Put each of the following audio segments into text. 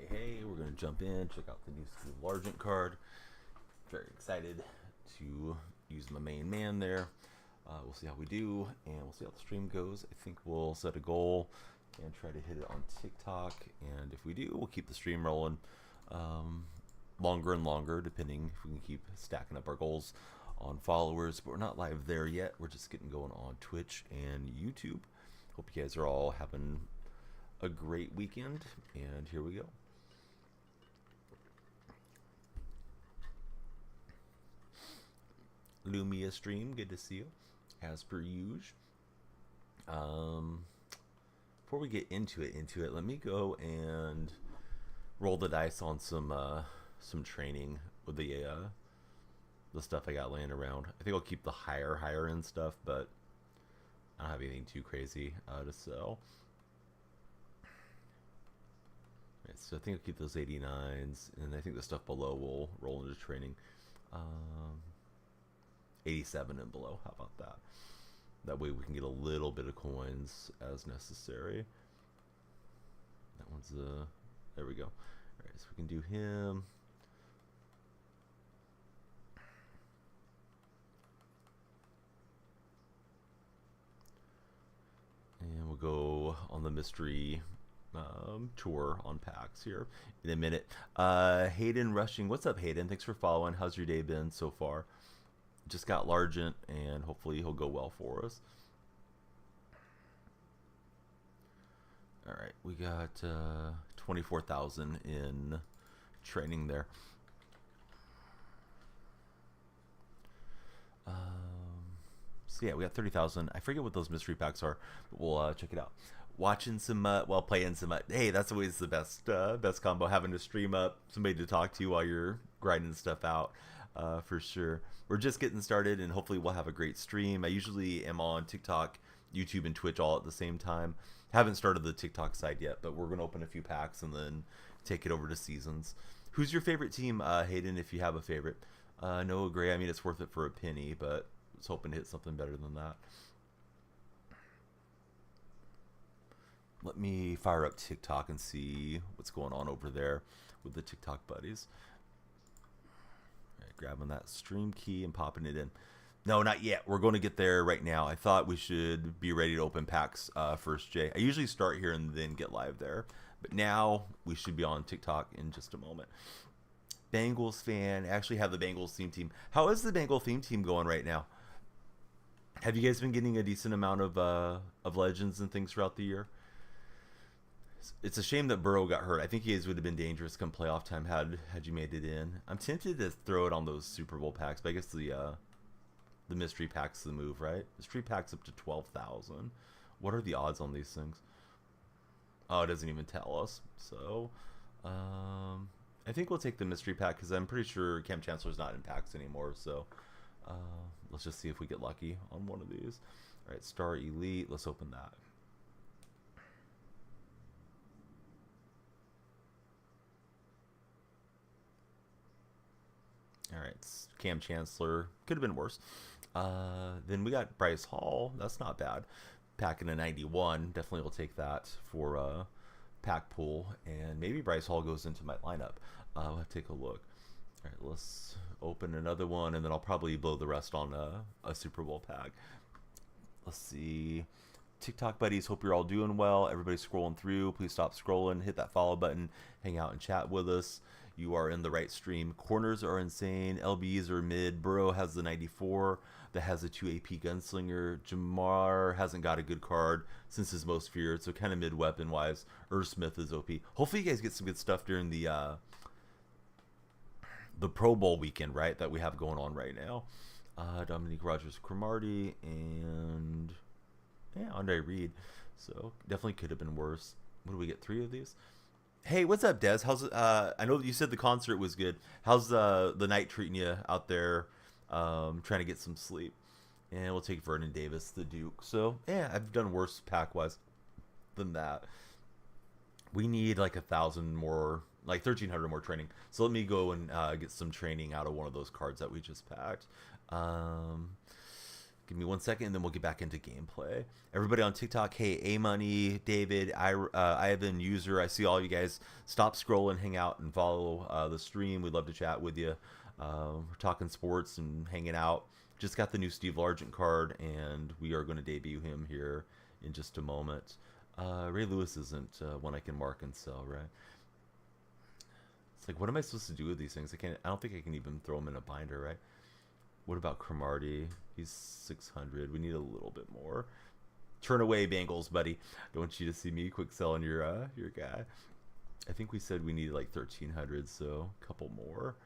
Hey, we're going to jump in, check out the new Largent card. Very excited to use my main man there. We'll see how we do, and we'll see how the stream goes. I think we'll set a goal and try to hit it on TikTok, and if we do, we'll keep the stream rolling longer and longer, depending if we can keep stacking up our goals on followers. But we're not live there yet. We're just getting going on Twitch and YouTube. Hope you guys are all having a great weekend, and here we go. Lumia stream, good to see you, as per usual. Before we get into it, let me go and roll the dice on some training with the stuff I got laying around. I think I'll keep the higher end stuff, but I don't have anything too crazy to sell. Right, so I think I'll keep those 89s, and I think the stuff below will roll into training. 87 and below, how about that? That way we can get a little bit of coins as necessary. That one's there we go. Alright, so we can do him. And we'll go on the mystery tour on packs here in a minute. Hayden Rushing, what's up, Hayden? Thanks for following. How's your day been so far? Just got Largent, and hopefully he'll go well for us. All right, we got 24,000 in training there. So yeah, we got 30,000. I forget what those mystery packs are, but we'll check it out. Watching some, well, playing some. Hey, that's always the best combo. Having to stream up, somebody to talk to while you're grinding stuff out, for sure. We're just getting started, and hopefully we'll have a great stream. I usually am on TikTok, YouTube, and Twitch all at the same time. Haven't started the TikTok side yet, but we're gonna open a few packs and then take it over to seasons. Who's your favorite team, Hayden? If you have a favorite, Noah Gray. I mean, it's worth it for a penny, but I was hoping to hit something better than that. Let me fire up TikTok and see what's going on over there with the TikTok buddies. All right, grabbing that stream key and popping it in. No, not yet. We're going to get there right now. I thought we should be ready to open packs first, Jay. I usually start here and then get live there. But now we should be on TikTok in just a moment. Bengals fan. I actually have the Bengals theme team. How is the Bengal theme team going right now? Have you guys been getting a decent amount of legends and things throughout the year? It's a shame that Burrow got hurt. I think he would have been dangerous come playoff time had you made it in. I'm tempted to throw it on those Super Bowl packs, but I guess the mystery pack's the move, right? Mystery pack's up to 12,000. What are the odds on these things? Oh, it doesn't even tell us. So, I think we'll take the mystery pack because I'm pretty sure Cam Chancellor's not in packs anymore. So, let's just see if we get lucky on one of these. All right, Star Elite. Let's open that. All right, Cam Chancellor could have been worse. Then we got Bryce Hall. That's not bad. Packing a 91. Definitely will take that for pack pool. And maybe Bryce Hall goes into my lineup. I'll have to take a look. All right, let's open another one, and then I'll probably blow the rest on a Super Bowl pack. Let's see. TikTok buddies, hope you're all doing well. Everybody scrolling through, please stop scrolling. Hit that follow button. Hang out and chat with us. You are in the right stream. Corners are insane. LBs are mid. Burrow has the 94 that has a 2 AP gunslinger. Jamar hasn't got a good card since his most feared, so kind of mid weapon wise. Irv Smith is OP. Hopefully you guys get some good stuff during the Pro Bowl weekend, right? That we have going on right now. Dominique Rodgers-Cromartie and Andre Reed. So definitely could have been worse. What do we get? 3 of these? Hey, what's up, Des? How's I know that you said the concert was good. How's the night treating you out there? Trying to get some sleep. And we'll take Vernon Davis, the Duke. So yeah, I've done worse pack wise than that. We need like 1,000 more, like 1,300 more training. So let me go and get some training out of one of those cards that we just packed. Give me 1 second, and then we'll get back into gameplay. Everybody on TikTok, hey, A Money, David, Ivan, User, I see all you guys. Stop scrolling, hang out, and follow the stream. We'd love to chat with you. We're talking sports and hanging out. Just got the new Steve Largent card, and we are going to debut him here in just a moment. Ray Lewis isn't one I can mark and sell, right? It's like, what am I supposed to do with these things? I don't think I can even throw them in a binder, right? What about Cromartie? He's 600. We need a little bit more. Turn away, Bengals, buddy. Don't want you to see me quick selling your guy. I think we said we needed like 1,300, so a couple more.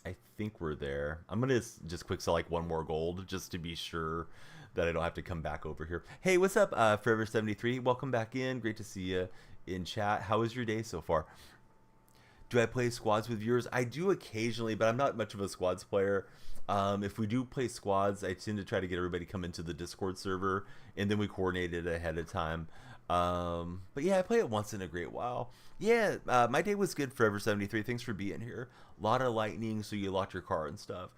I think we're there. I'm gonna just quick sell like one more gold just to be sure that I don't have to come back over here. Hey, what's up, Forever73? Welcome back in. Great to see you in chat. How was your day so far? Do I play squads with viewers? I do occasionally, but I'm not much of a squads player. If we do play squads, I tend to try to get everybody to come into the Discord server, and then we coordinate it ahead of time. But yeah, I play it once in a great while. Yeah, my day was good, Forever73. Thanks for being here. A lot of lightning, so you locked your car and stuff.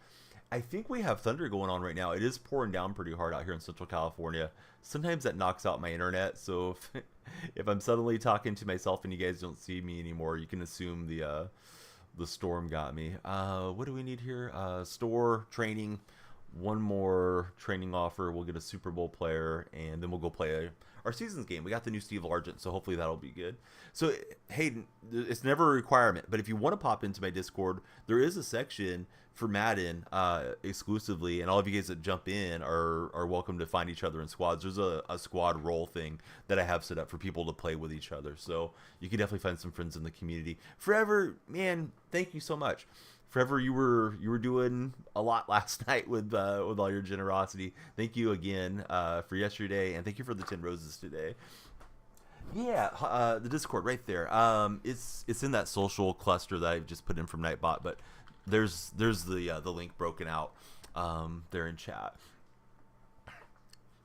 I think we have thunder going on right now. It is pouring down pretty hard out here in Central California. Sometimes that knocks out my internet, so if I'm suddenly talking to myself and you guys don't see me anymore, you can assume the storm got me. What do we need here? Store, training, one more training offer. We'll get a Super Bowl player, and then we'll go play our seasons game. We got the new Steve Largent, so hopefully that'll be good. So, Hayden, it's never a requirement, but if you want to pop into my Discord, there is a section for Madden exclusively, and all of you guys that jump in are welcome to find each other in squads. There's a squad role thing that I have set up for people to play with each other, so you can definitely find some friends in the community. Forever, man, thank you so much. Forever, you were doing a lot last night with all your generosity. Thank you again for yesterday, and thank you for the 10 roses today. Yeah, the Discord right there. It's in that social cluster that I just put in from Nightbot, but there's the link broken out there in chat.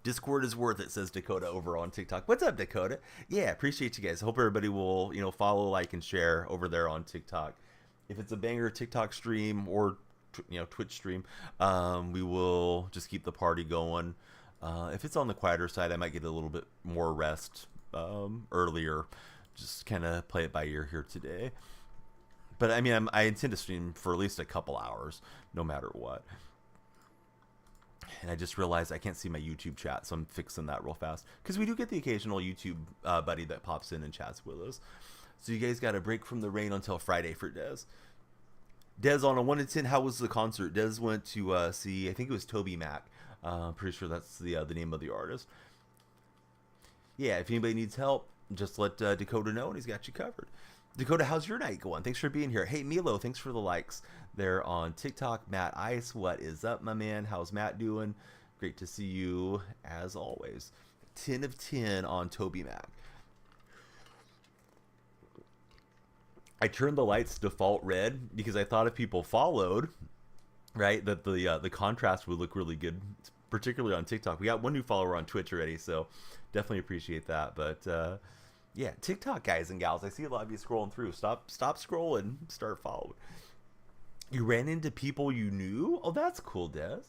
Discord is worth it, says Dakota over on TikTok. What's up, Dakota? Yeah, appreciate you guys. Hope everybody will follow, like, and share over there on TikTok. If it's a banger TikTok stream or Twitch stream, we will just keep the party going. If it's on the quieter side, I might get a little bit more rest earlier. Just kind of play it by ear here today. But I mean, I intend to stream for at least a couple hours, no matter what. And I just realized I can't see my YouTube chat, so I'm fixing that real fast. Because we do get the occasional YouTube buddy that pops in and chats with us. So you guys got a break from the rain until Friday for Dez. Dez, on a 1 to 10, how was the concert? Dez went to see, I think it was Toby Mac. Pretty sure that's the name of the artist. Yeah, if anybody needs help, just let Dakota know, and he's got you covered. Dakota, how's your night going? Thanks for being here. Hey, Milo, thanks for the likes there on TikTok. Matt Ice, what is up, my man? How's Matt doing? Great to see you, as always. 10 of 10 on Toby Mac. I turned the lights default red because I thought if people followed, right, that the contrast would look really good, particularly on TikTok. We got one new follower on Twitch already, so definitely appreciate that. But yeah, TikTok guys and gals, I see a lot of you scrolling through. Stop scrolling, start following. You ran into people you knew? Oh, that's cool, Des.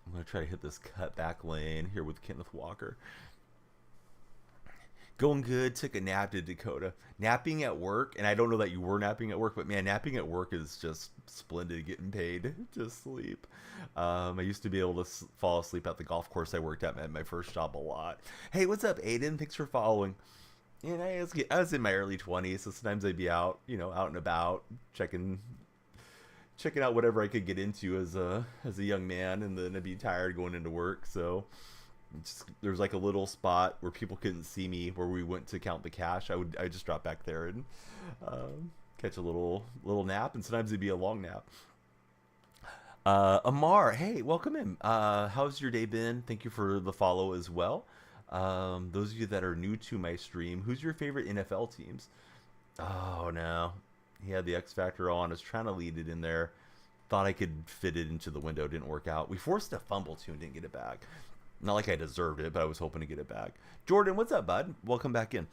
I'm gonna try to hit this cut back lane here with Kenneth Walker. Going good. Took a nap to Dakota. Napping at work, and I don't know that you were napping at work, but man, napping at work is just splendid. Getting paid to sleep. I used to be able to fall asleep at the golf course I worked at my first job a lot. Hey, what's up, Aiden? Thanks for following. And I was in my early 20s, so sometimes I'd be out, out and about, checking out whatever I could get into as a young man, and then I'd be tired going into work. So there's like a little spot where people couldn't see me where we went to count the cash. I just drop back there and catch a little nap, and sometimes it'd be a long nap. Amar, hey, welcome in. How's your day been? Thank you for the follow as well. Those of you that are new to my stream, who's your favorite NFL teams? Oh no, he had the X Factor on. I was trying to lead it in there. Thought I could fit it into the window. Didn't work out. We forced a fumble too and didn't get it back. Not like I deserved it, but I was hoping to get it back. Jordan, what's up, bud? Welcome back in.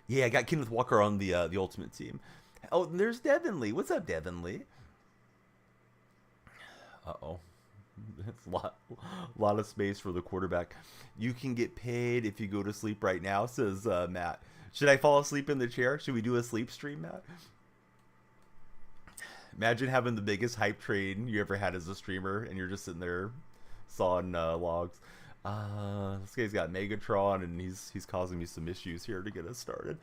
Yeah, I got Kenneth Walker on the Ultimate Team. Oh, there's Devin Lee. What's up, Devin Lee? Uh-oh. That's a lot of space for the quarterback. You can get paid if you go to sleep right now, says Matt. Should I fall asleep in the chair? Should we do a sleep stream, Matt? Imagine having the biggest hype train you ever had as a streamer, and you're just sitting there sawing logs. This guy's got Megatron, and he's causing me some issues here to get us started.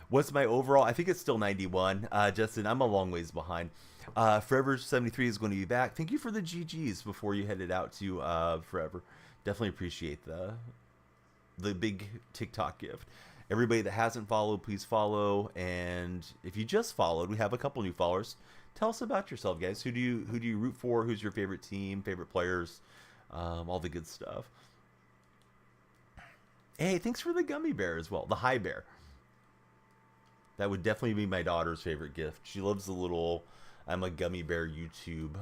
What's my overall? I think it's still 91. Justin, I'm a long ways behind. Forever 73 is going to be back. Thank you for the GGs before you headed out to Forever. Definitely appreciate the big TikTok gift. Everybody that hasn't followed, please follow. And if you just followed, we have a couple new followers. Tell us about yourself, guys. Who do you root for? Who's your favorite team? Favorite players? All the good stuff. Hey, thanks for the gummy bear as well. The high bear. That would definitely be my daughter's favorite gift. She loves the little I'm a gummy bear YouTube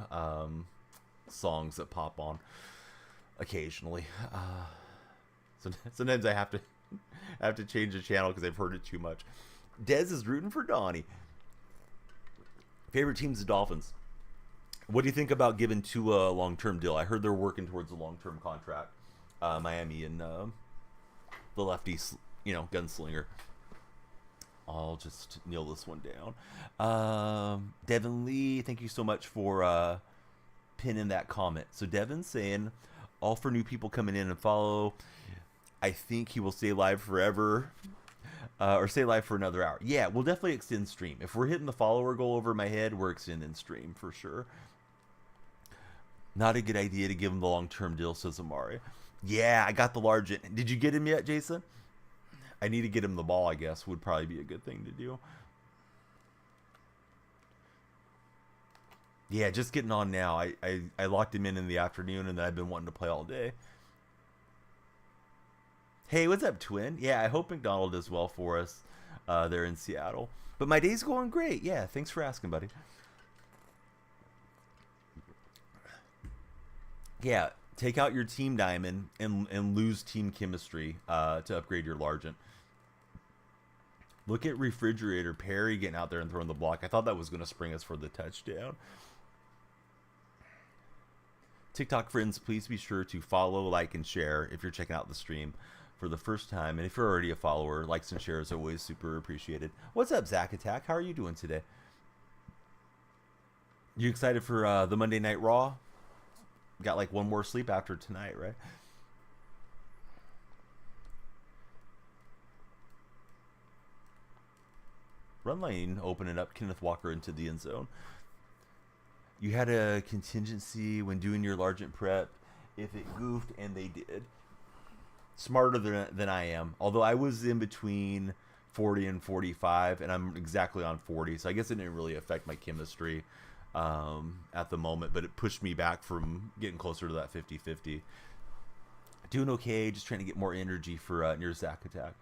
songs that pop on occasionally. Sometimes I have to change the channel because I've heard it too much. Dez is rooting for Donnie. Favorite team's the Dolphins. What do you think about giving Tua a long-term deal? I heard they're working towards a long-term contract. Miami and the lefty, gunslinger. I'll just nail this one down. Devin Lee, thank you so much for pinning that comment. So Devin's saying, all for new people coming in and follow. I think he will stay live forever. Or stay live for another hour. Yeah, we'll definitely extend stream. If we're hitting the follower goal over my head, we're extending stream for sure. Not a good idea to give him the long-term deal, says Amari. Yeah, I got the Largent. Did you get him yet, Jason? I need to get him the ball, I guess, would probably be a good thing to do. Yeah, just getting on now. I locked him in the afternoon, and then I've been wanting to play all day. Hey, what's up, Twin? Yeah, I hope McDonald does well for us there in Seattle. But my day's going great. Yeah, thanks for asking, buddy. Yeah, take out your team diamond and lose team chemistry to upgrade your Largent. Look at Refrigerator Perry getting out there and throwing the block. I thought that was going to spring us for the touchdown. TikTok friends, please be sure to follow, like, and share if you're checking out the stream for the first time. And if you're already a follower, likes and shares are always super appreciated. What's up, Zach Attack? How are you doing today? You excited for the Monday Night Raw? Got like one more sleep after tonight, right? Run lane opening up Kenneth Walker into the end zone. You had a contingency when doing your Largent prep if it goofed, and they did. Smarter than I am. Although I was in between 40 and 45, and I'm exactly on 40, so I guess it didn't really affect my chemistry at the moment, but it pushed me back from getting closer to that 50-50. Doing okay, just trying to get more energy for near Zach Attack.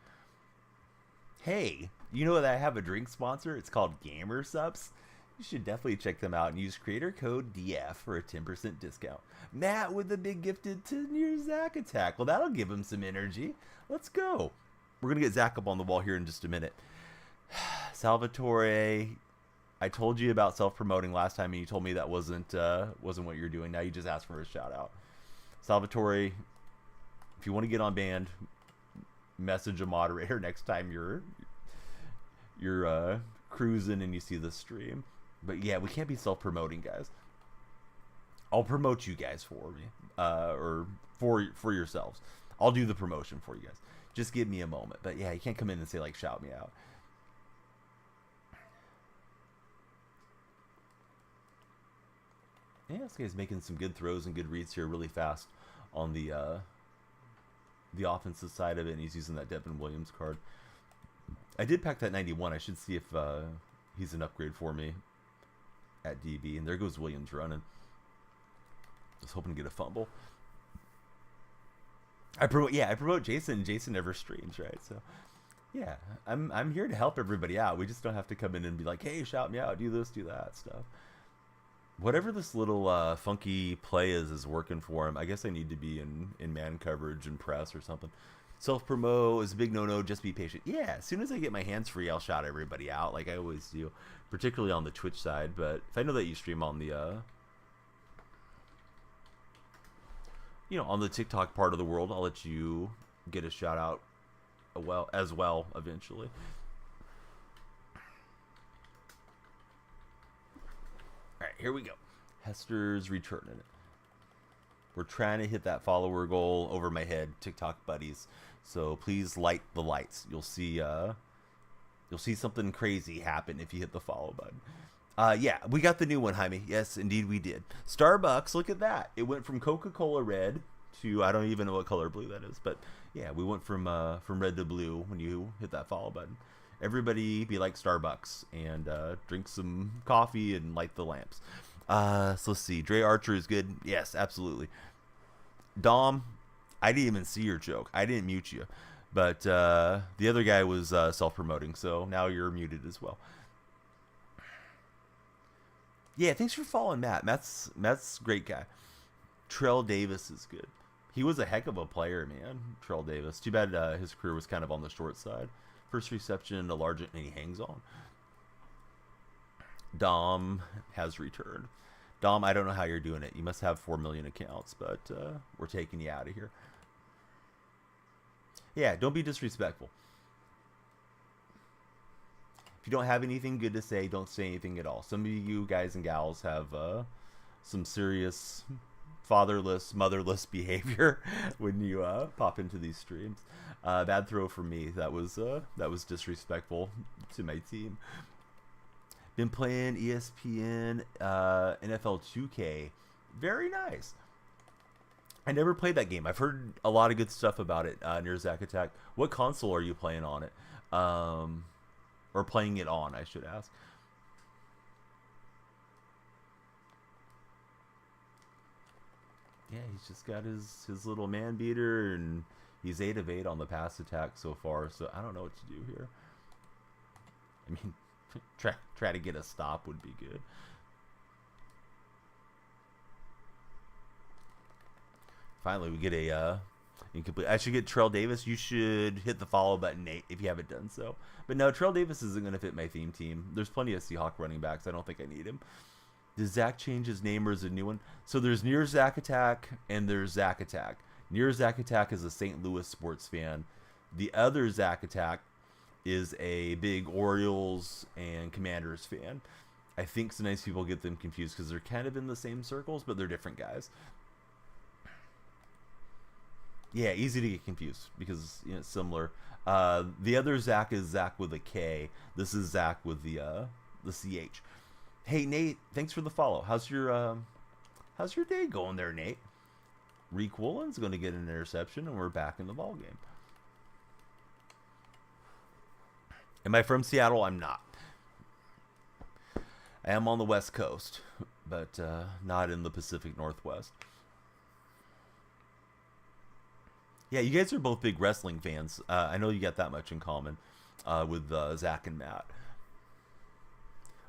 Hey, you know that I have a drink sponsor? It's called Gamer Subs. You should definitely check them out and use creator code DF for a 10% discount. Matt with the big gifted to near Zach Attack. Well, that'll give him some energy. Let's go. We're going to get Zach up on the wall here in just a minute. Salvatore, I told you about self-promoting last time, and you told me that wasn't what you're doing. Now you just asked for a shout-out. Salvatore, if you want to get on band, message a moderator next time you're cruising and you see the stream. But yeah, we can't be self-promoting, guys. I'll promote you guys for me, or for yourselves. I'll do the promotion for you guys. Just give me a moment. But yeah, you can't come in and say, like, shout me out. Yeah, this guy's making some good throws and good reads here really fast on the offensive side of it, and he's using that Devin Williams card. I did pack that 91. I should see if he's an upgrade for me at DB. And there goes Williams running. Just hoping to get a fumble. I promote Jason. Jason never streams, right? So yeah, I'm here to help everybody out. We just don't have to come in and be like, hey, shout me out, do this, do that stuff. Whatever this little funky play is working for him. I guess I need to be in man coverage and press or something. Self-promo is a big no-no. Just be patient. Yeah, as soon as I get my hands free, I'll shout everybody out like I always do, particularly on the Twitch side. But if I know that you stream on the on the TikTok part of the world, I'll let you get a shout out as well eventually. All right, here we go. Hester's returning it. We're trying to hit that follower goal over my head, TikTok buddies. So please light the lights. You'll see something crazy happen if you hit the follow button. Yeah, we got the new one, Jaime. Yes, indeed we did. Starbucks, look at that. It went from Coca-Cola red to, I don't even know what color blue that is, but yeah, we went from red to blue when you hit that follow button. Everybody be like Starbucks and drink some coffee and light the lamps. So let's see. Dre Archer is good. Yes, absolutely. Dom, I didn't even see your joke. I didn't mute you. But the other guy was self-promoting, so now you're muted as well. Yeah, thanks for following Matt. Matt's a great guy. Trell Davis is good. He was a heck of a player, man. Trell Davis. Too bad his career was kind of on the short side. First reception to Largent, and he hangs on. Dom has returned. Dom, I don't know how you're doing it. You must have 4 million accounts, but we're taking you out of here. Yeah, don't be disrespectful. If you don't have anything good to say, don't say anything at all. Some of you guys and gals have some serious fatherless, motherless behavior when you pop into these streams. Bad throw for me. That was disrespectful to my team. Been playing ESPN NFL 2K. Very nice. I never played that game. I've heard a lot of good stuff about it. Near Zack Attack. What console are you playing on it? Or playing it on, I should ask. Yeah, he's just got his little man beater, and he's 8 of 8 on the pass attack so far. So I don't know what to do here. I mean, try to get a stop would be good. Finally, we get a incomplete. I should get Trell Davis. You should hit the follow button, Nate, if you haven't done so. But no, Trell Davis isn't going to fit my theme team. There's plenty of Seahawk running backs. I don't think I need him. Does Zach change his name or is it a new one? So there's Near Zack Attack and there's Zack Attack. Near Zack Attack is a St. Louis sports fan. The other Zack Attack is a big Orioles and Commanders fan. I think sometimes people get them confused because they're kind of in the same circles, but they're different guys. Yeah, easy to get confused because it's similar. The other Zach is Zach with a K. This is Zach with the CH. Hey Nate, thanks for the follow. How's your day going there, Nate? Reek Woolen's going to get an interception, and we're back in the ball game. Am I from Seattle? I'm not. I am on the West Coast, but not in the Pacific Northwest. Yeah, you guys are both big wrestling fans. I know you got that much in common with Zach and Matt.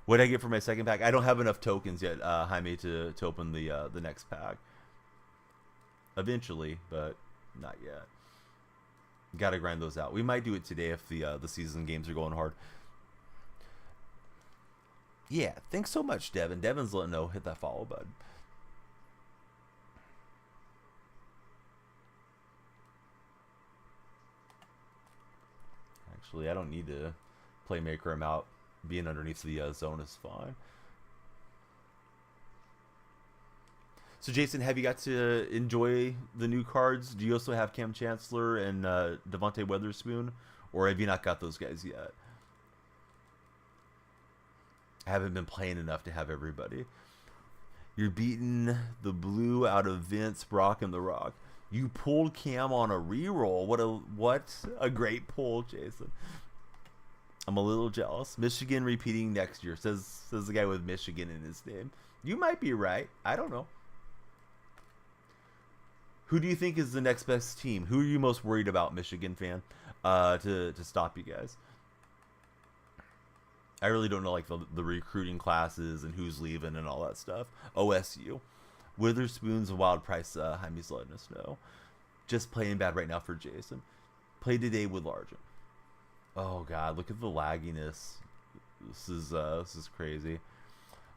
What did I get for my second pack? I don't have enough tokens yet, Jaime, to open the next pack. Eventually, but not yet. Got to grind those out. We might do it today if the season games are going hard. Yeah, thanks so much, Devin. Devin's letting know. Hit that follow button. Actually, I don't need to playmaker him out. Being underneath the zone is fine. So, Jason, have you got to enjoy the new cards? Do you also have Cam Chancellor and Devontae Weatherspoon? Or have you not got those guys yet? I haven't been playing enough to have everybody. You're beating the blue out of Vince, Brock, and The Rock. You pulled Cam on a reroll. What a great pull, Jason. I'm a little jealous. Michigan repeating next year, says the guy with Michigan in his name. You might be right. I don't know. Who do you think is the next best team? Who are you most worried about, Michigan fan, to stop you guys? I really don't know like the recruiting classes and who's leaving and all that stuff. OSU. Witherspoon's a wild price. Jaime's letting us know. Just playing bad right now for Jason. Play today with Largent. Oh god, look at the lagginess. This is crazy.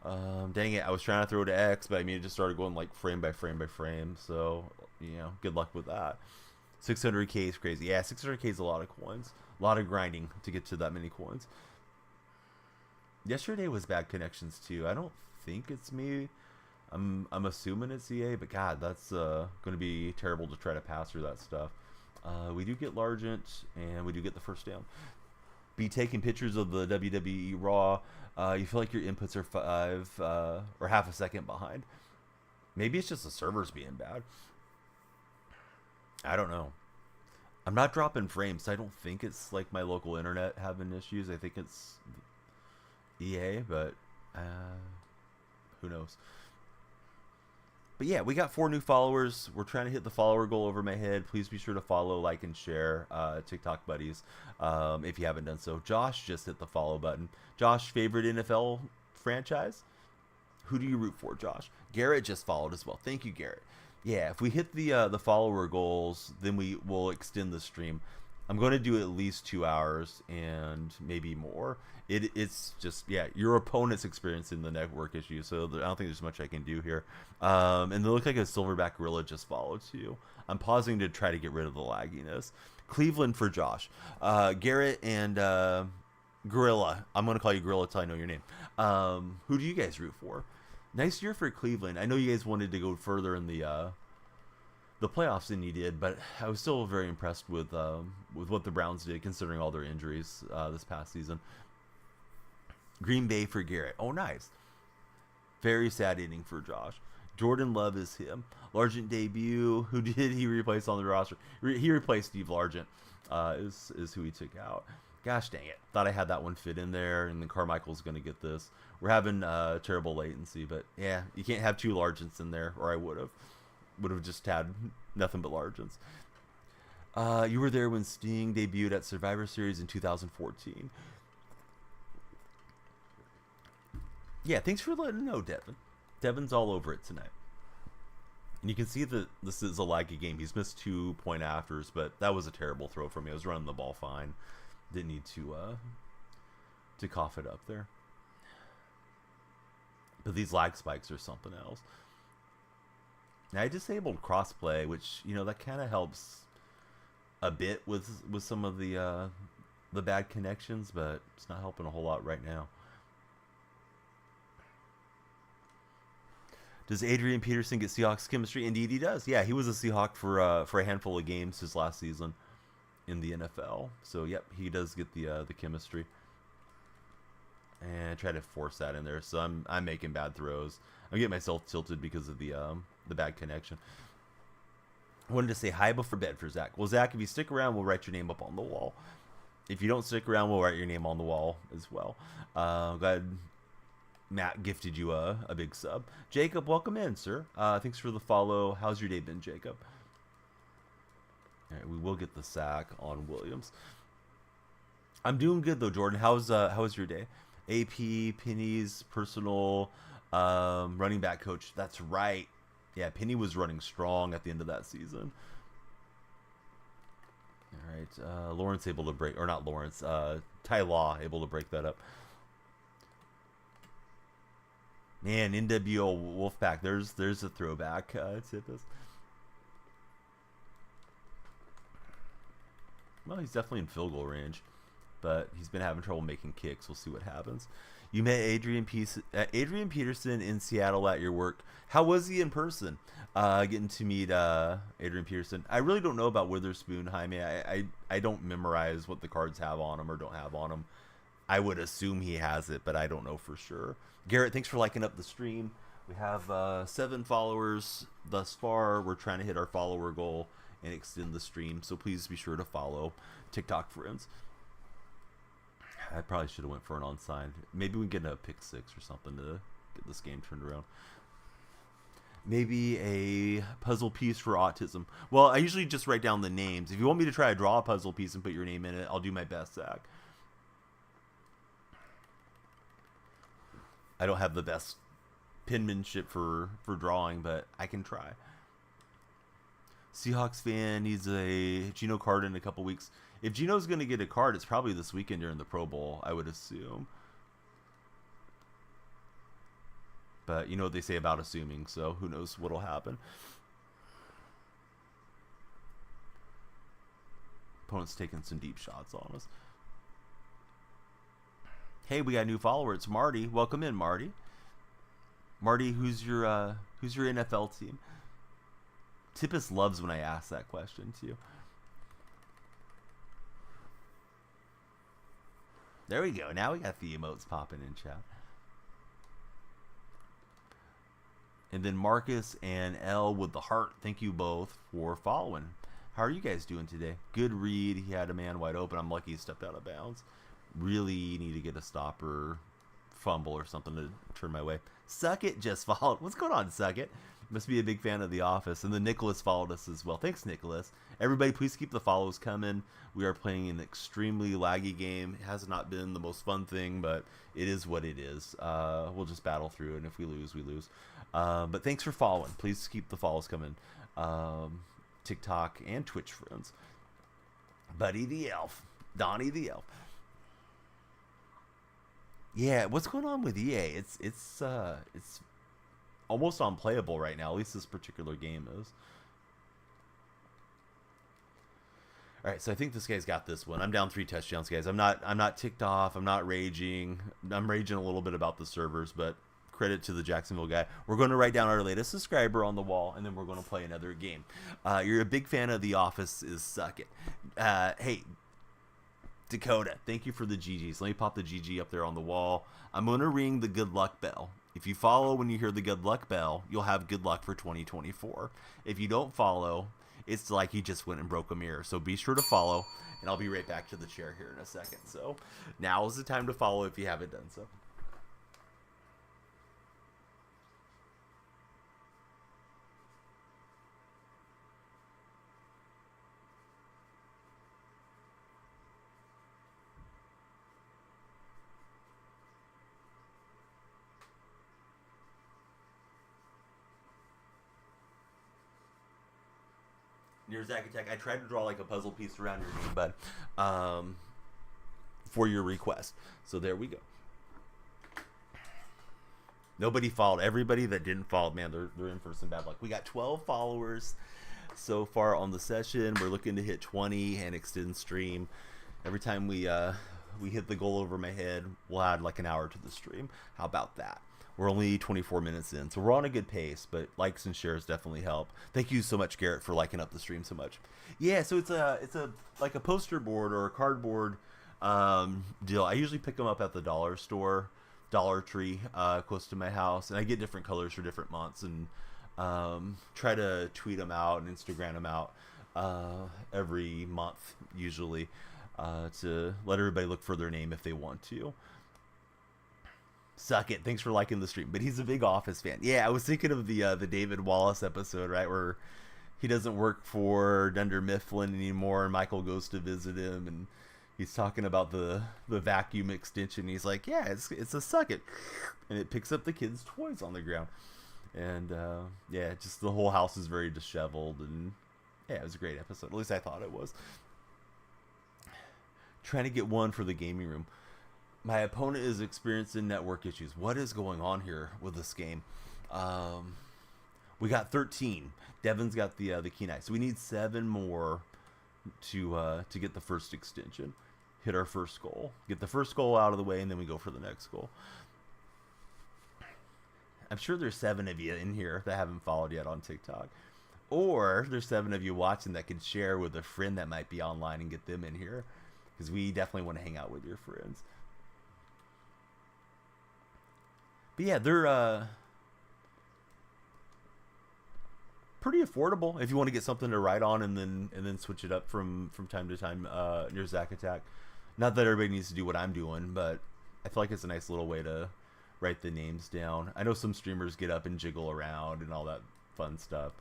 Dang it, I was trying to throw to X, but I mean it just started going like frame by frame by frame. So good luck with that. 600k is crazy. Yeah, 600k is a lot of coins. A lot of grinding to get to that many coins. Yesterday was bad connections too. I don't think it's me. I'm assuming it's EA, but God, that's going to be terrible to try to pass through that stuff. We do get Largent, and we do get the first down. Be taking pictures of the WWE Raw. You feel like your inputs are 5 or half a second behind. Maybe it's just the servers being bad. I don't know. I'm not dropping frames, so I don't think it's like my local internet having issues. I think it's EA, but who knows. But yeah, we got 4 new followers. We're trying to hit the follower goal over my head. Please be sure to follow, like, and share TikTok buddies if you haven't done so. Josh just hit the follow button. Josh, favorite NFL franchise? Who do you root for, Josh? Garrett just followed as well. Thank you, Garrett. Yeah, if we hit the follower goals, then we will extend the stream. I'm going to do at least 2 hours and maybe more. It's just, yeah, your opponent's experiencing the network issue, so I don't think there's much I can do here. And they look like a silverback gorilla just followed too. I'm pausing to try to get rid of the lagginess. Cleveland for Josh. Garrett and Gorilla. I'm going to call you Gorilla until I know your name. Who do you guys root for? Nice year for Cleveland. I know you guys wanted to go further in the playoffs than you did, but I was still very impressed with what the Browns did, considering all their injuries this past season. Green Bay for Garrett. Oh, nice. Very sad inning for Josh. Jordan Love is him. Largent debut. Who did he replace on the roster? He replaced Steve Largent. Is who he took out. Gosh dang it. Thought I had that one fit in there, and then Carmichael's going to get this. We're having terrible latency, but yeah, you can't have 2 Largents in there, or I would have just had nothing but Largents. You were there when Sting debuted at Survivor Series in 2014. Yeah, thanks for letting me know, Devin. Devin's all over it tonight. And you can see that this is a laggy game. He's missed 2 point afters, but that was a terrible throw for me. I was running the ball fine. Didn't need to cough it up there. But these lag spikes are something else. Now, I disabled crossplay, which, that kind of helps a bit with some of the bad connections, but it's not helping a whole lot right now. Does Adrian Peterson get Seahawks chemistry? Indeed, he does. Yeah, he was a Seahawk for a handful of games his last season in the NFL. So, yep, he does get the chemistry. And try to force that in there. So I'm making bad throws. I'm getting myself tilted because of the bad connection. I wanted to say hi before bed for Zach. Well, Zach, if you stick around, we'll write your name up on the wall. If you don't stick around, we'll write your name on the wall as well. Glad Matt gifted you a big sub. Jacob, welcome in, sir. Thanks for the follow. How's your day been, Jacob? All right, we will get the sack on Williams. I'm doing good though, Jordan. How's your day? AP Penny's personal running back coach. That's right. Yeah, Penny was running strong at the end of that season. All right, Lawrence able to break, or not Lawrence, Ty Law able to break that up. Man, NWO Wolfpack, there's a throwback, Tippus. Well, he's definitely in field goal range, but he's been having trouble making kicks. We'll see what happens. You met Adrian Peterson in Seattle at your work. How was he in person? Getting to meet Adrian Peterson. I really don't know about Witherspoon, Jaime. I don't memorize what the cards have on him or don't have on him. I would assume he has it, but I don't know for sure. Garrett, thanks for liking up the stream. We have 7 followers thus far. We're trying to hit our follower goal and extend the stream, so please be sure to follow TikTok friends. I probably should have went for an onside. Maybe we can get a pick 6 or something to get this game turned around. Maybe a puzzle piece for autism. Well, I usually just write down the names. If you want me to try to draw a puzzle piece and put your name in it, I'll do my best, Zach. I don't have the best penmanship for drawing, but I can try. Seahawks fan needs a Geno card in a couple weeks. If Geno's going to get a card, it's probably this weekend during the Pro Bowl, I would assume. But you know what they say about assuming, so who knows what'll happen. opponent's taking some deep shots on us. Hey, we got a new follower. It's Marty. Welcome in, Marty. Marty, who's your NFL team? Tippus loves when I ask that question too. There we go. Now we got the emotes popping in chat. And then Marcus and L with the heart. Thank you both for following. How are you guys doing today? Good read. He had a man wide open. I'm lucky he stepped out of bounds. Really need to get a stopper, fumble or something to turn my way. Suck It just followed. What's going on, Suck It? Must be a big fan of The Office. And then Nicholas followed us as well. Thanks, Nicholas. Everybody, please keep the follows coming. We are playing an extremely laggy game. It has not been the most fun thing, but it is what it is. We'll just battle through it, and if we lose, we lose. But thanks for following. Please keep the follows coming. TikTok and Twitch friends. Buddy the Elf. Donnie the Elf. Yeah, what's going on with EA? It's almost unplayable right now. At least this particular game is. All right, so I think this guy's got this one. I'm down 3 touchdowns, guys. I'm not ticked off. I'm not raging. I'm raging a little bit about the servers, but credit to the Jacksonville guy. We're going to write down our latest subscriber on the wall, and then we're going to play another game. You're a big fan of The Office. Is Suck It. Hey, Dakota, thank you for the GGs. Let me pop the GG up there on the wall. I'm going to ring the good luck bell. If you follow when you hear the good luck bell, you'll have good luck for 2024. If you don't follow, it's like you just went and broke a mirror. So be sure to follow, and I'll be right back to the chair here in a second. So now is the time to follow if you haven't done so. Near Zack Attack, I tried to draw like a puzzle piece around your name, bud, for your request. So there we go. Nobody followed. Everybody that didn't follow, man, they're in for some bad luck. We got 12 followers so far on the session. We're looking to hit 20 and extend stream. Every time we hit the goal over my head, we'll add like an hour to the stream. How about that? We're only 24 minutes in, so we're on a good pace, but likes and shares definitely help. Thank you so much, Garrett, for liking up the stream so much. Yeah, so it's a like a poster board or a cardboard deal. I usually pick them up at the dollar store, Dollar Tree, close to my house, and I get different colors for different months, and try to tweet them out and Instagram them out every month, usually, to let everybody look for their name if they want to. Suck It. Thanks for liking the stream. But he's a big Office fan. Yeah, I was thinking of the David Wallace episode, right, where he doesn't work for Dunder Mifflin anymore, and Michael goes to visit him, and he's talking about the vacuum extension. He's like, yeah, it's a Suck It, and it picks up the kids' toys on the ground, and yeah, just the whole house is very disheveled, and yeah, it was a great episode. At least I thought it was. Trying to get one for the gaming room. My opponent is experiencing network issues. What is going on here with this game? We got 13. Devin's got the key knife. So we need 7 more to get the first extension. Hit our first goal. Get the first goal out of the way, and then we go for the next goal. I'm sure there's 7 of you in here that haven't followed yet on TikTok. Or there's 7 of you watching that could share with a friend that might be online and get them in here. Because we definitely want to hang out with your friends. But yeah, they're pretty affordable if you want to get something to write on and then switch it up from time to time near Zack Attack. Not that everybody needs to do what I'm doing, but I feel like it's a nice little way to write the names down. I know some streamers get up and jiggle around and all that fun stuff.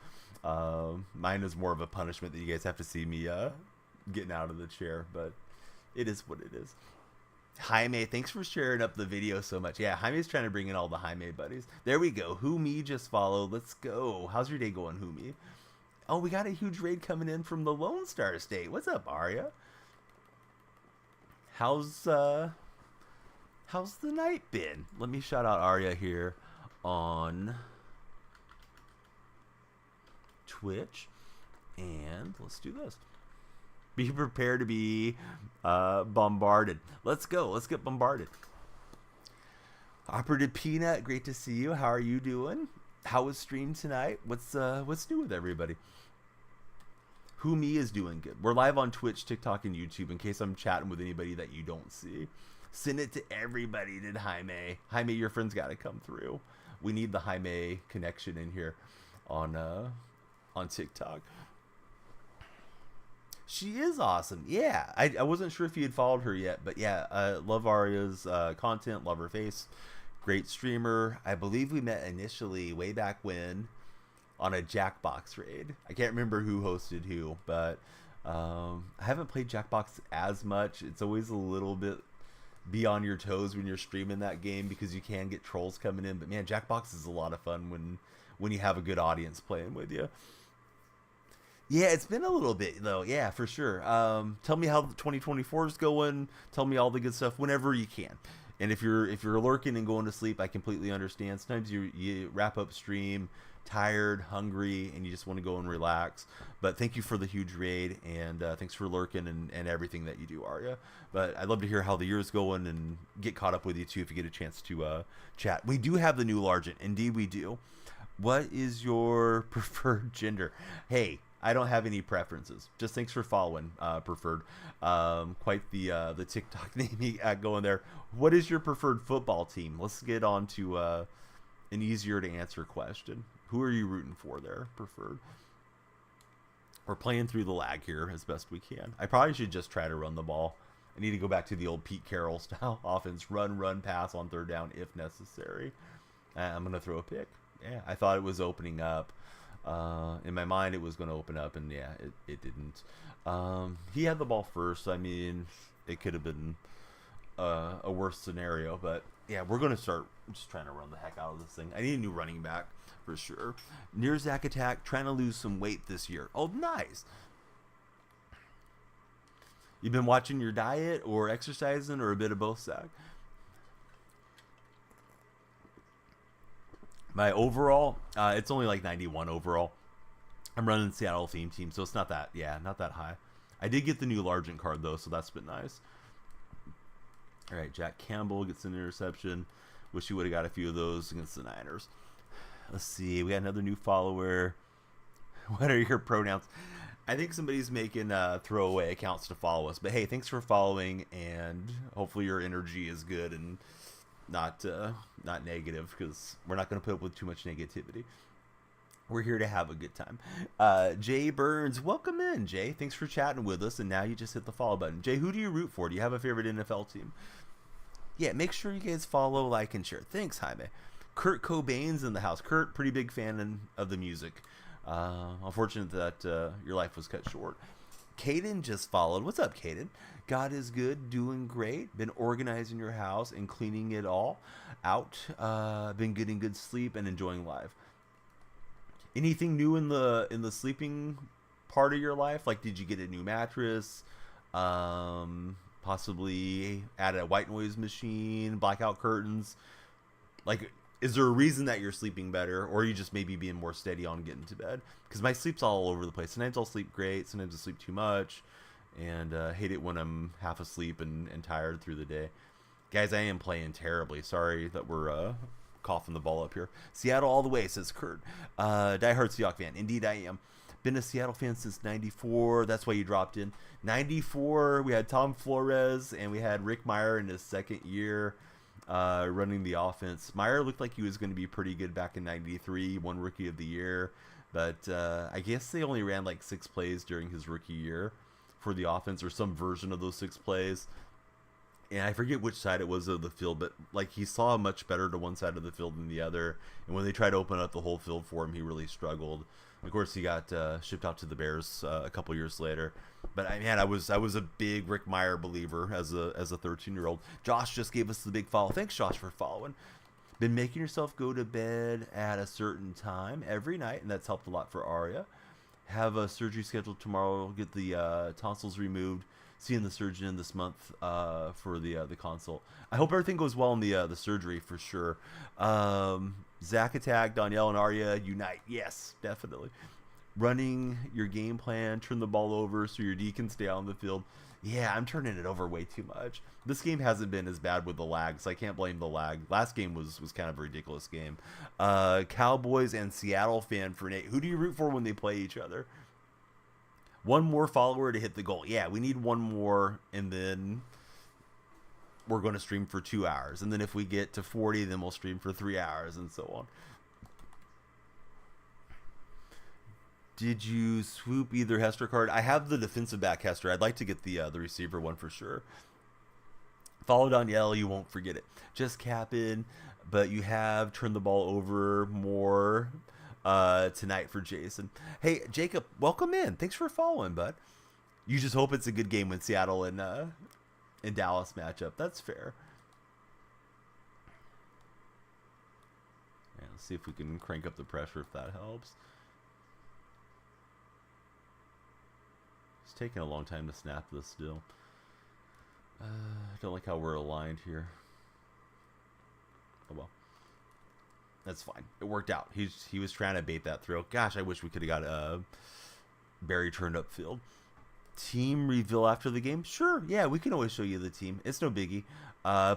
Mine is more of a punishment that you guys have to see me getting out of the chair, but it is what it is. Jaime, thanks for sharing up the video so much. Yeah, Jaime's trying to bring in all the Jaime buddies. There we go. Who Me just followed. Let's go. How's your day going, Who Me? Oh, we got a huge raid coming in from the Lone Star State. What's up, Arya? How's the night been? Let me shout out Arya here on Twitch. And let's do this. Be prepared to be bombarded. Let's go. Let's get bombarded. Operative Peanut, great to see you. How are you doing? How was stream tonight? What's new with everybody? Who me is doing good. We're live on Twitch, TikTok, and YouTube in case I'm chatting with anybody that you don't see. Send it to everybody, did Jaime. Jaime, your friend's got to come through. We need the Jaime connection in here on TikTok. She is awesome. Yeah, I wasn't sure if you had followed her yet, but yeah, love Aria's content, love her face. Great streamer. I believe we met initially way back when on a Jackbox raid. I can't remember who hosted who, but I haven't played Jackbox as much. It's always a little bit be on your toes when you're streaming that game because you can get trolls coming in. But man, Jackbox is a lot of fun when you have a good audience playing with you. Yeah, it's been a little bit though. Yeah, for sure. Tell me how 2024 is going. Tell me all the good stuff whenever you can. And if you're lurking and going to sleep, I completely understand. Sometimes you wrap up stream tired, hungry, and you just want to go and relax. But thank you for the huge raid, and thanks for lurking and everything that you do, Arya. But I'd love to hear how the year's going and get caught up with you too if you get a chance to chat. We do have the new Largent. Indeed, we do. What is your preferred gender? Hey, I don't have any preferences. Just thanks for following, preferred. Quite the TikTok name going there. What is your preferred football team? Let's get on to an easier to answer question. Who are you rooting for there, preferred? We're playing through the lag here as best we can. I probably should just try to run the ball. I need to go back to the old Pete Carroll style offense. Run, pass on third down if necessary. I'm going to throw a pick. Yeah, I thought it was opening up. In my mind, it was going to open up, and yeah, it didn't. He had the ball first. I mean, it could have been a worse scenario, but yeah, we're going to start just trying to run the heck out of this thing. I need a new running back for sure. Near Zach Attack, trying to lose some weight this year. Oh, nice. You've been watching your diet or exercising or a bit of both, Zach? My overall, it's only like 91 overall. I'm running Seattle theme team, so it's not that high. I did get the new Largent card though, so that's been nice. All right, Jack Campbell gets an interception. Wish he would have got a few of those against the Niners. Let's see, we got another new follower. What are your pronouns? I think somebody's making throwaway accounts to follow us, but hey, thanks for following, and hopefully your energy is good and not negative, because we're not going to put up with too much negativity. We're here to have a good time. Jay Burns, welcome in, Jay. Thanks for chatting with us, and now you just hit the follow button. Jay, who do you root for? Do you have a favorite NFL team? Yeah, make sure you guys follow, like, and share. Thanks, Jaime. Kurt Cobain's in the house. Kurt, pretty big fan of the music. Unfortunate that your life was cut short. Caden just followed. What's up, Caden? God is good, doing great. Been organizing your house and cleaning it all out. Been getting good sleep and enjoying life. Anything new in the sleeping part of your life? Like, did you get a new mattress? Possibly add a white noise machine, blackout curtains. Like, is there a reason that you're sleeping better, or are you just maybe being more steady on getting to bed? Because my sleep's all over the place. Sometimes I'll sleep great, sometimes I sleep too much, and hate it when I'm half asleep and tired through the day. Guys, I am playing terribly. Sorry that we're coughing the ball up here. Seattle all the way, says Kurt. Diehard Seahawks fan. Indeed, I am. Been a Seattle fan since 94. That's why you dropped in. 94, we had Tom Flores, and we had Rick Meyer in his second year. Running the offense. Meyer looked like he was going to be pretty good back in 93, won Rookie of the Year, but I guess they only ran like 6 plays during his rookie year for the offense, or some version of those 6 plays. And I forget which side it was of the field, but like he saw much better to one side of the field than the other. And when they tried to open up the whole field for him, he really struggled. Of course, he got shipped out to the Bears a couple years later. But I was a big Rick Meyer believer as a 13-year-old. Josh just gave us the big follow. Thanks, Josh, for following. Been making yourself go to bed at a certain time every night, and that's helped a lot for Arya. Have a surgery scheduled tomorrow. Get the tonsils removed. Seeing the surgeon this month for the consult. I hope everything goes well in the surgery for sure. Zach Attack, Danielle, and Arya unite. Yes, definitely. running your game plan, turn the ball over so your D can stay on the field. Yeah, I'm turning it over way too much. This game hasn't been as bad with the lag, so I can't blame the lag. Last game was kind of a ridiculous game. Cowboys and Seattle fan for Nate. Who do you root for when they play each other? One more follower to hit the goal. Yeah, we need one more, and then we're going to stream for 2 hours. And then if we get to 40, then we'll stream for 3 hours, and so on. Did you swoop either Hester card? I have the defensive back Hester. I'd like to get the receiver one for sure. Follow Danielle, you won't forget it. Just cap in, but you have turned the ball over more tonight for Jason. Hey, Jacob, welcome in. Thanks for following, bud. You just hope it's a good game when Seattle and Dallas match up. That's fair. Yeah, let's see if we can crank up the pressure if that helps. It's taking a long time to snap this still. I don't like how we're aligned here. Oh well. That's fine. It worked out. He was trying to bait that throw. Gosh, I wish we could have got Barry turned up field. Team reveal after the game? Sure. Yeah, we can always show you the team. It's no biggie.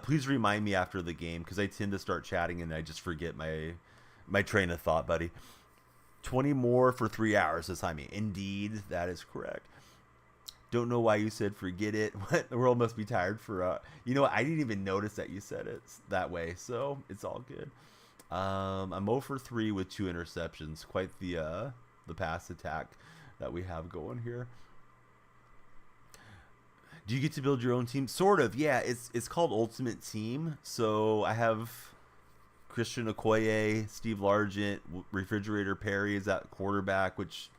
Please remind me after the game because I tend to start chatting and I just forget my train of thought, buddy. 20 more for 3 hours, says Jaime. Indeed, that is correct. Don't know why you said forget it. What? The world must be tired for you know what? I didn't even notice that you said it that way, so it's all good. I'm 0 for 3 with 2 interceptions. Quite the pass attack that we have going here. Do you get to build your own team? Sort of, yeah. It's called Ultimate Team. So I have Christian Okoye, Steve Largent, Refrigerator Perry is at quarterback, which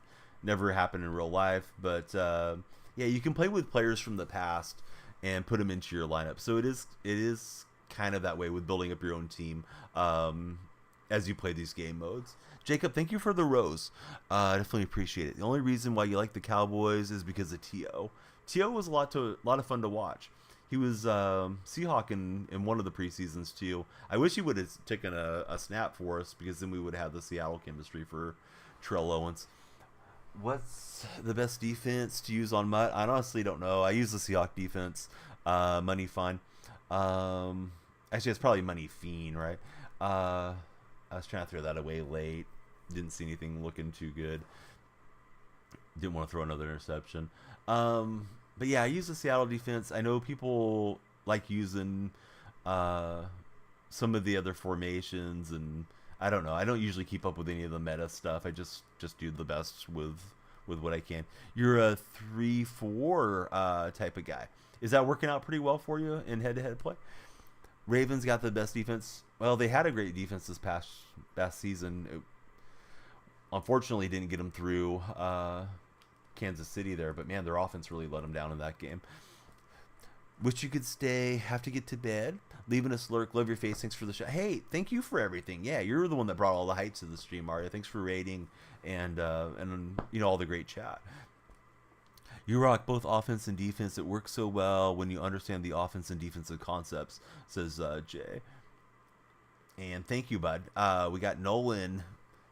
never happened in real life, but yeah, you can play with players from the past and put them into your lineup. So it is kind of that way with building up your own team as you play these game modes. Jacob, thank you for the rose. Definitely appreciate it. The only reason why you like the Cowboys is because of T.O. T.O. was a lot of fun to watch. He was Seahawk in one of the preseasons too. I wish he would have taken a snap for us because then we would have the Seattle chemistry for Terrell Owens. What's the best defense to use on Mutt? I honestly don't know. I use the Seahawk defense. Money Fine. Actually, it's probably Money Fiend, right? I was trying to throw that away late. Didn't see anything looking too good. Didn't want to throw another interception. But yeah, I use the Seattle defense. I know people like using some of the other formations and I don't know. I don't usually keep up with any of the meta stuff. I just do the best with what I can. You're a 3-4 type of guy. Is that working out pretty well for you in head-to-head play? Ravens got the best defense. Well, they had a great defense this past season. It, unfortunately, didn't get them through Kansas City there. But, man, their offense really let them down in that game. Wish you could stay. Have to get to bed. Leaving us lurk. Love your face. Thanks for the show. Hey, thank you for everything. Yeah, you're the one that brought all the heights to the stream, Mario. Thanks for rating and you know all the great chat. You rock both offense and defense. It works so well when you understand the offense and defensive concepts, says Jay. And thank you, bud. We got Nolan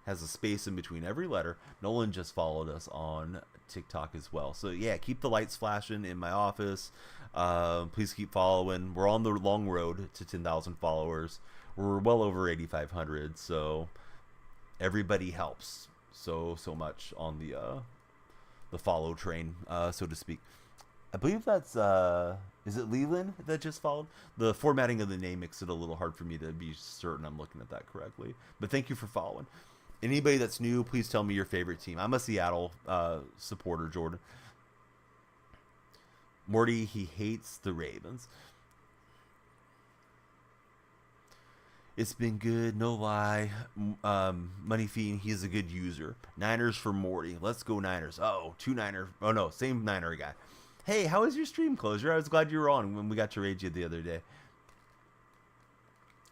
has a space in between every letter. Nolan just followed us on TikTok as well. So yeah, keep the lights flashing in my office. Please keep following. We're on the long road to 10,000 followers. We're well over 8,500. So everybody helps so much on the follow train, so to speak. I believe that's is it Leland that just followed? The formatting of the name makes it a little hard for me to be certain I'm looking at that correctly. But thank you for following. Anybody that's new, please tell me your favorite team. I'm a Seattle supporter, Jordan. Morty, he hates the Ravens. It's been good, no lie. Money Fiend, he is a good user. Niners for Morty. Let's go Niners. Oh, 2 Niner. Oh, no, same Niner guy. Hey, how was your stream, Closure? I was glad you were on when we got to raid you the other day.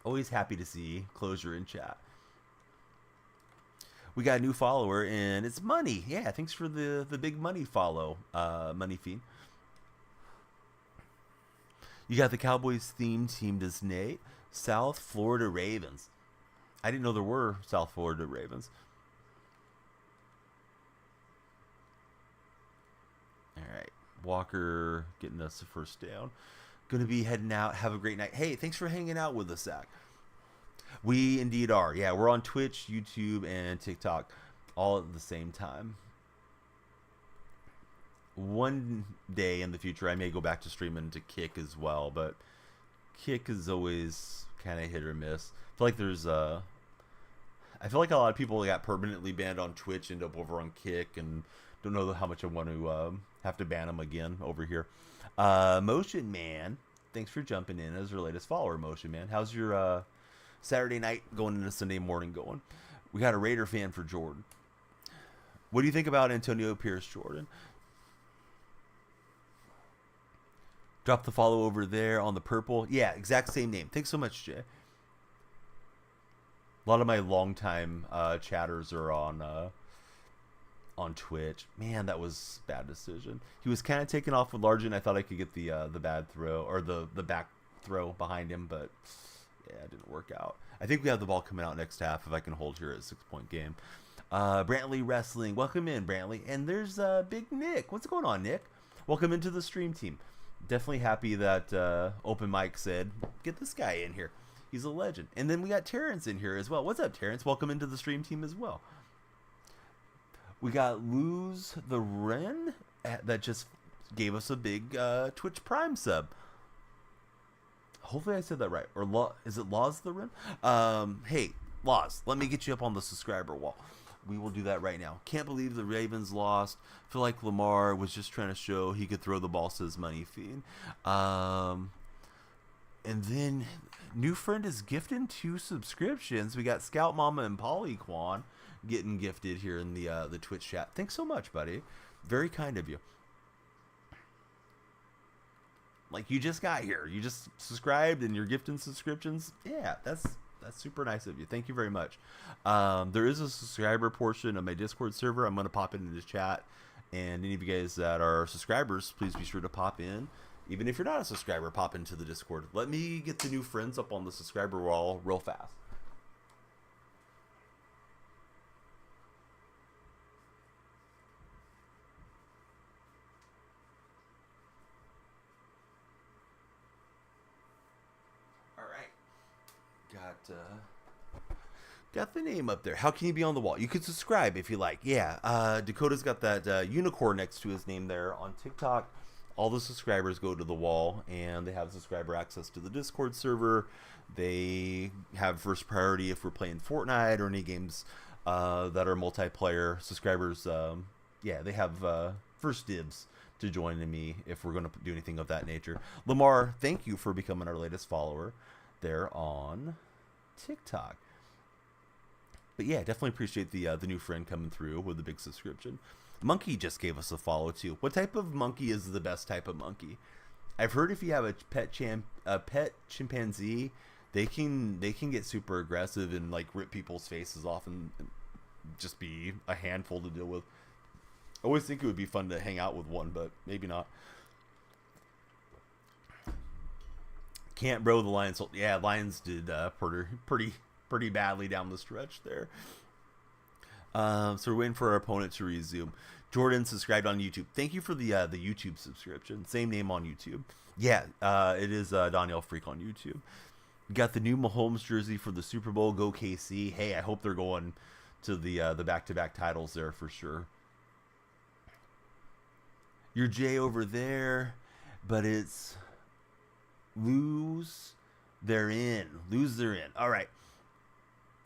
Always happy to see Closure in chat. We got a new follower, and it's Money. Yeah, thanks for the big money follow, Money Fiend. You got the Cowboys theme team, does Nate? South Florida Ravens. I didn't know there were South Florida Ravens. Walker getting us the first down. Going to be heading out. Have a great night. Hey, thanks for hanging out with us, Zach. We indeed are. Yeah, we're on Twitch, YouTube, and TikTok all at the same time. One day in the future, I may go back to streaming to Kick as well, but Kick is always kind of hit or miss. I feel like a lot of people got permanently banned on Twitch, end up over on Kick, and don't know how much I want to have to ban them again over here. Motion Man, thanks for jumping in as our latest follower, Motion Man. How's your Saturday night going into Sunday morning going? We got a Raider fan for Jordan. What do you think about Antonio Pierce, Jordan? Drop the follow over there on the purple. Yeah, exact same name. Thanks so much, Jay. A lot of my longtime chatters are on Twitch. Man, that was a bad decision. He was kind of taken off with Largent. I thought I could get the bad throw or the back throw behind him, but yeah, it didn't work out. I think we have the ball coming out next half if I can hold here at a 6-point game. Brantley Wrestling, welcome in, Brantley. And there's Big Nick. What's going on, Nick? Welcome into the stream team. Definitely happy that Open Mike said, get this guy in here. He's a legend. And then we got Terrence in here as well. What's up, Terrence? Welcome into the stream team as well. We got Lose the Wren that just gave us a big Twitch Prime sub. Hopefully I said that right. Or is it Laws the Wren? Hey, Laws, let me get you up on the subscriber wall. We will do that right now. Can't believe the Ravens lost. Feel like Lamar was just trying to show he could throw the ball to his money fiend. And then new friend is gifting 2 subscriptions. We got Scout Mama and Polyquan getting gifted here in the Twitch chat. Thanks so much, buddy. Very kind of you. Like, you just got here. You just subscribed and you're gifting subscriptions. Yeah, that's super nice of you. Thank you very much. There is a subscriber portion of my Discord server. I'm going to pop it into the chat. And any of you guys that are subscribers, please be sure to pop in. Even if you're not a subscriber, pop into the Discord. Let me get the new friends up on the subscriber wall real fast. Got the name up there. How can you be on the wall? You could subscribe if you like. Yeah, Dakota's got that unicorn next to his name there on TikTok. All the subscribers go to the wall, and they have subscriber access to the Discord server. They have first priority if we're playing Fortnite or any games that are multiplayer. Subscribers, yeah, they have first dibs to join me if we're going to do anything of that nature. Lamar, thank you for becoming our latest follower there on TikTok. But yeah, definitely appreciate the new friend coming through with the big subscription. Monkey just gave us a follow too. What type of monkey is the best type of monkey? I've heard if you have a pet chimpanzee, they can get super aggressive and like rip people's faces off and just be a handful to deal with. I always think it would be fun to hang out with one, but maybe not. Can't bro the Lions. Yeah, Lions did pretty badly down the stretch there. So we're waiting for our opponent to resume. Jordan subscribed on YouTube. Thank you for the YouTube subscription. Same name on YouTube. Yeah, it is Danielle Freak on YouTube. We got the new Mahomes jersey for the Super Bowl. Go KC. Hey, I hope they're going to the back-to-back titles there for sure. Your J over there, but it's lose. They're in. Lose. They're in. All right.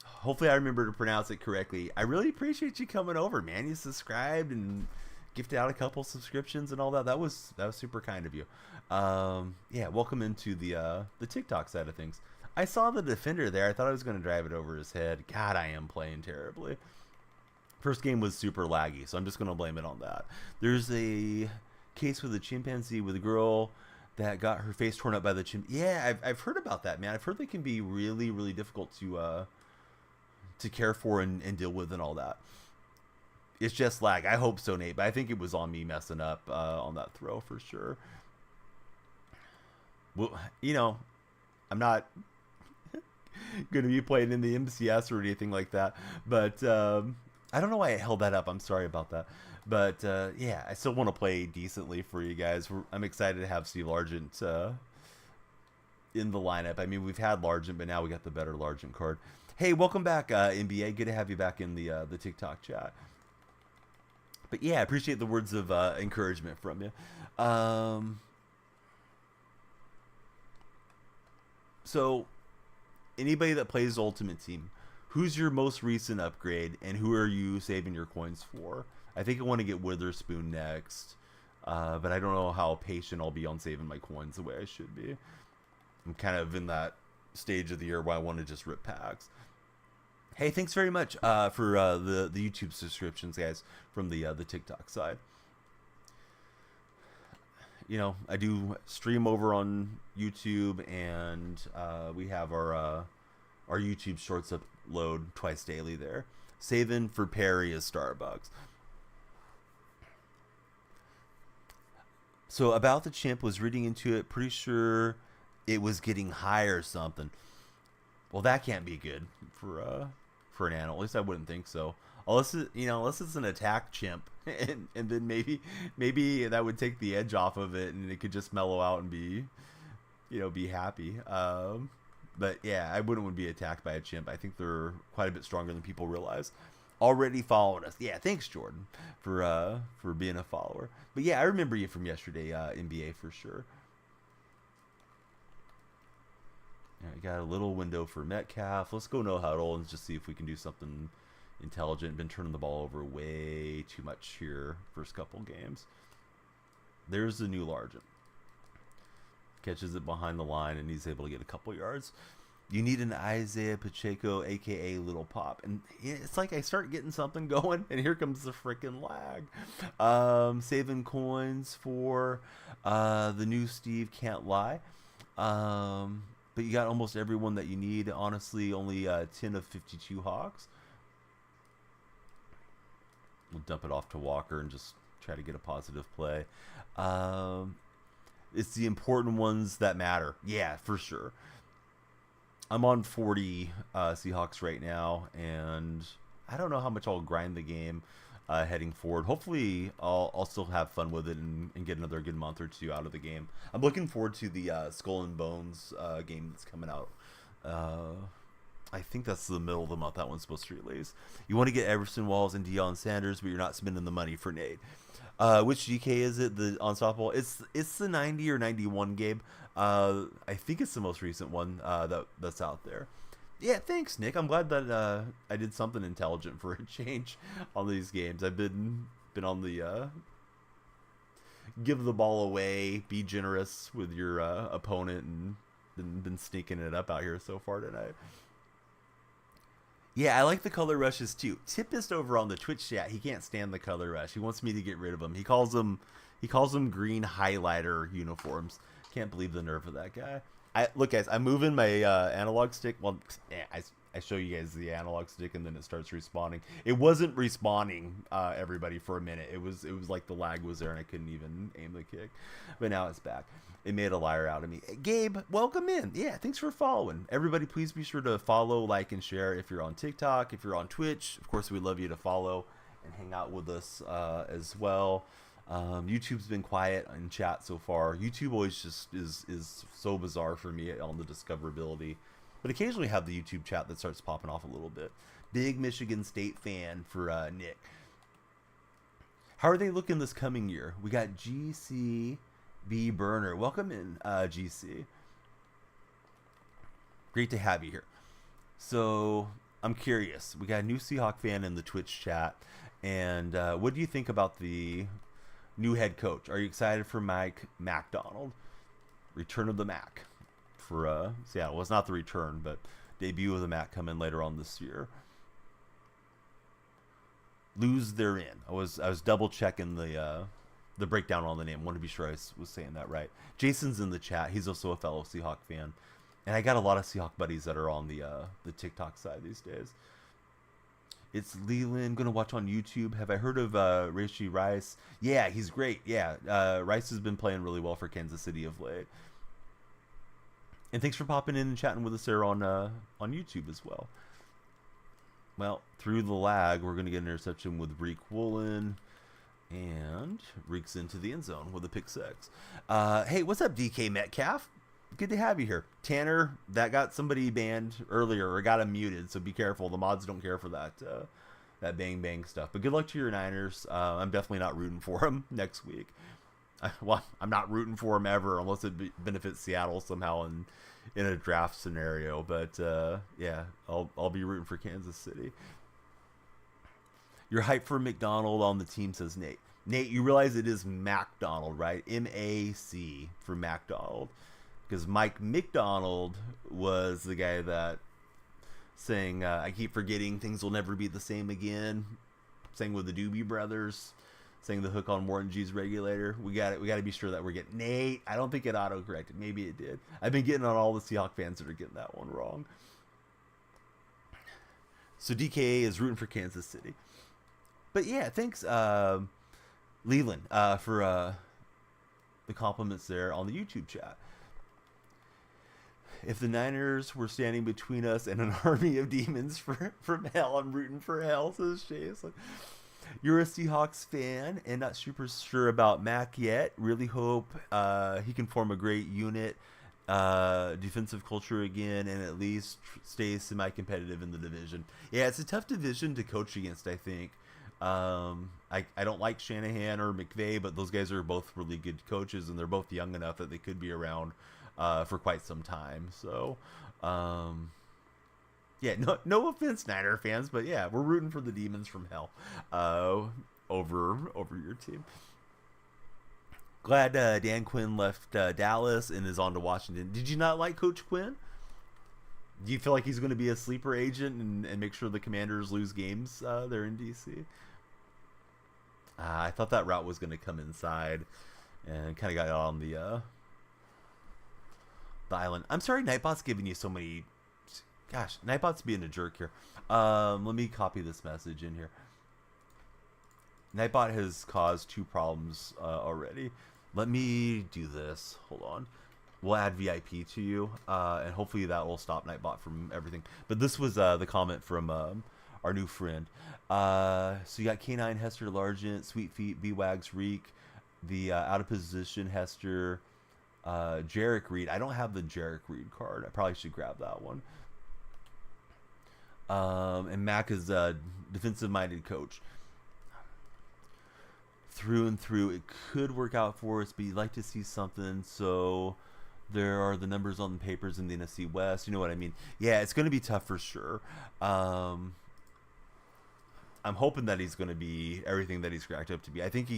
Hopefully I remember to pronounce it correctly. I really appreciate you coming over, man. You subscribed and gifted out a couple subscriptions and all that. That was super kind of you. Yeah, welcome into the TikTok side of things. I saw the defender there. I thought I was going to drive it over his head. God, I am playing terribly. First game was super laggy, so I'm just going to blame it on that. There's a case with a chimpanzee with a girl that got her face torn up by the chimp. Yeah, I've heard about that, man. I've heard they can be really, really difficult to care for and deal with and all that. It's just lag. I hope so, Nate, but I think it was on me messing up on that throw for sure. Well, you know, I'm not going to be playing in the MCS or anything like that, but I don't know why I held that up. I'm sorry about that. But yeah, I still want to play decently for you guys. I'm excited to have Steve Largent in the lineup. I mean, we've had Largent, but now we got the better Largent card. Hey, welcome back, NBA. Good to have you back in the TikTok chat. But yeah, I appreciate the words of encouragement from you. So, anybody that plays Ultimate Team, who's your most recent upgrade, and who are you saving your coins for? I think I want to get Witherspoon next, but I don't know how patient I'll be on saving my coins the way I should be. I'm kind of in that stage of the year where I want to just rip packs. Hey, thanks very much for the YouTube subscriptions, guys, from the TikTok side. You know, I do stream over on YouTube, and we have our YouTube Shorts upload twice daily there. Saving for Perry is Starbucks. So about the chimp, was reading into it, pretty sure it was getting high or something. Well, that can't be good for an animal. At least I wouldn't think so. Unless it's an attack chimp, and then maybe that would take the edge off of it, and it could just mellow out and be happy. But yeah, I wouldn't want to be attacked by a chimp. I think they're quite a bit stronger than people realize. Already following us. Yeah, thanks, Jordan, for being a follower. But yeah, I remember you from yesterday, NBA for sure. Yeah, I got a little window for Metcalf. Let's go no huddle and just see if we can do something intelligent. Been turning the ball over way too much here first couple games. There's the new Largent. Catches it behind the line, and he's able to get a couple yards. You need an Isaiah Pacheco, a.k.a. Little Pop. And it's like I start getting something going, and here comes the freaking lag. Saving coins for the new Steve Can't Lie. But you got almost everyone that you need. Honestly, only 10 of 52 Hawks. We'll dump it off to Walker and just try to get a positive play. It's the important ones that matter. Yeah, for sure. I'm on 40 Seahawks right now, and I don't know how much I'll grind the game heading forward. Hopefully, I'll still have fun with it and get another good month or two out of the game. I'm looking forward to the Skull and Bones game that's coming out. I think that's the middle of the month that one's supposed to release. You want to get Everson Walls and Deion Sanders, but you're not spending the money for Nate. Which GK is it? The Unstoppable? It's the 90 or 91 game. I think it's the most recent one that's out there. Yeah, thanks, Nick. I'm glad that I did something intelligent for a change on these games. I've been on the give the ball away, be generous with your opponent, and been sneaking it up out here so far tonight. Yeah, I like the color rushes too. Tipist over on the Twitch chat, he can't stand the color rush. He wants me to get rid of them. He calls them green highlighter uniforms. Can't believe the nerve of that guy. Look, guys, I'm moving my analog stick. Well, I show you guys the analog stick, and then it starts respawning. It wasn't respawning, everybody, for a minute. It was like the lag was there, and I couldn't even aim the kick. But now it's back. It made a liar out of me. Hey, Gabe, welcome in. Yeah, thanks for following. Everybody, please be sure to follow, like, and share if you're on TikTok, if you're on Twitch. Of course, we'd love you to follow and hang out with us as well. YouTube's been quiet in chat so far. YouTube always just is so bizarre for me on the discoverability. But occasionally have the YouTube chat that starts popping off a little bit. Big Michigan State fan for Nick. How are they looking this coming year? We got GCB Burner. Welcome in, GC. Great to have you here. So, I'm curious. We got a new Seahawk fan in the Twitch chat. And what do you think about the new head coach? Are you excited for Mike MacDonald? Return of the Mac for Seattle. Well, it's not the return, but debut of the Mac coming later on this year. Lose they're in. I was double checking the breakdown on the name. I want to be sure I was saying that right. Jason's in the chat. He's also a fellow Seahawk fan, and I got a lot of Seahawk buddies that are on the TikTok side these days. It's Leland. Gonna watch on YouTube. Have I heard of Rashee Rice? Yeah, he's great. Yeah, Rice has been playing really well for Kansas City of late. And thanks for popping in and chatting with us there on YouTube as well. Well, through the lag, we're going to get an interception with Reek Woolen. And Reek's into the end zone with a pick six. Hey, what's up, DK Metcalf? Good to have you here. Tanner, that got somebody banned earlier or got him muted, so be careful. The mods don't care for that bang bang stuff. But good luck to your Niners. I'm definitely not rooting for them next week. Well, I'm not rooting for them ever unless it benefits Seattle somehow in a draft scenario. But yeah, I'll be rooting for Kansas City. You're hyped for McDonald on the team, says Nate. Nate, you realize it is MacDonald, right? M-A-C for MacDonald. Because Mike McDonald was the guy that saying, I keep forgetting things will never be the same again. Sang with the Doobie Brothers. Sang the hook on Warren G's regulator. We got to be sure that we're getting Nate. I don't think it auto-corrected. Maybe it did. I've been getting on all the Seahawks fans that are getting that one wrong. So DKA is rooting for Kansas City. But yeah, thanks, Leland, for the compliments there on the YouTube chat. If the Niners were standing between us and an army of demons from hell, I'm rooting for hell, says Chase. You're a Seahawks fan and not super sure about Mac yet. Really hope he can form a great unit, defensive culture again, and at least stay semi-competitive in the division. Yeah, it's a tough division to coach against, I think. I don't like Shanahan or McVay, but those guys are both really good coaches, and they're both young enough that they could be around for quite some time. So, yeah, no offense, Niner fans, but yeah, we're rooting for the demons from hell over your team. Glad Dan Quinn left Dallas and is on to Washington. Did you not like Coach Quinn? Do you feel like he's going to be a sleeper agent and make sure the Commanders lose games there in DC? I thought that route was going to come inside and kind of got on the island. I'm sorry Nightbot's giving you so many... Gosh, Nightbot's being a jerk here. Let me copy this message in here. Nightbot has caused 2 problems already. Let me do this. Hold on. We'll add VIP to you, and hopefully that will stop Nightbot from everything. But this was the comment from our new friend. So you got K9, Hester, Largent, Sweet Feet, B-Wags, Reek, the out of position Hester, Jarek Reed. I don't have the Jarek Reed card. I probably should grab that one. And Mac is a defensive-minded coach. Through and through, it could work out for us, but you'd like to see something. So there are the numbers on the papers in the NFC West. You know what I mean? Yeah, it's going to be tough for sure. I'm hoping that he's going to be everything that he's cracked up to be. I think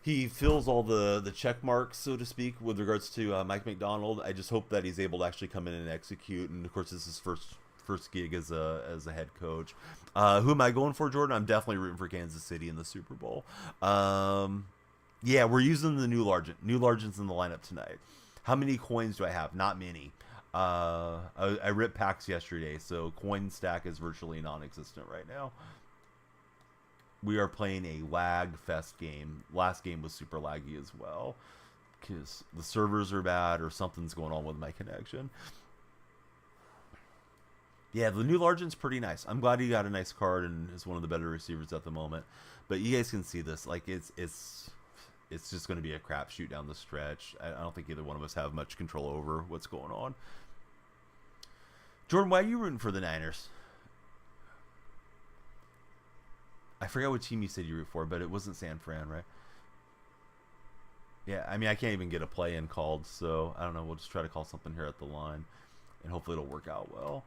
he fills all the check marks, so to speak, with regards to Mike McDonald. I just hope that he's able to actually come in and execute. And of course, this is first gig as a head coach. Who am I going for, Jordan? I'm definitely rooting for Kansas City in the Super Bowl. Yeah, we're using the new Largent. New Largent's in the lineup tonight. How many coins do I have? Not many. I ripped packs yesterday, so coin stack is virtually non-existent right now. We are playing a lag fest game. Last game was super laggy as well because the servers are bad or something's going on with my connection. Yeah, the new Largent's pretty nice. I'm glad he got a nice card and is one of the better receivers at the moment. But you guys can see this. Like, it's just going to be a crapshoot down the stretch. I don't think either one of us have much control over what's going on. Jordan, why are you rooting for the Niners? I forgot what team you said you root for, but it wasn't San Fran, right? Yeah, I mean, I can't even get a play-in called, so I don't know. We'll just try to call something here at the line, and hopefully it'll work out well.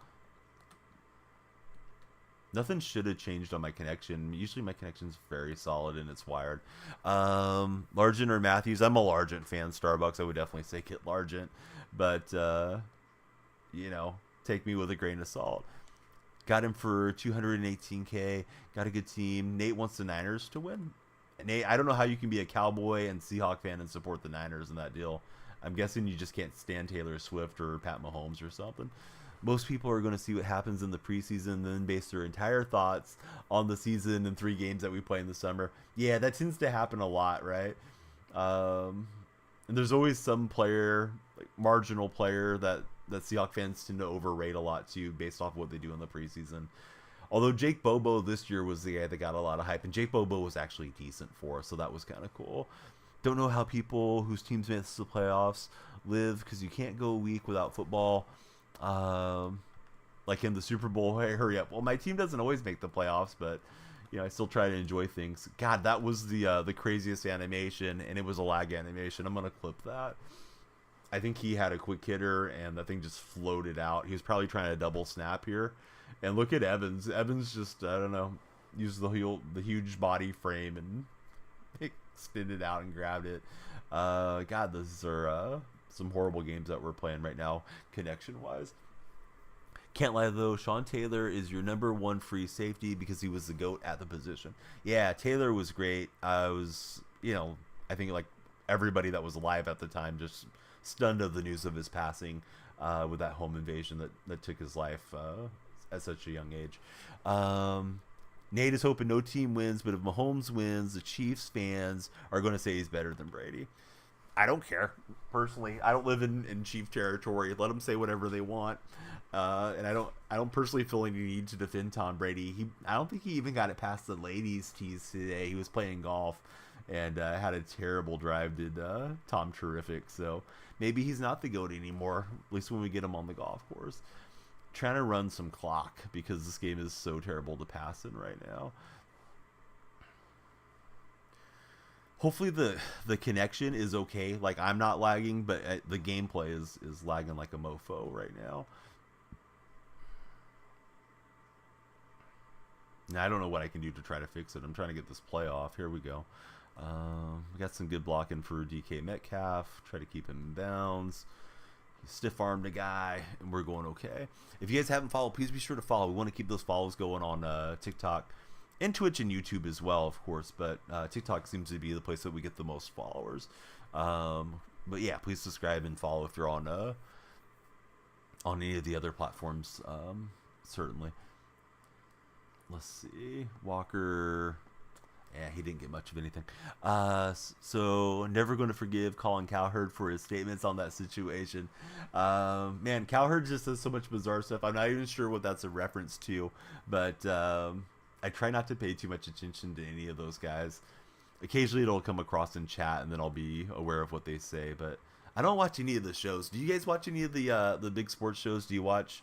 Nothing should have changed on my connection. Usually my connection's very solid and it's wired. Largent or Matthews? I'm a Largent fan. Starbucks, I would definitely say get Largent. But, you know, take me with a grain of salt. Got him for $218K. Got a good team. Nate wants the Niners to win. Nate, I don't know how you can be a Cowboy and Seahawk fan and support the Niners in that deal. I'm guessing you just can't stand Taylor Swift or Pat Mahomes or something. Most people are going to see what happens in the preseason and then base their entire thoughts on the season and 3 games that we play in the summer. Yeah, that tends to happen a lot, right? And there's always some player, like marginal player, that Seahawks fans tend to overrate a lot too based off of what they do in the preseason. Although Jake Bobo this year was the guy that got a lot of hype, and Jake Bobo was actually decent for us, so that was kind of cool. Don't know how people whose teams miss the playoffs live, because you can't go a week without football. Um, like in the Super Bowl, hey, hurry up. Well, my team doesn't always make the playoffs, but I still try to enjoy things. God, that was the craziest animation, and it was a lag animation. I'm gonna clip that. I think he had a quick hitter, and that thing just floated out. He was probably trying to double snap here. And look at Evans. Evans just, I don't know, used the huge body frame and extended out and grabbed it. God, those are some horrible games that we're playing right now, connection-wise. Can't lie, though. Sean Taylor is your number one free safety because he was the GOAT at the position. Yeah, Taylor was great. I was, I think like everybody that was alive at the time just stunned of the news of his passing with that home invasion that took his life at such a young age. Nate is hoping no team wins, but if Mahomes wins, the Chiefs fans are going to say he's better than Brady. I don't care. Personally, I don't live in Chief territory. Let them say whatever they want. And I don't personally feel any need to defend Tom Brady. I don't think he even got it past the ladies' tees today. He was playing golf and had a terrible drive. Did Tom terrific. So maybe he's not the GOAT anymore. At least when we get him on the golf course. Trying to run some clock because this game is so terrible to pass in right now. Hopefully the connection is okay. Like, I'm not lagging, but the gameplay is lagging like a mofo right now. Now, I don't know what I can do to try to fix it. I'm trying to get this play off. Here we go. We got some good blocking for DK Metcalf. Try to keep him in bounds. He stiff-armed a guy, and we're going okay. If you guys haven't followed, please be sure to follow. We want to keep those follows going on TikTok and Twitch and YouTube as well, of course. But TikTok seems to be the place that we get the most followers. But yeah, please subscribe and follow if you're on any of the other platforms. Certainly. Let's see. Walker. Yeah, he didn't get much of anything. So never going to forgive Colin Cowherd for his statements on that situation. Man, Cowherd just says so much bizarre stuff. I'm not even sure what that's a reference to, but I try not to pay too much attention to any of those guys. Occasionally it'll come across in chat, and then I'll be aware of what they say. But I don't watch any of the shows. Do you guys watch any of the big sports shows? Do you watch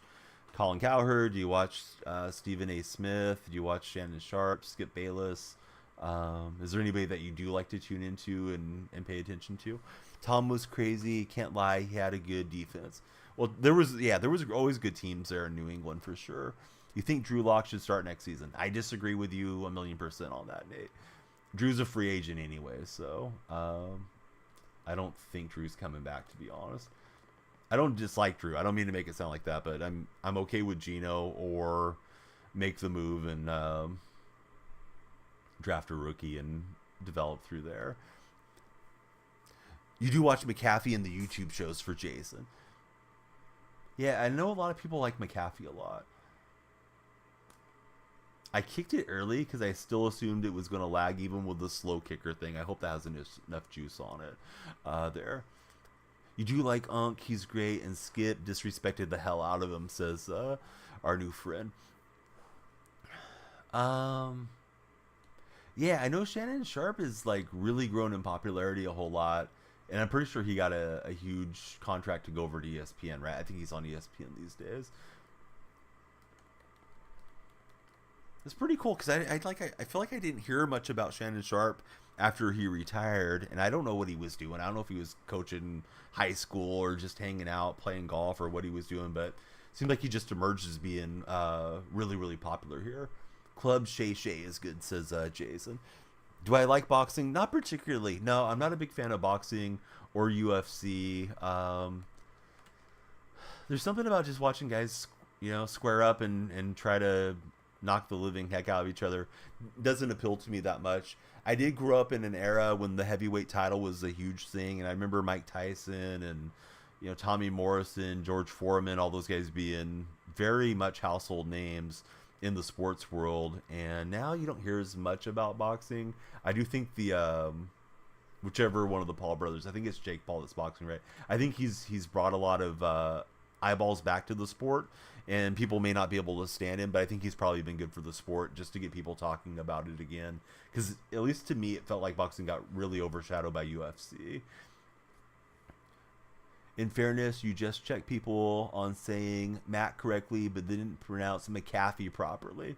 Colin Cowherd? Do you watch Stephen A. Smith? Do you watch Shannon Sharp, Skip Bayless? Is there anybody that you do like to tune into and pay attention to? Tom was crazy. Can't lie. He had a good defense. Well, there was always good teams there in New England for sure. You think Drew Lock should start next season? I disagree with you 1,000,000% on that, Nate. Drew's a free agent anyway, so I don't think Drew's coming back, to be honest. I don't dislike Drew. I don't mean to make it sound like that, but I'm okay with Geno or make the move and draft a rookie and develop through there. You do watch McAfee and the YouTube shows for Jason. Yeah, I know a lot of people like McAfee a lot. I kicked it early because I still assumed it was going to lag even with the slow kicker thing. I hope that has enough juice on it there. You do like Unk. He's great. And Skip disrespected the hell out of him, says our new friend. Yeah, I know Shannon Sharp is like really grown in popularity a whole lot. And I'm pretty sure he got a huge contract to go over to ESPN, right? I think he's on ESPN these days. It's pretty cool because I feel like I didn't hear much about Shannon Sharp after he retired, and I don't know what he was doing. I don't know if he was coaching high school or just hanging out, playing golf, or what he was doing, but it seemed like he just emerged as being really, really popular here. Club Shay Shay is good, says Jason. Do I like boxing? Not particularly. No, I'm not a big fan of boxing or UFC. There's something about just watching guys, square up and try to knock the living heck out of each other. Doesn't appeal to me that much. I did grow up in an era when the heavyweight title was a huge thing, and I remember Mike Tyson and Tommy Morrison, George Foreman, all those guys being very much household names in the sports world. And now you don't hear as much about boxing. I do think the whichever one of the Paul brothers, I think it's Jake Paul that's boxing, right? I think he's brought a lot of eyeballs back to the sport, and people may not be able to stand him, but I think he's probably been good for the sport just to get people talking about it again. Because at least to me, it felt like boxing got really overshadowed by UFC. In fairness, you just checked people on saying Matt correctly, but didn't pronounce McAfee properly.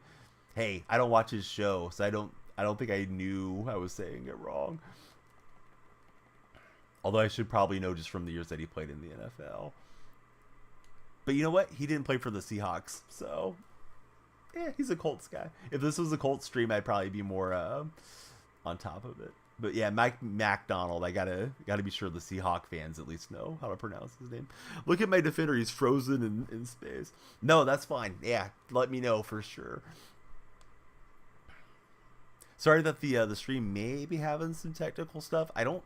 Hey, I don't watch his show, so I don't think I knew I was saying it wrong. Although I should probably know just from the years that he played in the NFL. But you know what? He didn't play for the Seahawks, so yeah, he's a Colts guy. If this was a Colts stream, I'd probably be more on top of it. But yeah, Mike MacDonald. I gotta be sure the Seahawk fans at least know how to pronounce his name. Look at my defender; he's frozen in space. No, that's fine. Yeah, let me know for sure. Sorry that the stream may be having some technical stuff. I don't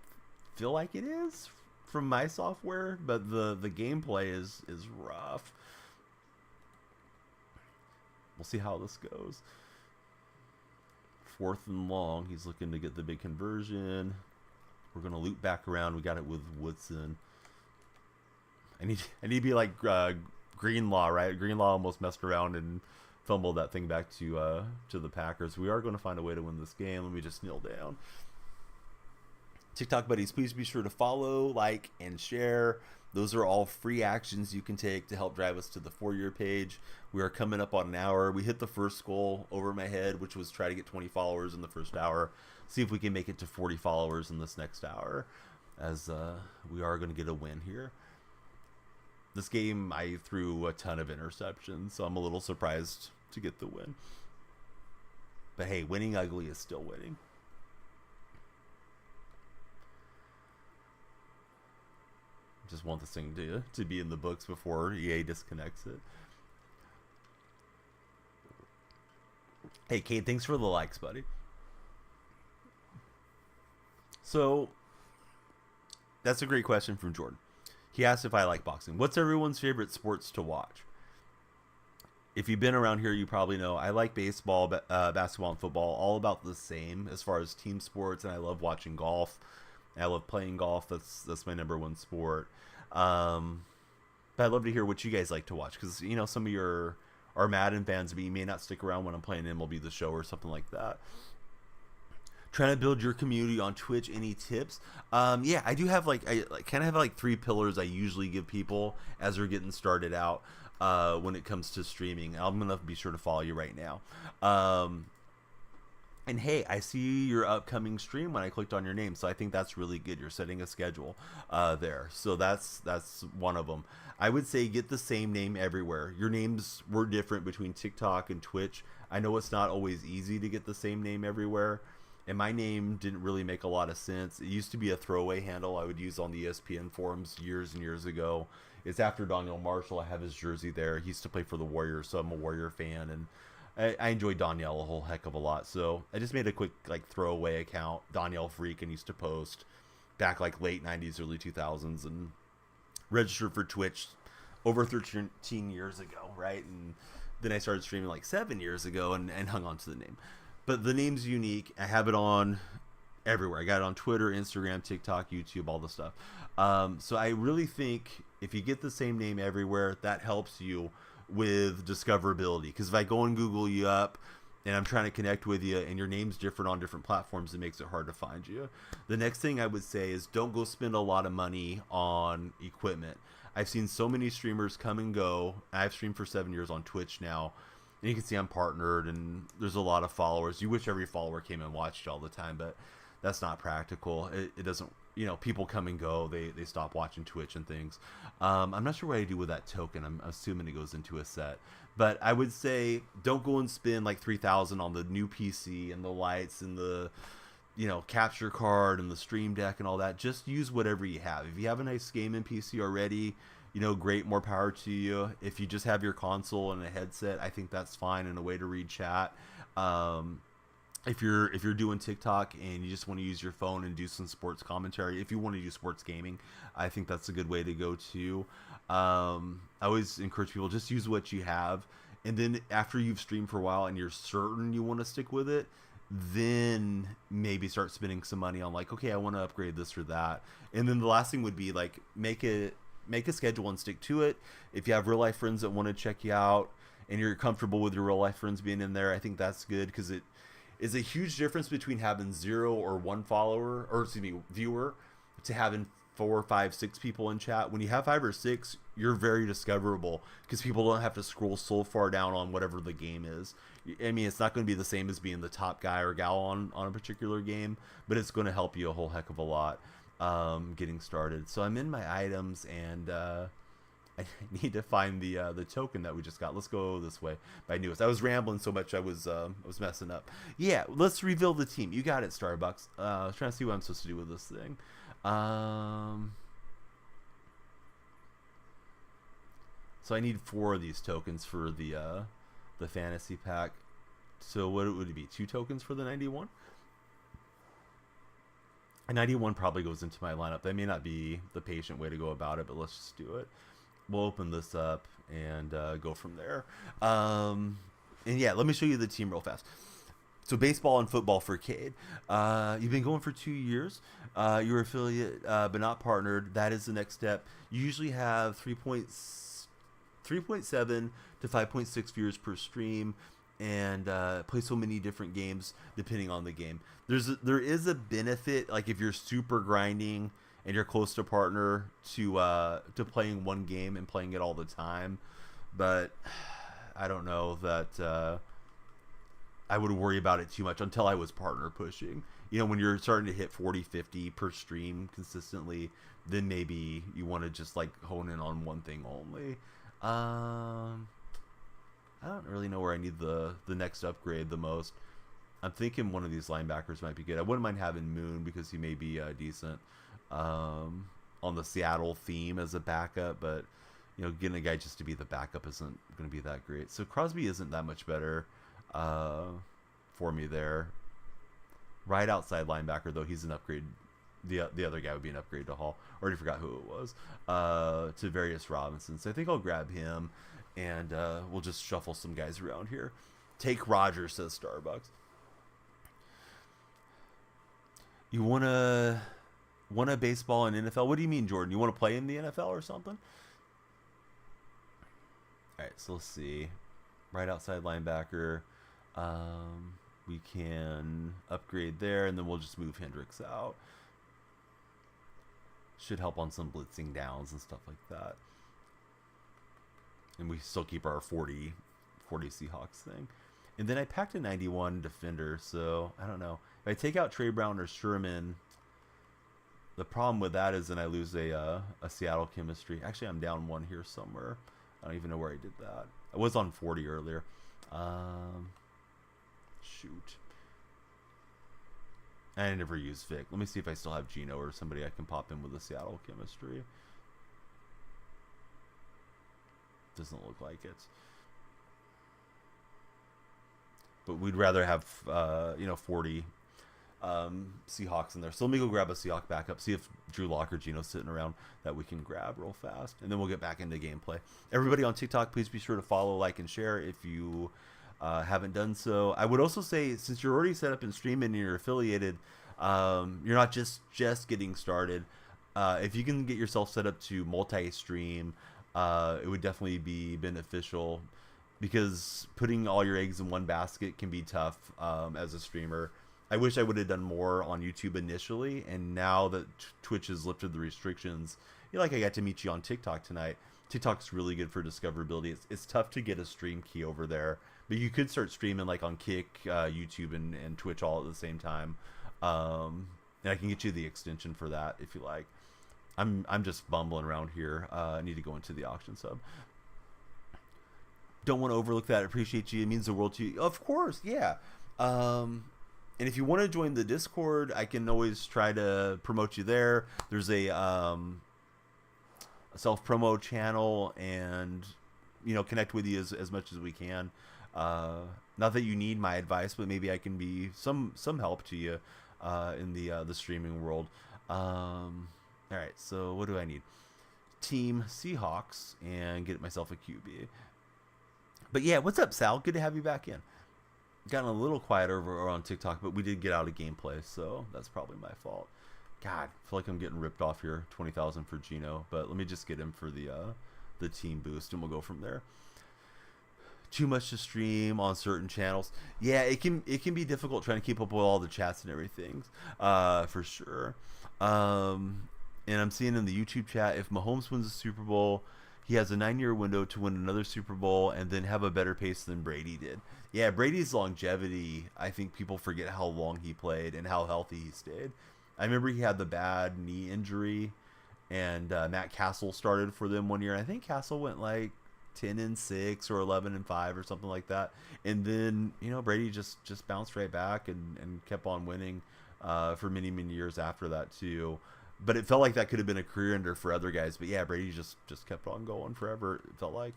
feel like it is from my software, but the gameplay is rough. We'll see how this goes. 4th and long. He's looking to get the big conversion. We're gonna loop back around. We got it with Woodson. I need to be like Greenlaw, right? Greenlaw almost messed around and fumbled that thing back to the Packers. We are going to find a way to win this game. Let me just kneel down. TikTok buddies, please be sure to follow, like, and share. Those are all free actions you can take to help drive us to the For-Your page. We are coming up on an hour. We hit the first goal over my head, which was try to get 20 followers in the first hour. See if we can make it to 40 followers in this next hour, as we are going to get a win here. This game, I threw a ton of interceptions, so I'm a little surprised to get the win. But hey, winning ugly is still winning. Just want this thing to be in the books before EA disconnects it. Hey, Kate, thanks for the likes, buddy. So, that's a great question from Jordan. He asked if I like boxing. What's everyone's favorite sports to watch? If you've been around here, you probably know I like baseball, basketball, and football, all about the same as far as team sports, and I love watching golf. I love playing golf. That's my number one sport. But I'd love to hear what you guys like to watch, because you know some of you are Madden fans, but you may not stick around when I'm playing MLB The Show or something like that. Trying to build your community on Twitch. Any tips? Yeah, I do have I kind of have like 3 pillars I usually give people as they're getting started out when it comes to streaming. I'm gonna be sure to follow you right now. And hey, I see your upcoming stream when I clicked on your name, so I think that's really good. You're setting a schedule there, so that's one of them. I would say get the same name everywhere. Your names were different between TikTok and Twitch. I know it's not always easy to get the same name everywhere, and my name didn't really make a lot of sense. It used to be a throwaway handle I would use on the ESPN forums years and years ago. It's after Daniel Marshall. I have his jersey there. He used to play for the Warriors, so I'm a Warrior fan, and I enjoy Danielle a whole heck of a lot, so I just made a quick throwaway account, Danielle Freak, and used to post back late 90s, early 2000s, and registered for Twitch over 13 years ago, right? And then I started streaming 7 years ago and hung on to the name. But the name's unique. I have it on everywhere. I got it on Twitter, Instagram, TikTok, YouTube, all the stuff. So I really think if you get the same name everywhere, that helps you with discoverability, because if I go and Google you up and I'm trying to connect with you and your name's different on different platforms, it makes it hard to find you. The next thing I would say is don't go spend a lot of money on equipment. I've seen so many streamers come and go. I've streamed for 7 years on Twitch now, and you can see I'm partnered and there's a lot of followers. You wish every follower came and watched you all the time, but that's not practical. It doesn't, people come and go. They stop watching Twitch and things. I'm not sure what I do with that token. I'm assuming it goes into a set. But I would say don't go and spend $3,000 on the new PC and the lights and the, capture card and the stream deck and all that. Just use whatever you have. If you have a nice gaming PC already, great, more power to you. If you just have your console and a headset, I think that's fine and a way to read chat. If you're doing TikTok and you just want to use your phone and do some sports commentary, if you want to do sports gaming, I think that's a good way to go too. I always encourage people, just use what you have, and then after you've streamed for a while and you're certain you want to stick with it, then maybe start spending some money on okay, I want to upgrade this or that. And then the last thing would be make make a schedule and stick to it. If you have real life friends that want to check you out and you're comfortable with your real life friends being in there, I think that's good, because it is a huge difference between having 0 or 1 follower, or excuse me, viewer, to having 4, 5, 6 people in chat. When you have 5 or 6, you're very discoverable, because people don't have to scroll so far down on whatever the game is. I mean, it's not going to be the same as being the top guy or gal on a particular game, but it's going to help you a whole heck of a lot getting started. So I'm in my items, and I need to find the token that we just got. Let's go this way by newest. I was rambling so much I was messing up. Yeah, let's reveal the team. You got it, Starbucks. I was trying to see what I'm supposed to do with this thing. So I need 4 of these tokens for the fantasy pack. So what would it be? 2 tokens for the 91? And 91 probably goes into my lineup. That may not be the patient way to go about it, but let's just do it. We'll open this up and go from there. And yeah, let me show you the team real fast. So baseball and football for Cade. You've been going for 2 years. You're affiliate, but not partnered. That is the next step. You usually have 3.7 to 5.6 viewers per stream, and play so many different games depending on the game. There is a benefit, like if you're super grinding and you're close to partner, to playing one game and playing it all the time. But I don't know that I would worry about it too much until I was partner pushing. You know, when you're starting to hit 40, 50 per stream consistently, then maybe you want to just like hone in on one thing only. I don't really know where I need the next upgrade the most. I'm thinking one of these linebackers might be good. I wouldn't mind having Moon, because he may be decent on the Seattle theme as a backup, but you know, getting a guy just to be the backup isn't going to be that great. So Crosby isn't that much better for me there. Right outside linebacker, though, he's an upgrade. The other guy would be an upgrade to Hall. Already forgot who it was. To Various Robinson. So I think I'll grab him, and we'll just shuffle some guys around here. Take Rogers, says Starbucks. You want a baseball and NFL? What do you mean, Jordan? You want to play in the NFL or something? All right, so let's see. Right outside linebacker. We can upgrade there, and then we'll just move Hendricks out. Should help on some blitzing downs and stuff like that. And we still keep our 40 Seahawks thing. And then I packed a 91 defender, so I don't know. If I take out Trey Brown or Sherman, the problem with that is then I lose a Seattle chemistry. Actually, I'm down 1 here somewhere. I don't even know where I did that. I was on 40 earlier. Shoot. I never used Vic. Let me see if I still have Gino or somebody I can pop in with the Seattle chemistry. Doesn't look like it. But we'd rather have 40 Seahawks in there. So let me go grab a Seahawk backup, see if Drew Lock or Gino's sitting around that we can grab real fast, and then we'll get back into gameplay. Everybody on TikTok, please be sure to follow, like, and share if you haven't done so. I would also say, since you're already set up in streaming and you're affiliated, you're not just getting started. If you can get yourself set up to multi-stream, it would definitely be beneficial, because putting all your eggs in one basket can be tough as a streamer. I wish I would have done more on YouTube initially, and now that Twitch has lifted the restrictions, like I got to meet you on TikTok tonight. TikTok's really good for discoverability. It's tough to get a stream key over there, but you could start streaming like on Kick, YouTube, and Twitch all at the same time. And I can get you the extension for that if you like. I'm just bumbling around here. I need to go into the auction sub. Don't want to overlook that. I appreciate you. It means the world to you. Of course, yeah. And if you want to join the Discord, I can always try to promote you there. There's a self-promo channel, and connect with you as much as we can. Not that you need my advice, but maybe I can be some help to you in the streaming world. All right, so what do I need? Team Seahawks, and get myself a QB. But yeah, what's up, Sal? Good to have you back in. Gotten a little quiet over on TikTok, but we did get out of gameplay, so that's probably my fault. God, I feel like I'm getting ripped off here. 20,000 for Gino, but let me just get him for the team boost, and we'll go from there. Too much to stream on certain channels. Yeah, it can be difficult trying to keep up with all the chats and everything, for sure. And I'm seeing in the YouTube chat, if Mahomes wins the Super Bowl, he has a 9-year window to win another Super Bowl and then have a better pace than Brady did. Yeah, Brady's longevity, I think people forget how long he played and how healthy he stayed. I remember he had the bad knee injury, and Matt Castle started for them one year. I think Castle went like 10-6 or 11-5 or something like that. And then Brady just bounced right back and kept on winning for many years after that too. But it felt like that could have been a career ender for other guys. But yeah, Brady just kept on going forever, it felt like.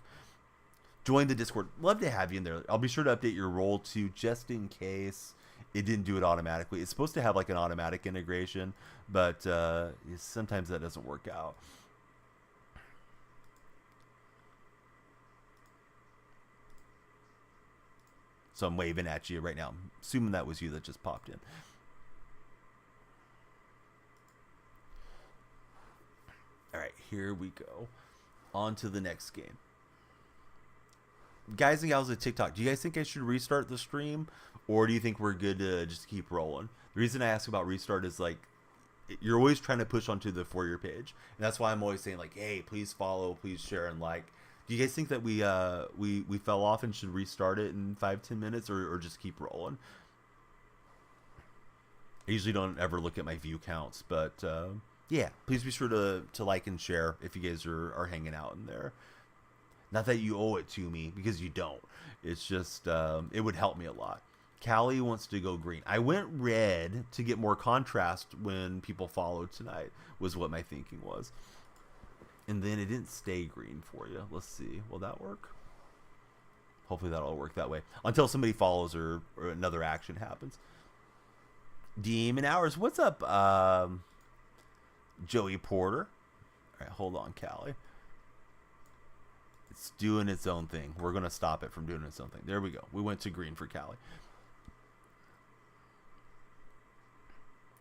Join the Discord. Love to have you in there. I'll be sure to update your role too, just in case it didn't do it automatically. It's supposed to have like an automatic integration, but sometimes that doesn't work out. So I'm waving at you right now. I'm assuming that was you that just popped in. All right, here we go. On to the next game. Guys and gals at TikTok, do you guys think I should restart the stream, or do you think we're good to just keep rolling? The reason I ask about restart is like, you're always trying to push onto the For You page, and that's why I'm always saying like, hey, please follow, please share, and like. Do you guys think that we fell off and should restart it in 5-10 minutes, or just keep rolling? I usually don't ever look at my view counts, but yeah, please be sure to like and share if you guys are hanging out in there. Not that you owe it to me, because you don't. It's just it would help me a lot. Callie wants to go green. I went red to get more contrast when people followed tonight, was what my thinking was. And then it didn't stay green for you. Let's see. Will that work? Hopefully that'll work that way. Until somebody follows or another action happens. Demon Hours. What's up, Joey Porter? All right, hold on, Callie. It's doing its own thing. We're going to stop it from doing its own thing. There we go. We went to green for Callie.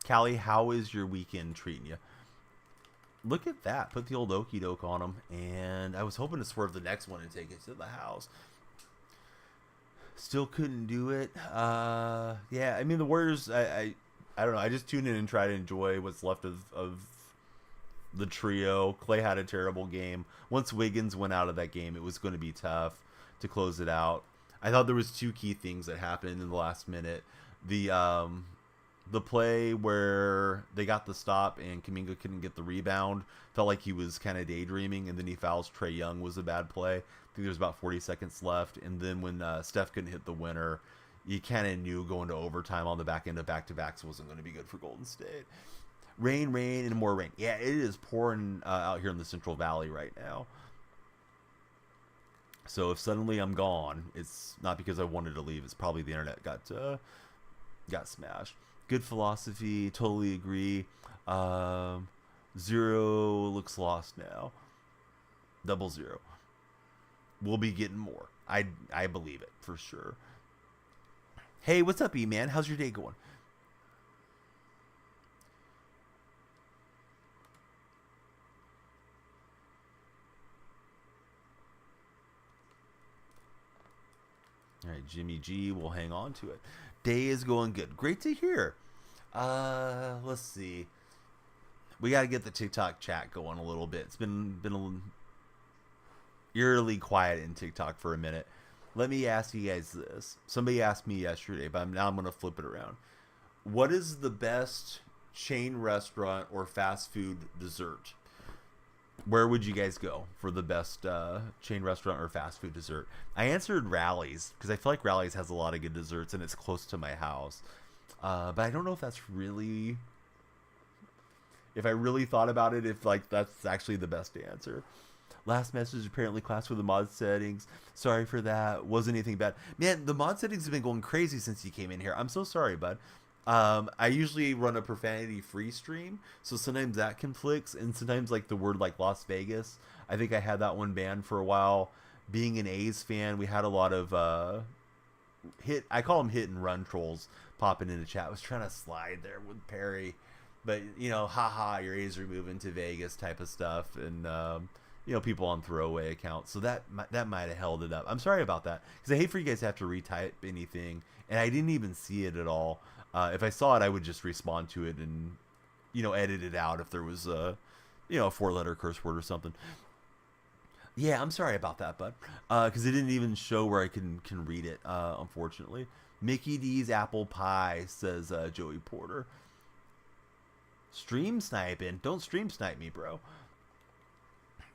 Callie, how is your weekend treating you? Look at that. Put the old okie doke on them. And I was hoping to swerve the next one and take it to the house. Still couldn't do it. Yeah, I mean, the Warriors, I don't know. I just tune in and try to enjoy what's left of the trio. Clay had a terrible game. Once Wiggins went out of that game, it was going to be tough to close it out. I thought there was two key things that happened in the last minute. The play where they got the stop and Kuminga couldn't get the rebound, felt like he was kind of daydreaming, and then he fouls Trae Young, was a bad play. I think there was about 40 seconds left, and then when Steph couldn't hit the winner, you kind of knew going to overtime on the back end of back-to-backs wasn't going to be good for Golden State. Rain, and more rain. Yeah, it is pouring out here in the Central Valley right now. So if suddenly I'm gone, it's not because I wanted to leave. It's probably the internet got smashed. Good philosophy, totally agree. 0 looks lost now. 0. We'll be getting more. I believe it for sure. Hey, what's up, E-Man? How's your day going? All right, Jimmy G will hang on to it. Day is going good. Great to hear. Let's see. We got to get the TikTok chat going a little bit. It's been a little eerily quiet in TikTok for a minute. Let me ask you guys this. Somebody asked me yesterday, but now I'm going to flip it around. What is the best chain restaurant or fast food dessert? Where would you guys go for the best chain restaurant or fast food dessert? I answered Rally's because I feel like Rally's has a lot of good desserts and it's close to my house. But I don't know if that's really... If I really thought about it, if like that's actually the best answer. Last message, apparently class with the mod settings. Sorry for that. Wasn't anything bad. Man, the mod settings have been going crazy since you came in here. I'm so sorry, bud. I usually run a profanity-free stream, so sometimes that conflicts, and sometimes like the word like Las Vegas, I think I had that one banned for a while. Being an A's fan, we had a lot of I call them hit and run trolls popping in the chat. I was trying to slide there with Perry. But haha, your A's are moving to Vegas type of stuff, and people on throwaway accounts. So that might have held it up. I'm sorry about that because I hate for you guys to have to retype anything, and I didn't even see it at all. If I saw it, I would just respond to it and edit it out if there was a 4-letter curse word or something. Yeah, I'm sorry about that, bud. Because it didn't even show where I can read it. Unfortunately, Mickey D's apple pie, says Joey Porter. Stream sniping? Don't stream snipe me, bro.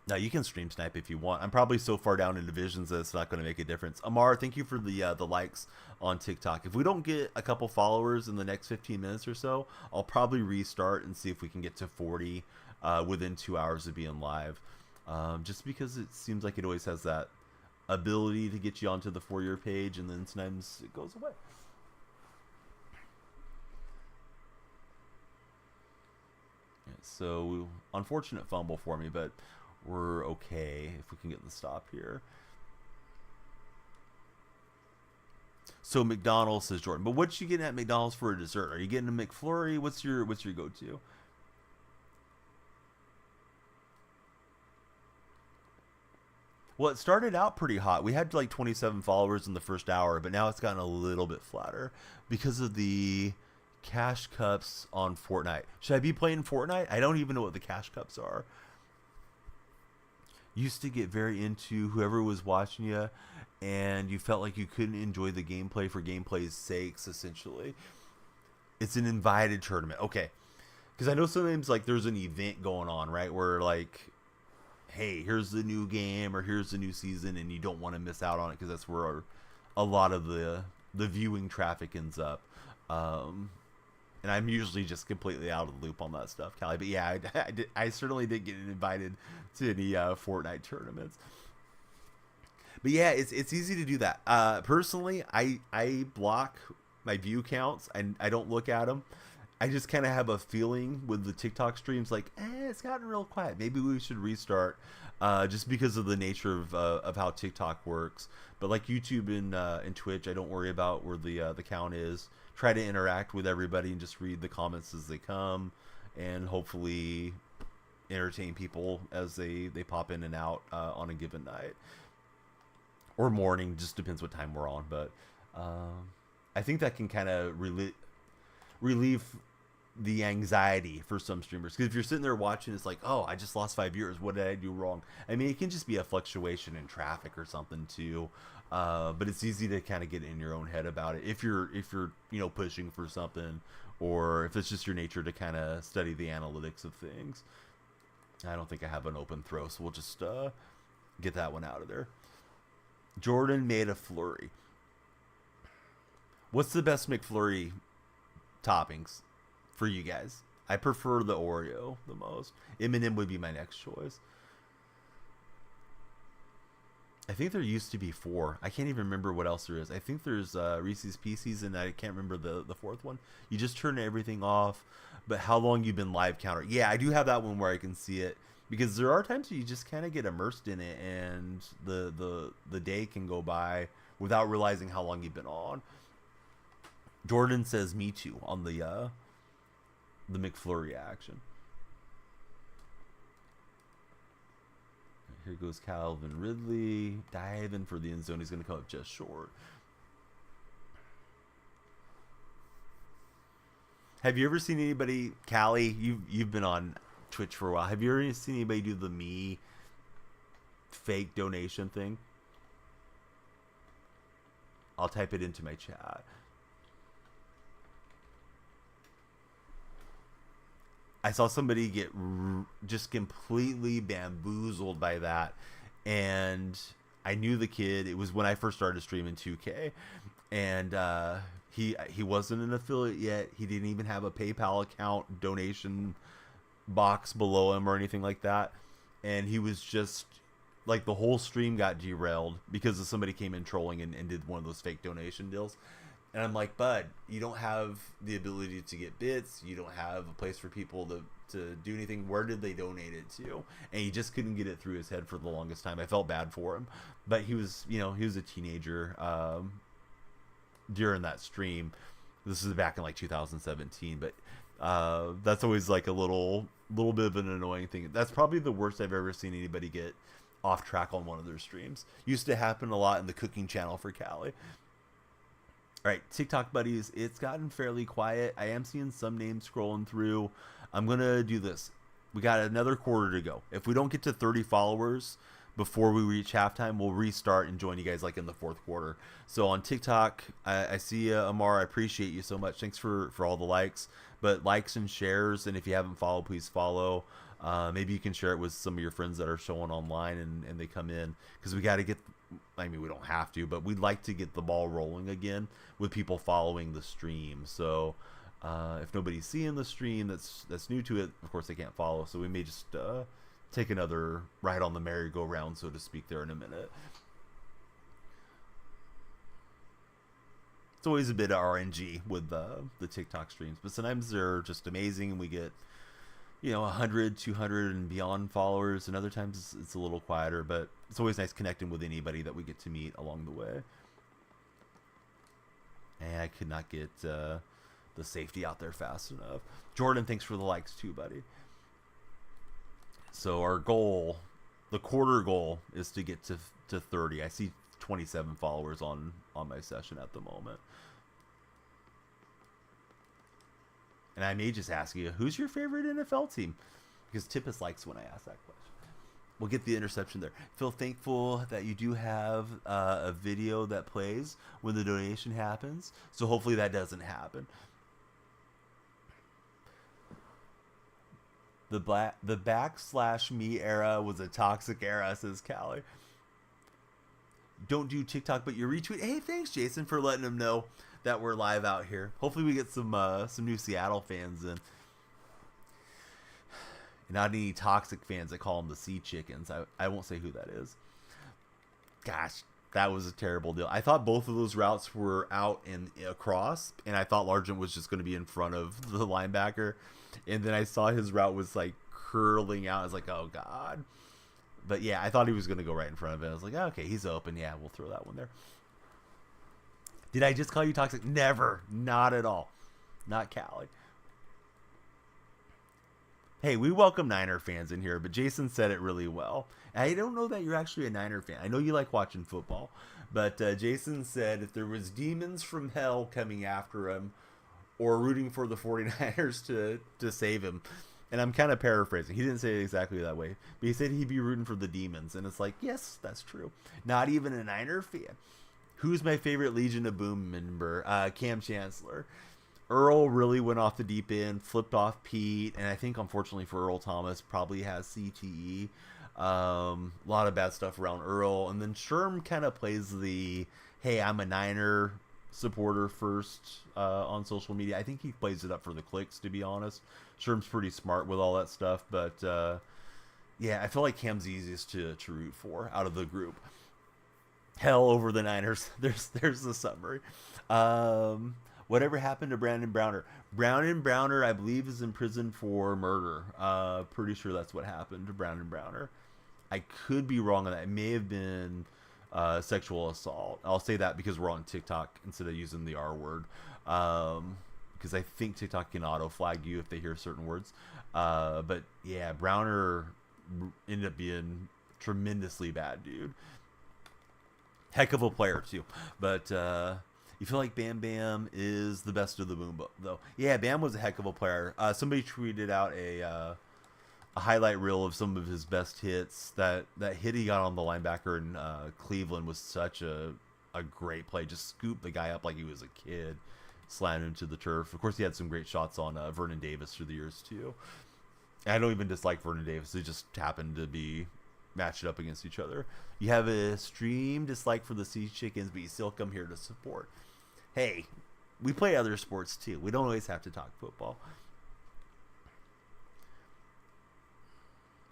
No, you can stream snipe if you want. I'm probably so far down in divisions that it's not going to make a difference. Amar, thank you for the likes on TikTok. If we don't get a couple followers in the next 15 minutes or so, I'll probably restart and see if we can get to 40 within 2 hours of being live. Just because it seems like it always has that ability to get you onto the For Your page, and then sometimes it goes away. So, unfortunate fumble for me, but we're okay if we can get the stop here. So McDonald's, says Jordan. But what you getting at McDonald's for a dessert? Are you getting a McFlurry? What's your go-to? Well, it started out pretty hot. We had like 27 followers in the first hour, but now it's gotten a little bit flatter because of the cash cups on Fortnite. Should I be playing Fortnite? I don't even know what the cash cups are. Used to get very into whoever was watching you, and you felt like you couldn't enjoy the gameplay for gameplay's sakes, essentially. It's an invited tournament. Okay. Because I know sometimes like there's an event going on, right? Where like, hey, here's the new game or here's the new season, and you don't want to miss out on it because that's where a lot of the viewing traffic ends up. And I'm usually just completely out of the loop on that stuff, Callie. But yeah, I certainly did get invited to any Fortnite tournaments. But yeah, it's easy to do that. Personally, I block my view counts and I don't look at them. I just kind of have a feeling with the TikTok streams like, it's gotten real quiet. Maybe we should restart, just because of the nature of how TikTok works. But like YouTube and Twitch, I don't worry about where the count is. Try to interact with everybody and just read the comments as they come, and hopefully entertain people as they pop in and out on a given night or morning. Just depends what time we're on. But I think that can kind of relieve the anxiety for some streamers, because if you're sitting there watching, it's like, oh, I just lost 5 viewers, what did I do wrong? I mean, it can just be a fluctuation in traffic or something too, but it's easy to kind of get in your own head about it if you're pushing for something, or if it's just your nature to kind of study the analytics of things. I don't think I have an open throw, so we'll just get that one out of there. Jordan made a flurry. What's the best McFlurry toppings for you guys? I prefer the Oreo the most. M&M would be my next choice. I think there used to be 4. I can't even remember what else there is. I think there's Reese's Pieces, and I can't remember the 4th one. You just turn everything off, but how long you've been live counter. Yeah, I do have that one where I can see it, because there are times you just kind of get immersed in it, and the day can go by without realizing how long you've been on. Jordan says me too on the McFlurry action. Here goes Calvin Ridley diving for the end zone. He's going to come up just short. Have you ever seen anybody, Callie? You've been on Twitch for a while. Have you ever seen anybody do the me fake donation thing? I'll type it into my chat. I saw somebody get just completely bamboozled by that, and I knew the kid. It was when I first started streaming 2K, and he wasn't an affiliate yet. He didn't even have a PayPal account donation box below him or anything like that, and he was just like, the whole stream got derailed because of somebody came in trolling and did one of those fake donation deals. And I'm like, bud, you don't have the ability to get bits. You don't have a place for people to do anything. Where did they donate it to? And he just couldn't get it through his head for the longest time. I felt bad for him. But he was a teenager during that stream. This is back in like 2017. But That's always like a little bit of an annoying thing. That's probably the worst I've ever seen anybody get off track on one of their streams. Used to happen a lot in the cooking channel for Callie. All right, TikTok buddies, it's gotten fairly quiet. I am seeing some names scrolling through. I'm going to do this. We got another quarter to go. If we don't get to 30 followers before we reach halftime, we'll restart and join you guys like in the fourth quarter. So on TikTok, I see Amar. I appreciate you so much. Thanks for all the likes. But likes and shares, and if you haven't followed, please follow. Maybe you can share it with some of your friends that are showing online and they come in, because we got to get, I mean, we don't have to, but we'd like to get the ball rolling again with people following the stream. So if nobody's seeing the stream that's new to it, of course they can't follow. So we may just take another ride on the merry-go-round, so to speak, there in a minute. It's always a bit of RNG with the TikTok streams, but sometimes they're just amazing and we get, 100, 200 and beyond followers, and other times it's a little quieter, but it's always nice connecting with anybody that we get to meet along the way. And I could not get the safety out there fast enough. Jordan, thanks for the likes too, buddy. So our goal, the quarter goal, is to get to 30. I see 27 followers on my session at the moment. And I may just ask you, who's your favorite NFL team? Because Tippus likes when I ask that question. We'll get the interception there. Feel thankful that you do have a video that plays when the donation happens. So hopefully that doesn't happen. The /me era was a toxic era, says Callie. Don't do TikTok, but you retweet. Hey, thanks, Jason, for letting them know that we're live out here. Hopefully we get some new Seattle fans in. Not any toxic fans. I call them the Sea Chickens. I won't say who that is. Gosh, that was a terrible deal. I thought both of those routes were out and across, and I thought Largent was just going to be in front of the linebacker. And then I saw his route was like curling out. I was like, oh, God. But yeah, I thought he was going to go right in front of it. I was like, okay, he's open. Yeah, we'll throw that one there. Did I just call you toxic? Never. Not at all. Not Callie. Hey, we welcome Niner fans in here, but Jason said it really well. I don't know that you're actually a Niner fan. I know you like watching football, but Jason said if there was demons from hell coming after him or rooting for the 49ers to save him, and I'm kind of paraphrasing. He didn't say it exactly that way, but he said he'd be rooting for the demons, and it's like, yes, that's true. Not even a Niner fan. Who's my favorite Legion of Boom member? Cam Chancellor. Earl really went off the deep end, flipped off Pete, and I think unfortunately for Earl Thomas, probably has CTE. A lot of bad stuff around Earl. And then Sherm kind of plays the, hey, I'm a Niner supporter first on social media. I think he plays it up for the clicks, to be honest. Sherm's pretty smart with all that stuff, but yeah, I feel like Cam's the easiest to root for out of the group. Hell over the Niners. There's the summary. Whatever happened to Brandon Browner? Brandon Browner, I believe, is in prison for murder. Pretty sure that's what happened to Brandon Browner. I could be wrong on that. It may have been sexual assault. I'll say that because we're on TikTok instead of using the R word. Because I think TikTok can auto flag you if they hear certain words. But yeah, Browner ended up being tremendously bad, dude. Heck of a player too, but you feel like Bam Bam is the best of the boom, though. Yeah, Bam was a heck of a player. Somebody tweeted out a highlight reel of some of his best hits. That hit he got on the linebacker in Cleveland was such a great play. Just scooped the guy up like he was a kid, slammed him to the turf. Of course, he had some great shots on Vernon Davis through the years too. And I don't even dislike Vernon Davis. They just happened to be matched up against each other. You have a stream dislike for the Sea Chickens, but you still come here to support. Hey, we play other sports too. We don't always have to talk football.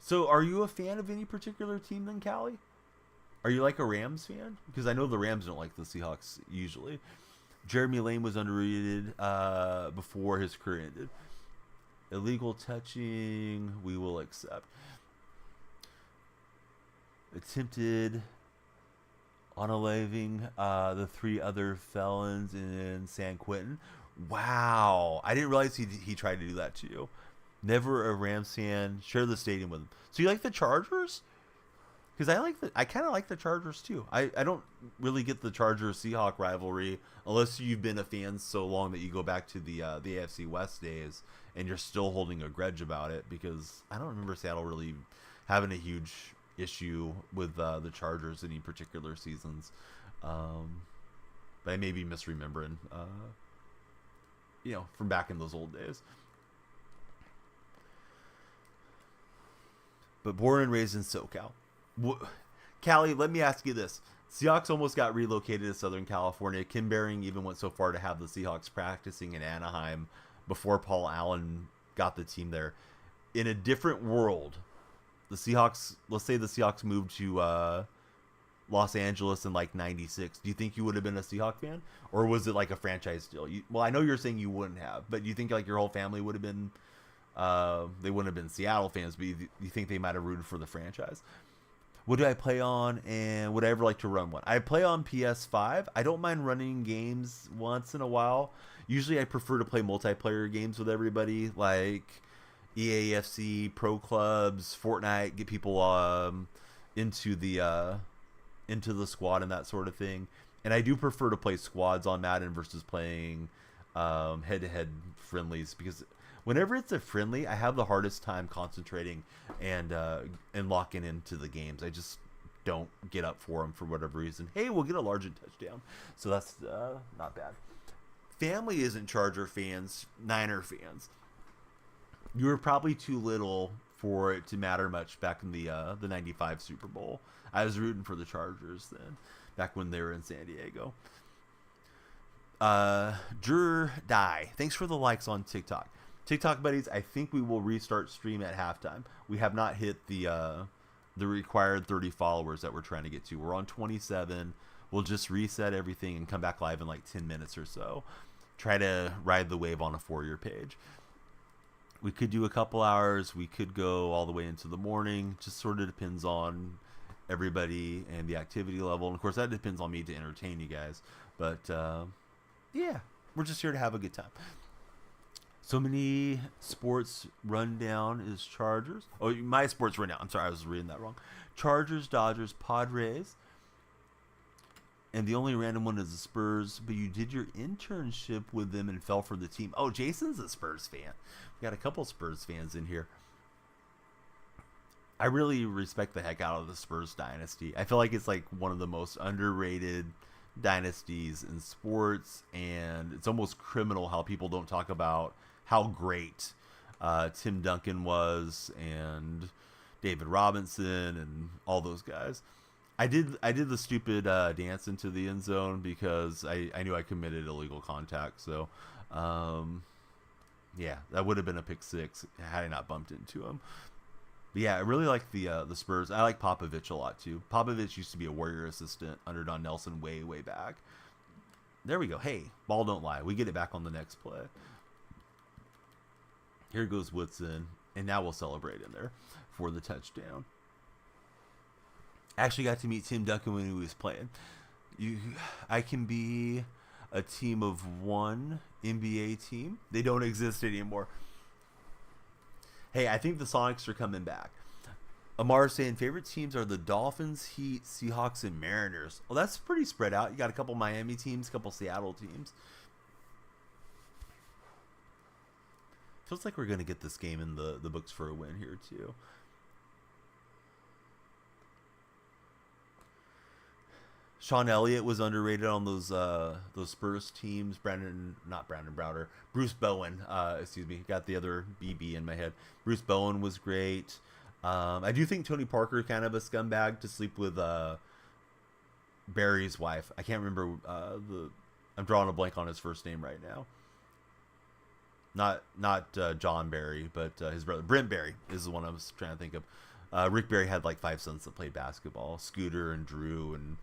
So are you a fan of any particular team then, Callie? Are you like a Rams fan? Because I know the Rams don't like the Seahawks usually. Jeremy Lane was underrated before his career ended. Illegal touching, we will accept. Attempted unaliving the 3 other felons in San Quentin. Wow, I didn't realize he tried to do that to you. Never a Rams fan. Share the stadium with him. So you like the Chargers? Because I kind of like the Chargers too. I don't really get the Chargers Seahawk rivalry unless you've been a fan so long that you go back to the AFC West days and you're still holding a grudge about it. Because I don't remember Seattle really having a huge issue with the Chargers any particular seasons. But I may be misremembering, from back in those old days. But born and raised in SoCal. Callie, let me ask you this. Seahawks almost got relocated to Southern California. Kim Behring even went so far to have the Seahawks practicing in Anaheim before Paul Allen got the team there. In a different world, the Seahawks, let's say the Seahawks moved to Los Angeles in like 96. Do you think you would have been a Seahawk fan? Or was it like a franchise deal? Well, I know you're saying you wouldn't have, but do you think like your whole family would have been, they wouldn't have been Seattle fans, but you think they might have rooted for the franchise? What do I play on, and would I ever like to run one? I play on PS5. I don't mind running games once in a while. Usually I prefer to play multiplayer games with everybody, like EAFC, Pro Clubs, Fortnite, get people into the squad and that sort of thing. And I do prefer to play squads on Madden versus playing head-to-head friendlies, because whenever it's a friendly, I have the hardest time concentrating and locking into the games. I just don't get up for them for whatever reason. Hey, we'll get a Largent touchdown. So that's not bad. Family isn't Charger fans, Niner fans. You were probably too little for it to matter much back in the 95 Super Bowl. I was rooting for the Chargers then, back when they were in San Diego. Jur Die, thanks for the likes on TikTok. TikTok buddies, I think we will restart stream at halftime. We have not hit the required 30 followers that we're trying to get to. We're on 27. We'll just reset everything and come back live in like 10 minutes or so. Try to ride the wave on a 4-year page. We could do a couple hours. We could go all the way into the morning. Just sort of depends on everybody and the activity level. And of course, that depends on me to entertain you guys. But yeah, we're just here to have a good time. So many sports rundown is Chargers. Oh, my sports rundown. I'm sorry, I was reading that wrong. Chargers, Dodgers, Padres. And the only random one is the Spurs. But you did your internship with them and fell for the team. Oh, Jason's a Spurs fan. We got a couple Spurs fans in here. I really respect the heck out of the Spurs dynasty. I feel like it's like one of the most underrated dynasties in sports. And it's almost criminal how people don't talk about how great Tim Duncan was and David Robinson and all those guys. I did the stupid dance into the end zone because I knew I committed illegal contact. So, yeah, that would have been a pick six had I not bumped into him. But yeah, I really like the Spurs. I like Popovich a lot too. Popovich used to be a Warrior assistant under Don Nelson way back. There we go. Hey, ball don't lie. We get it back on the next play. Here goes Woodson, and now we'll celebrate in there for the touchdown. Actually got to meet Tim Duncan when he was playing. I can be a team of one NBA team. They don't exist anymore. Hey, I think the Sonics are coming back. Amar saying favorite teams are the Dolphins, Heat, Seahawks, and Mariners. Well, that's pretty spread out. You got a couple Miami teams, a couple Seattle teams. Feels like we're going to get this game in the books for a win here, too. Sean Elliott was underrated on those Spurs teams. Bruce Bowen, got the other BB in my head. Bruce Bowen was great. I do think Tony Parker kind of a scumbag to sleep with Barry's wife. I can't remember I'm drawing a blank on his first name right now. Not John Barry, but his brother Brent Barry is the one I was trying to think of. Rick Barry had like 5 sons that played basketball: Scooter and Drew, and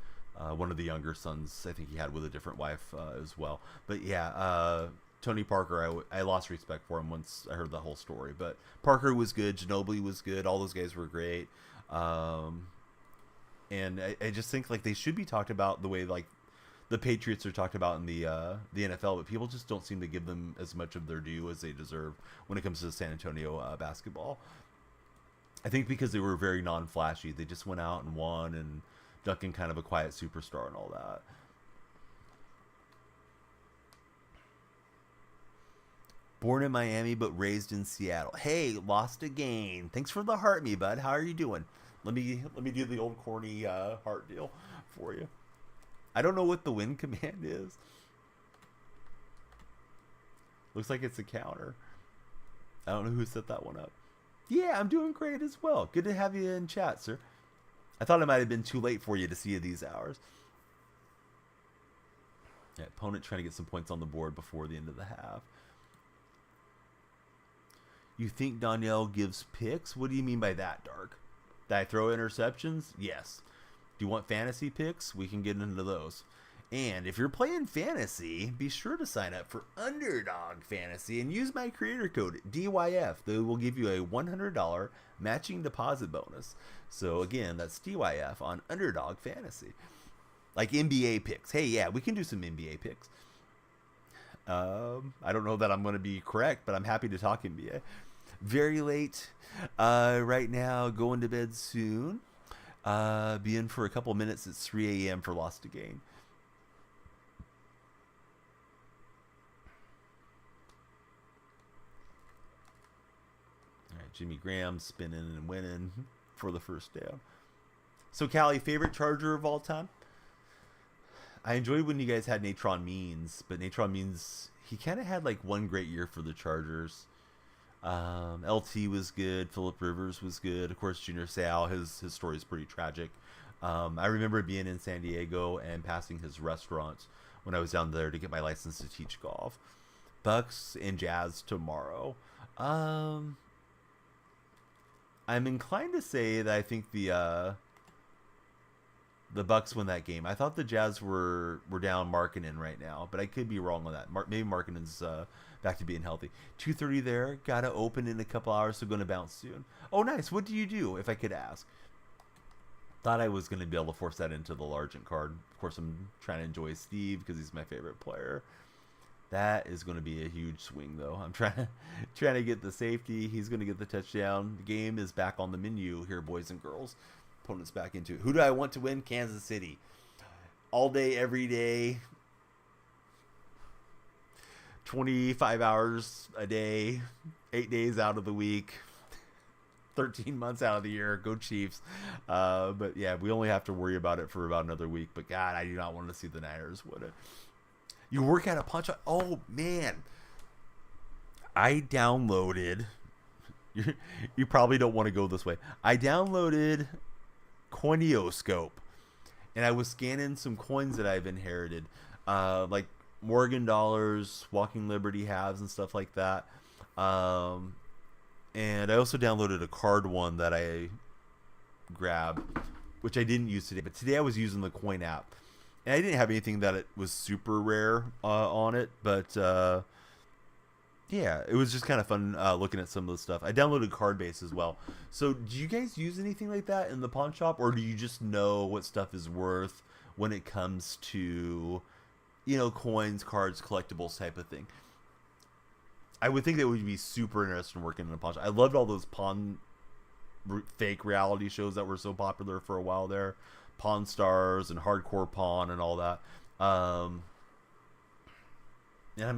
one of the younger sons I think he had with a different wife as well. But yeah, Tony Parker, I lost respect for him once I heard the whole story. But Parker was good, Ginobili was good, all those guys were great. And I just think like they should be talked about the way like the Patriots are talked about in the NFL, but people just don't seem to give them as much of their due as they deserve when it comes to San Antonio basketball. I think because they were very non-flashy, they just went out and won, and Duncan kind of a quiet superstar and all that. Born in Miami but raised in Seattle. Hey, lost again. Thanks for the heart, me bud. How are you doing? Let me do the old corny heart deal for you. I don't know what the win command is. Looks like it's a counter. I don't know who set that one up. Yeah, I'm doing great as well. Good to have you in chat, sir. I thought it might have been too late for you to see you these hours. Yeah, opponent trying to get some points on the board before the end of the half. You think Danielle gives picks? What do you mean by that, Dark? Did I throw interceptions? Yes. Do you want fantasy picks? We can get into those. And if you're playing fantasy, be sure to sign up for Underdog Fantasy and use my creator code DYF. They will give you a $100 matching deposit bonus. So again, that's DYF on Underdog Fantasy. Like NBA picks. Hey, yeah, we can do some NBA picks. I don't know that I'm going to be correct, but I'm happy to talk NBA. Very late right now, going to bed soon. Be in for a couple minutes at 3 a.m. for Lost to Gain. All right, Jimmy Graham spinning and winning for the first down. So, Callie, favorite Charger of all time? I enjoyed when you guys had Natron Means, but Natron Means, he kind of had like one great year for the Chargers. LT was good. Phillip Rivers was good. Of course, Junior Seau, his story is pretty tragic. I remember being in San Diego and passing his restaurant when I was down there to get my license to teach golf. Bucks and Jazz tomorrow. I'm inclined to say that I think the Bucks win that game. I thought the Jazz were down Markkanen right now, but I could be wrong on that. Maybe Markkanen's back to being healthy. 2:30 there. Gotta open in a couple hours, so going to bounce soon. Oh, nice. What do you do, if I could ask? Thought I was going to be able to force that into the Largent card. Of course, I'm trying to enjoy Steve because he's my favorite player. That is going to be a huge swing, though. I'm trying to get the safety. He's going to get the touchdown. The game is back on the menu here, boys and girls. Opponents back into it. Who do I want to win? Kansas City. All day, every day. 25 hours a day. 8 days out of the week. 13 months out of the year. Go Chiefs. But yeah, we only have to worry about it for about another week. But God, I do not want to see the Niners win it. You work at a punch out. Oh, man. I downloaded. You probably don't want to go this way. I downloaded Coinioscope, and I was scanning some coins that I've inherited, like Morgan dollars, Walking Liberty halves, and stuff like that. And I also downloaded a card one that I grabbed, which I didn't use today. But today I was using the Coin app, and I didn't have anything that it was super rare on it, but yeah, it was just kind of fun looking at some of the stuff. I downloaded Cardbase as well. So do you guys use anything like that in the pawn shop, or do you just know what stuff is worth when it comes to, you know, coins, cards, collectibles type of thing? I would think that would be super interesting working in a pawn shop. I loved all those pawn fake reality shows that were so popular for a while there. Pawn Stars and Hardcore Pawn and all that. And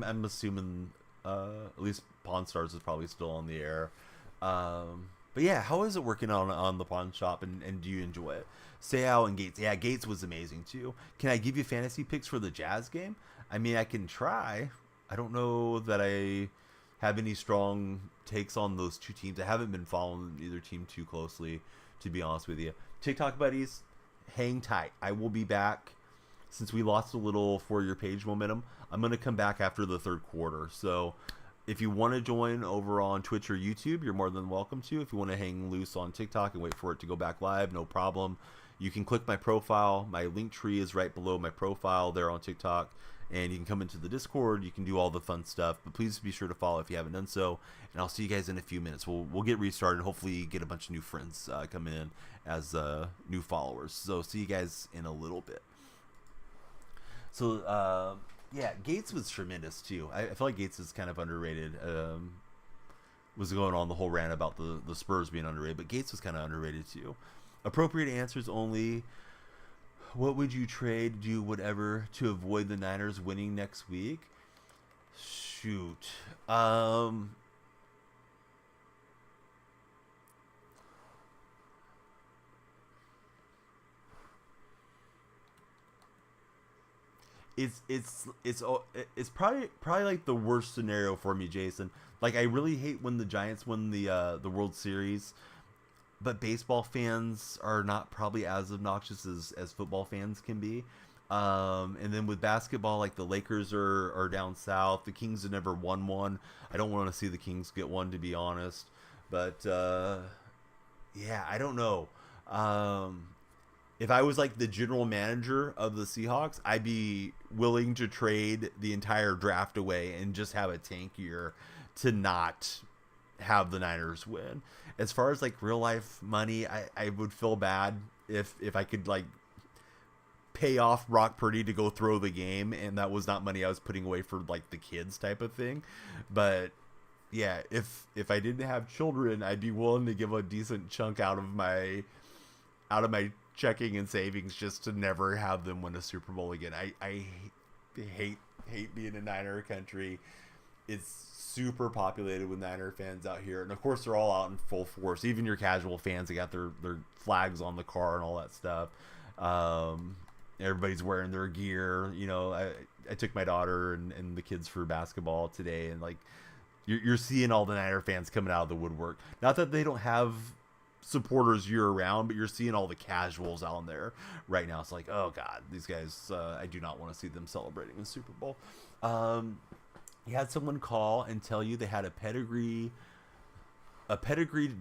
I'm assuming at least Pawn Stars is probably still on the air. But yeah, how is it working on the pawn shop, and do you enjoy it? Seau and Gates. Yeah, Gates was amazing too. Can I give you fantasy picks for the Jazz game? I mean, I can try. I don't know that I have any strong takes on those two teams. I haven't been following either team too closely, to be honest with you. TikTok buddies, hang tight. I will be back. Since we lost a little for your page momentum, I'm going to come back after the third quarter. So if you want to join over on Twitch or YouTube, you're more than welcome to. If you want to hang loose on TikTok and wait for it to go back live, no problem. You can click my profile. My link tree is right below my profile there on TikTok. And you can come into the Discord. You can do all the fun stuff. But please be sure to follow if you haven't done so. And I'll see you guys in a few minutes. We'll get restarted. Hopefully get a bunch of new friends come in as new followers. So see you guys in a little bit. Yeah, Gates was tremendous too. I feel like Gates is kind of underrated. Was going on the whole rant about the Spurs being underrated, but Gates was kind of underrated too. Appropriate answers only. What would you trade, do whatever to avoid the Niners winning next week? Shoot. It's probably like the worst scenario for me, Jason. Like I really hate when the Giants win the World Series, but baseball fans are not probably as obnoxious as football fans can be. And then with basketball, like the Lakers are down south. The Kings have never won one. I don't want to see the Kings get one, to be honest. But yeah, I don't know. If I was like the general manager of the Seahawks, I'd be willing to trade the entire draft away and just have a tank year to not have the Niners win. As far as like real life money, I would feel bad if I could like pay off Brock Purdy to go throw the game, and that was not money I was putting away for like the kids type of thing. But yeah, if I didn't have children, I'd be willing to give a decent chunk out of my checking and savings just to never have them win a Super Bowl again. I hate being in Niner country. It's super populated with Niner fans out here, and of course they're all out in full force. Even your casual fans, they got their flags on the car and all that stuff. Everybody's wearing their gear. You know, I took my daughter and the kids for basketball today, and like you're seeing all the Niner fans coming out of the woodwork. Not that they don't have supporters year round, but you're seeing all the casuals out there right now. It's like, oh god, these guys, I do not want to see them celebrating the Super Bowl. You had someone call and tell you they had a pedigreed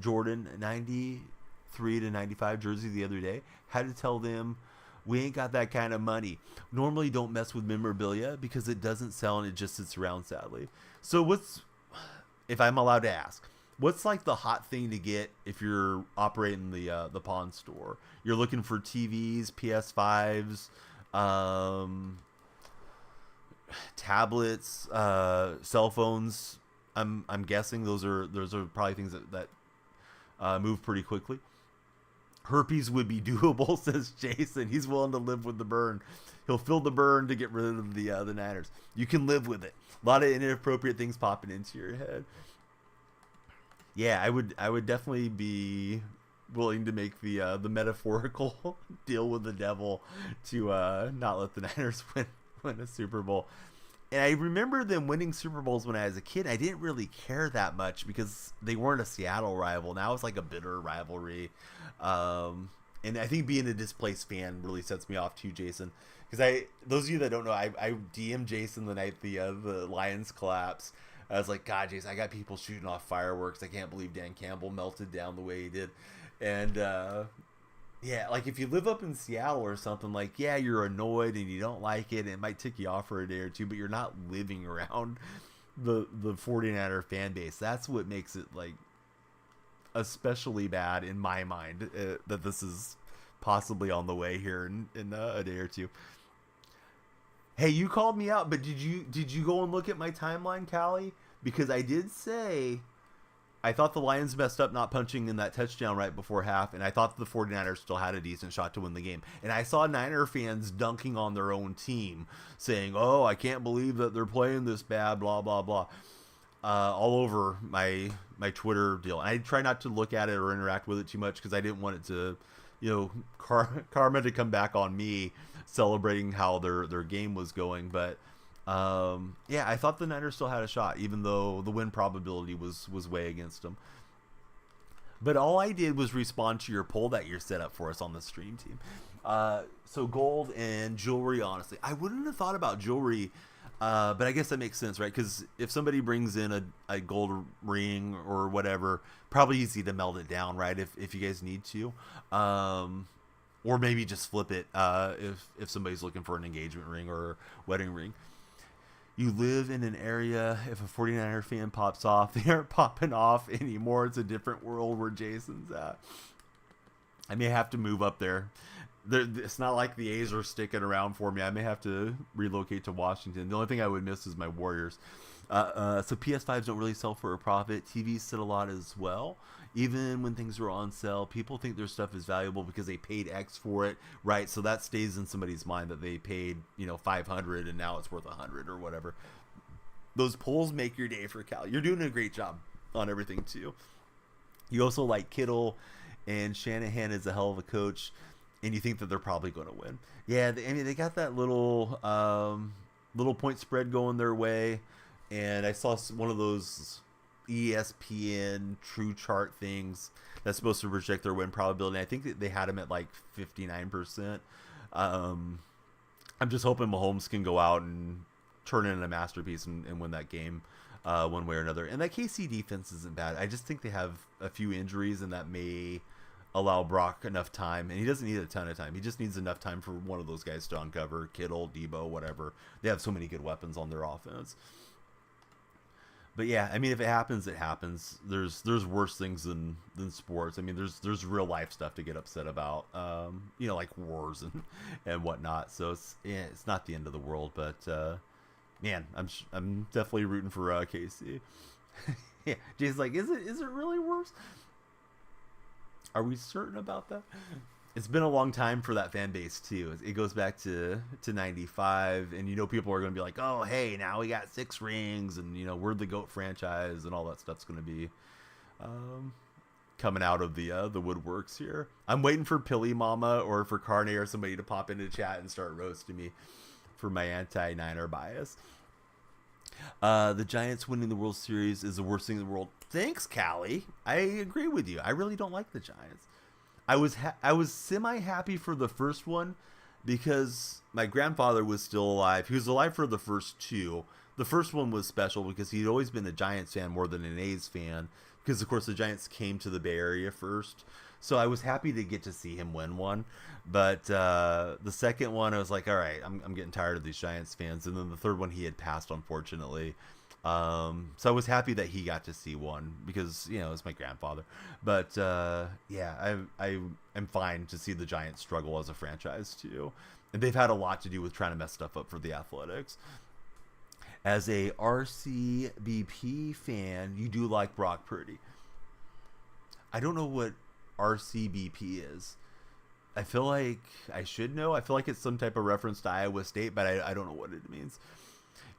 Jordan 93 to 95 jersey the other day. Had to tell them, we ain't got that kind of money. Normally don't mess with memorabilia because it doesn't sell and it just sits around, sadly. So if I'm allowed to ask, what's like the hot thing to get if you're operating the pawn store? You're looking for TVs, PS5s, tablets, cell phones. I'm guessing those are probably things that move pretty quickly. Herpes would be doable, says Jason. He's willing to live with the burn. He'll feel the burn to get rid of the Niners. You can live with it. A lot of inappropriate things popping into your head. Yeah, I would definitely be willing to make the metaphorical deal with the devil to not let the Niners win a Super Bowl. And I remember them winning Super Bowls when I was a kid. I didn't really care that much because they weren't a Seattle rival. Now it's like a bitter rivalry. And I think being a displaced fan really sets me off too, Jason. Because those of you that don't know, I DM'd Jason the night the Lions collapse. I was like, God, Jason, I got people shooting off fireworks. I can't believe Dan Campbell melted down the way he did. And yeah, like if you live up in Seattle or something, like, yeah, you're annoyed and you don't like it, and it might tick you off for a day or two, but you're not living around the 49er fan base. That's what makes it like especially bad in my mind, that this is possibly on the way here in a day or two. Hey, you called me out, but did you go and look at my timeline, Callie? Because I did say I thought the Lions messed up not punching in that touchdown right before half, and I thought the 49ers still had a decent shot to win the game. And I saw Niner fans dunking on their own team, saying, oh, I can't believe that they're playing this bad, blah, blah, blah, all over my Twitter deal. And I try not to look at it or interact with it too much because I didn't want it to, karma to come back on me celebrating how their game was going. But yeah, I thought the Niners still had a shot, even though the win probability was way against them. But all I did was respond to your poll that you set up for us on the stream team. So gold and jewelry, honestly, I wouldn't have thought about jewelry, but I guess that makes sense, right? Because if somebody brings in a gold ring or whatever, probably easy to melt it down, right? If you guys need to. Or maybe just flip it if somebody's looking for an engagement ring or wedding ring. You live in an area, if a 49er fan pops off, they aren't popping off anymore. It's a different world where Jason's at. I may have to move up there. It's not like the A's are sticking around for me. I may have to relocate to Washington. The only thing I would miss is my Warriors. So PS5s don't really sell for a profit. TVs sit a lot as well. Even when things are on sale, people think their stuff is valuable because they paid X for it, right? So that stays in somebody's mind that they paid, 500 and now it's worth 100 or whatever. Those polls make your day for Cal. You're doing a great job on everything too. You also like Kittle, and Shanahan is a hell of a coach, and you think that they're probably going to win. Yeah, they got that little point spread going their way, and I saw one of those ESPN True Chart things that's supposed to project their win probability. I think that they had them at like 59%. I'm just hoping Mahomes can go out and turn in a masterpiece and win that game one way or another. And that KC defense isn't bad. I just think they have a few injuries, and that may allow Brock enough time. And he doesn't need a ton of time. He just needs enough time for one of those guys to uncover, Kittle, Debo, whatever. They have so many good weapons on their offense. But yeah, I mean, if it happens, it happens. There's worse things than sports. I mean, there's real life stuff to get upset about, like wars and whatnot. So it's not the end of the world. But man, I'm definitely rooting for KC. Yeah, Jay's like, is it really worse? Are we certain about that? It's been a long time for that fan base too. It goes back to 95, and people are going to be like, oh hey, now we got 6 rings, and we're the GOAT franchise, and all that stuff's going to be coming out of the woodworks here. I'm waiting for Pilly Mama or for Carne or somebody to pop into chat and start roasting me for my anti-Niner bias. The Giants winning the World Series is the worst thing in the world. Thanks, Callie. I agree with you. I really don't like the Giants. I was semi happy for the first one because my grandfather was still alive. He was alive for the first 2. The first one was special because he'd always been a Giants fan more than an A's fan, because of course the Giants came to the Bay Area first. So I was happy to get to see him win one. But the second one, I was like, all right, I'm getting tired of these Giants fans. And then the third one, he had passed, unfortunately. So I was happy that he got to see one because, it's my grandfather. But yeah, I'm fine to see the Giants struggle as a franchise too. And they've had a lot to do with trying to mess stuff up for the Athletics. As a RCBP fan, you do like Brock Purdy. I don't know what RCBP is. I feel like I should know. I feel like it's some type of reference to Iowa State, but I don't know what it means.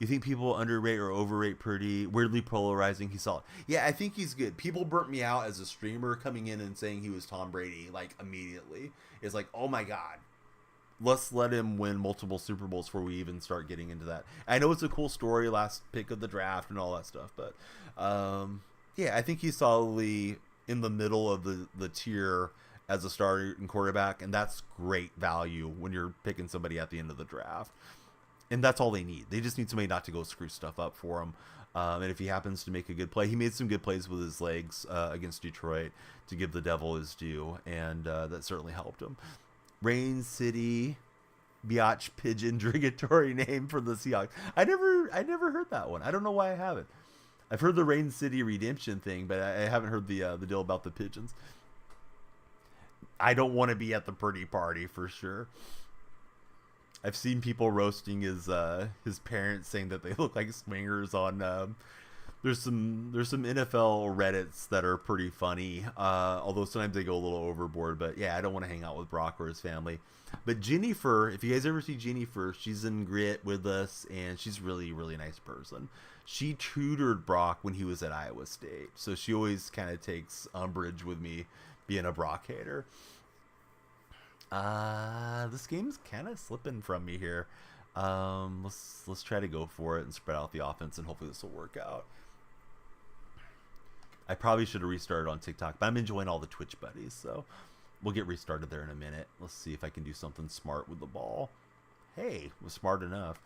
You think people underrate or overrate Purdy? Weirdly polarizing. He's solid. Yeah, I think he's good. People burnt me out as a streamer coming in and saying he was Tom Brady, like, immediately. It's like, oh my God. Let's let him win multiple Super Bowls before we even start getting into that. I know it's a cool story, last pick of the draft and all that stuff, but yeah, I think he's solidly in the middle of the tier as a starting quarterback, and that's great value when you're picking somebody at the end of the draft. And that's all they need. They just need somebody not to go screw stuff up for them. And if he happens to make a good play, he made some good plays with his legs against Detroit to give the devil his due, and that certainly helped him. Rain City, Biatch Pigeon, derogatory name for the Seahawks. I never heard that one. I don't know why I haven't. I've heard the Rain City redemption thing, but I haven't heard the deal about the pigeons. I don't want to be at the Purdy party for sure. I've seen people roasting his parents, saying that they look like swingers on. There's some NFL Reddits that are pretty funny, although sometimes they go a little overboard. But yeah, I don't want to hang out with Brock or his family. But Jennifer, if you guys ever see Jennifer, she's in Grit with us, and she's really, really nice person. She tutored Brock when he was at Iowa State, so she always kind of takes umbrage with me being a Brock hater. This game's kind of slipping from me here. Let's try to go for it and spread out the offense, and hopefully this will work out. I probably should have restarted on TikTok, but I'm enjoying all the Twitch buddies, so we'll get restarted there in a minute. Let's see if I can do something smart with the ball. Hey, was smart enough.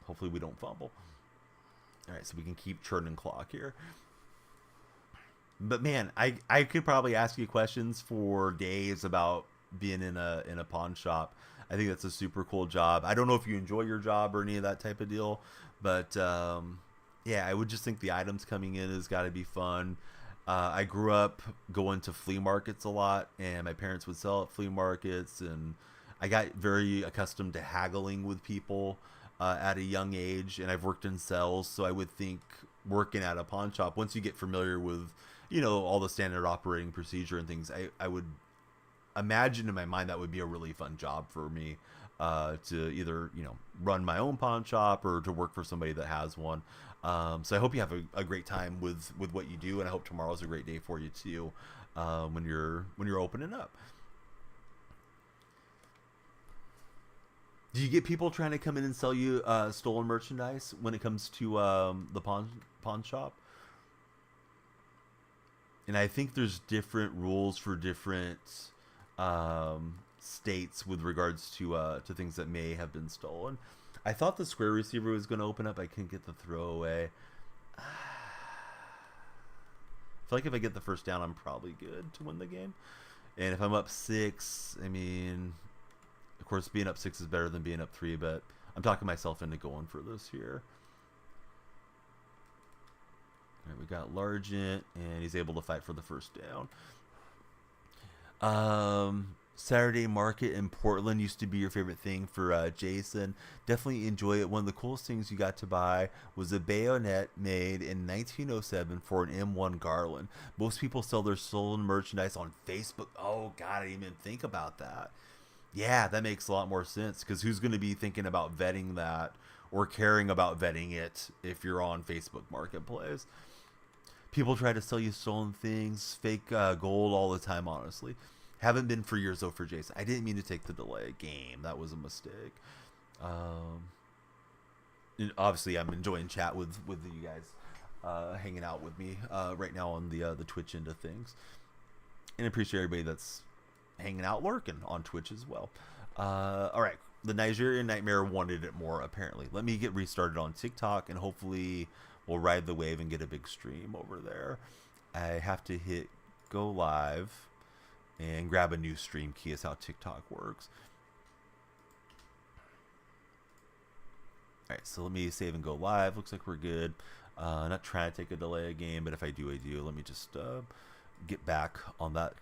Hopefully we don't fumble. All right, so we can keep churning clock here. But man, I could probably ask you questions for days about being in a pawn shop. I think that's a super cool job. I don't know if you enjoy your job or any of that type of deal, but yeah, I would just think the items coming in has got to be fun. I grew up going to flea markets a lot, and my parents would sell at flea markets, and I got very accustomed to haggling with people at a young age, and I've worked in sales, so I would think working at a pawn shop, once you get familiar with, all the standard operating procedure and things, I would imagine in my mind that would be a really fun job for me, to either run my own pawn shop or to work for somebody that has one. So I hope you have a great time with what you do, and I hope tomorrow's a great day for you too, when you're opening up. Do you get people trying to come in and sell you stolen merchandise when it comes to the pawn shop? And I think there's different rules for different states with regards to things that may have been stolen. I thought the square receiver was going to open up. I couldn't get the throwaway. I feel like if I get the first down, I'm probably good to win the game. And if I'm up 6, I mean, of course, being up 6 is better than being up 3, but I'm talking myself into going for this here. All right, we got Largent, and he's able to fight for the first down. Saturday market in Portland used to be your favorite thing for Jason. Definitely enjoy it. One of the coolest things you got to buy was a bayonet made in 1907 for an M1 Garland. Most people sell their stolen merchandise on Facebook. Oh, God, I didn't even think about that. Yeah, that makes a lot more sense, because who's going to be thinking about vetting that or caring about vetting it if you're on Facebook Marketplace? People try to sell you stolen things, fake gold all the time, honestly. Haven't been for years, though, for Jason. I didn't mean to take the delay game. That was a mistake. Obviously, I'm enjoying chat with you guys hanging out with me right now on the Twitch end of things. And appreciate everybody that's hanging out, lurking on Twitch as well. All right. The Nigerian Nightmare wanted it more, apparently. Let me get restarted on TikTok, and hopefully we'll ride the wave and get a big stream over there. I have to hit go live and grab a new stream key. Is how TikTok works. All right, so let me save and go live. Looks like we're good. Not trying to take a delay game, but if I do, I do. Let me just get back on that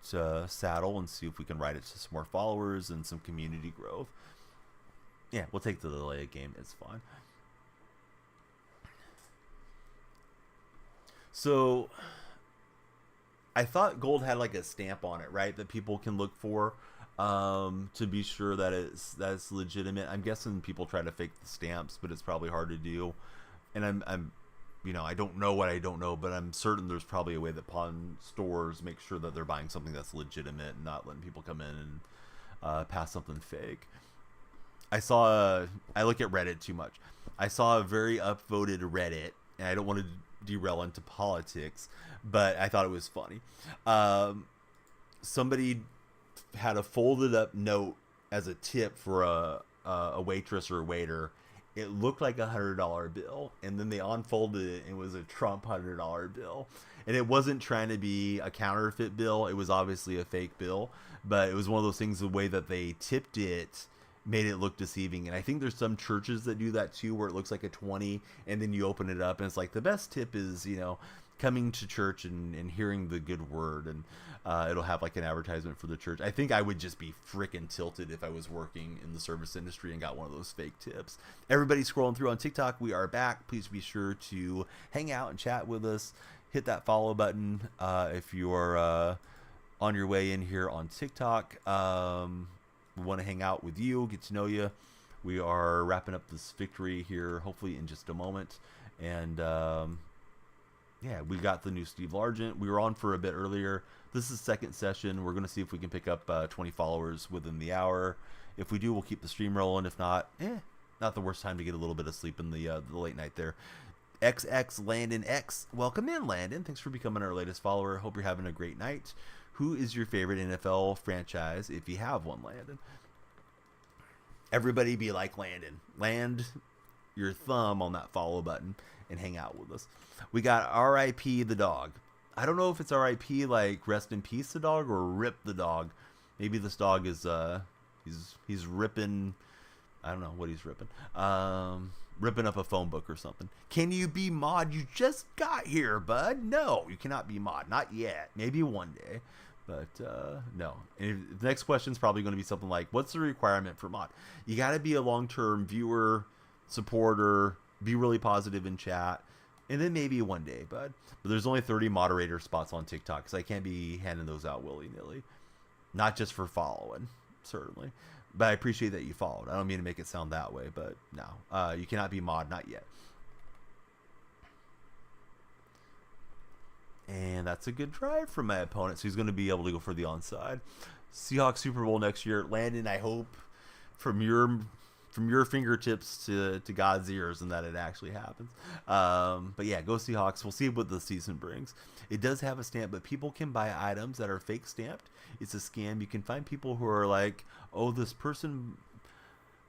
saddle and see if we can ride it to some more followers and some community growth. Yeah, we'll take the delay game. It's fine. So I thought gold had like a stamp on it, right? That people can look for to be sure that it's legitimate. I'm guessing people try to fake the stamps, but it's probably hard to do. And I'm I don't know what I don't know, but I'm certain there's probably a way that pawn stores make sure that they're buying something that's legitimate and not letting people come in and pass something fake. I look at Reddit too much. I saw a very upvoted Reddit, and I don't want to derail into politics, but I thought it was funny. Somebody had a folded up note as a tip for a waitress or a waiter. It looked like $100 bill, and then they unfolded it, and it was a Trump $100 bill. And it wasn't trying to be a counterfeit bill. It was obviously a fake bill, but it was one of those things, the way that they tipped it made it look deceiving. And I think there's some churches that do that too, where it looks like a 20, and then you open it up, and it's like the best tip is, coming to church and hearing the good word, and it'll have like an advertisement for the church. I think I would just be freaking tilted if I was working in the service industry and got one of those fake tips. Everybody scrolling through on TikTok, we are back. Please be sure to hang out and chat with us. Hit that follow button if you're on your way in here on TikTok. We want to hang out with you, get to know you. We are wrapping up this victory here, hopefully in just a moment. And yeah, we got the new Steve Largent. We were on for a bit earlier. This is second session. We're going to see if we can pick up 20 followers within the hour. If we do, we'll keep the stream rolling. If not, not the worst time to get a little bit of sleep in the late night there. XX Landon X. Welcome in, Landon. Thanks for becoming our latest follower. Hope you're having a great night. Who is your favorite NFL franchise, if you have one, Landon? Everybody be like Landon. Land your thumb on that follow button and hang out with us. We got R.I.P. the dog. I don't know if it's R.I.P. like rest in peace the dog or rip the dog. Maybe this dog is he's ripping. I don't know what he's ripping. Ripping up a phone book or something. Can you be mod? You just got here, bud. No, you cannot be mod. Not yet. Maybe one day. But no. And the next question is probably going to be something like, what's the requirement for mod? You got to be a long-term viewer, supporter, be really positive in chat, and then maybe one day, bud. But there's only 30 moderator spots on TikTok, because I can't be handing those out willy-nilly. Not just for following, certainly. But I appreciate that you followed. I don't mean to make it sound that way, but no. You cannot be mod, not yet. And that's a good drive from my opponent, so he's going to be able to go for the onside. Seahawks Super Bowl next year. Landon, I hope from your fingertips to God's ears, and that it actually happens. But yeah, go Seahawks. We'll see what the season brings. It does have a stamp, but people can buy items that are fake stamped. It's a scam. You can find people who are like, oh, this person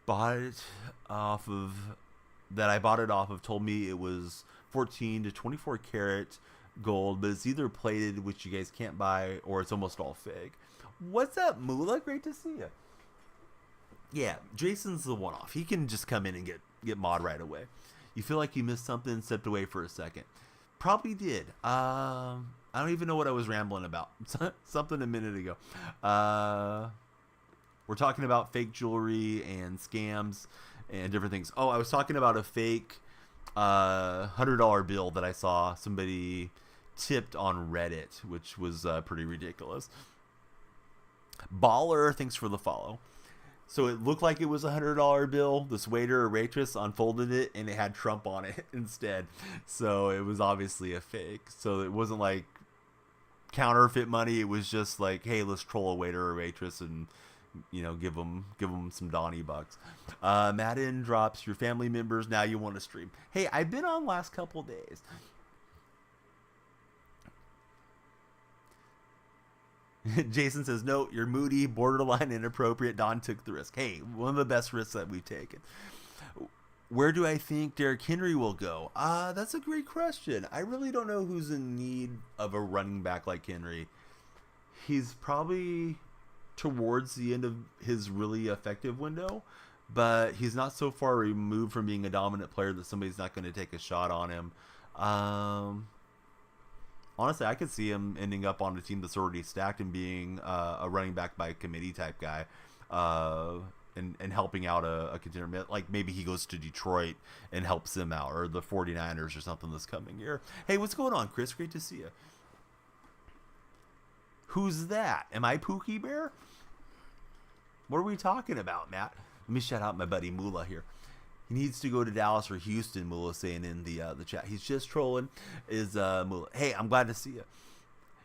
bought it off of, that I bought it off of, told me it was 14 to 24 karat gold, but it's either plated, which you guys can't buy, or it's almost all fake. What's up, Moolah? Great to see you. Yeah, Jason's the one-off. He can just come in and get mod right away. You feel like you missed something, stepped away for a second. Probably did. I don't even know what I was rambling about. Something a minute ago. We're talking about fake jewelry and scams and different things. Oh, I was talking about a fake $100 bill that I saw somebody tipped on Reddit, which was pretty ridiculous. Baller, thanks for the follow. So it looked like it was a $100 bill. This waiter or waitress unfolded it, and it had Trump on it instead. So it was obviously a fake. So it wasn't like counterfeit money. It was just like, hey, let's troll a waiter or waitress and, you know, give them some Donnie bucks. Madden drops your family members. Now you want to stream. Hey, I've been on last couple days. Jason says, no, you're moody, borderline inappropriate. Don took the risk. Hey, one of the best risks that we've taken. Where do I think Derrick Henry will go? That's a great question. I really don't know who's in need of a running back like Henry. He's probably towards the end of his really effective window, but he's not so far removed from being a dominant player that somebody's not going to take a shot on him. Honestly, I could see him ending up on a team that's already stacked and being a running back by committee type guy, and helping out a contender. Like maybe he goes to Detroit and helps them out, or the 49ers or something this coming year. Hey, what's going on, Chris? Great to see you. Who's that? Am I Pookie Bear? What are we talking about, Matt? Let me shout out my buddy Moolah here. He needs to go to Dallas or Houston, Moolah saying in the chat. He's just trolling. Is Moolah. Hey, I'm glad to see you.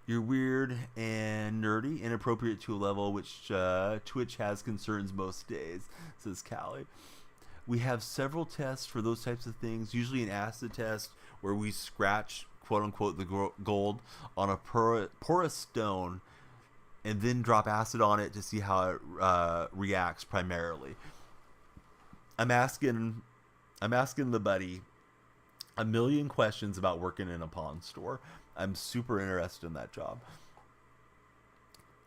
You're weird and nerdy, inappropriate to a level which Twitch has concerns most days, says Callie. We have several tests for those types of things, usually an acid test where we scratch, quote-unquote, the gold on a porous stone and then drop acid on it to see how it reacts primarily. I'm asking the buddy a million questions about working in a pawn store. I'm super interested in that job.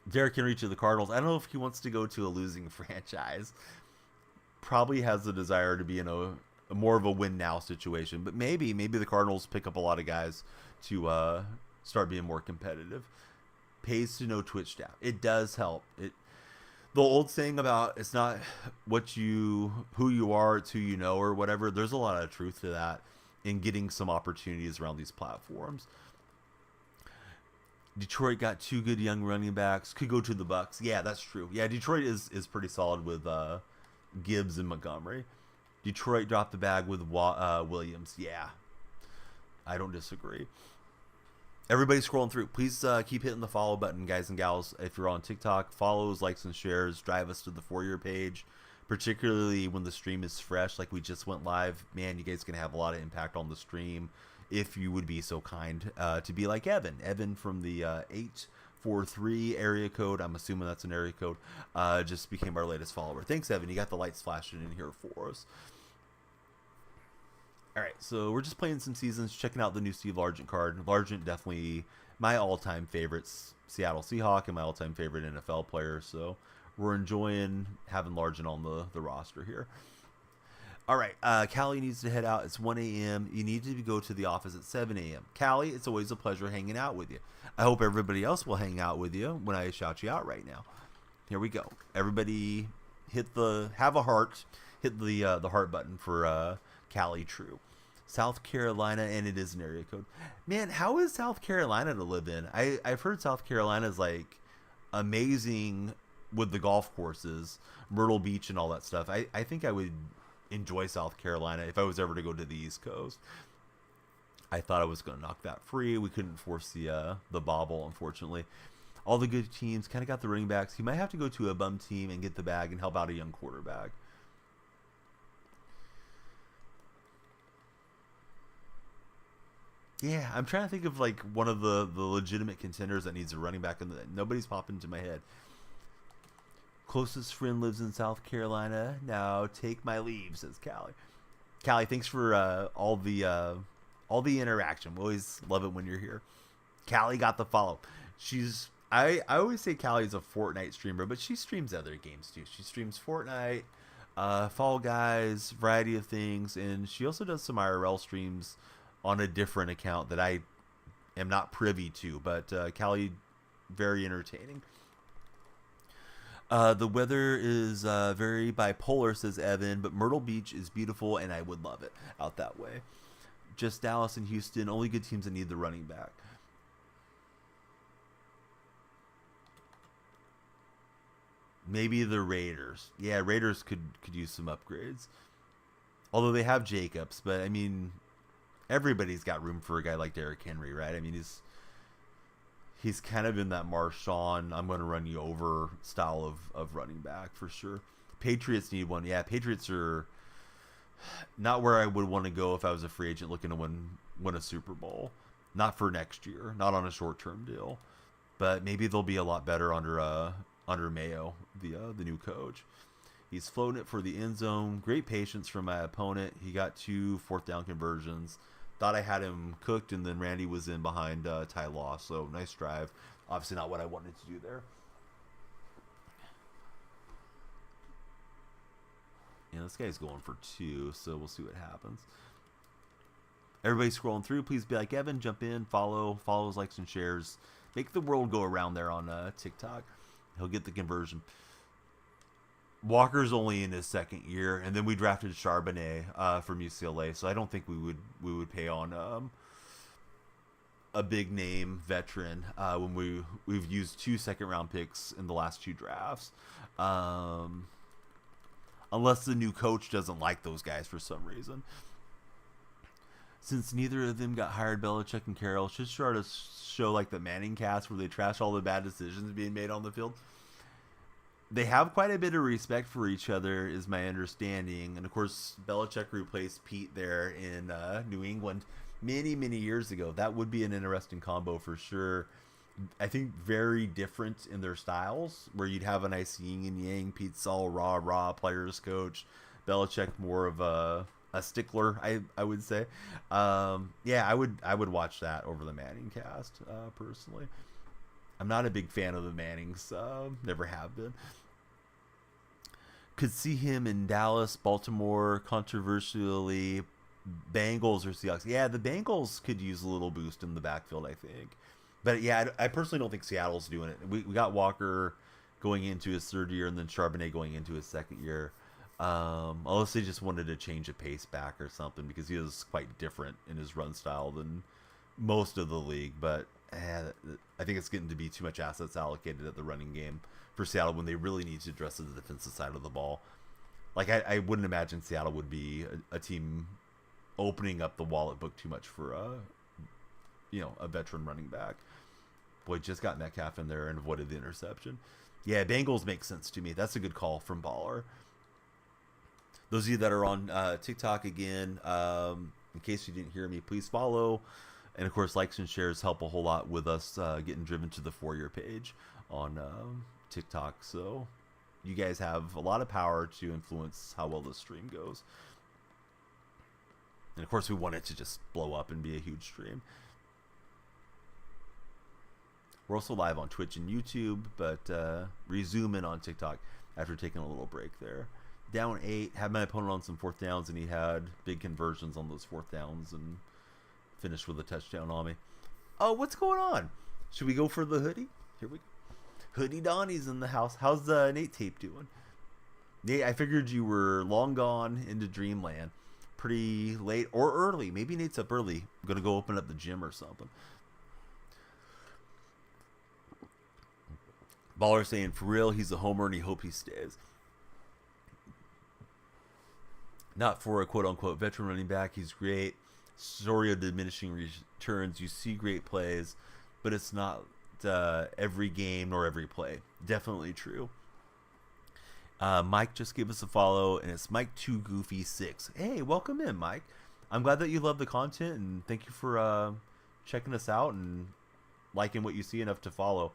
Derrick Henry to the Cardinals. I don't know if he wants to go to a losing franchise. Probably has the desire to be in a more of a win now situation, but maybe the Cardinals pick up a lot of guys to start being more competitive. Pays to know Twitch staff. It does help. The old saying about it's not who you are, it's who you know, or whatever. There's a lot of truth to that in getting some opportunities around these platforms. Detroit got 2 good young running backs. Could go to the Bucks. Yeah, that's true. Yeah, Detroit is pretty solid with Gibbs and Montgomery. Detroit dropped the bag with Williams. Yeah, I don't disagree. Everybody scrolling through, please keep hitting the follow button, guys and gals. If you're on TikTok, follows, likes, and shares drive us to the For You page, particularly when the stream is fresh, like we just went live. Man, you guys can have a lot of impact on the stream if you would be so kind to be like Evan. Evan from the 843 area code, I'm assuming that's an area code, just became our latest follower. Thanks, Evan. You got the lights flashing in here for us. All right, so we're just playing some seasons, checking out the new Steve Largent card. Largent, definitely my all-time favorites, Seattle Seahawk, and my all-time favorite NFL player. So we're enjoying having Largent on the roster here. All right, Callie needs to head out. It's 1 a.m. You need to go to the office at 7 a.m. Callie, it's always a pleasure hanging out with you. I hope everybody else will hang out with you when I shout you out right now. Here we go. Everybody have a heart. Hit the heart button for Callie True. South Carolina, and it is an area code. Man, how is South Carolina to live in? I've heard South Carolina is like amazing with the golf courses, Myrtle Beach and all that stuff. I think I would enjoy South Carolina if I was ever to go to the East Coast. I thought I was going to knock that free. We couldn't force the bobble, unfortunately. All the good teams kind of got the running backs. You might have to go to a bum team and get the bag and help out a young quarterback. Yeah, I'm trying to think of like one of the legitimate contenders that needs a running back, and nobody's popping into my head. Closest friend lives in South Carolina. Now take my leave, says Callie. Callie, thanks for all the interaction. We always love it when you're here. Callie got the follow. I always say Callie's a Fortnite streamer, but she streams other games too. She streams Fortnite, Fall Guys, variety of things, and she also does some IRL streams on a different account that I am not privy to, but Callie, very entertaining. The weather is very bipolar, says Evan, but Myrtle Beach is beautiful, and I would love it out that way. Just Dallas and Houston, only good teams that need the running back. Maybe the Raiders. Yeah, Raiders could use some upgrades. Although they have Jacobs, but I mean, everybody's got room for a guy like Derrick Henry, right? I mean, he's kind of in that Marshawn, I'm going to run you over style of running back for sure. Patriots need one. Yeah, Patriots are not where I would want to go if I was a free agent looking to win a Super Bowl. Not for next year, not on a short-term deal. But maybe they'll be a lot better under Mayo, the new coach. He's floating it for the end zone. Great patience from my opponent. He got 2 fourth-down conversions. Thought I had him cooked, and then Randy was in behind Ty Law. So nice drive. Obviously not what I wanted to do there. Yeah, this guy's going for 2, so we'll see what happens. Everybody scrolling through, please be like Evan. Jump in, follows, likes, and shares. Make the world go around there on TikTok. He'll get the conversion. Walker's only in his second year, and then we drafted Charbonnet from UCLA, so I don't think we would pay on a big name veteran when we've used 2 second-round picks in the last 2 drafts, unless the new coach doesn't like those guys for some reason. Since neither of them got hired, Belichick and Carroll should start a show like the Manning Cast where they trash all the bad decisions being made on the field. They have quite a bit of respect for each other, is my understanding. And, of course, Belichick replaced Pete there in New England many, many years ago. That would be an interesting combo for sure. I think very different in their styles, where you'd have a nice yin and yang. Pete's all rah, players coach. Belichick more of a stickler, I would say. Yeah, I would watch that over the Manning Cast, personally. I'm not a big fan of the Mannings. Never have been. Could see him in Dallas, Baltimore, controversially, Bengals or Seahawks. Yeah, the Bengals could use a little boost in the backfield, I think. But yeah, I personally don't think Seattle's doing it. We got Walker going into his 3rd year and then Charbonnet going into his 2nd year. Unless they just wanted to change the pace back or something, because he is quite different in his run style than most of the league. But I think it's getting to be too much assets allocated at the running game for Seattle when they really need to address the defensive side of the ball. Like, I wouldn't imagine Seattle would be a team opening up the wallet book too much for a veteran running back. Boy, just got Metcalf in there and avoided the interception. Yeah, Bengals make sense to me. That's a good call from Baller. Those of you that are on TikTok, again, in case you didn't hear me, please follow. And, of course, likes and shares help a whole lot with us getting driven to the For Your page on TikTok. So you guys have a lot of power to influence how well this stream goes. And, of course, we want it to just blow up and be a huge stream. We're also live on Twitch and YouTube, but resuming on TikTok after taking a little break there. down 8, had my opponent on some fourth downs, and he had big conversions on those fourth downs and finished with a touchdown on me. Oh, what's going on? Should we go for the hoodie? Here we go. Hoodie Donnie's in the house. How's Nate Tape doing? Nate, I figured you were long gone into dreamland. Pretty late or early. Maybe Nate's up early. I'm going to go open up the gym or something. Baller saying, for real, he's a homer and he hopes he stays. Not for a quote-unquote veteran running back. He's great. Story of diminishing returns. You see great plays, but it's not every game nor every play. Definitely true. Mike just gave us a follow, and it's Mike2Goofy6. Hey, welcome in, Mike. I'm glad that you love the content, and thank you for checking us out and liking what you see enough to follow.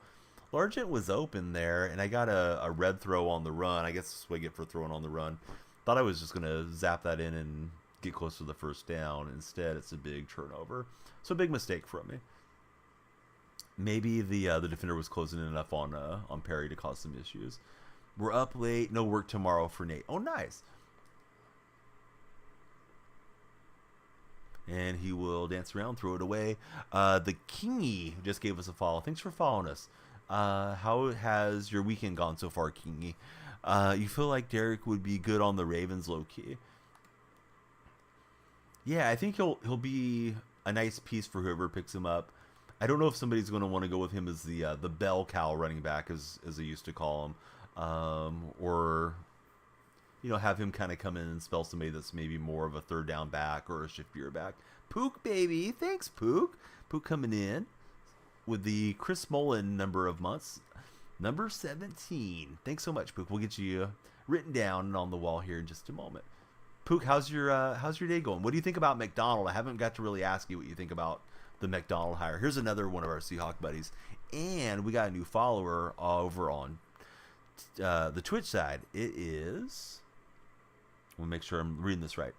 Largent was open there, and I got a red throw on the run. I guess that's what I get for throwing on the run. Thought I was just going to zap that in and get close to the first down. Instead, it's a big turnover. So, big mistake from me. Maybe the defender was closing in enough on Perry to cause some issues. We're up late. No work tomorrow for Nate. Oh, nice. And he will dance around, throw it away. The Kingy just gave us a follow. Thanks for following us. How has your weekend gone so far, Kingy? You feel like Derek would be good on the Ravens low-key? Yeah, I think he'll be a nice piece for whoever picks him up. I don't know if somebody's going to want to go with him as the bell cow running back, as they used to call him, or have him kind of come in and spell somebody that's maybe more of a third down back or a shiftier back. Pook, baby, thanks, Pook. Pook coming in with the Chris Mullen number of months, number 17. Thanks so much, Pook. We'll get you written down and on the wall here in just a moment. Pook, how's your day going? What do you think about McDonald? I haven't got to really ask you what you think about the McDonald hire. Here's another one of our Seahawk buddies, and we got a new follower over on the Twitch side. It is, let me make sure I'm reading this right,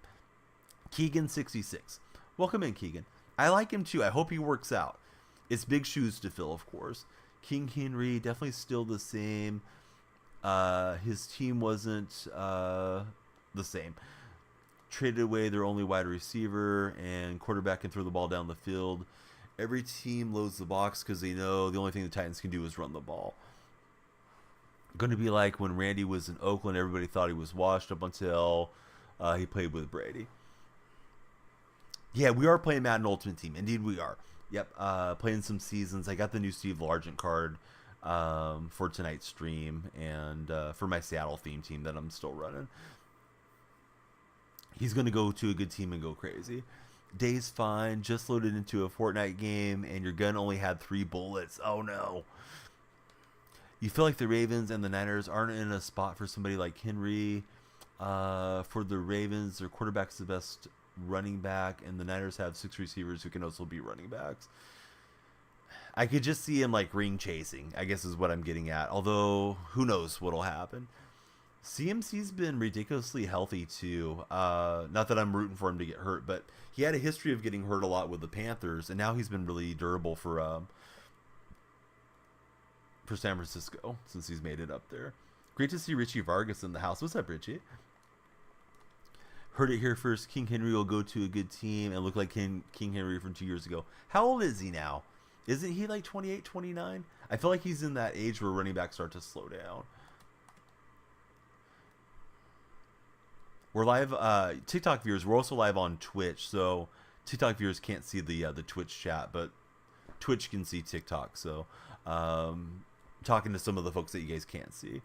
Keegan66. Welcome in, Keegan. I like him too. I hope he works out. It's big shoes to fill, of course. King Henry definitely still the same. His team wasn't the same. Traded away their only wide receiver, and quarterback can throw the ball down the field. Every team loads the box because they know the only thing the Titans can do is run the ball. Going to be like when Randy was in Oakland, everybody thought he was washed up until he played with Brady. Yeah, we are playing Madden Ultimate Team. Indeed, we are. Yep, playing some seasons. I got the new Steve Largent card for tonight's stream, and for my Seattle theme team that I'm still running. He's going to go to a good team and go crazy. Day's fine. Just loaded into a Fortnite game, and your gun only had 3 bullets. Oh, no. You feel like the Ravens and the Niners aren't in a spot for somebody like Henry. For the Ravens, their quarterback's the best running back, and the Niners have 6 receivers who can also be running backs. I could just see him like ring chasing, I guess is what I'm getting at. Although, who knows what'll happen. CMC's been ridiculously healthy too. Not that I'm rooting for him to get hurt, but he had a history of getting hurt a lot with the Panthers, and now he's been really durable for San Francisco since he's made it up there. Great to see Richie Vargas in the house. What's up, Richie? Heard it here first. King Henry will go to a good team and look like King Henry from 2 years ago. How old is he now? Isn't he like 28, 29? I feel like he's in that age where running backs start to slow down. We're live, TikTok viewers. We're also live on Twitch, so TikTok viewers can't see the Twitch chat, but Twitch can see TikTok. So, talking to some of the folks that you guys can't see.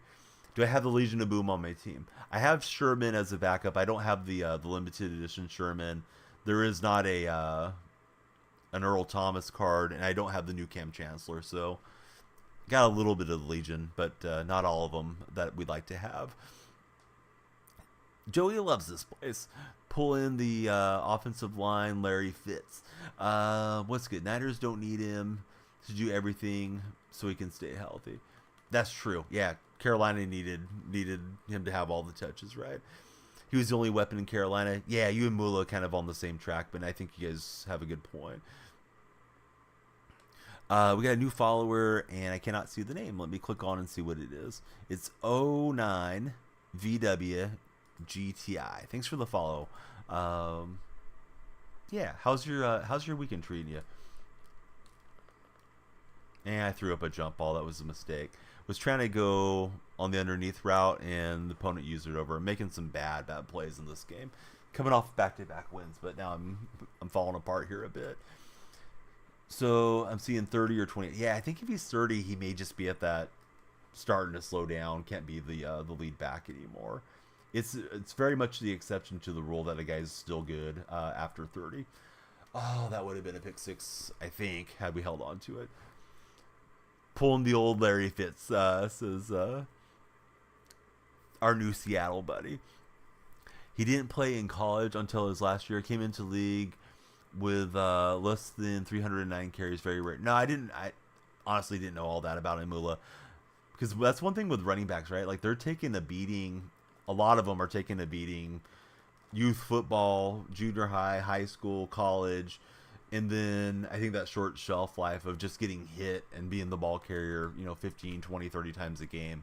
Do I have the Legion of Boom on my team? I have Sherman as a backup. I don't have the limited edition Sherman. There is not an Earl Thomas card, and I don't have the new Cam Chancellor. So, got a little bit of the Legion, but not all of them that we'd like to have. Joey loves this place. Pull in the offensive line, Larry Fitz. What's good? Niners don't need him to do everything so he can stay healthy. That's true. Yeah, Carolina needed him to have all the touches, right? He was the only weapon in Carolina. Yeah, you and Mula kind of on the same track, but I think you guys have a good point. We got a new follower, and I cannot see the name. Let me click on and see what it is. It's 09VW GTI. Thanks for the follow. Yeah, how's your weekend treating you? And I threw up a jump ball. That was a mistake. Was trying to go on the underneath route, and the opponent used it over. I'm making some bad plays in this game. Coming off back-to-back wins, but now I'm falling apart here a bit. So I'm seeing 30 or 20. Yeah, I think if he's 30, he may just be at that starting to slow down. Can't be the lead back anymore. It's very much the exception to the rule that a guy's still good after 30. Oh, that would have been a pick six, I think, had we held on to it. Pulling the old Larry Fitz, says our new Seattle buddy. He didn't play in college until his last year. Came into league with less than 309 carries, very rare. No, I didn't. I honestly didn't know all that about Imula, because that's one thing with running backs, right? Like, they're taking a beating. A lot of them are taking a beating. Youth football, junior high, high school, college. And then I think that short shelf life of just getting hit and being the ball carrier, 15, 20, 30 times a game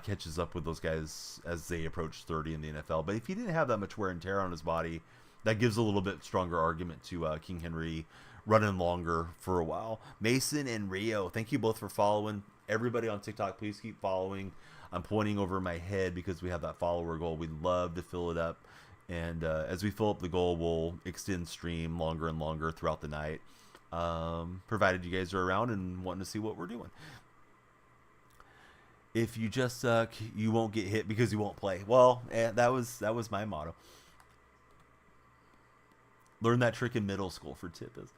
catches up with those guys as they approach 30 in the NFL. But if he didn't have that much wear and tear on his body, that gives a little bit stronger argument to King Henry running longer for a while. Mason and Rio, thank you both for following. Everybody on TikTok, please keep following. I'm pointing over my head because we have that follower goal. We'd love to fill it up. And as we fill up the goal, we'll extend stream longer and longer throughout the night, provided you guys are around and wanting to see what we're doing. If you just suck, you won't get hit because you won't play. Well, that was my motto. Learn that trick in middle school for tip is.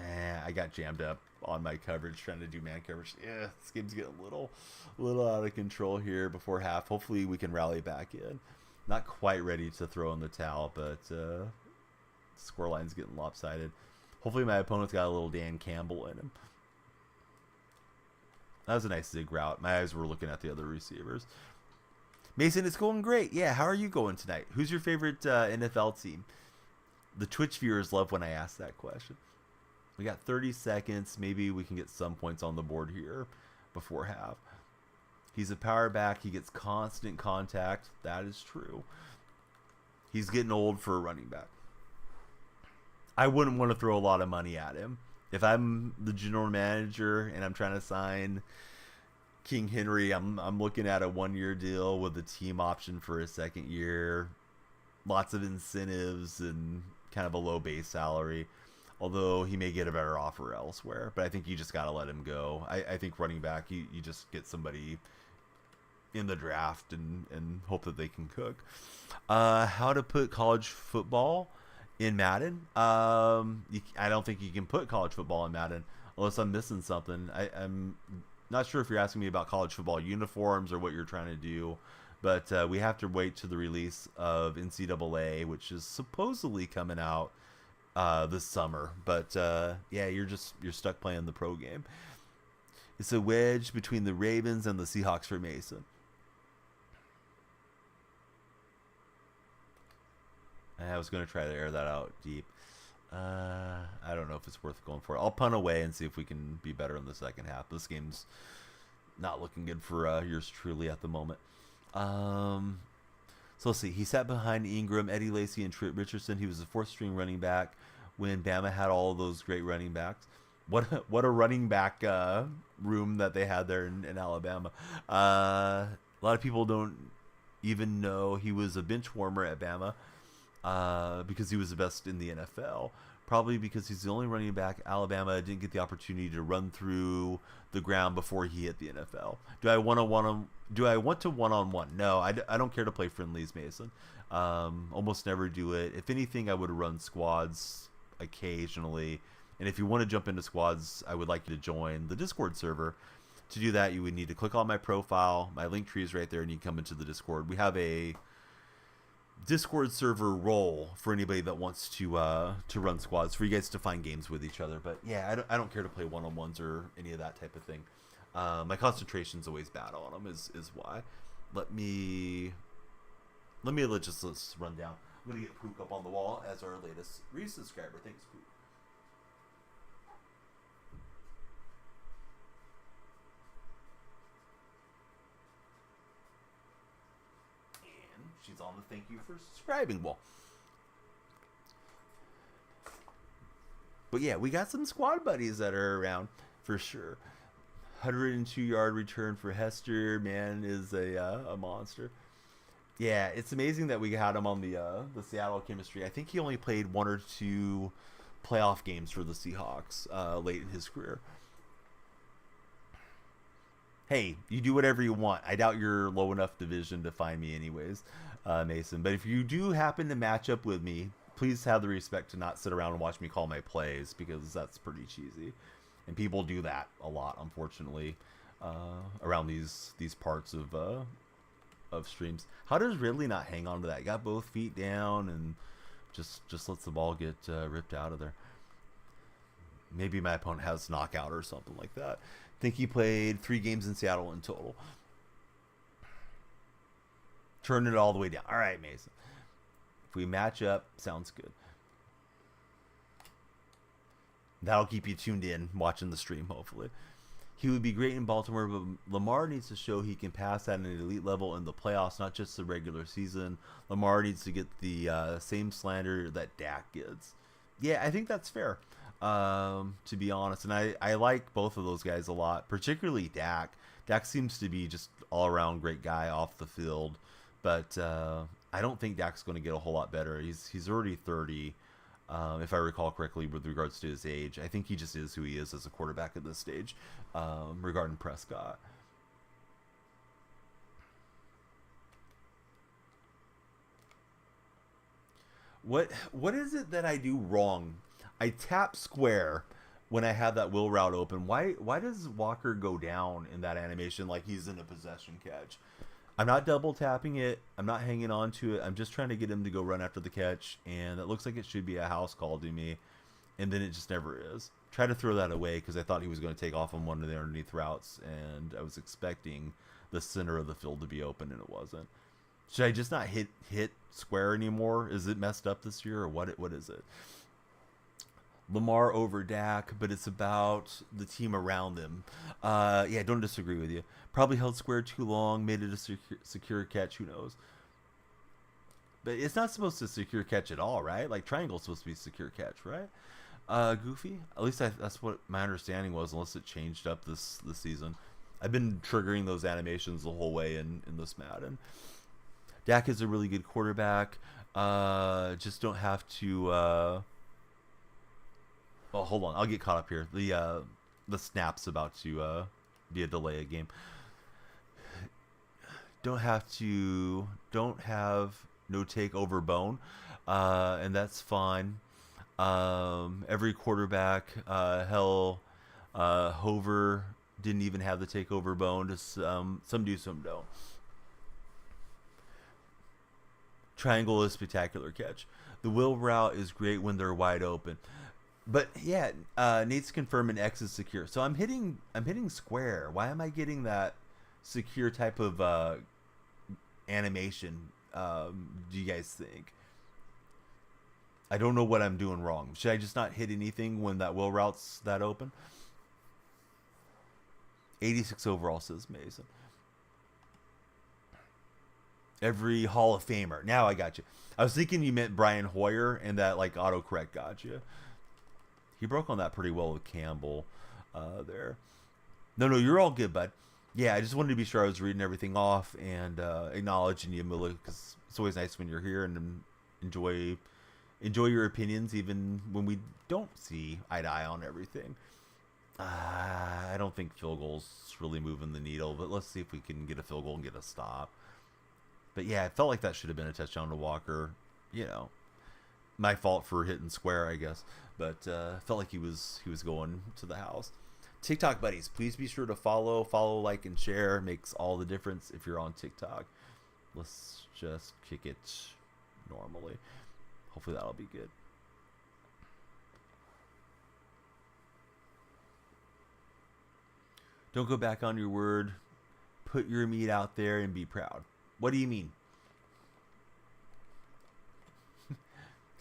I got jammed up on my coverage trying to do man coverage. Yeah, this game's getting a little out of control here before half. Hopefully we can rally back in. Not quite ready to throw in the towel, but scoreline's getting lopsided. Hopefully my opponent's got a little Dan Campbell in him. That was a nice zig route. My eyes were looking at the other receivers. Mason, it's going great. Yeah, how are you going tonight? Who's your favorite NFL team? The Twitch viewers love when I ask that question. We got 30 seconds. Maybe we can get some points on the board here before half. He's a power back. He gets constant contact. That is true. He's getting old for a running back. I wouldn't want to throw a lot of money at him. If I'm the general manager and I'm trying to sign King Henry, I'm looking at a 1-year deal with a team option for a second year. Lots of incentives and kind of a low base salary. Although he may get a better offer elsewhere. But I think you just got to let him go. I think running back, you just get somebody in the draft and hope that they can cook. How to put college football in Madden? I don't think you can put college football in Madden unless I'm missing something. I'm not sure if you're asking me about college football uniforms or what you're trying to do. But we have to wait to the release of NCAA, which is supposedly coming out this summer. But yeah, you're stuck playing the pro game. It's a wedge between the Ravens and the Seahawks for Mason. I was going to try to air that out deep. I don't know if it's worth going for. I'll punt away and see if we can be better in the second half. This game's not looking good for yours truly at the moment. So let's see. He sat behind Ingram, Eddie Lacy, and Trent Richardson. He was the fourth string running back when Bama had all of those great running backs. What a running back room that they had there in Alabama. A lot of people don't even know he was a bench warmer at Bama because he was the best in the NFL. Probably because he's the only running back Alabama didn't get the opportunity to run through the ground before he hit the NFL. Do I want to one-on-one? No, I don't care to play friendlies, Mason. Almost never do it. If anything, I would run squads occasionally. And if you want to jump into squads, I would like you to join the Discord server. To do that, you would need to click on my profile. My link tree is right there, and you come into the Discord. We have a Discord server role for anybody that wants to run squads for you guys to find games with each other. But yeah, I don't care to play one-on-ones or any of that type of thing. My concentration's always bad on them is why. Let me let's run down. I'm gonna get Pook up on the wall as our latest resubscriber. Thanks, Pook. she's on the thank you for subscribing wall. But yeah, we got some squad buddies that are around for sure. 102-yard return for Hester. Man is a monster. Yeah, it's amazing that we had him on the Seattle chemistry. I think he only played 1 or 2 playoff games for the Seahawks late in his career. Hey, you do whatever you want. I doubt you're low enough division to find me anyways, Mason. But if you do happen to match up with me, please have the respect to not sit around and watch me call my plays, because that's pretty cheesy. And people do that a lot, unfortunately, around these parts of streams. How does Ridley not hang on to that? Got both feet down and just lets the ball get ripped out of there. Maybe my opponent has knockout or something like that. I think he played 3 games in Seattle in total. Turn it all the way down. All right, Mason. If we match up, sounds good. That'll keep you tuned in, watching the stream, hopefully. He would be great in Baltimore, but Lamar needs to show he can pass at an elite level in the playoffs, not just the regular season. Lamar needs to get the same slander that Dak gets. Yeah, I think that's fair, to be honest. And I like both of those guys a lot, particularly Dak. Dak seems to be just all-around great guy off the field, but I don't think Dak's going to get a whole lot better. He's already 30, if I recall correctly, with regards to his age. I think he just is who he is as a quarterback at this stage, regarding Prescott. What is it that I do wrong? I tap square when I have that wheel route open. Why does Walker go down in that animation like he's in a possession catch? I'm not double tapping it. I'm not hanging on to it. I'm just trying to get him to go run after the catch, and it looks like it should be a house call to me, and then it just never is. Try to throw that away because I thought he was going to take off on one of the underneath routes, and I was expecting the center of the field to be open, and it wasn't. Should I just not hit square anymore? Is it messed up this year, or what is it? Lamar over Dak, but it's about the team around them. Yeah, don't disagree with you. Probably held square too long, made it a secure catch, who knows. But it's not supposed to secure catch at all, right? Like, triangle's supposed to be secure catch, right? Goofy? At least that's what my understanding was, unless it changed up this season. I've been triggering those animations the whole way in this Madden. Dak is a really good quarterback. Just don't have to... Oh, hold on. I'll get caught up here. The snap's about to be a delay of game. Don't have no take over bone, and that's fine. Every quarterback, Hover didn't even have the takeover bone. Just some do, some don't. Triangle is spectacular catch. The wheel route is great when they're wide open. But yeah, Nate's confirming X is secure. So I'm hitting square. Why am I getting that secure type of animation? Do you guys think? I don't know what I'm doing wrong. Should I just not hit anything when that wheel route's that open? 86 overall, says Mason. Every Hall of Famer. Now I got you. I was thinking you meant Brian Hoyer, and that like autocorrect got you. He broke on that pretty well with Campbell there. No, you're all good, bud. Yeah, I just wanted to be sure I was reading everything off and acknowledging you, Mula, because it's always nice when you're here and enjoy your opinions, even when we don't see eye to eye on everything. I don't think field goal's really moving the needle, but let's see if we can get a field goal and get a stop. But yeah, it felt like that should have been a touchdown to Walker. You know, my fault for hitting square, I guess. But felt like he was going to the house. TikTok buddies, please be sure to follow, like, and share. Makes all the difference if you're on TikTok. Let's just kick it normally. Hopefully that'll be good. Don't go back on your word. Put your meat out there and be proud. What do you mean?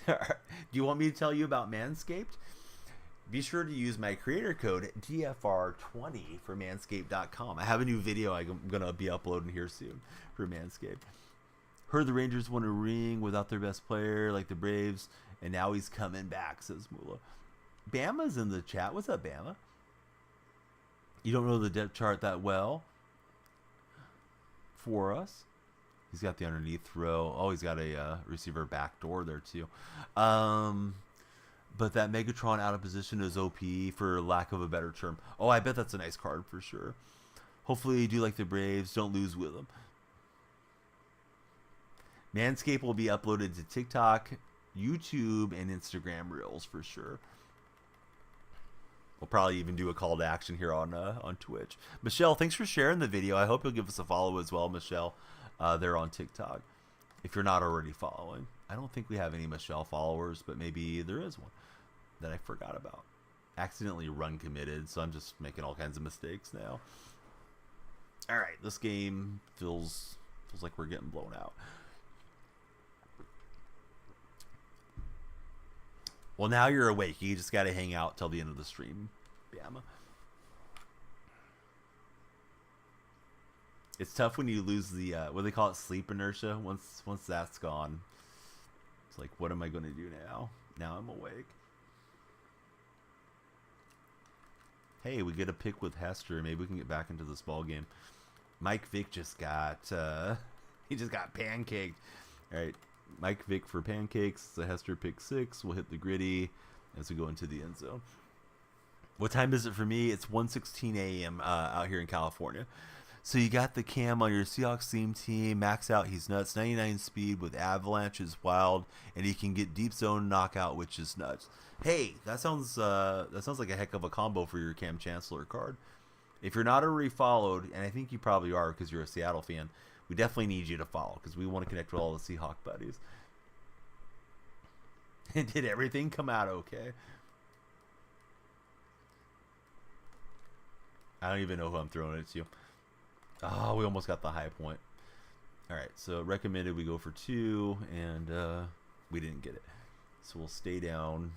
Do you want me to tell you about Manscaped? Be sure to use my creator code DFR20 for manscaped.com. I have a new video I'm going to be uploading here soon for Manscaped. Heard the Rangers won a ring without their best player, like the Braves, and now he's coming back, says Mula. Bama's in the chat. What's up, Bama? You don't know the depth chart that well for us. He's got the underneath throw. Oh, he's got a receiver backdoor there, too. But that Megatron out of position is OP, for lack of a better term. Oh, I bet that's a nice card for sure. Hopefully you do like the Braves. Don't lose with them. Manscaped will be uploaded to TikTok, YouTube, and Instagram Reels for sure. We'll probably even do a call to action here on Twitch. Michelle, thanks for sharing the video. I hope you'll give us a follow as well, Michelle. There on TikTok, if you're not already following. I don't think we have any Michelle followers, but maybe there is one that I forgot about. Accidentally run committed, so I'm just making all kinds of mistakes now. All right, this game feels like we're getting blown out. Well, now you're awake. You just got to hang out till the end of the stream, Bama. It's tough when you lose the what do they call it, sleep inertia. Once that's gone, it's like, what am I going to do now? Now I'm awake. Hey, we get a pick with Hester. Maybe we can get back into this ball game. Mike Vick just got he just got pancaked. All right, Mike Vick for pancakes. The Hester pick 6. We'll hit the gritty as we go into the end zone. What time is it for me? It's 1:16 a.m. Out here in California. So you got the Cam on your Seahawks theme team. Max out, he's nuts. 99 speed with Avalanche is wild, and he can get deep zone knockout, which is nuts. Hey, that sounds like a heck of a combo for your Cam Chancellor card. If you're not already followed, and I think you probably are because you're a Seattle fan, we definitely need you to follow because we want to connect with all the Seahawk buddies. Did everything come out okay? I don't even know who I'm throwing it to. Oh, we almost got the high point. All right, so recommended we go for 2, and we didn't get it. So we'll stay down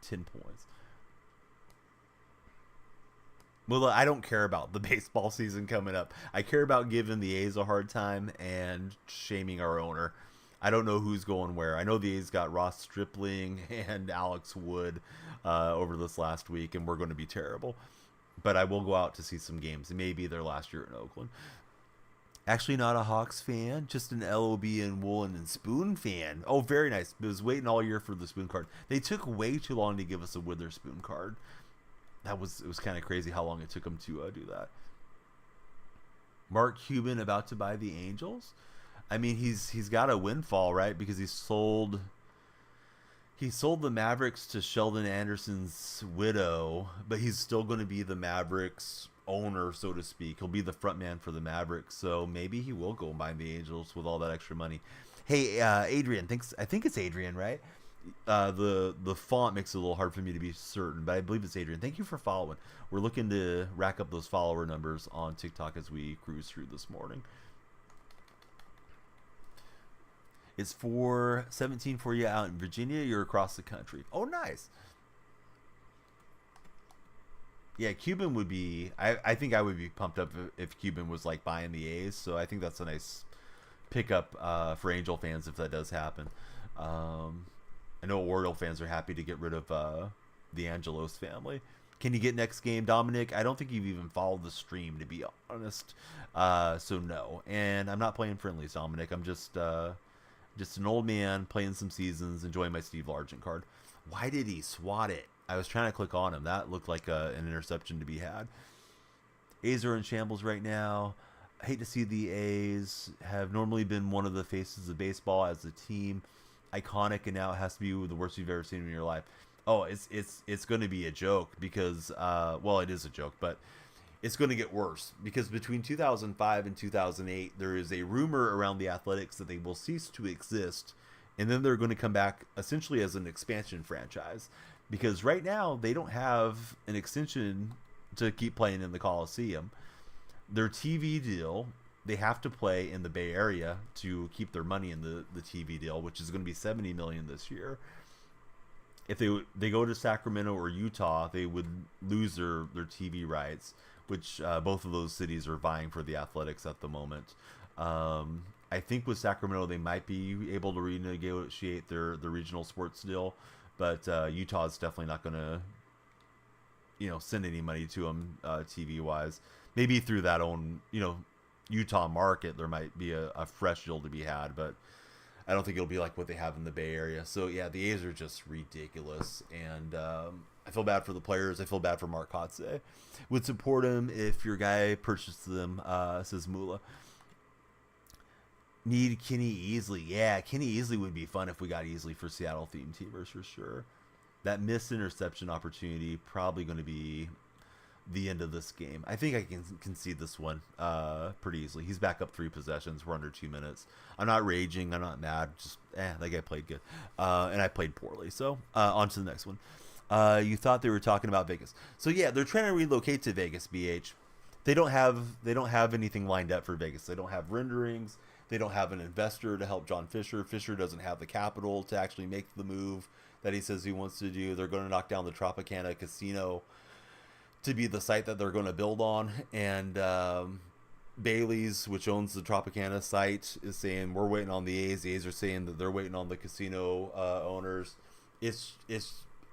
10 points. Well, I don't care about the baseball season coming up. I care about giving the A's a hard time and shaming our owner. I don't know who's going where. I know the A's got Ross Stripling and Alex Wood over this last week, and we're going to be terrible. But I will go out to see some games. It may be their last year in Oakland. Actually not a Hawks fan, just an LOB and Woolen and Spoon fan. Oh, very nice. I was waiting all year for the Spoon card. They took way too long to give us a Witherspoon card. It was kind of crazy how long it took them to do that. Mark Cuban about to buy the Angels. I mean, he's got a windfall, right? Because he sold the Mavericks to Sheldon Anderson's widow, but he's still going to be the Mavericks owner, so to speak. He'll be the front man for the Mavericks, so maybe he will go and buy the Angels with all that extra money. Hey, Adrian, I think it's Adrian, right? The font makes it a little hard for me to be certain, but I believe it's Adrian. Thank you for following. We're looking to rack up those follower numbers on TikTok as we cruise through this morning. It's 4:17 for you out in Virginia. You're across the country. Oh, nice. Yeah, Cuban would be... I think I would be pumped up if Cuban was like buying the A's. So I think that's a nice pickup for Angel fans if that does happen. I know Oriole fans are happy to get rid of the Angelos family. Can you get next game, Dominic? I don't think you've even followed the stream, to be honest. So no. And I'm not playing friendlies, Dominic. I'm just an old man playing some seasons, enjoying my Steve Largent card. Why did he swat it? I was trying to click on him. That looked like an interception to be had. A's are in shambles right now. I hate to see the A's have normally been one of the faces of baseball as a team. Iconic, and now it has to be the worst you've ever seen in your life. Oh, it's going to be a joke because, well, it is a joke, but it's going to get worse because between 2005 and 2008, there is a rumor around the Athletics that they will cease to exist, and then they're going to come back essentially as an expansion franchise because right now they don't have an extension to keep playing in the Coliseum. Their TV deal, they have to play in the Bay Area to keep their money in the TV deal, which is going to be $70 million this year. If they go to Sacramento or Utah, they would lose their TV rights, which both of those cities are vying for the Athletics at the moment. I I think with Sacramento they might be able to renegotiate the regional sports deal, but Utah's definitely not going to send any money to them TV wise. Maybe through that own Utah market there might be a fresh deal to be had, but I don't think it'll be like what they have in the Bay Area. So yeah, the A's are just ridiculous, and I feel bad for the players. I feel bad for Mark Kotze. Would support him if your guy purchased them, says Mula. Need Kenny Easley. Yeah, Kenny Easley would be fun if we got Easley for Seattle theme teamers for sure. That missed interception opportunity probably going to be the end of this game. I think I can concede this one pretty easily. He's back up 3 possessions. We're under 2 minutes. I'm not raging. I'm not mad. Just, that guy played good. And I played poorly. So, on to the next one. You thought they were talking about Vegas. So, yeah, they're trying to relocate to Vegas, BH. They don't have anything lined up for Vegas. They don't have renderings. They don't have an investor to help John Fisher. Fisher doesn't have the capital to actually make the move that he says he wants to do. They're going to knock down the Tropicana Casino to be the site that they're going to build on. And Bailey's, which owns the Tropicana site, is saying we're waiting on the A's. The A's are saying that they're waiting on the casino owners. It's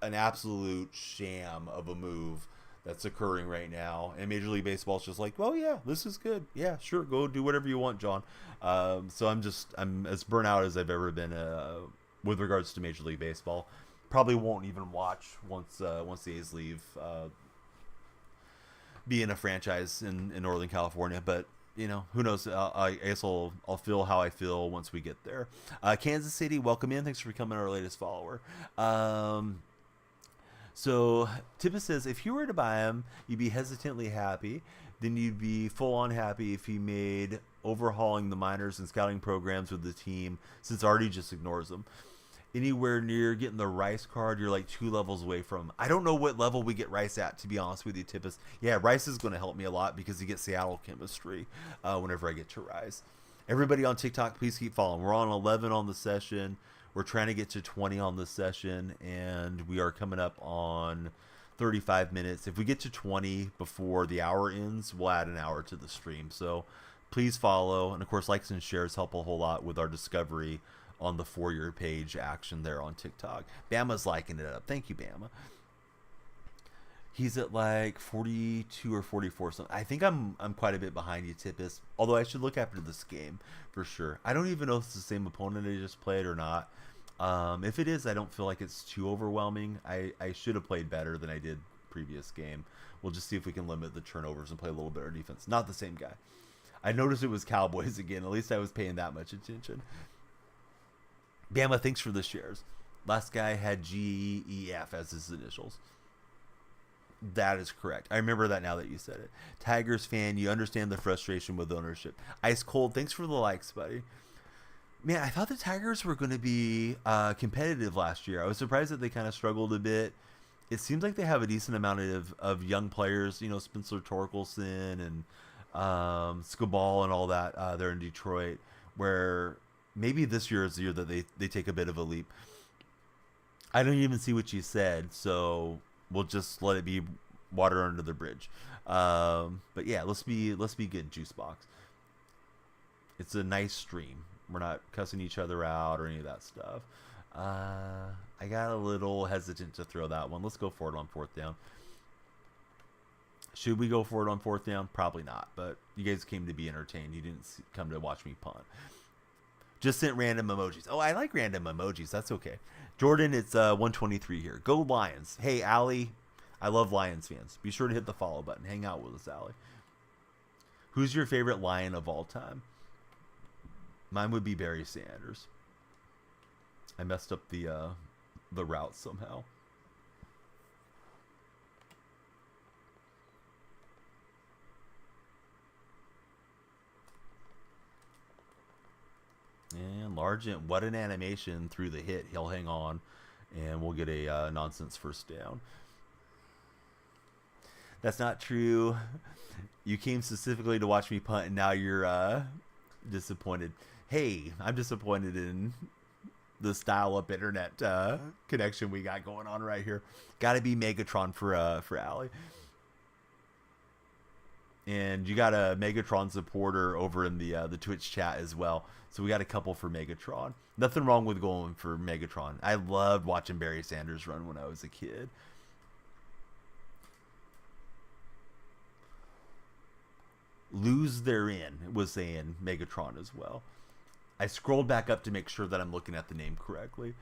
an absolute sham of a move that's occurring right now, and Major League Baseball's just like, well, yeah, this is good, yeah, sure, go do whatever you want, John. So I'm as burnt out as I've ever been with regards to Major League Baseball. Probably won't even watch once the A's leave being a franchise in Northern California, but who knows? I guess I'll feel how I feel once we get there. Kansas City, welcome in. Thanks for becoming our latest follower. So Tippa says, if you were to buy him, you'd be hesitantly happy. Then you'd be full-on happy if he made overhauling the minors and scouting programs with the team, since Artie just ignores them. Anywhere near getting the Rice card, you're like 2 levels away from. I don't know what level we get Rice at, to be honest with you, Tippus. Yeah, Rice is going to help me a lot because he gets Seattle chemistry whenever I get to Rice. Everybody on TikTok, please keep following. We're on 11 on the session. We're trying to get to 20 on this session, and we are coming up on 35 minutes. If we get to 20 before the hour ends, we'll add an hour to the stream. So please follow. And, of course, likes and shares help a whole lot with our discovery on the For Your Page action there on TikTok. Bama's liking it up. Thank you, Bama. He's at like 42 or 44 something. I think I'm quite a bit behind you, Tippus. Although I should look after this game for sure. I don't even know if it's the same opponent I just played or not. If it is, I don't feel like it's too overwhelming. I should have played better than I did previous game. We'll just see if we can limit the turnovers and play a little better defense. Not the same guy. I noticed it was Cowboys again. At least I was paying that much attention. Bama, thanks for the shares. Last guy had GEF as his initials. That is correct. I remember that now that you said it. Tigers fan, you understand the frustration with ownership. Ice Cold, thanks for the likes, buddy. Man, I thought the Tigers were going to be competitive last year. I was surprised that they kind of struggled a bit. It seems like they have a decent amount of young players, Spencer Torkelson and Scabal and all that there in Detroit, where maybe this year is the year that they take a bit of a leap. I don't even see what you said, so we'll just let it be water under the bridge. But yeah, let's be good, Juice Box. It's a nice stream. We're not cussing each other out or any of that stuff. I got a little hesitant to throw that one. Let's go for it on 4th down. Should we go for it on 4th down? Probably not, but you guys came to be entertained. You didn't come to watch me punt. Just sent random emojis. Oh, I like random emojis. That's okay. Jordan, it's 123 here. Go Lions. Hey, Allie. I love Lions fans. Be sure to hit the follow button. Hang out with us, Allie. Who's your favorite Lion of all time? Mine would be Barry Sanders. I messed up the route somehow. And Largent, what an animation through the hit. He'll hang on, and we'll get a nonsense first down. That's not true. You came specifically to watch me punt, and now you're disappointed. Hey, I'm disappointed in the style-up internet connection we got going on right here. Got to be Megatron for Allie. And you got a Megatron supporter over in the Twitch chat as well. So we got a couple for Megatron. Nothing wrong with going for Megatron. I loved watching Barry Sanders run when I was a kid. Lose Therein was saying Megatron as well. I scrolled back up to make sure that I'm looking at the name correctly.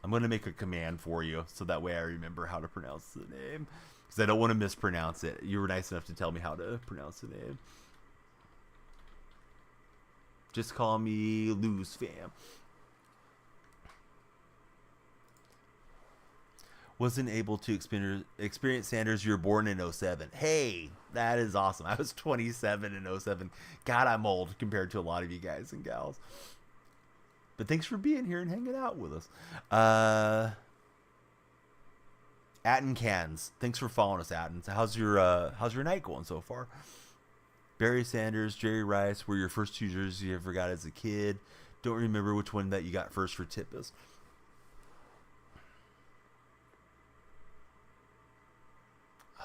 I'm going to make a command for you so that way I remember how to pronounce the name. Because I don't want to mispronounce it. You were nice enough to tell me how to pronounce the name. Just call me Lose Fam. Wasn't able to experience Sanders. You were born in 07. Hey, that is awesome. I was 27 in 07. God, I'm old compared to a lot of you guys and gals. But thanks for being here and hanging out with us. Atten Cans, thanks for following us, Atten. How's your night going so far? Barry Sanders, Jerry Rice were your first two jerseys you ever got as a kid. Don't remember which one that you got first for Tippus.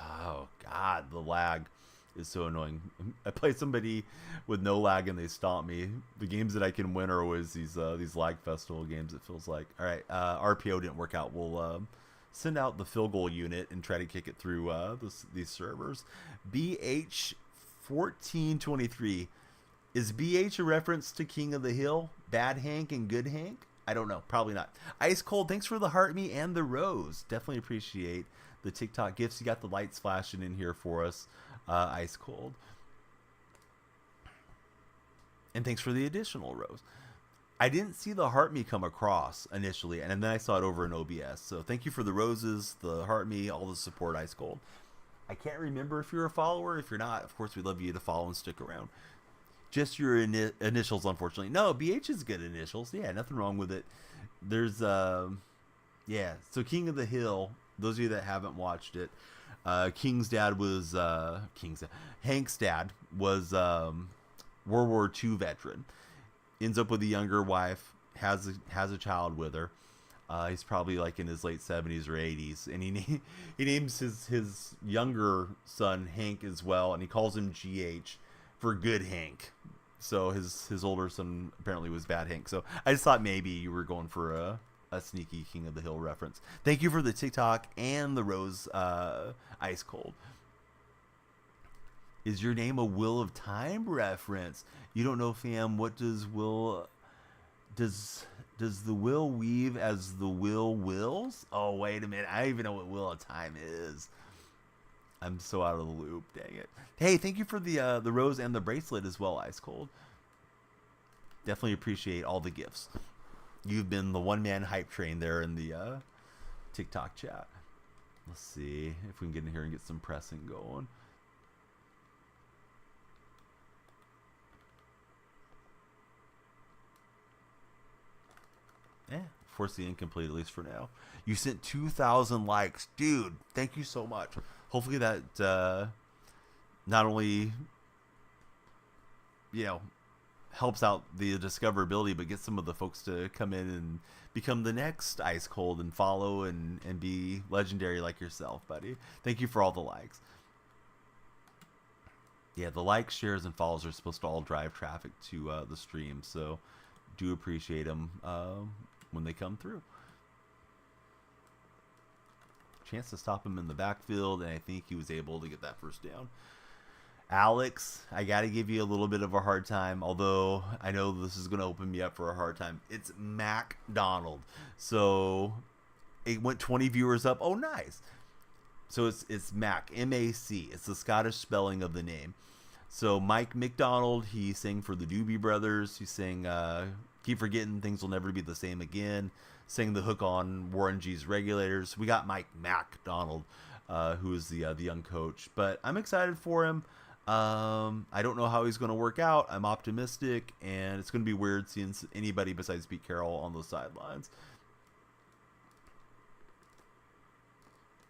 Oh God, the lag is so annoying. I play somebody with no lag and they stomp me. The games that I can win are always these lag festival games. It feels like. All right, RPO didn't work out. We'll send out the field goal unit and try to kick it through these servers. BH1423. Is BH a reference to King of the Hill? Bad Hank and Good Hank? I don't know. Probably not. Ice Cold, thanks for the heart me and the rose. Definitely appreciate the TikTok gifts. You got the lights flashing in here for us. Ice Cold. And thanks for the additional rose. I didn't see the heart me come across initially, and then I saw it over in OBS. So thank you for the roses, the heart me, all the support, Ice Cold. I can't remember if you're a follower. If you're not, of course, we'd love you to follow and stick around. Just your initials, unfortunately. No, BH is good initials. Yeah, nothing wrong with it. There's, yeah. So King of the Hill, those of you that haven't watched it, Hank's dad was World War II veteran. Ends up with a younger wife, has a child with her. He's probably like in his late 70s or 80s, and he names his younger son Hank as well, and he calls him GH for Good Hank. So his older son apparently was Bad Hank. So I just thought maybe you were going for a sneaky King of the Hill reference. Thank you for the TikTok and the rose Ice Cold. Is your name a Wheel of Time reference? You don't know, fam. What does does the wheel weave as the wheel wills? Oh, wait a minute. I don't even know what Wheel of Time is. I'm so out of the loop. Dang it. Hey, thank you for the rose and the bracelet as well, Ice Cold. Definitely appreciate all the gifts. You've been the one-man hype train there in the TikTok chat. Let's see if we can get in here and get some pressing going. Force the incomplete, at least for now. You sent 2,000 likes. Dude, thank you so much. Hopefully that not only, helps out the discoverability, but gets some of the folks to come in and become the next Ice Cold and follow and be legendary like yourself, buddy. Thank you for all the likes. Yeah, the likes, shares, and follows are supposed to all drive traffic to the stream, so do appreciate them when they come through. Chance to stop him in the backfield, and I think he was able to get that first down. Alex, I got to give you a little bit of a hard time, although I know this is going to open me up for a hard time. It's MacDonald. So it went 20 viewers up. Oh, nice. So it's Mac, M-A-C. It's the Scottish spelling of the name. So Mike McDonald, he sang for the Doobie Brothers. He sang Keep Forgetting Things Will Never Be the Same Again. Sang the hook on Warren G's Regulators. We got Mike MacDonald, who is the young coach. But I'm excited for him. I don't know how he's going to work out. I'm optimistic, and it's going to be weird seeing anybody besides Pete Carroll on those sidelines.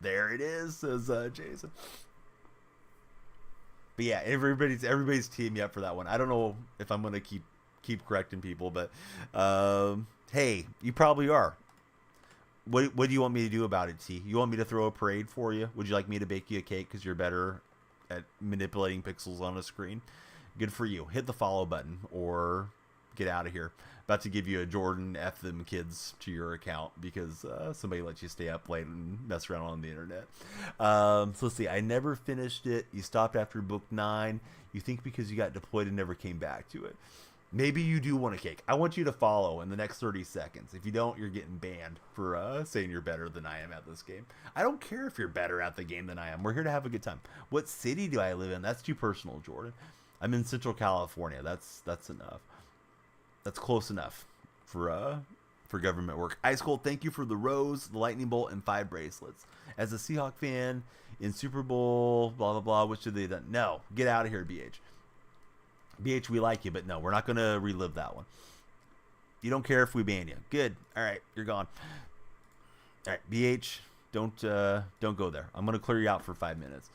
There it is, says Jason. But yeah, everybody's teeing me up for that one. I don't know if I'm going to keep correcting people, but hey, you probably are. What do you want me to do about it, T? You want me to throw a parade for you? Would you like me to bake you a cake because you're better at manipulating pixels on a screen. Good for you. Hit the follow button or get out of here. About to give you a Jordan F them kids to your account because somebody lets you stay up late and mess around on the internet. So let's see. I never finished it. You stopped after book 9. You think because you got deployed and never came back to it. Maybe you do want a cake. I want you to follow in the next 30 seconds. If you don't, you're getting banned for saying you're better than I am at this game. I don't care if you're better at the game than I am. We're here to have a good time. What city do I live in? That's too personal, Jordan. I'm in Central California. That's enough. That's close enough for government work. Ice Cold, thank you for the rose, the lightning bolt, and 5 bracelets. As a Seahawk fan in Super Bowl, blah blah blah. What should they have done? No, get out of here, BH. BH, we like you, but no, we're not going to relive that one. You don't care if we ban you. Good. All right, you're gone. All right, BH, don't go there. I'm going to clear you out for 5 minutes.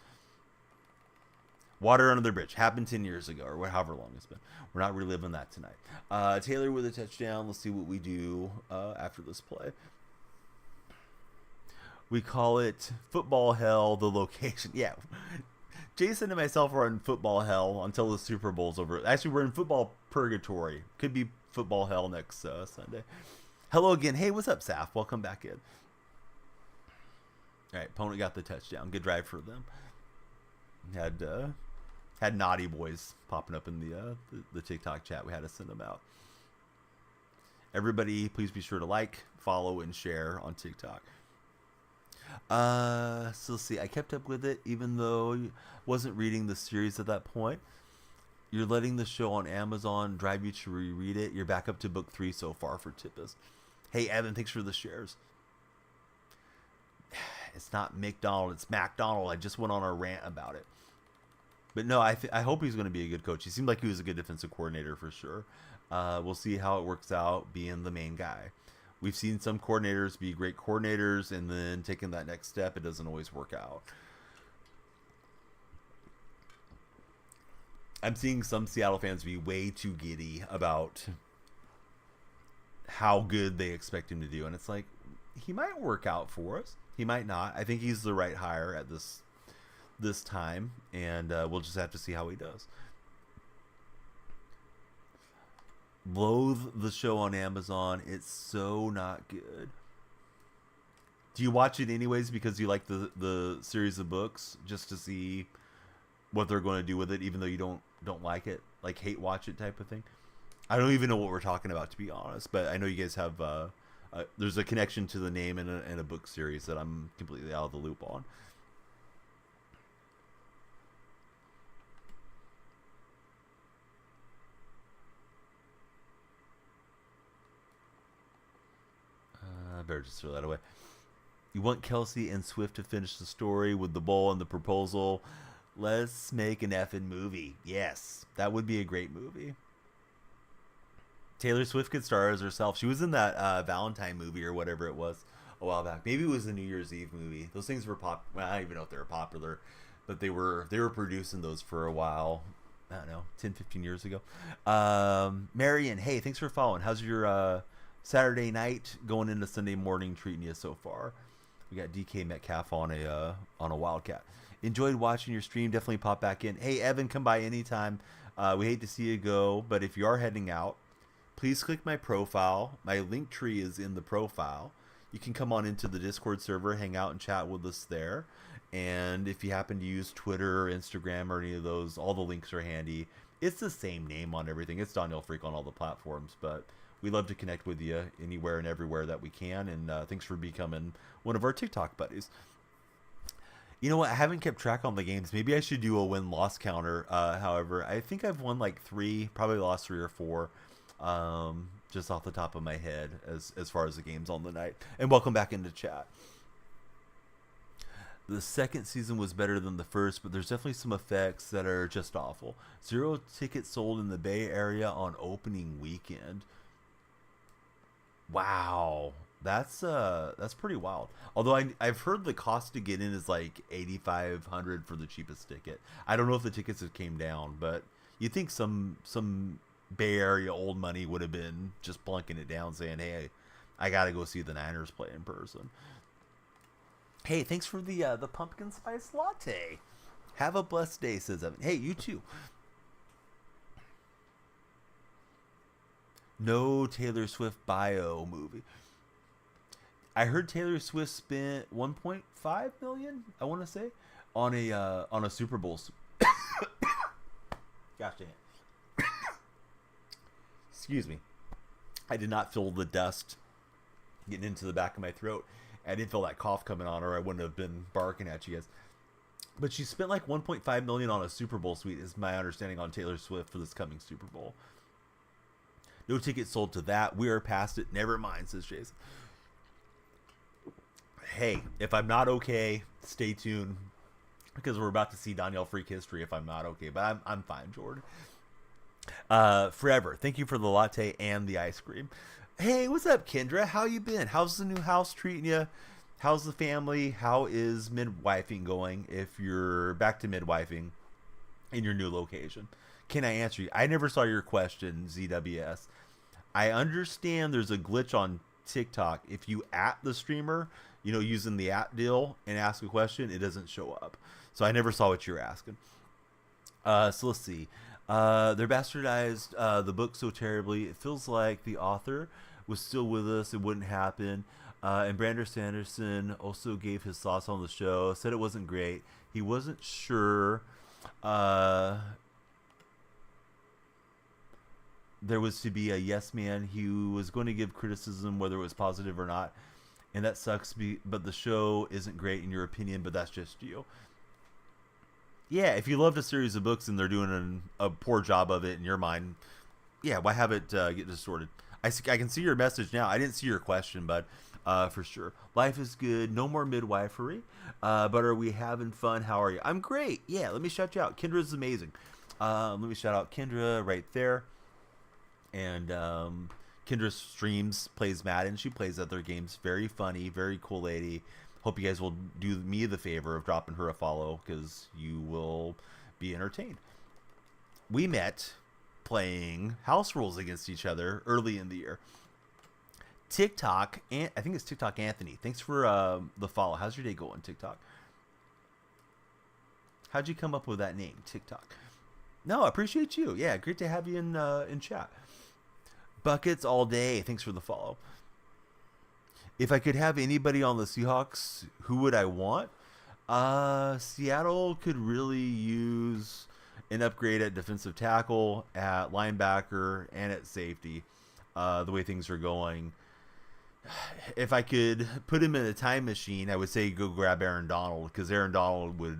Water under the bridge happened 10 years ago, or however long it's been. We're not reliving that tonight. Taylor with a touchdown. Let's see what we do after this play. We call it football hell. The location, yeah. Jason and myself are in football hell until the Super Bowl's over. Actually, we're in football purgatory. Could be football hell next Sunday. Hello again. Hey, what's up, Saf? Welcome back in. All right, opponent got the touchdown. Good drive for them. Had naughty boys popping up in the TikTok chat. We had to send them out. Everybody, please be sure to like, follow, and share on TikTok. So let's see. I kept up with it even though I wasn't reading the series at that point. You're letting the show on Amazon drive you to reread it. You're back up to book 3 so far for Tippus. Hey, Evan, thanks for the shares. It's not McDonald, it's MacDonald. I just went on a rant about it. But no, I hope he's going to be a good coach. He seemed like he was a good defensive coordinator for sure. We'll see how it works out being the main guy. We've seen some coordinators be great coordinators, and then taking that next step, it doesn't always work out. I'm seeing some Seattle fans be way too giddy about how good they expect him to do. And it's like, he might work out for us. He might not. I think he's the right hire at this time, and we'll just have to see how he does. Loathe the show on Amazon. It's so not good. Do you watch it anyways because you like the series of books just to see what they're going to do with it, even though you don't like it, like hate watch it type of thing? I don't even know what we're talking about, to be honest, but I know you guys have there's a connection to the name in a book series that I'm completely out of the loop on. I better just throw that away. You want Kelsey and Swift to finish the story with the bowl and the proposal. Let's make an effing movie. Yes, that would be a great movie. Taylor Swift could star as herself. She was in that Valentine movie or whatever it was a while back. Maybe it was the New Year's Eve movie. Those things were well, I don't even know if they were popular, but they were producing those for a while. I don't know, 10, 15 years ago. Marion, hey, thanks for following. How's your Saturday night going into Sunday morning treating you so far? We got DK Metcalf on a Wildcat. Enjoyed watching your stream. Definitely pop back in. Hey, Evan, come by anytime. We hate to see you go, but if you are heading out, please click my profile. My link tree is in the profile. You can come on into the Discord server, hang out and chat with us there. And if you happen to use Twitter or Instagram or any of those, all the links are handy. It's the same name on everything. It's Daniel Freak on all the platforms, but we love to connect with you anywhere and everywhere that we can. And thanks for becoming one of our TikTok buddies. You know what? I haven't kept track on the games. Maybe I should do a win-loss counter. However, I think I've won like 3, probably lost 3 or 4. Just off the top of my head as far as the games on the night. And welcome back into chat. The second season was better than the first, but there's definitely some effects that are just awful. 0 tickets sold in the Bay Area on opening weekend. Wow. That's pretty wild. Although I've heard the cost to get in is like $8,500 for the cheapest ticket. I don't know if the tickets have came down, but you think some Bay Area old money would have been just plunking it down, saying, "Hey, I gotta go see the Niners play in person." Hey, thanks for the pumpkin spice latte. Have a blessed day, says Evan. Hey, you too. No Taylor Swift bio movie. I heard Taylor Swift spent 1.5 million, I want to say, on a Super Bowl. Gosh dang it. Excuse me. I did not feel the dust getting into the back of my throat. I didn't feel that cough coming on, or I wouldn't have been barking at you guys. But she spent like 1.5 million on a Super Bowl suite, is my understanding, on Taylor Swift for this coming Super Bowl. No tickets sold to that. We are past it. Never mind, says Jason. Hey, if I'm not okay, stay tuned, because we're about to see Danielle Freak History if I'm not okay. But I'm fine, Jordan. Forever. Thank you for the latte and the ice cream. Hey, what's up, Kendra? How you been? How's the new house treating you? How's the family? How is midwifing going, if you're back to midwifing in your new location? Can I answer you? I never saw your question, ZWS. I understand there's a glitch on TikTok. If you at the streamer, using the at deal and ask a question, it doesn't show up. So I never saw what you were asking. So let's see. They're bastardized the book so terribly. It feels like the author was still with us. It wouldn't happen. And Brandon Sanderson also gave his thoughts on the show. Said it wasn't great. He wasn't sure there was to be a yes man. He was going to give criticism whether it was positive or not. And that sucks, but the show isn't great in your opinion, but that's just you. Yeah, if you loved a series of books and they're doing a poor job of it in your mind, yeah, why have it get distorted? I can see your message now. I didn't see your question, but for sure. Life is good. No more midwifery. But are we having fun? How are you? I'm great. Yeah, let me shout you out. Kendra's amazing. Let me shout out Kendra right there. And Kendra streams, plays Madden. She plays other games. Very funny, very cool lady. Hope you guys will do me the favor of dropping her a follow, because you will be entertained. We met playing house rules against each other early in the year. TikTok, and I think it's TikTok Anthony. Thanks for the follow. How's your day going, TikTok? How'd you come up with that name, TikTok? No, I appreciate you. Yeah, great to have you in chat. Buckets all day. Thanks for the follow. If I could have anybody on the Seahawks, who would I want? Seattle could really use an upgrade at defensive tackle, at linebacker, and at safety. The way things are going. If I could put him in a time machine, I would say go grab Aaron Donald, because Aaron Donald would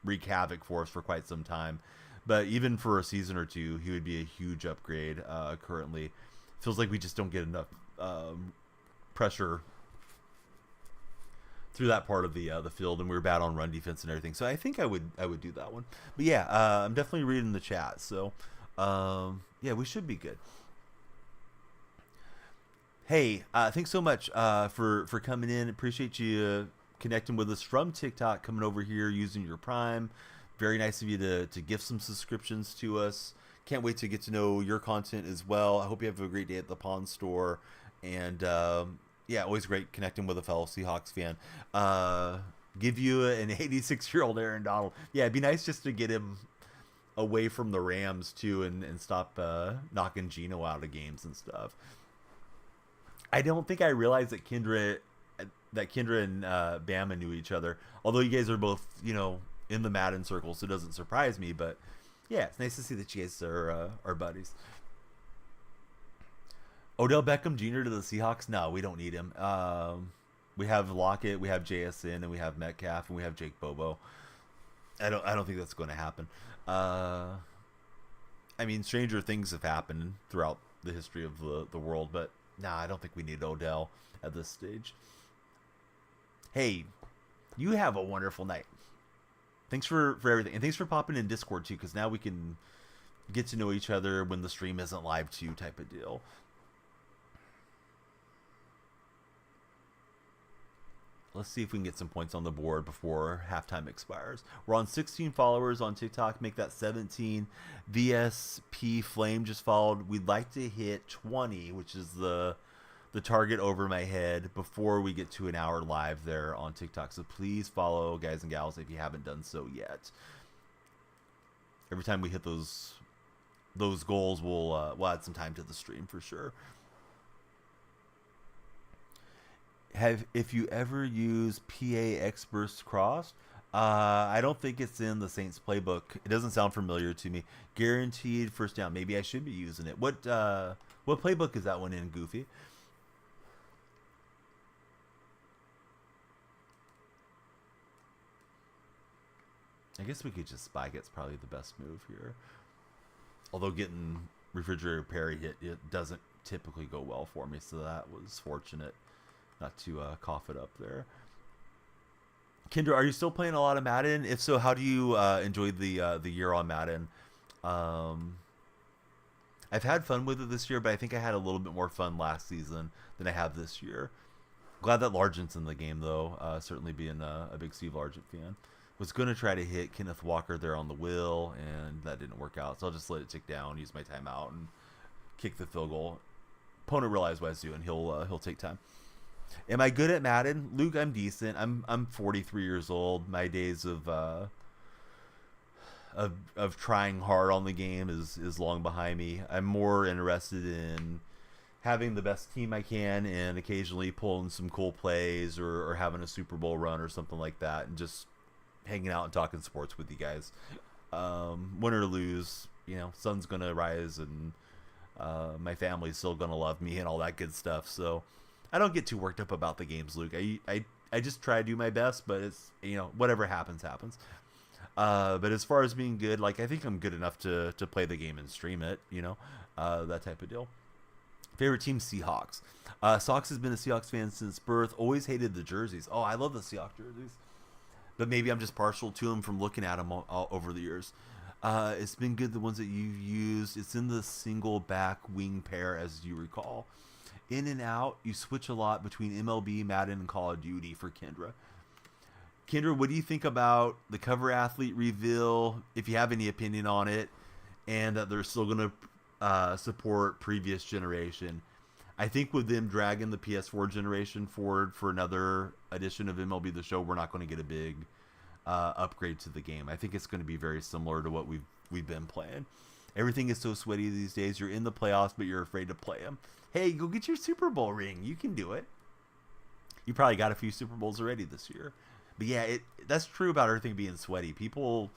wreak havoc for us for quite some time. But even for a season or two, he would be a huge upgrade currently. Feels like we just don't get enough pressure through that part of the field, and we're bad on run defense and everything. So I think I would do that one. But yeah, I'm definitely reading the chat. So yeah, we should be good. Hey, thanks so much for coming in. Appreciate you connecting with us from TikTok, coming over here using your Prime. Very nice of you to gift some subscriptions to us. Can't wait to get to know your content as well. I hope you have a great day at the Pawn Store. And yeah, always great connecting with a fellow Seahawks fan. Give you an 86-year-old Aaron Donald. Yeah, it'd be nice just to get him away from the Rams too, and stop knocking Geno out of games and stuff. I don't think I realized that Kendra and Bama knew each other. Although you guys are both, in the Madden circle, so it doesn't surprise me. But yeah, it's nice to see that you guys are buddies. Odell Beckham Jr. to the Seahawks? No, we don't need him. We have Lockett, we have JSN, and we have Metcalf, and we have Jake Bobo. I don't think that's going to happen. I mean, stranger things have happened throughout the history of the world, but nah, I don't think we need Odell at this stage. Hey, you have a wonderful night. Thanks for everything. And thanks for popping in Discord too, because now we can get to know each other when the stream isn't live too, type of deal. Let's see if we can get some points on the board before halftime expires. We're on 16 followers on TikTok. Make that 17. VSP Flame just followed. We'd like to hit 20, which is the target over my head, before we get to an hour live there on TikTok. So please follow, guys and gals, if you haven't done so yet. every time we hit those goals, we'll add some time to the stream for sure. If you ever use PA X-Burst Cross, I don't think it's in the Saints playbook. It doesn't sound familiar to me. Guaranteed first down. Maybe I should be using it. What playbook is that one in, Goofy? I guess we could just spike. It's probably the best move here. Although getting refrigerator parry hit, it doesn't typically go well for me, so that was fortunate not to cough it up there. Kendra, are you still playing a lot of Madden? If so, how do you enjoy the year on Madden? I've had fun with it this year, but I think I had a little bit more fun last season than I have this year. Glad that Largent's in the game, though. Certainly being a big Steve Largent fan. Was going to try to hit Kenneth Walker there on the will, and that didn't work out. So I'll just let it tick down, use my timeout, and kick the field goal. Opponent realized what I was doing. He'll take time. Am I good at Madden? Luke, I'm decent. I'm 43 years old. My days of trying hard on the game is long behind me. I'm more interested in having the best team I can and occasionally pulling some cool plays or having a Super Bowl run or something like that, and just hanging out and talking sports with you guys. Win or lose, sun's gonna rise, and my family's still gonna love me and all that good stuff. So I don't get too worked up about the games, Luke. I just try to do my best, but it's whatever happens. But as far as being good, I think I'm good enough to play the game and stream it, that type of deal. Favorite team, Seahawks. Sox has been a Seahawks fan since birth. Always hated the jerseys. Oh, I love the Seahawks jerseys. But maybe I'm just partial to them from looking at them all over the years. It's been good, the ones that you've used. It's in the single back wing pair, as you recall. In and out, you switch a lot between MLB, Madden, and Call of Duty for Kendra. Kendra, what do you think about the cover athlete reveal, if you have any opinion on it, and that they're still going to support previous generation? I think with them dragging the PS4 generation forward for another edition of MLB The Show, we're not going to get a big upgrade to the game. I think it's going to be very similar to what we've been playing. Everything is so sweaty these days. You're in the playoffs, but you're afraid to play them. Hey, go get your Super Bowl ring. You can do it. You probably got a few Super Bowls already this year. But yeah, that's true about everything being sweaty. People,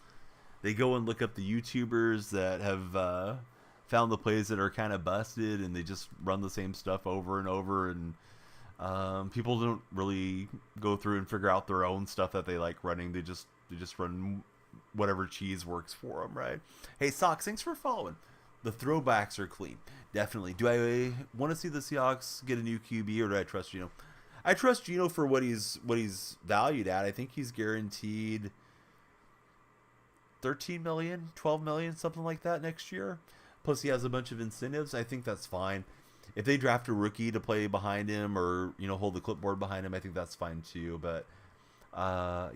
they go and look up the YouTubers that have found the plays that are kind of busted, and they just run the same stuff over and over, and people don't really go through and figure out their own stuff that they like running. They just run whatever cheese works for them, right? Hey, Sox, thanks for following. The throwbacks are clean, definitely. Do I want to see the Seahawks get a new QB, or do I trust Geno? I trust Geno for what he's valued at. I think he's guaranteed $13 million, $12 million, something like that next year. Plus, he has a bunch of incentives. I think that's fine. If they draft a rookie to play behind him, or hold the clipboard behind him, I think that's fine too. But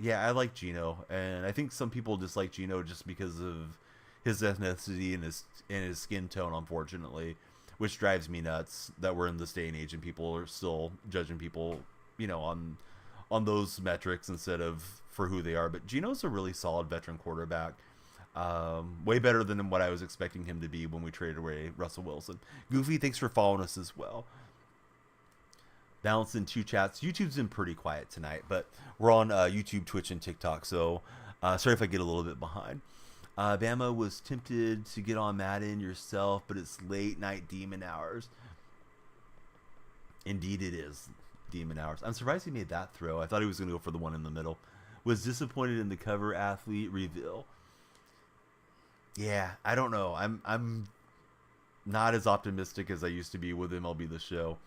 yeah, I like Geno, and I think some people dislike Geno just because of his ethnicity and his skin tone, unfortunately, which drives me nuts that we're in this day and age and people are still judging people, on those metrics instead of for who they are. But Geno's a really solid veteran quarterback. Way better than what I was expecting him to be when we traded away Russell Wilson. Goofy, thanks for following us as well. Balancing two chats. YouTube's been pretty quiet tonight, but we're on YouTube, Twitch, and TikTok, so sorry if I get a little bit behind. Bama was tempted to get on Madden yourself, but it's late night demon hours. Indeed it is demon hours. I'm surprised he made that throw. I thought he was going to go for the one in the middle. Was disappointed in the cover athlete reveal. Yeah, I don't know. I'm not as optimistic as I used to be with MLB The Show.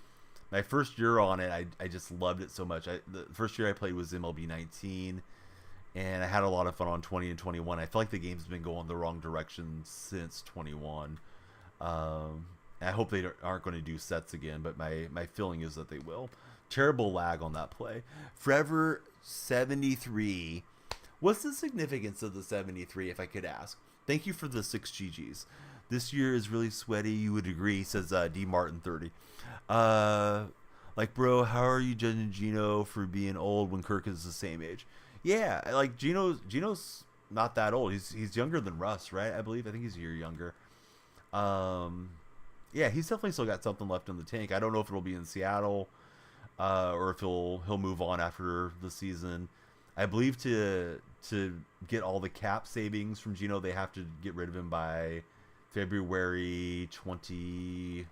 My first year on it, I just loved it so much. The first year I played was MLB 19, and I had a lot of fun on 20 and 21. I feel like the game's been going the wrong direction since 21. I hope they aren't going to do sets again, but my feeling is that they will. Terrible lag on that play. Forever 73. What's the significance of the 73, if I could ask? Thank you for the 6 GGs. This year is really sweaty. You would agree, says D Martin 30. Bro, how are you judging Geno for being old when Kirk is the same age? Yeah, like Geno's not that old. He's younger than Russ, right? I believe. I think he's a year younger. Yeah, he's definitely still got something left in the tank. I don't know if it'll be in Seattle, or if he'll move on after the season. I believe to get all the cap savings from Gino, they have to get rid of him by February 20.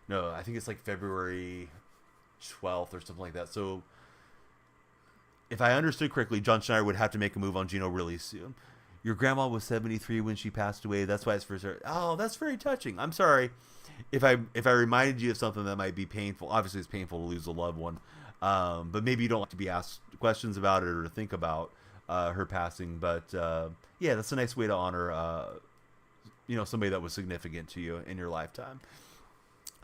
No, I think it's like February 12th or something like that. So if I understood correctly, John Schneider would have to make a move on Gino really soon. Your grandma was 73 when she passed away. That's why it's first. Oh, that's very touching. I'm sorry if I reminded you of something that might be painful. Obviously, it's painful to lose a loved one, but maybe you don't like to be asked questions about it or to think about her passing. But yeah, that's a nice way to honor somebody that was significant to you in your lifetime.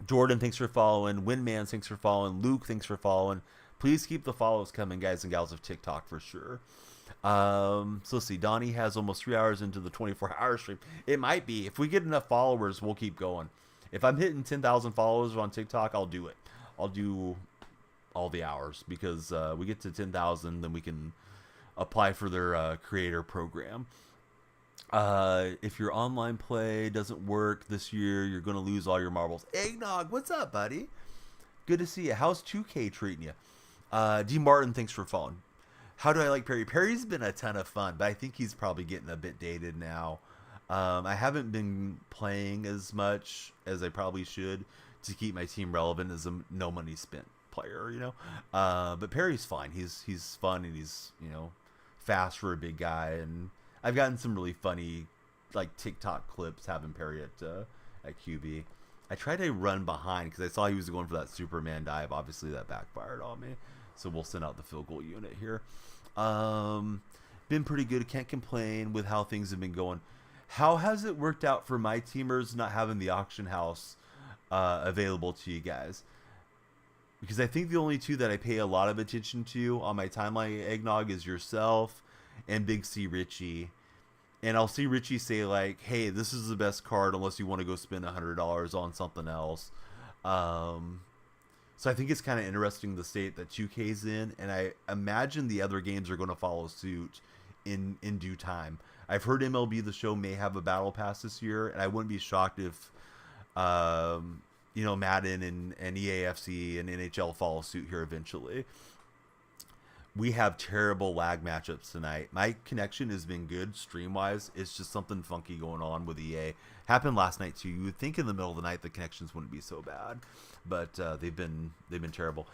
Jordan, thanks for following. Windman, thanks for following. Luke, thanks for following. Please keep the follows coming, guys and gals of TikTok for sure. So let's see. Donnie has almost 3 hours into the 24-hour stream. It might be. If we get enough followers, we'll keep going. If I'm hitting 10,000 followers on TikTok, I'll do it. I'll do all the hours because we get to 10,000, then we can apply for their creator program. If your online play doesn't work this year, you're going to lose all your marbles. Eggnog, what's up, buddy? Good to see you. How's 2K treating you? D. Martin, thanks for following. How do I like Perry? Perry's been a ton of fun, but I think he's probably getting a bit dated now. I haven't been playing as much as I probably should to keep my team relevant as a no money spent player, But Perry's fine. He's fun and he's fast for a big guy, and I've gotten some really funny like TikTok clips having Perry at QB. I tried to run behind because I saw he was going for that Superman dive. Obviously, that backfired on me. So we'll send out the field goal unit here. Been pretty good. Can't complain with how things have been going. How has it worked out for my teamers not having the auction house available to you guys? Because I think the only two that I pay a lot of attention to on my timeline, Eggnog, is yourself and Big C Richie. And I'll see Richie say like, hey, this is the best card unless you want to go spend $100 on something else. So I think it's kind of interesting the state that 2K's in, and I imagine the other games are going to follow suit in due time. I've heard MLB The Show may have a battle pass this year, and I wouldn't be shocked if Madden and EAFC and NHL follow suit here eventually. We have terrible lag matchups tonight. My connection has been good stream-wise. It's just something funky going on with EA. Happened last night too. You would think in the middle of the night the connections wouldn't be so bad, but they've been terrible.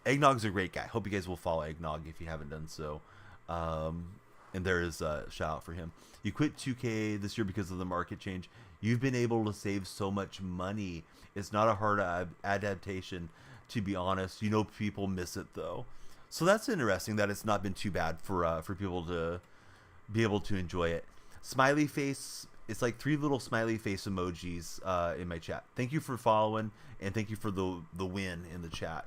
Eggnog's a great guy. Hope you guys will follow Eggnog if you haven't done so. And there is a shout out for him. You quit 2K this year because of the market change. You've been able to save so much money. It's not a hard adaptation, to be honest. People miss it though. So that's interesting that it's not been too bad for people to be able to enjoy it. Smiley face. It's like 3 little smiley face emojis in my chat. Thank you for following, and thank you for the win in the chat.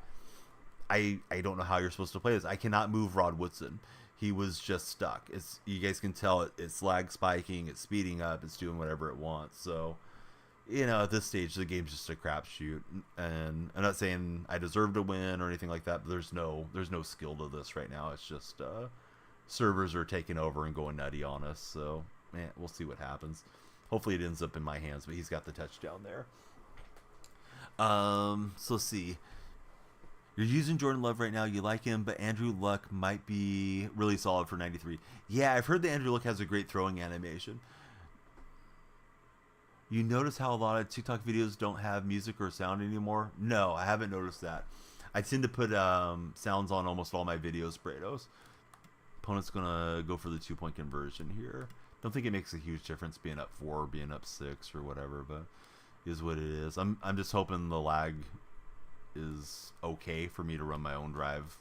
I don't know how you're supposed to play this. I cannot move Rod Woodson. He was just stuck. You guys can tell it's lag spiking, it's speeding up, it's doing whatever it wants. So, at this stage, the game's just a crapshoot. And I'm not saying I deserve to win or anything like that, but there's no skill to this right now. It's just servers are taking over and going nutty on us. So, we'll see what happens. Hopefully it ends up in my hands, but he's got the touchdown there. So let's see. You're using Jordan Love right now. You like him, but Andrew Luck might be really solid for 93. Yeah, I've heard that Andrew Luck has a great throwing animation. You notice how a lot of TikTok videos don't have music or sound anymore? No, I haven't noticed that. I tend to put sounds on almost all my videos, Brados. Opponent's going to go for the 2-point conversion here. Don't think it makes a huge difference being up 4 or being up 6 or whatever, but it is what it is. I'm just hoping the lag is okay for me to run my own drive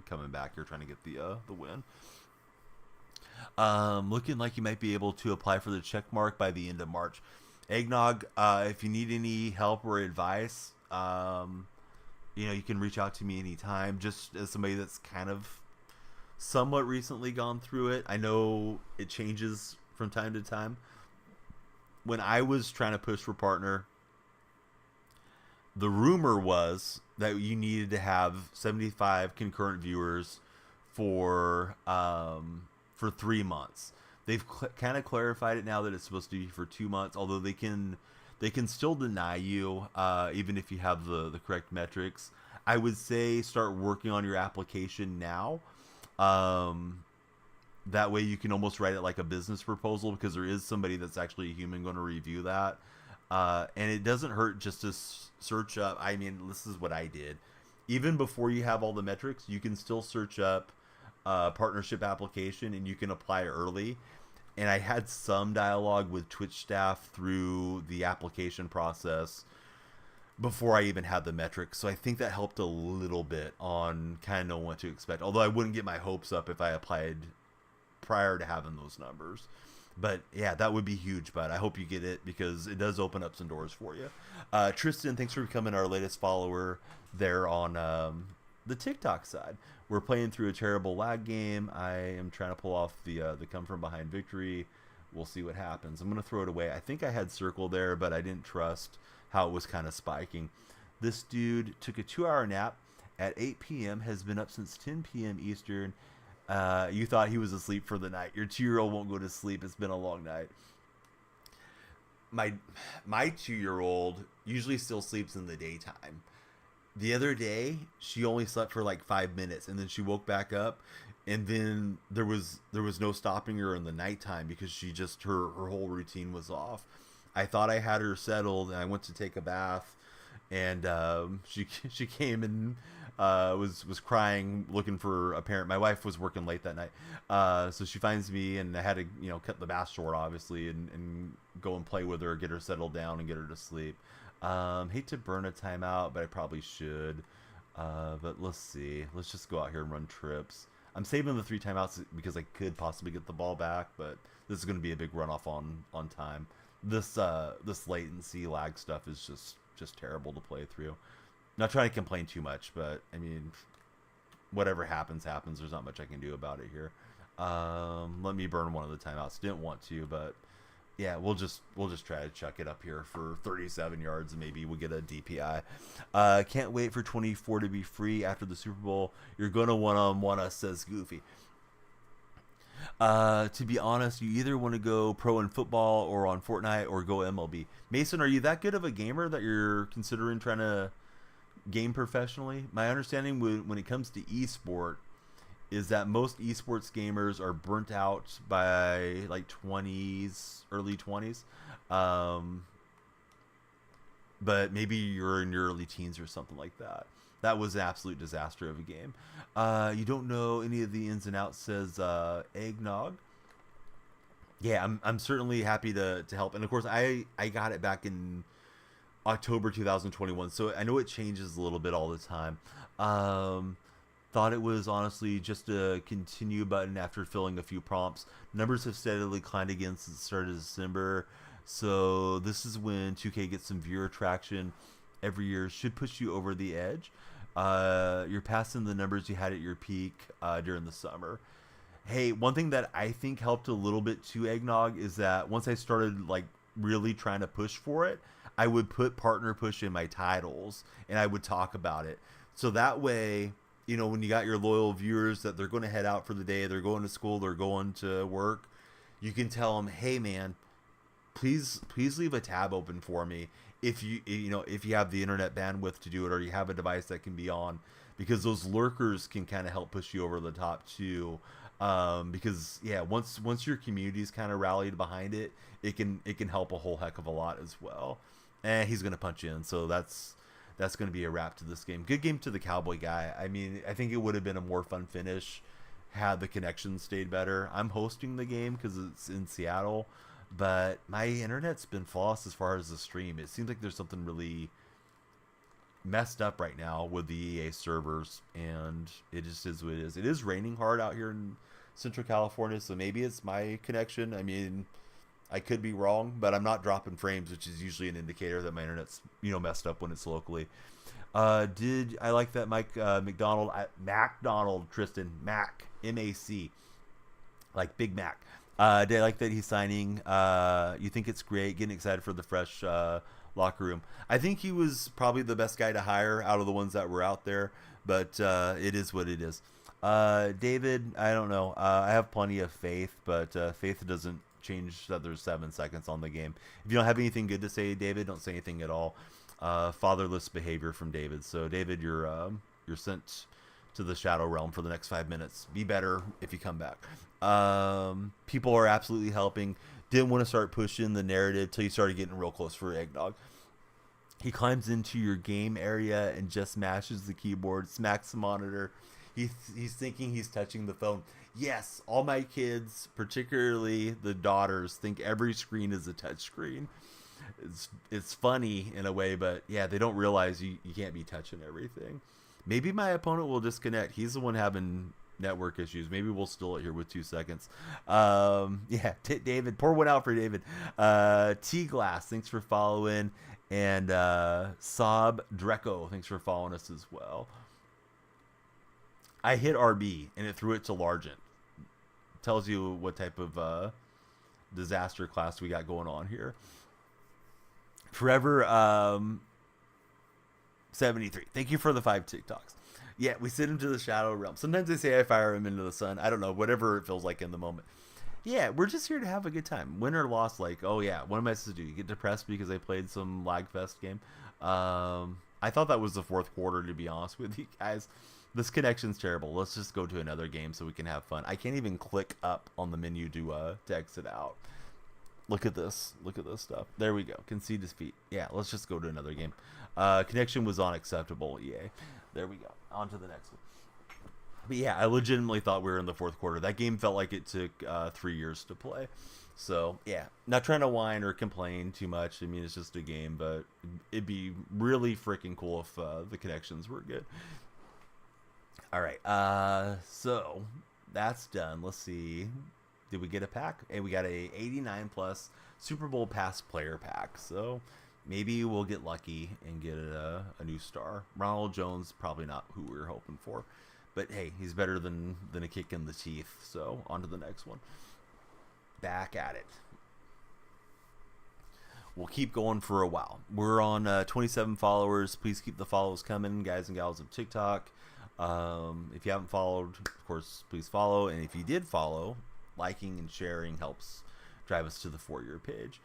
coming back here trying to get the win. Looking like you might be able to apply for the check mark by the end of March. Eggnog, if you need any help or advice, you can reach out to me anytime, just as somebody that's kind of somewhat recently gone through it. I know it changes from time to time. When I was trying to push for partner, the rumor was that you needed to have 75 concurrent viewers for for 3 months. They've kind of clarified it now that it's supposed to be for 2 months, although they can still deny you even if you have the correct metrics. I would say start working on your application now. That way you can almost write it like a business proposal, because there is somebody that's actually a human going to review that. And it doesn't hurt just to search up. I mean, this is what I did. Even before you have all the metrics, you can still search up partnership application and you can apply early. And I had some dialogue with Twitch staff through the application process before I even had the metrics. So I think that helped a little bit on kind of knowing what to expect. Although I wouldn't get my hopes up if I applied prior to having those numbers. But yeah, that would be huge, bud. I hope you get it, because it does open up some doors for you. Tristan, thanks for becoming our latest follower there on the TikTok side. We're playing through a terrible lag game. I am trying to pull off the come from behind victory. We'll see what happens. I'm going to throw it away. I think I had circle there, but I didn't trust how it was kind of spiking. This dude took a 2-hour nap at 8 p.m., has been up since 10 p.m. Eastern. You thought he was asleep for the night. Your 2-year-old won't go to sleep. It's been a long night. My 2-year-old usually still sleeps in the daytime. The other day, she only slept for like 5 minutes, and then she woke back up, and then there was no stopping her in the nighttime, because she just her whole routine was off. I thought I had her settled, and I went to take a bath, and she came and was crying, looking for a parent. My wife was working late that night, so she finds me, and I had to cut the bath short, obviously, and go and play with her, get her settled down, and get her to sleep. Hate to burn a timeout, but I probably should. But let's see. Let's just go out here and run trips. I'm saving the 3 timeouts because I could possibly get the ball back, but this is going to be a big runoff on time. This latency lag stuff is just terrible to play through. Not trying to complain too much, but I mean, whatever happens. There's not much I can do about it here. Let me burn one of the timeouts. Didn't want to, but yeah, we'll just try to chuck it up here for 37 yards, and maybe we'll get a DPI. Can't wait for 24 to be free after the Super Bowl. You're gonna want us, says Goofy. To be honest, you either want to go pro in football or on Fortnite or go MLB. Mason, are you that good of a gamer that you're considering trying to game professionally? My understanding when it comes to esport is that most esports gamers are burnt out by like 20s, early 20s. But maybe you're in your early teens or something like that. That was an absolute disaster of a game. You don't know any of the ins and outs, says Eggnog. Yeah, I'm certainly happy to help. And of course, I got it back in October 2021, so I know it changes a little bit all the time. Thought it was honestly just a continue button after filling a few prompts. Numbers have steadily climbed again since the start of December, so this is when 2K gets some viewer traction every year. Should push you over the edge. You're passing the numbers you had at your peak during the summer. Hey, one thing that I think helped a little bit too, Eggnog, is that once I started like really trying to push for it, I would put partner push in my titles and I would talk about it. So that way, when you got your loyal viewers that they're going to head out for the day, they're going to school, they're going to work, you can tell them, hey man, please leave a tab open for me if you have the internet bandwidth to do it, or you have a device that can be on, because those lurkers can kind of help push you over the top too. Because yeah, once your community's kind of rallied behind it, it can help a whole heck of a lot as well. And he's gonna punch in, so that's going to be a wrap to this game. Good game to the Cowboy guy. I mean, I think it would have been a more fun finish had the connection stayed better. I'm hosting the game because it's in Seattle, but my internet's been flawless as far as the stream. It seems like there's something really messed up right now with the EA servers, and it just is what it is. It is raining hard out here in Central California, so maybe it's my connection. I mean, I could be wrong, but I'm not dropping frames, which is usually an indicator that my internet's messed up when it's locally. Did I like that Mike McDonald, Tristan, Mac, M-A-C, like Big Mac. Did I like that he's signing? You think it's great? Getting excited for the fresh locker room. I think he was probably the best guy to hire out of the ones that were out there, but it is what it is. David, I don't know. I have plenty of faith, but faith doesn't change that there's 7 seconds on the game. If you don't have anything good to say, David, don't say anything at all. Fatherless behavior from David. So, David, you're sent to the Shadow Realm for the next 5 minutes. Be better if you come back. People are absolutely helping. Didn't want to start pushing the narrative till you started getting real close for Eggnog. He climbs into your game area and just mashes the keyboard, smacks the monitor. He's thinking he's touching the phone. Yes, all my kids, particularly the daughters, think every screen is a touch screen. It's funny in a way, but yeah, they don't realize you can't be touching everything. Maybe my opponent will disconnect. He's the one having network issues. Maybe we'll still it here with 2 seconds. Yeah, David, pour one out for David. T-Glass, thanks for following. And Saab Dreco, thanks for following us as well. I hit RB and it threw it to Largent. Tells you what type of disaster class we got going on here. Forever 73. Thank you for the 5 TikToks. Yeah, we send him to the Shadow Realm. Sometimes they say I fire him into the sun. I don't know, whatever it feels like in the moment. Yeah, we're just here to have a good time. Win or loss, like, oh yeah, what am I supposed to do? You get depressed because I played some Lagfest game? I thought that was the fourth quarter, to be honest with you guys. This connection's terrible. Let's just go to another game so we can have fun. I can't even click up on the menu to exit out. Look at this. Look at this stuff. There we go. Concede defeat. Yeah, let's just go to another game. Connection was unacceptable, EA. There we go. On to the next one. But yeah, I legitimately thought we were in the fourth quarter. That game felt like it took 3 years to play. So, yeah, not trying to whine or complain too much. I mean, it's just a game, but it'd be really freaking cool if the connections were good. All right, so that's done. Let's see. Did we get a pack? Hey, we got a 89 plus Super Bowl pass player pack. So maybe we'll get lucky and get a new star. Ronald Jones, probably not who we were hoping for. But hey, he's better than a kick in the teeth. So on to the next one. Back at it. We'll keep going for a while. We're on 27 followers. Please keep the follows coming, guys and gals of TikTok. If you haven't followed, of course, please follow. And if you did follow, liking and sharing helps drive us to the For Your page.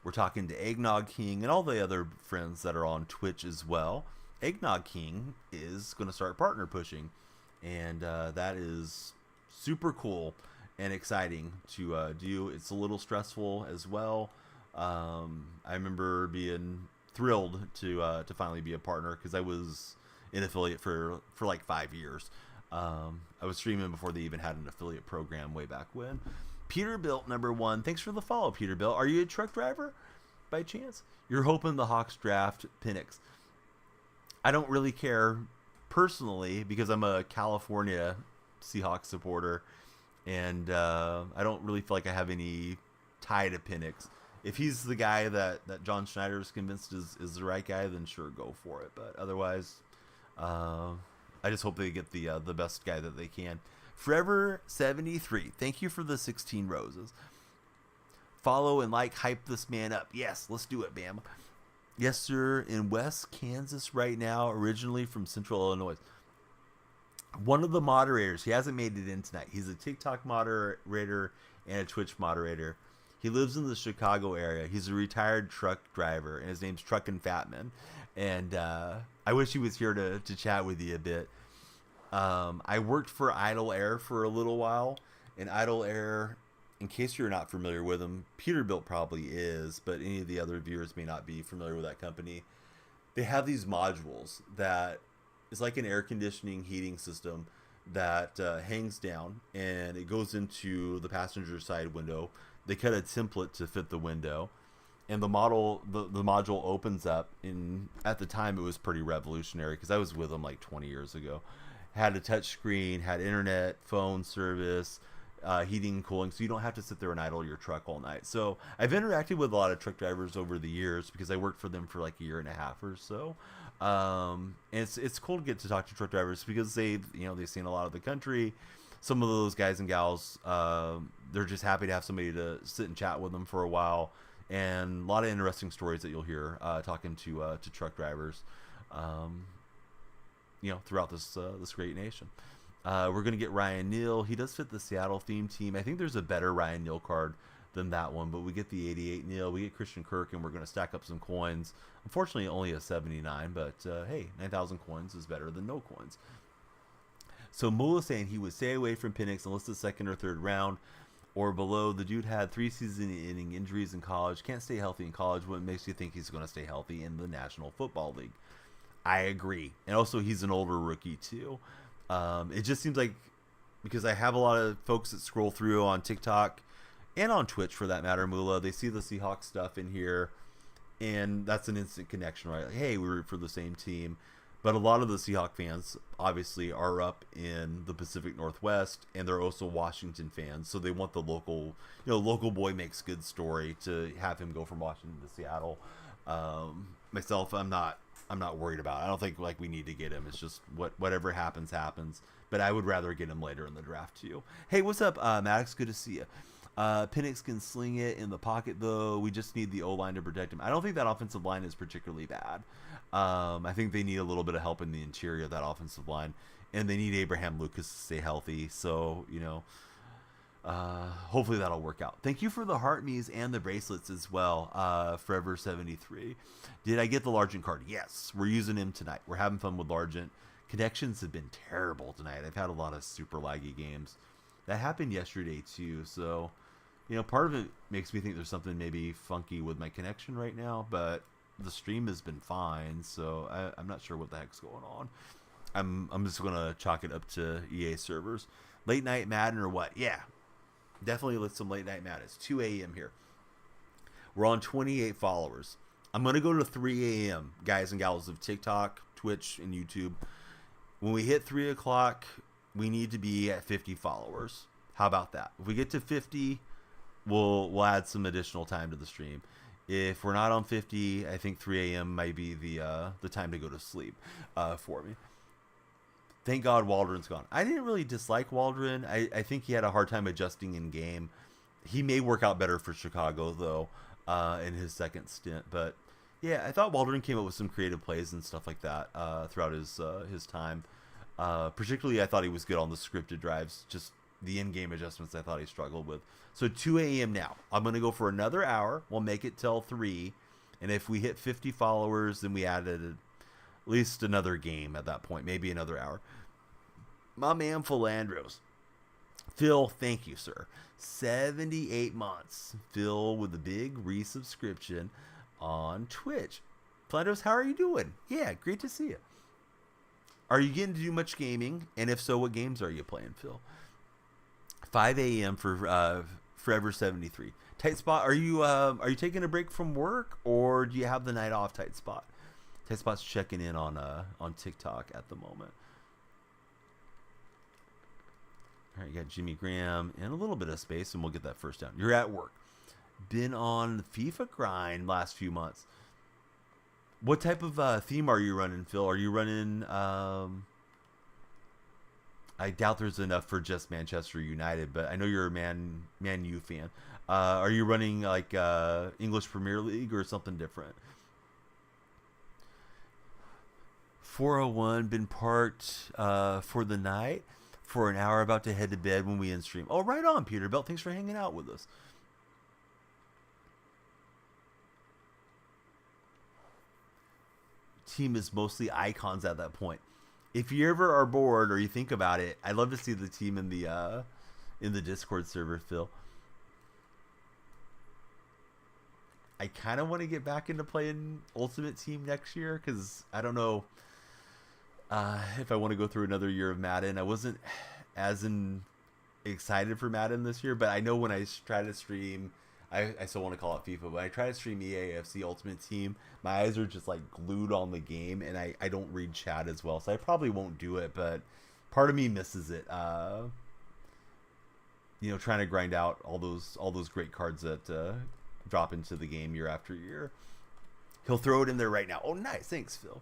We're talking to Eggnog King and all the other friends that are on Twitch as well. Eggnog King is going to start partner pushing, and that is super cool and exciting to do. It's a little stressful as well. I remember being thrilled to finally be a partner because I was an affiliate for like 5 years. I was streaming before they even had an affiliate program way back when. Peterbilt #1. Thanks for the follow, Peterbilt. Are you a truck driver by chance? You're hoping the Hawks draft Penix. I don't really care personally because I'm a California Seahawks supporter, and I don't really feel like I have any tie to Penix. If he's the guy that John Schneider is convinced is the right guy, then sure, go for it. But otherwise, I just hope they get the best guy that they can. Forever 73. Thank you for the 16 roses. Follow and hype this man up. Yes, let's do it, Bam. Yes, sir. In West Kansas right now, originally from Central Illinois. One of the moderators, he hasn't made it in tonight. He's a TikTok moderator and a Twitch moderator. He lives in the Chicago area. He's a retired truck driver, and his name's Truckin' Fatman. And I wish he was here to chat with you a bit. I worked for Idle Air for a little while, and Idle Air, in case you're not familiar with them, Peterbilt probably is, but any of the other viewers may not be familiar with that company. They have these modules that is like an air conditioning heating system that hangs down, and it goes into the passenger side window. They cut a template to fit the window, and the module opens up. And at the time, it was pretty revolutionary because I was with them like 20 years ago. Had a touch screen, had internet, phone service, heating and cooling, so you don't have to sit there and idle your truck all night. So I've interacted with a lot of truck drivers over the years because I worked for them for like a year and a half or so. And it's cool to get to talk to truck drivers because they've seen a lot of the country. Some of those guys and gals, they're just happy to have somebody to sit and chat with them for a while, and a lot of interesting stories that you'll hear talking to truck drivers, throughout this great nation. We're going to get Ryan Neal. He does fit the Seattle theme team. I think there's a better Ryan Neal card than that one, but we get the 88 Neal. We get Christian Kirk, and we're going to stack up some coins. Unfortunately, only a 79, but hey, 9,000 coins is better than no coins. So Mula saying he would stay away from Penix unless the second or third round or below. The dude had 3 season-ending injuries in college. Can't stay healthy in college. What makes you think he's going to stay healthy in the National Football League? I agree. And also, he's an older rookie, too. It just seems like, because I have a lot of folks that scroll through on TikTok and on Twitch for that matter, Mula, they see the Seahawks stuff in here, and that's an instant connection, right? Like, hey, we root for the same team. But a lot of the Seahawk fans obviously are up in the Pacific Northwest, and they're also Washington fans, so they want the local, local boy makes good story to have him go from Washington to Seattle. Myself, I'm not worried about it. I don't think like we need to get him. It's just whatever happens. But I would rather get him later in the draft too. Hey, what's up, Maddox? Good to see you. Penix can sling it in the pocket though. We just need the O-line to protect him. I don't think that offensive line is particularly bad. I think they need a little bit of help in the interior of that offensive line, and they need Abraham Lucas to stay healthy. So hopefully that'll work out. Thank you for the heart me's and the bracelets as well. Forever73. Did I get the Largent card? Yes. We're using him tonight. We're having fun with Largent. Connections have been terrible tonight. I've had a lot of super laggy games. That happened yesterday too. So, part of it makes me think there's something maybe funky with my connection right now, but the stream has been fine. So I'm not sure what the heck's going on. I'm just going to chalk it up to EA servers. Late night Madden or what? Yeah. Definitely some late night Madden. It's 2 a.m. here. We're on 28 followers. I'm going to go to 3 a.m., guys and gals of TikTok, Twitch, and YouTube. When we hit 3 o'clock, we need to be at 50 followers. How about that? If we get to 50, we'll add some additional time to the stream. If we're not on 50, I think 3 a.m. might be the time to go to sleep for me. Thank God Waldron's gone. I didn't really dislike Waldron. I think he had a hard time adjusting in game. He may work out better for Chicago, though, in his second stint. But, yeah, I thought Waldron came up with some creative plays and stuff like that throughout his time. Particularly, I thought he was good on the scripted drives. Just the in-game adjustments I thought he struggled with. So 2 a.m. now. I'm going to go for another hour. We'll make it till 3. And if we hit 50 followers, then we added at least another game at that point, maybe another hour. My man Philandros. Phil, thank you, sir. 78 months. Phil with a big resubscription on Twitch. Philandros, how are you doing? Yeah, great to see you. Are you getting to do much gaming? And if so, what games are you playing, Phil? 5 a.m. for Forever 73. Tight Spot, are you taking a break from work, or do you have the night off, Tight Spot? Tight Spot's checking in on TikTok at the moment. All right, you got Jimmy Graham and a little bit of space, and we'll get that first down. You're at work. Been on the FIFA grind last few months. What type of theme are you running, Phil? Are you running... I doubt there's enough for just Manchester United, but I know you're a Man U fan. Are you running like English Premier League or something different? 401 been parked for the night for an hour, about to head to bed when we end stream. Oh, right on, Peterbilt. Thanks for hanging out with us. Team is mostly icons at that point. If you ever are bored or you think about it, I'd love to see the team in the Discord server, Phil. I kind of want to get back into playing Ultimate Team next year because I don't know if I want to go through another year of Madden. I wasn't as excited for Madden this year, but I know when I try to stream, I still want to call it FIFA, but I try to stream EAFC Ultimate Team, my eyes are just like glued on the game, and I don't read chat as well, so I probably won't do it, but part of me misses it. Trying to grind out all those great cards that drop into the game year after year. He'll throw it in there right now. Oh, nice. Thanks, Phil.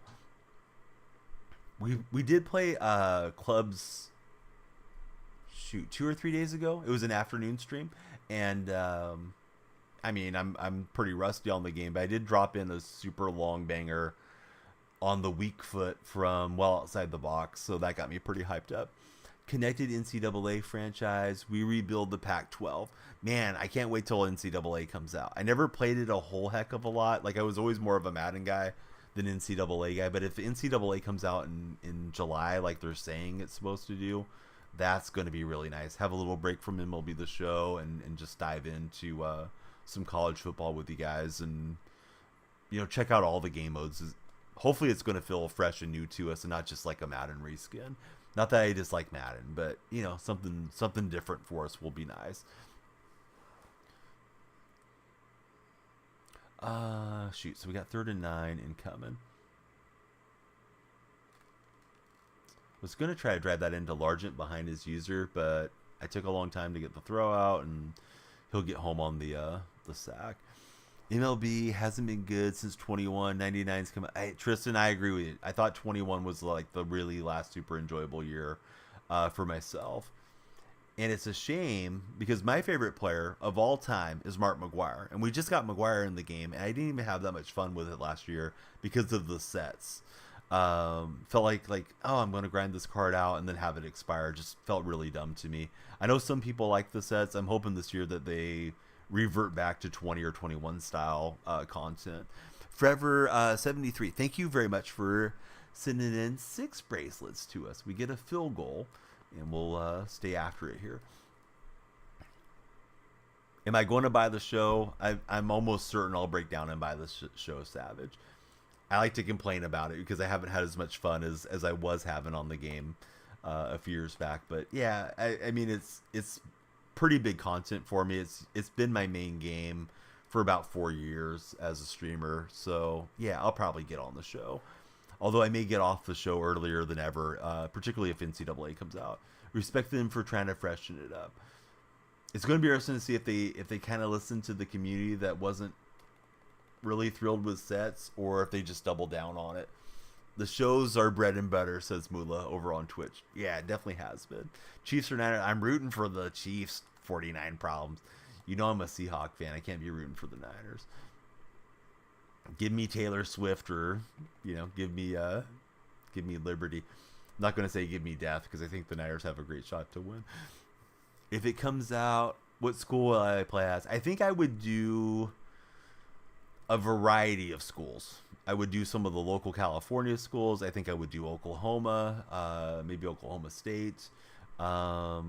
We did play clubs, 2 or 3 days ago. It was an afternoon stream, and I'm pretty rusty on the game, but I did drop in a super long banger on the weak foot from well outside the box, so that got me pretty hyped up. Connected NCAA franchise. We rebuild the Pac-12. Man, I can't wait till NCAA comes out. I never played it a whole heck of a lot. Like, I was always more of a Madden guy than NCAA guy. But if NCAA comes out in July, like they're saying it's supposed to do, that's going to be really nice. Have a little break from MLB The Show and just dive into some college football with you guys and, check out all the game modes. Hopefully it's going to feel fresh and new to us and not just like a Madden reskin. Not that I dislike Madden, but, something different for us will be nice. Shoot. So we got 3rd and 9 incoming. Was going to try to drive that into Largent behind his user, but I took a long time to get the throw out, and he'll get home on the sack. MLB hasn't been good since 21. 99's come out. Tristan, I agree with you. I thought 21 was like the really last super enjoyable year for myself. And it's a shame because my favorite player of all time is Mark McGwire. And we just got McGwire in the game, and I didn't even have that much fun with it last year because of the sets. Felt like I'm going to grind this card out and then have it expire. Just felt really dumb to me. I know some people like the sets. I'm hoping this year that they revert back to 20 or 21 style content. Forever 73, thank you very much for sending in 6 bracelets to us. We get a field goal, and we'll stay after it here. Am I going to buy the show? I'm almost certain I'll break down and buy the show Savage. I like to complain about it because I haven't had as much fun as I was having on the game a few years back. But yeah, I mean it's pretty big content for me. It's been my main game for about 4 years as a streamer. So yeah, I'll probably get on the show. Although I may get off the show earlier than ever, particularly if NCAA comes out. Respect them for trying to freshen it up. It's going to be interesting to see if they kind of listen to the community that wasn't really thrilled with sets, or if they just double down on it. The shows are bread and butter, says Mula over on Twitch. Yeah, it definitely has been. Chiefs or Niners? I'm rooting for the Chiefs. 49 problems. I'm a Seahawk fan. I can't be rooting for the Niners. Give me Taylor Swift, or give me Liberty. I'm not going to say give me death because I think the Niners have a great shot to win. If it comes out, what school will I play as? I think I would do a variety of schools. I would do some of the local California schools. I think I would do Oklahoma, maybe Oklahoma State. I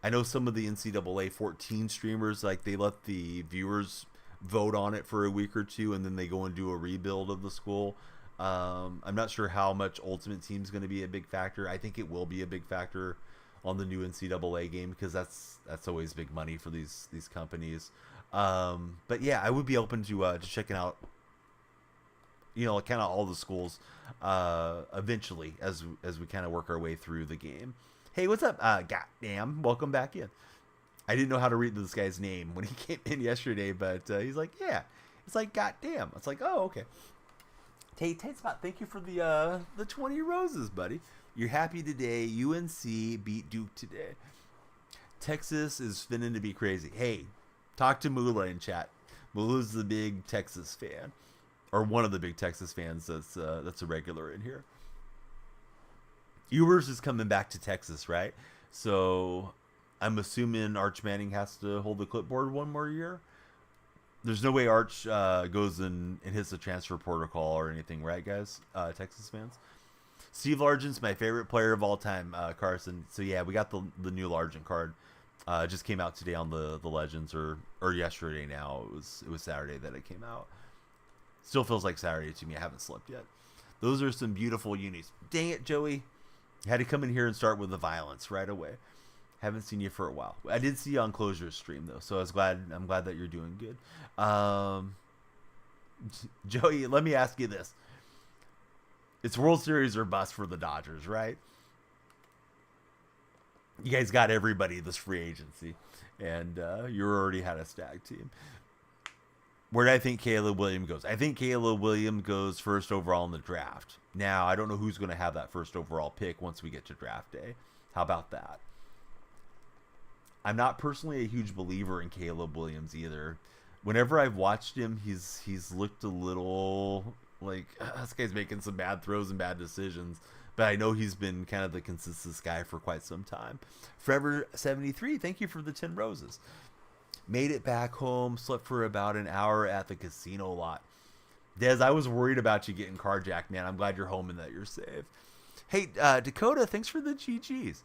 know some of the NCAA 14 streamers, like they let the viewers vote on it for a week or two, and then they go and do a rebuild of the school. I'm not sure how much Ultimate Team is going to be a big factor. I think it will be a big factor on the new NCAA game because that's always big money for these companies. But yeah, I would be open to checking out, kind of all the schools eventually as we kind of work our way through the game. Hey, what's up? Goddamn, welcome back in. I didn't know how to read this guy's name when he came in yesterday, but he's like, yeah, it's like goddamn. It's like, oh, okay. Tate Spot, thank you for the 20 roses, buddy. You're happy today. UNC beat Duke today. Texas is finna to be crazy. Hey, talk to Mula in chat. Mula's the big Texas fan, or one of the big Texas fans that's a regular in here. Ewers is coming back to Texas, right? So I'm assuming Arch Manning has to hold the clipboard one more year. There's no way Arch goes and hits the transfer protocol or anything, right, guys? Texas fans. Steve Largent's my favorite player of all time, Carson. So yeah, we got the new Largent card. It just came out today on the Legends, or yesterday now. It was Saturday that it came out. Still feels like Saturday to me. I haven't slept yet. Those are some beautiful unis. Dang it, Joey. Had to come in here and start with the violence right away. Haven't seen you for a while. I did see you on Closure's stream though, so I'm glad that you're doing good. Joey, let me ask you this. It's World Series or bust for the Dodgers, right? You guys got everybody this free agency, and you already had a stag team. Where do I think Caleb Williams goes? I think Caleb Williams goes first overall in the draft. Now, I don't know who's going to have that first overall pick once we get to draft day. How about that? I'm not personally a huge believer in Caleb Williams either. Whenever I've watched him, he's looked a little Like, this guy's making some bad throws and bad decisions. But I know he's been kind of the consistent guy for quite some time. Forever73, thank you for the 10 roses. Made it back home, slept for about an hour at the casino lot. Dez, I was worried about you getting carjacked, man. I'm glad you're home and that you're safe. Hey, Dakota, thanks for the GGs.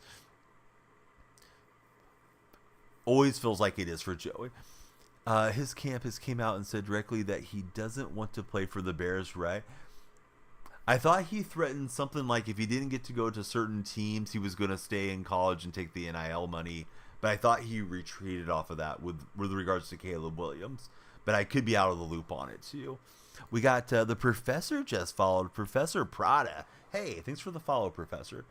Always feels like it is for Joey. His camp has came out and said directly that he doesn't want to play for the Bears, right? I thought he threatened something like if he didn't get to go to certain teams, he was going to stay in college and take the NIL money. But I thought he retreated off of that with regards to Caleb Williams. But I could be out of the loop on it, too. We got the Professor just followed. Professor Prada. Hey, thanks for the follow, Professor.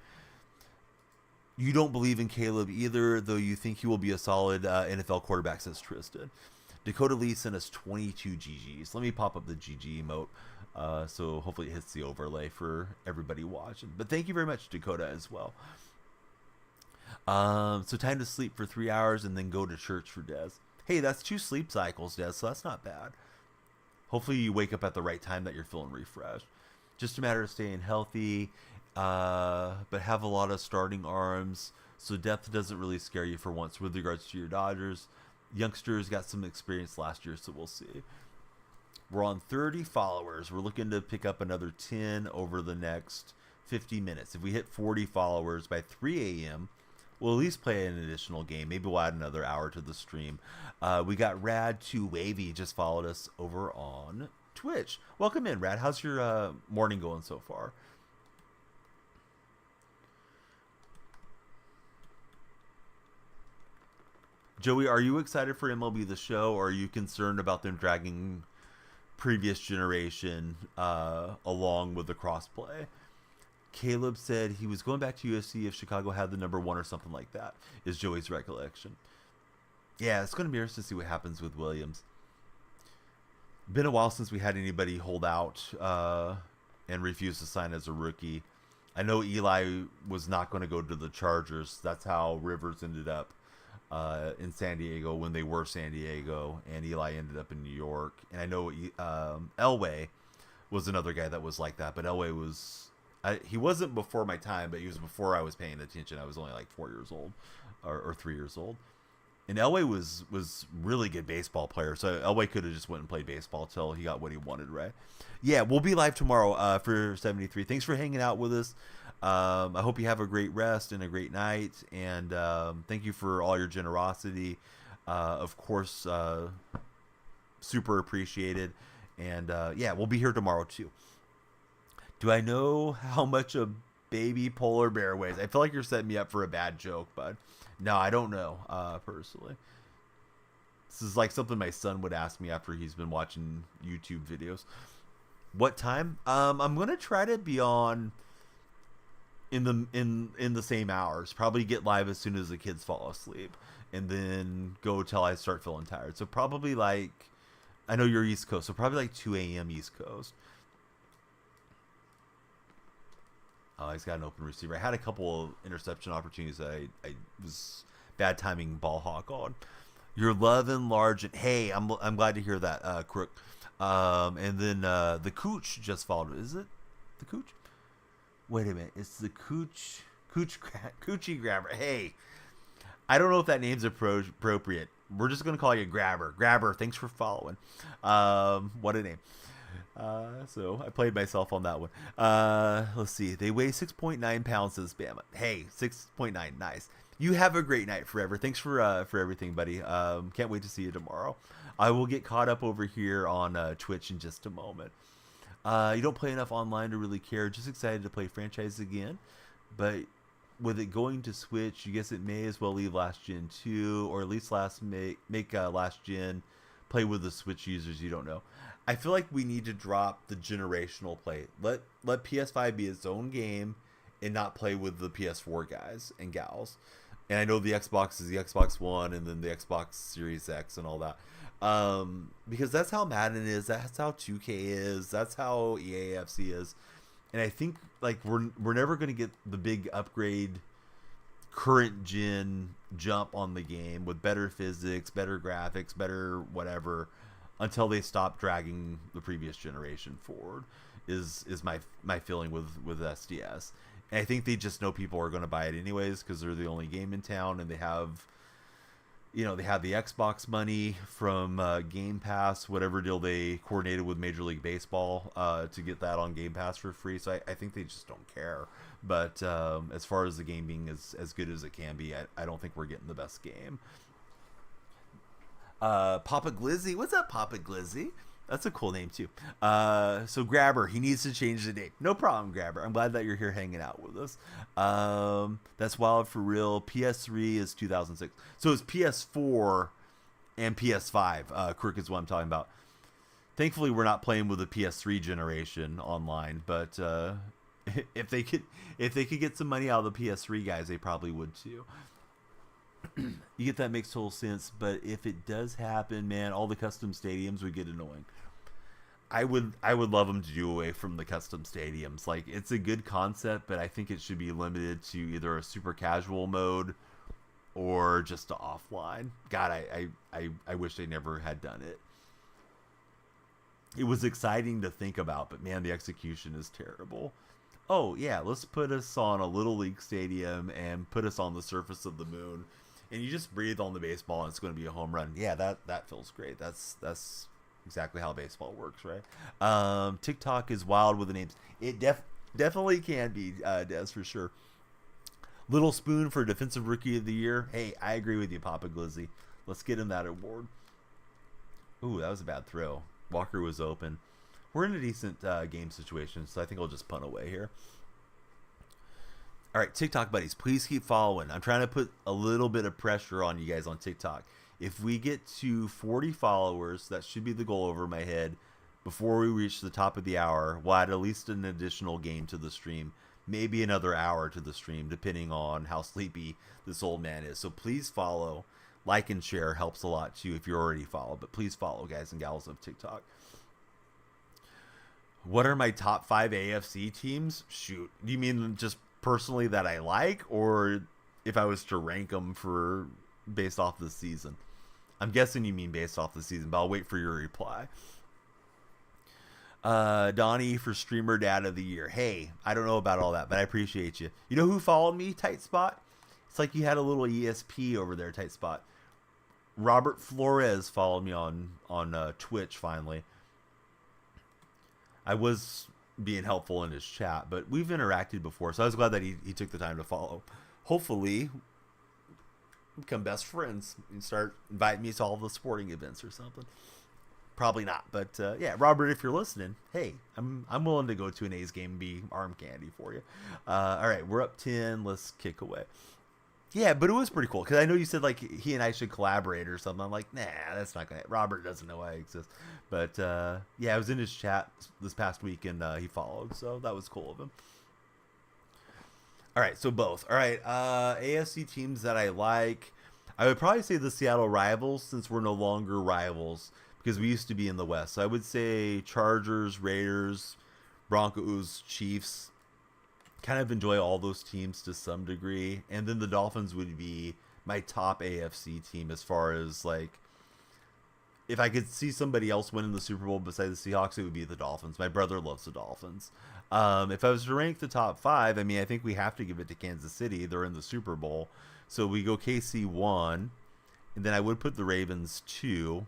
You don't believe in Caleb either, though you think he will be a solid NFL quarterback, says Tristan. Dakota Lee sent us 22 GGs. Let me pop up the GG emote. So hopefully it hits the overlay for everybody watching. But thank you very much, Dakota, as well. So time to sleep for 3 hours and then go to church for Des. Hey, that's 2 sleep cycles, Des, so that's not bad. Hopefully you wake up at the right time that you're feeling refreshed. Just a matter of staying healthy, but have a lot of starting arms, so death doesn't really scare you for once with regards to your Dodgers. Youngsters got some experience last year, so we'll see. We're on 30 followers. We're looking to pick up another 10 over the next 50 minutes. If we hit 40 followers by 3 a.m., we'll at least play an additional game. Maybe we'll add another hour to the stream. We got Rad2Wavy just followed us over on Twitch. Welcome in, Rad. How's your morning going so far? Joey, are you excited for MLB The Show, or are you concerned about them dragging previous generation along with the crossplay? Caleb said he was going back to USC if Chicago had the number 1 or something like that, is Joey's recollection. Yeah, it's going to be interesting to see what happens with Williams. Been a while since we had anybody hold out and refuse to sign as a rookie. I know Eli was not going to go to the Chargers. That's how Rivers ended up in San Diego when they were San Diego, and Eli ended up in New York. And I know Elway was another guy that was like that, but Elway was... he wasn't before my time, but he was before I was paying attention. I was only like 4 years old or 3 years old. And Elway was really good baseball player. So Elway could have just went and played baseball till he got what he wanted, right? Yeah, we'll be live tomorrow for 73. Thanks for hanging out with us. I hope you have a great rest and a great night. And thank you for all your generosity. Of course, super appreciated. And yeah, we'll be here tomorrow too. Do I know how much a baby polar bear weighs? I feel like you're setting me up for a bad joke, bud. No, I don't know, personally. This is like something my son would ask me after he's been watching YouTube videos. What time? I'm gonna try to be on in the same hours. Probably get live as soon as the kids fall asleep, and then go till I start feeling tired. So probably like, I know you're East Coast, so probably like 2 a.m. East Coast. He's got an open receiver. I had a couple of interception opportunities that I was bad timing ball hawk on. Your love and Largent. Hey, I'm glad to hear that, Crook. And then the Cooch just followed. Is it the Cooch? Wait a minute. It's the Coochie Grabber. Hey, I don't know if that name's appropriate. We're just gonna call you Grabber. Grabber. Thanks for following. What a name. So I played myself on that one. Let's see. They weigh 6.9 pounds, says Bama. Hey, 6.9. Nice. You have a great night forever. Thanks for everything, buddy. Can't wait to see you tomorrow. I will get caught up over here on Twitch in just a moment. You don't play enough online to really care. Just excited to play franchise again. But with it going to Switch, you guess it may as well leave last gen too, or at least make last gen play with the Switch users you don't know. I feel like we need to drop the generational play. Let PS5 be its own game and not play with the PS4 guys and gals. And I know the Xbox is the Xbox One and then the Xbox Series X and all that. Because that's how Madden is. That's how 2K is. That's how EAFC is. And I think like we're never going to get the big upgrade current gen jump on the game with better physics, better graphics, better whatever, until they stop dragging the previous generation forward. is my feeling with SDS. And I think they just know people are going to buy it anyways because they're the only game in town, and they have, they have the Xbox money from Game Pass, whatever deal they coordinated with Major League Baseball to get that on Game Pass for free. So I think they just don't care. But as far as the game being as good as it can be, I don't think we're getting the best game. Papa Glizzy. What's up, Papa Glizzy? That's a cool name, too. So Grabber, he needs to change the name. No problem, Grabber. I'm glad that you're here hanging out with us. That's wild for real. PS3 is 2006. So it's PS4 and PS5. Crook is what I'm talking about. Thankfully, we're not playing with the PS3 generation online, but if they could get some money out of the PS3 guys, they probably would too. You get that makes total sense, but if it does happen, man, all the custom stadiums would get annoying. I would love them to do away from the custom stadiums. Like, it's a good concept, but I think it should be limited to either a super casual mode or just a offline. God, I wish they never had done it. It was exciting to think about, but man, the execution is terrible. Oh yeah, let's put us on a little league stadium and put us on the surface of the moon, and you just breathe on the baseball and it's going to be a home run. Yeah, that feels great. That's exactly how baseball works, right? TikTok is wild with the names. It definitely can be, Des, for sure. Little Spoon for Defensive Rookie of the Year. Hey, I agree with you, Papa Glizzy. Let's get him that award. Ooh, that was a bad throw. Walker was open. We're in a decent game situation, so I think I'll just punt away here. All right, TikTok buddies, please keep following. I'm trying to put a little bit of pressure on you guys on TikTok. If we get to 40 followers, that should be the goal over my head, before we reach the top of the hour, we'll add at least an additional game to the stream. Maybe another hour to the stream, depending on how sleepy this old man is. So please follow. Like and share helps a lot, too, if you're already followed. But please follow, guys and gals of TikTok. What are my top 5 AFC teams? Shoot. Do you mean just personally that I like, or if I was to rank them for based off the season? I'm guessing you mean based off the season, but I'll wait for your reply. Donnie for Streamer Dad of the Year. Hey, I don't know about all that, but I appreciate you. You know who followed me, Tight Spot? It's like you had a little ESP over there, Tight Spot. Robert Flores followed me on Twitch finally. I was being helpful in his chat, but we've interacted before, so I was glad that he took the time to follow. Hopefully, become best friends and start inviting me to all the sporting events or something. Probably not, but yeah, Robert, if you're listening, hey, I'm willing to go to an A's game and be arm candy for you. All right, we're up 10. Let's kick away. Yeah, but it was pretty cool because I know you said like he and I should collaborate or something. I'm like, nah, that's not gonna. Robert doesn't know I exist, but yeah, I was in his chat this past week and he followed, so that was cool of him. All right, so both. All right, AFC teams that I like, I would probably say the Seattle Rivals since we're no longer rivals because we used to be in the West. So I would say Chargers, Raiders, Broncos, Chiefs. Kind of enjoy all those teams to some degree, and then the Dolphins would be my top AFC team as far as like if I could see somebody else winning the Super Bowl besides the Seahawks, it would be the Dolphins. My brother loves the Dolphins. If I was to rank the top 5, I mean, I think we have to give it to Kansas City. They're in the Super Bowl, so we go KC 1, and then I would put the Ravens 2.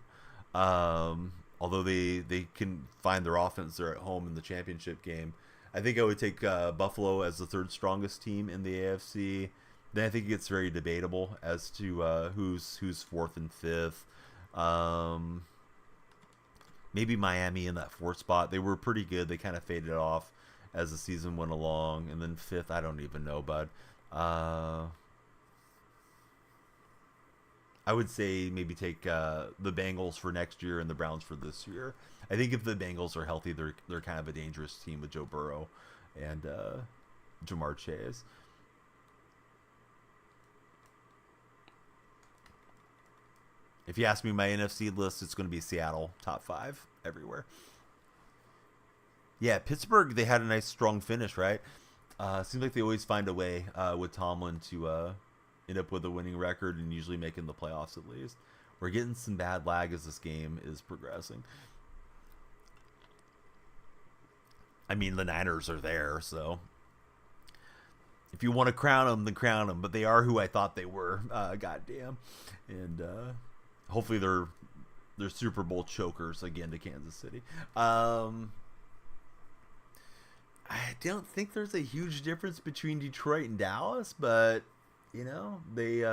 Although they can find their offense there at home in the championship game. I think I would take Buffalo as the third strongest team in the AFC. Then I think it gets very debatable as to who's fourth and fifth. Maybe Miami in that fourth spot. They were pretty good. They kind of faded off as the season went along. And then fifth, I don't even know, bud. I would say maybe take the Bengals for next year and the Browns for this year. I think if the Bengals are healthy, they're kind of a dangerous team with Joe Burrow and Jamar Chase. If you ask me my NFC list, it's going to be Seattle, top 5 everywhere. Yeah, Pittsburgh, they had a nice strong finish, right? Seems like they always find a way with Tomlin to end up with a winning record and usually making the playoffs at least. We're getting some bad lag as this game is progressing. I mean, the Niners are there, so if you want to crown them, then crown them. But they are who I thought they were. Goddamn, and hopefully they're Super Bowl chokers again to Kansas City. I don't think there's a huge difference between Detroit and Dallas, but you know they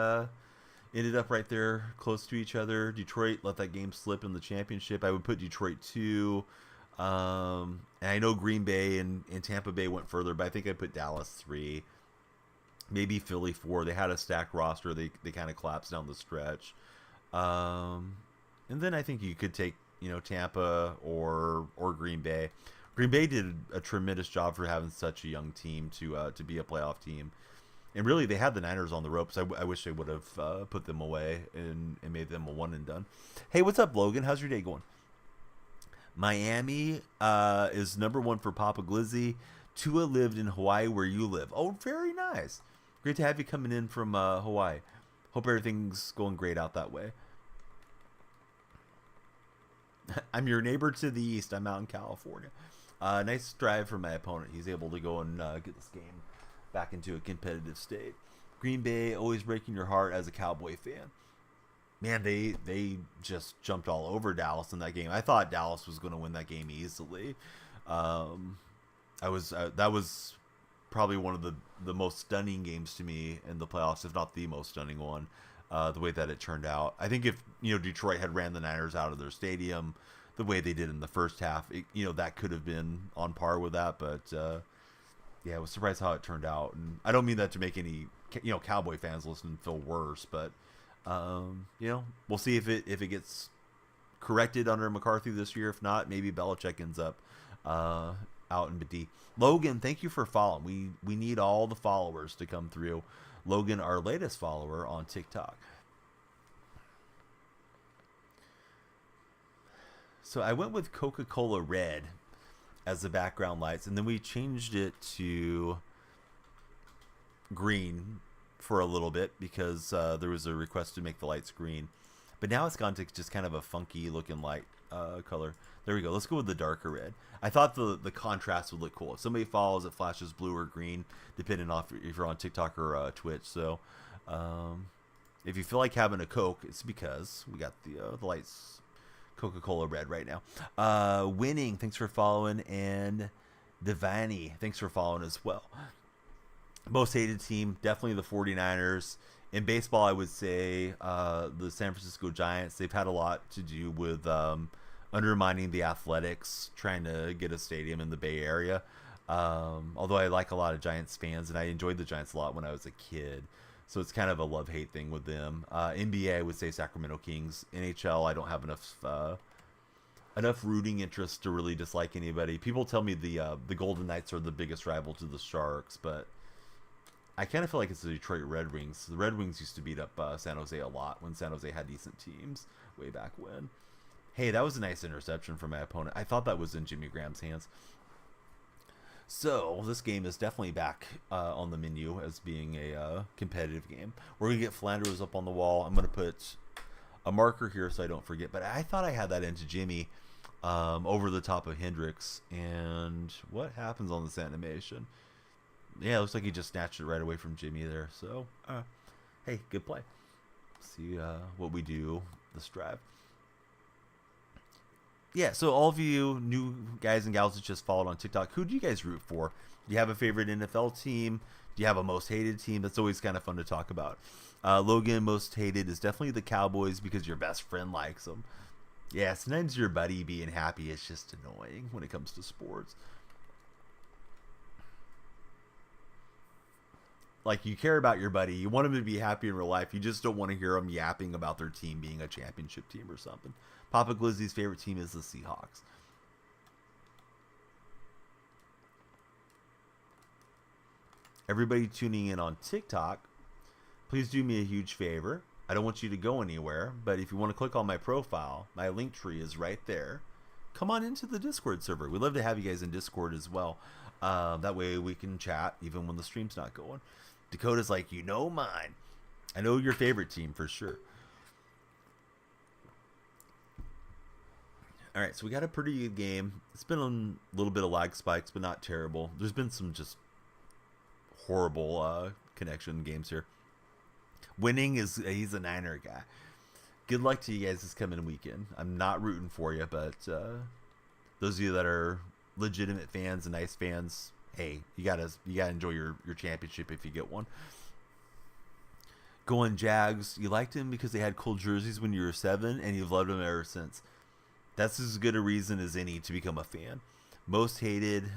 ended up right there close to each other. Detroit let that game slip in the championship. I would put Detroit 2. And I know Green Bay and Tampa Bay went further, but I think I put Dallas 3. Maybe Philly 4. They had a stacked roster. They kind of collapsed down the stretch. And then I think you could take, Tampa or Green Bay. Green Bay did a tremendous job for having such a young team to be a playoff team. And really, they had the Niners on the ropes. I wish they would have put them away and made them a one and done. Hey, what's up, Logan? How's your day going? Miami is number 1 for Papa Glizzy. Tua lived in Hawaii where you live. Oh, very nice. Great to have you coming in from Hawaii. Hope everything's going great out that way. I'm your neighbor to the east. I'm out in California. Nice drive for my opponent. He's able to go and get this game back into a competitive state. Green Bay always breaking your heart as a Cowboy fan. Man, they just jumped all over Dallas in that game. I thought Dallas was going to win that game easily. That was probably one of the most stunning games to me in the playoffs, if not the most stunning one. The way that it turned out. I think if Detroit had ran the Niners out of their stadium the way they did in the first half, that could have been on par with that. But yeah, I was surprised how it turned out. And I don't mean that to make any Cowboy fans listening feel worse, but we'll see if it gets corrected under McCarthy this year. If not, maybe Belichick ends up out in Bedi. Logan, thank you for following. We need all the followers to come through. Logan, our latest follower on TikTok. So I went with Coca-Cola Red as the background lights, and then we changed it to green for a little bit because there was a request to make the lights green. But now it's gone to just kind of a funky looking light color. There we go. Let's go with the darker red. I thought the contrast would look cool. If somebody follows, it flashes blue or green, depending on if you're on TikTok or Twitch. So if you feel like having a Coke, it's because we got the lights Coca-Cola Red right now. Winning, thanks for following. And Divani, thanks for following as well. Most hated team, definitely the 49ers. In baseball, I would say the San Francisco Giants. They've had a lot to do with undermining the Athletics, trying to get a stadium in the Bay Area. Although I like a lot of Giants fans, and I enjoyed the Giants a lot when I was a kid. So it's kind of a love-hate thing with them. NBA, I would say Sacramento Kings. NHL, I don't have enough rooting interest to really dislike anybody. People tell me the Golden Knights are the biggest rival to the Sharks, but I kind of feel like it's the Detroit Red Wings. The Red Wings used to beat up San Jose a lot when San Jose had decent teams way back when. Hey, that was a nice interception from my opponent. I thought that was in Jimmy Graham's hands. So this game is definitely back on the menu as being a competitive game. We're going to get Flanders up on the wall. I'm going to put a marker here so I don't forget. But I thought I had that into Jimmy over the top of Hendricks. And what happens on this animation? Yeah, it looks like he just snatched it right away from Jimmy there. So, hey, good play. See what we do this drive. Yeah, so all of you new guys and gals that just followed on TikTok, who do you guys root for? Do you have a favorite NFL team? Do you have a most hated team? That's always kind of fun to talk about. Logan, most hated is definitely the Cowboys because your best friend likes them. Yeah, sometimes your buddy being happy is just annoying when it comes to sports. Like, you care about your buddy. You want him to be happy in real life. You just don't want to hear them yapping about their team being a championship team or something. Papa Glizzy's favorite team is the Seahawks. Everybody tuning in on TikTok, please do me a huge favor. I don't want you to go anywhere, but if you want to click on my profile, my link tree is right there. Come on into the Discord server. We'd love to have you guys in Discord as well. That way we can chat even when the stream's not going. Dakota's like, mine. I know your favorite team for sure. All right, so we got a pretty good game. It's been a little bit of lag spikes, but not terrible. There's been some just horrible connection games here. Winning is he's a Niner guy. Good luck to you guys this coming weekend. I'm not rooting for you, but those of you that are legitimate fans and nice fans, hey, you gotta enjoy your championship if you get one. Going Jags, you liked him because they had cool jerseys when you were 7, and you've loved them ever since. That's as good a reason as any to become a fan. Most hated,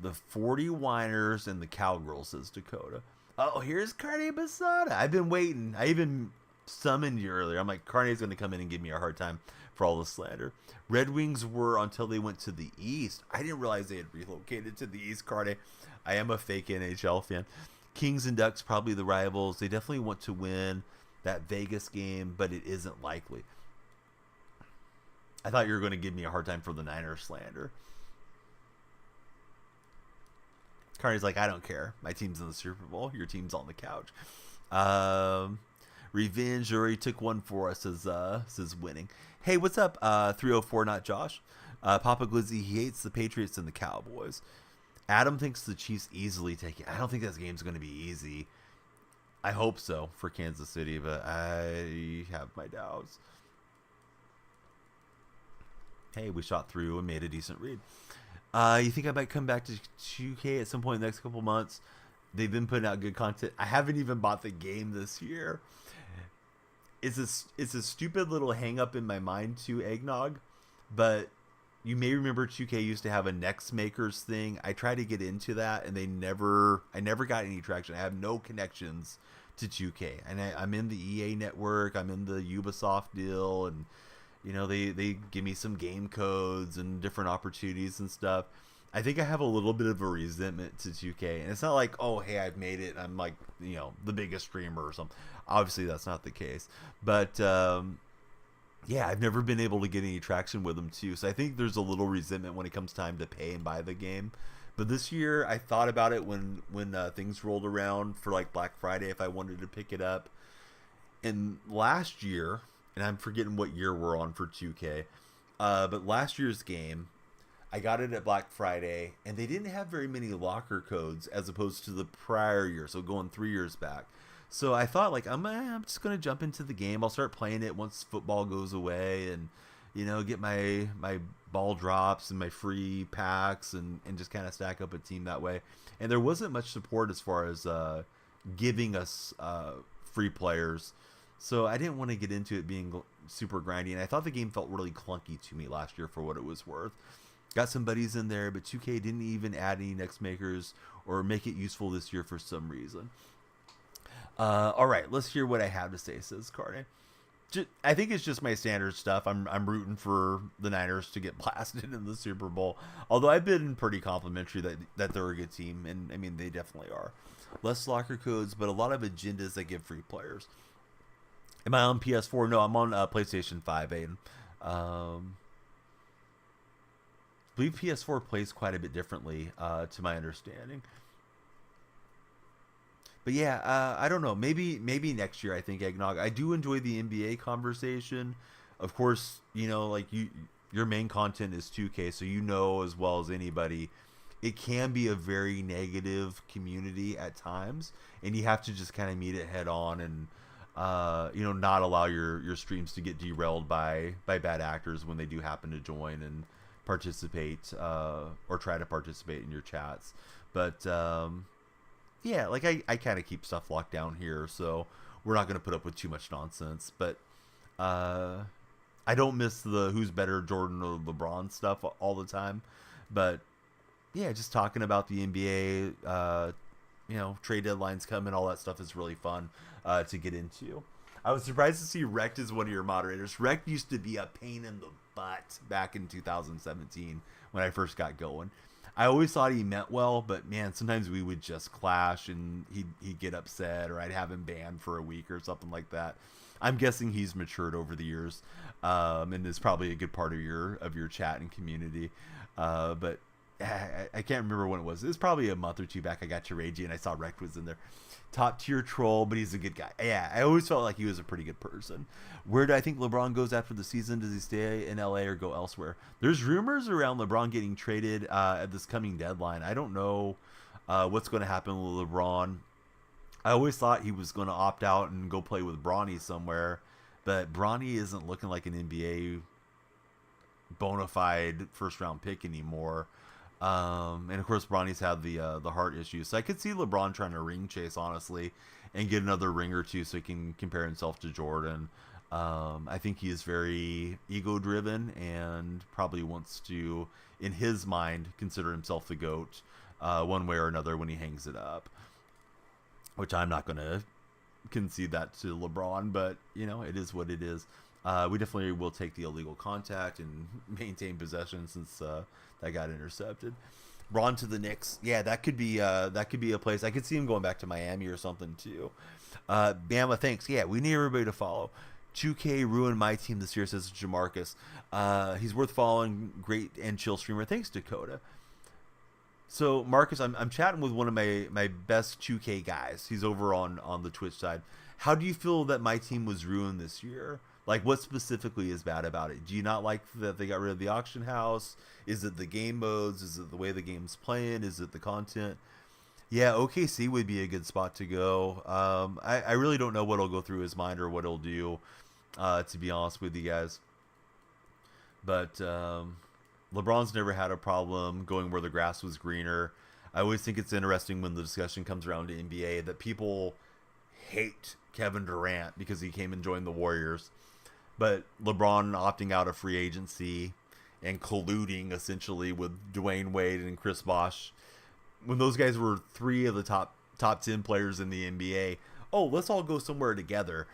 the 40 whiners and the cowgirls, says Dakota. Oh, here's Carne Basada. I've been waiting. I even summoned you earlier. I'm like, Carne's going to come in and give me a hard time for all the slander. Red Wings were until they went to the East. I didn't realize they had relocated to the East, Carne. I am a fake NHL fan. Kings and Ducks, probably the rivals. They definitely want to win that Vegas game, but it isn't likely. I thought you were going to give me a hard time for the Niners slander. Carney's like, I don't care. My team's in the Super Bowl. Your team's on the couch. Revenge already took one for us, says winning. Hey, what's up? 304, not Josh. Papa Glizzy, he hates the Patriots and the Cowboys. Adam thinks the Chiefs easily take it. I don't think this game's going to be easy. I hope so for Kansas City, but I have my doubts. Hey, we shot through and made a decent read. You think I might come back to 2K at some point in the next couple months? They've been putting out good content. I haven't even bought the game this year. It's a stupid little hang up in my mind too, Eggnog. But you may remember 2K used to have a Next Makers thing. I tried to get into that, and I never got any traction. I have no connections to 2K, and I'm in the EA network. I'm in the Ubisoft deal, and you know they give me some game codes and different opportunities and stuff. I think I have a little bit of a resentment to 2K, and it's not like, oh hey, I've made it, I'm like, you know, the biggest streamer or something. Obviously that's not the case, but yeah, I've never been able to get any traction with them too. So I think there's a little resentment when it comes time to pay and buy the game. But this year, I thought about it when things rolled around for like Black Friday if I wanted to pick it up. And last year, and I'm forgetting what year we're on for 2K, but last year's game, I got it at Black Friday, and they didn't have very many locker codes as opposed to the prior year, so going 3 years back. So I thought, like, I'm just going to jump into the game. I'll start playing it once football goes away and, you know, get my ball drops and my free packs and just kind of stack up a team that way. And there wasn't much support as far as giving us free players. So I didn't want to get into it being super grindy. And I thought the game felt really clunky to me last year for what it was worth. Got some buddies in there, but 2K didn't even add any Next Makers or make it useful this year for some reason. All right, let's hear what I have to say, says Carne. I think it's just my standard stuff. I'm rooting for the Niners to get blasted in the Super Bowl. Although I've been pretty complimentary that they're a good team, and I mean they definitely are. Less locker codes, but a lot of agendas that give free players. Am I on PS4? No, I'm on PlayStation 5, Aiden. I believe PS4 plays quite a bit differently, to my understanding. But yeah, I don't know. Maybe next year. I think, Eggnog. I do enjoy the NBA conversation. Of course, you know, like your main content is 2K, so you know as well as anybody, it can be a very negative community at times, and you have to just kind of meet it head on and you know, not allow your streams to get derailed by bad actors when they do happen to join and participate or try to participate in your chats. But yeah, like I kind of keep stuff locked down here, so we're not going to put up with too much nonsense. But I don't miss the who's better, Jordan or LeBron stuff all the time. But yeah, just talking about the NBA, you know, trade deadlines coming, all that stuff is really fun to get into. I was surprised to see Rect as one of your moderators. Rect used to be a pain in the butt back in 2017 when I first got going. I always thought he meant well, but man, sometimes we would just clash and he'd get upset, or I'd have him banned for a week or something like that. I'm guessing he's matured over the years, and is probably a good part of your chat and community. But I can't remember when it was. It was probably a month or two back. I got to Ragey and I saw Rect was in there. Top tier troll, but he's a good guy. Yeah, I always felt like he was a pretty good person. Where do I think LeBron goes after the season? Does he stay in LA or go elsewhere? There's rumors around LeBron getting traded at this coming deadline. I don't know what's going to happen with LeBron. I always thought he was going to opt out and go play with Bronny somewhere, but Bronny isn't looking like an NBA bona fide first round pick anymore. And of course, Bronny's had the heart issues, so I could see LeBron trying to ring chase, honestly, and get another ring or two so he can compare himself to Jordan. I think he is very ego driven and probably wants to, in his mind, consider himself the GOAT one way or another when he hangs it up. Which I'm not going to concede that to LeBron, but it is what it is. We definitely will take the illegal contact and maintain possession since that got intercepted. Braun to the Knicks, yeah, that could be a place. I could see him going back to Miami or something too. Bama, thanks. Yeah, we need everybody to follow. 2K ruined my team this year, says Jamarcus. He's worth following. Great and chill streamer. Thanks, Dakota. So Marcus, I'm chatting with one of my best 2K guys. He's over on the Twitch side. How do you feel that my team was ruined this year? Like, what specifically is bad about it? Do you not like that they got rid of the auction house? Is it the game modes? Is it the way the game's playing? Is it the content? Yeah, OKC would be a good spot to go. I really don't know what'll go through his mind or what he'll do, to be honest with you guys. But LeBron's never had a problem going where the grass was greener. I always think it's interesting when the discussion comes around to NBA that people hate Kevin Durant because he came and joined the Warriors. But LeBron opting out of free agency and colluding essentially with Dwayne Wade and Chris Bosh, when those guys were three of the top 10 players in the NBA, oh, let's all go somewhere together.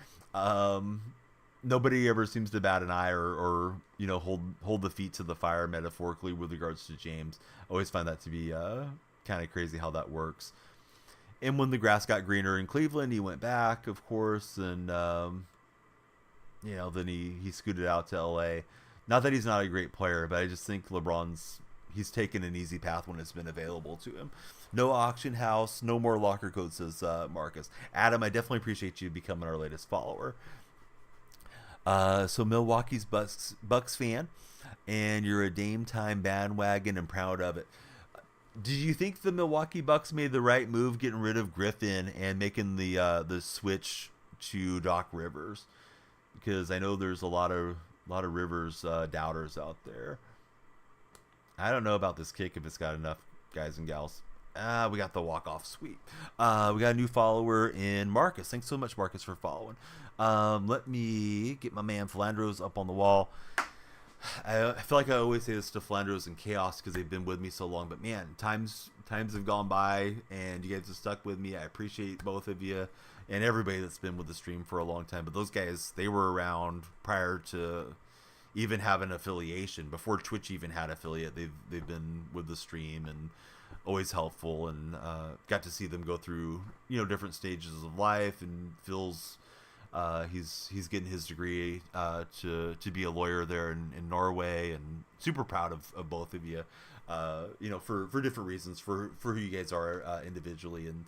Nobody ever seems to bat an eye or hold the feet to the fire metaphorically with regards to James. I always find that to be kind of crazy how that works. And when the grass got greener in Cleveland, he went back, of course, and then he scooted out to LA. Not that he's not a great player, but I just think he's taken an easy path when it's been available to him. No auction house, no more locker codes, says Marcus. Adam, I definitely appreciate you becoming our latest follower. So Milwaukee's Bucks fan, and you're a Dame time bandwagon and proud of it. Did you think the Milwaukee Bucks made the right move getting rid of Griffin and making the switch to Doc Rivers? Because I know there's a lot of Rivers doubters out there. I don't know about this kick if it's got enough guys and gals. We got the walk-off sweep. We got a new follower in Marcus. Thanks so much, Marcus, for following. Let me get my man Flandros up on the wall. I feel like I always say this to Flandros and Chaos because they've been with me so long. But, man, times have gone by, and you guys have stuck with me. I appreciate both of you and everybody that's been with the stream for a long time. But those guys, they were around prior to even having affiliation. Before Twitch even had affiliate, they've been with the stream and always helpful, and got to see them go through different stages of life. And Phil's he's getting his degree to be a lawyer there in Norway, and super proud of both of you, for different reasons, for who you guys are individually, and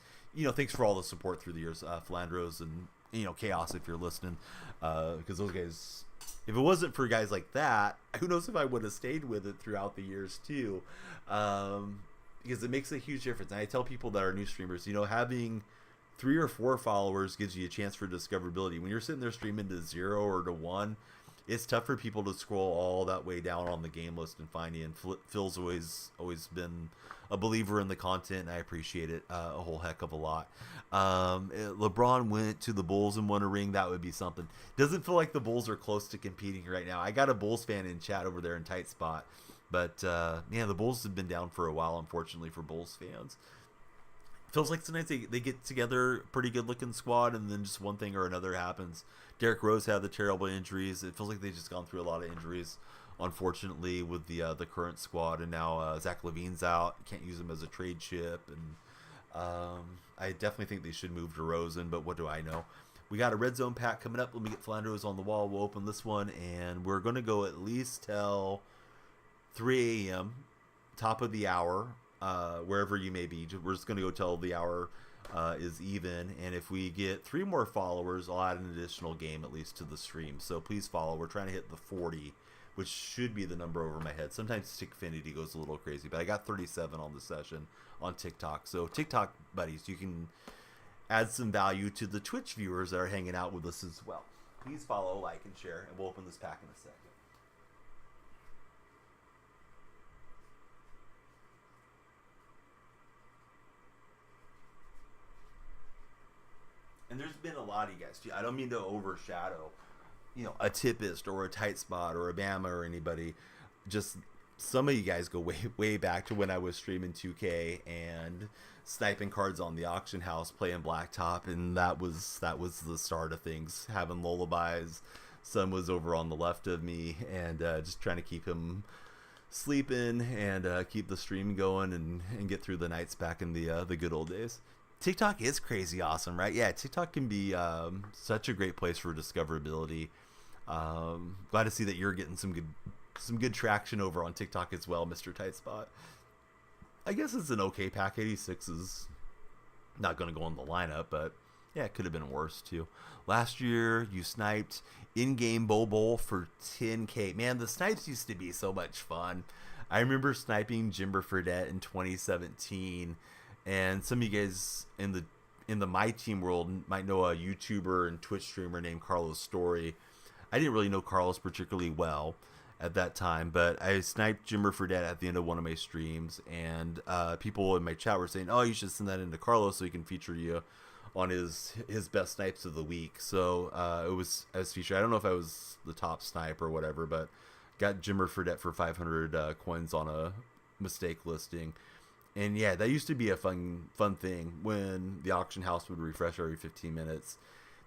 thanks for all the support through the years, Flandros and Chaos, if you're listening, because those guys, if it wasn't for guys like that, who knows if I would have stayed with it throughout the years too. Because it makes a huge difference. And I tell people that are new streamers, having 3 or 4 followers gives you a chance for discoverability. When you're sitting there streaming to 0 or to 1, it's tough for people to scroll all that way down on the game list and find you. And Phil's always been a believer in the content, and I appreciate it a whole heck of a lot. LeBron went to the Bulls and won a ring. That would be something. Doesn't feel like the Bulls are close to competing right now. I got a Bulls fan in chat over there in Tight Spot. But, the Bulls have been down for a while, unfortunately, for Bulls fans. Feels like sometimes they get together, pretty good-looking squad, and then just one thing or another happens. Derrick Rose had the terrible injuries. It feels like they've just gone through a lot of injuries, unfortunately, with the current squad. And now Zach LaVine's out. Can't use him as a trade chip. And I definitely think they should move DeRozan, but what do I know? We got a red zone pack coming up. Let me get Flandros on the wall. We'll open this one, and we're going to go at least till 3 a.m. top of the hour, wherever you may be. We're just going to go till the hour is even, and if we get 3 more followers, I'll add an additional game at least to the stream. So please follow. We're trying to hit the 40, which should be the number over my head. Sometimes Tickfinity goes a little crazy, but I got 37 on the session on TikTok. So TikTok buddies, you can add some value to the Twitch viewers that are hanging out with us as well. Please follow, like, and share, and we'll open this pack in a second. And there's been a lot of you guys too. I don't mean to overshadow, a Tipist or a Tight Spot or a Bama or anybody. Just some of you guys go way back to when I was streaming 2K and sniping cards on the auction house, playing Blacktop, and that was the start of things. Having lullabies. Son was over on the left of me, and just trying to keep him sleeping and keep the stream going and get through the nights back in the good old days. TikTok is crazy awesome, right? Yeah, TikTok can be such a great place for discoverability. Glad to see that you're getting some good traction over on TikTok as well, Mr. Tight Spot. I guess it's an okay pack. 86 is not going to go in the lineup, but yeah, it could have been worse too. Last year, you sniped in-game Bowl for 10K. Man, the snipes used to be so much fun. I remember sniping Jimber Fredette in 2017. And some of you guys in the My Team world might know a YouTuber and Twitch streamer named Carlos Story. I didn't really know Carlos particularly well at that time, but I sniped Jimmer Fredette at the end of one of my streams, and people in my chat were saying, "Oh, you should send that into Carlos so he can feature you on his best snipes of the week." So I was featured. I don't know if I was the top snipe or whatever, but got Jimmer Fredette for 500 coins on a mistake listing. And yeah, that used to be a fun thing when the auction house would refresh every 15 minutes.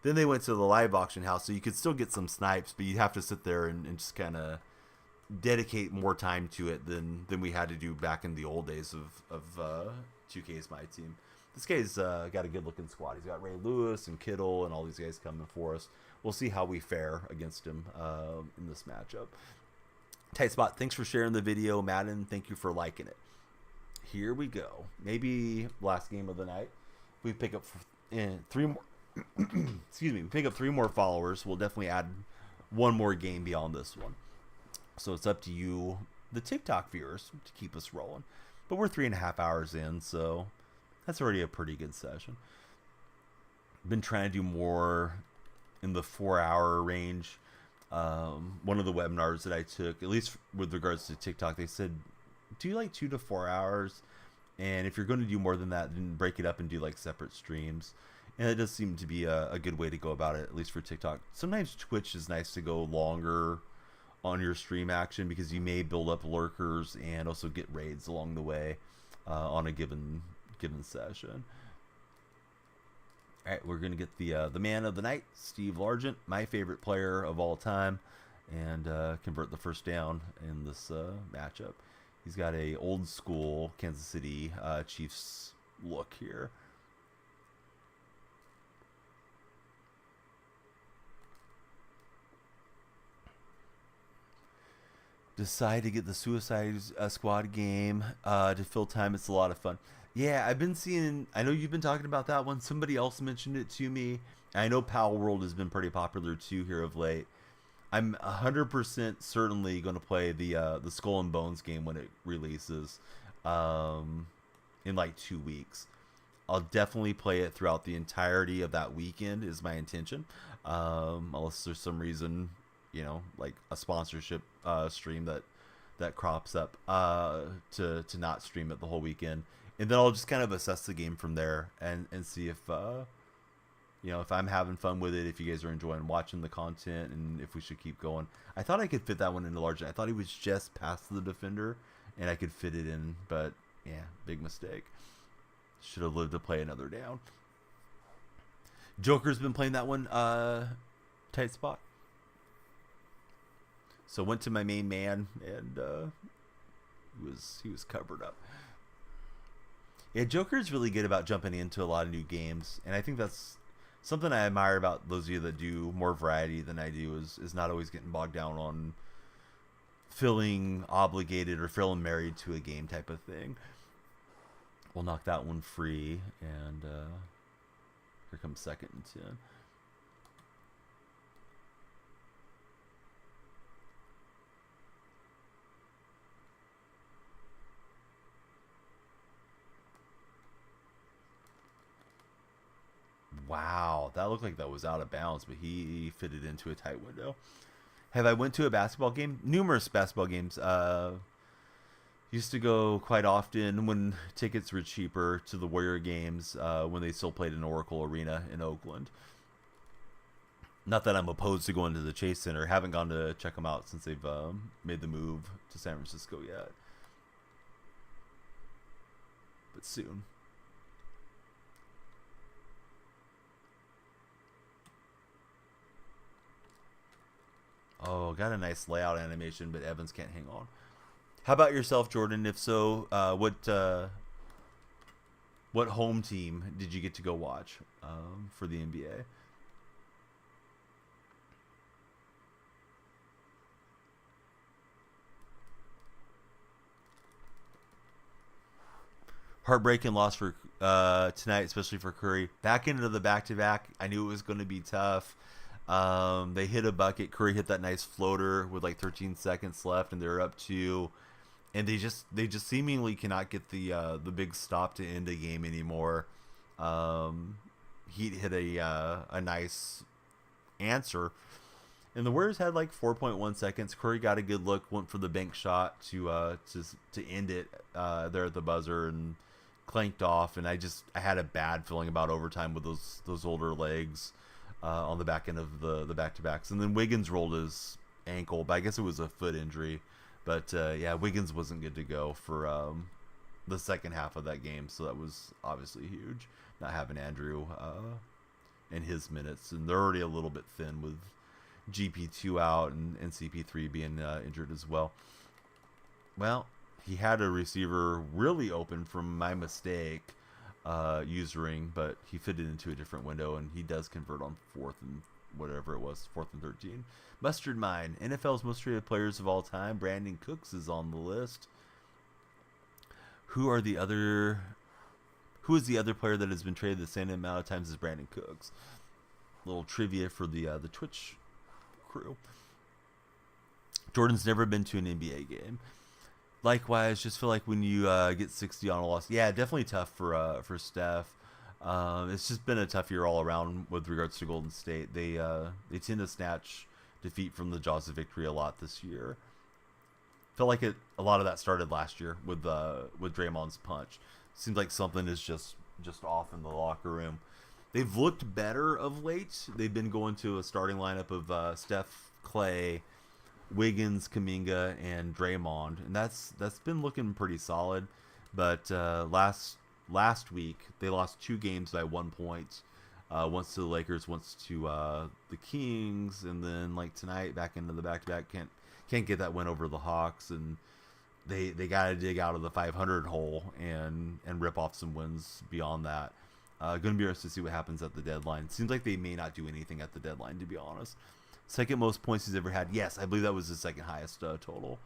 Then they went to the live auction house, so you could still get some snipes, but you'd have to sit there and just kind of dedicate more time to it than we had to do back in the old days of 2K's My Team. This guy's got a good-looking squad. He's got Ray Lewis and Kittle and all these guys coming for us. We'll see how we fare against him in this matchup. Tight Spot, thanks for sharing the video. Madden, thank you for liking it. Here we go. Maybe last game of the night. We pick up 3 more. Excuse me. We pick up 3 more followers. We'll definitely add 1 more game beyond this one. So it's up to you, the TikTok viewers, to keep us rolling. But we're 3.5 hours in, so that's already a pretty good session. Been trying to do more in the 4-hour range. One of the webinars that I took, at least with regards to TikTok, they said do like 2 to 4 hours, and if you're going to do more than that, then break it up and do like separate streams. And it does seem to be a good way to go about it, at least for TikTok. Sometimes Twitch is nice to go longer on your stream action because you may build up lurkers and also get raids along the way on a given session. All right, we're gonna get the man of the night, Steve Largent, my favorite player of all time, and convert the first down in this matchup. He's got a old school Kansas City Chiefs look here. Decide to get the Suicide Squad game to fill time. It's a lot of fun. Yeah, I've been seeing, I know you've been talking about that one. Somebody else mentioned it to me. I know Pal World has been pretty popular too here of late. I'm 100% certainly going to play the Skull and Bones game when it releases in like 2 weeks. I'll definitely play it throughout the entirety of that weekend is my intention. Unless there's some reason, like a sponsorship stream that crops up to not stream it the whole weekend. And then I'll just kind of assess the game from there and see if if I'm having fun with it, if you guys are enjoying watching the content, and if we should keep going. I thought I could fit that one into Largent. I thought he was just past the defender, and I could fit it in, but yeah, big mistake. Should have lived to play another down. Joker's been playing that one Tight Spot. So went to my main man, and he was covered up. Yeah, Joker's really good about jumping into a lot of new games, and I think that's something I admire about those of you that do more variety than I do, is not always getting bogged down on feeling obligated or feeling married to a game type of thing. We'll knock that one free, and here comes second and 10. Wow, that looked like that was out of bounds, but he fitted into a tight window. Have I went to a basketball game? Numerous basketball games. Used to go quite often when tickets were cheaper to the Warrior games when they still played in Oracle Arena in Oakland. Not that I'm opposed to going to the Chase Center. Haven't gone to check them out since they've made the move to San Francisco yet. But soon. Oh, got a nice layout animation, but Evans can't hang on. How about yourself, Jordan? If so, what home team did you get to go watch for the NBA? Heartbreaking loss for tonight, especially for Curry. Back into the back-to-back. I knew it was going to be tough. They hit a bucket. Curry hit that nice floater with like 13 seconds left, and they're up 2. And they just seemingly cannot get the big stop to end a game anymore. Heat hit a nice answer, and the Warriors had like 4.1 seconds. Curry got a good look, went for the bank shot to end it there at the buzzer, and clanked off. And I had a bad feeling about overtime with those older legs on the back end of the back-to-backs. And then Wiggins rolled his ankle, but I guess it was a foot injury. But yeah, Wiggins wasn't good to go for the second half of that game, so that was obviously huge, not having Andrew in his minutes. And they're already a little bit thin with GP2 out and CP3 being injured as well. Well, he had a receiver really open from my mistake, usering, but he fitted into a different window, and he does convert on 4th and whatever it was, 4th and 13. Mustard Mine, NFL's most traded players of all time. Brandon Cooks is on the list. Who is the other player that has been traded the same amount of times as Brandon Cooks? A little trivia for the Twitch crew. Jordan's never been to an NBA game. Likewise, just feel like when you get 60 on a loss, yeah, definitely tough for Steph. It's just been a tough year all around with regards to Golden State. They tend to snatch defeat from the jaws of victory a lot this year. Felt like a lot of that started last year with Draymond's punch. Seems like something is just off in the locker room. They've looked better of late. They've been going to a starting lineup of Steph, Clay, Wiggins, Kuminga, and Draymond, and that's been looking pretty solid. But last week they lost 2 games by 1 point. Once to the Lakers, once to the Kings, and then like tonight back into the back-to-back. Can't get that win over the Hawks, and they got to dig out of the 500 hole and rip off some wins beyond that. Going to be interested to see what happens at the deadline. Seems like they may not do anything at the deadline, to be honest. Second most points he's ever had. Yes, I believe that was his second highest total.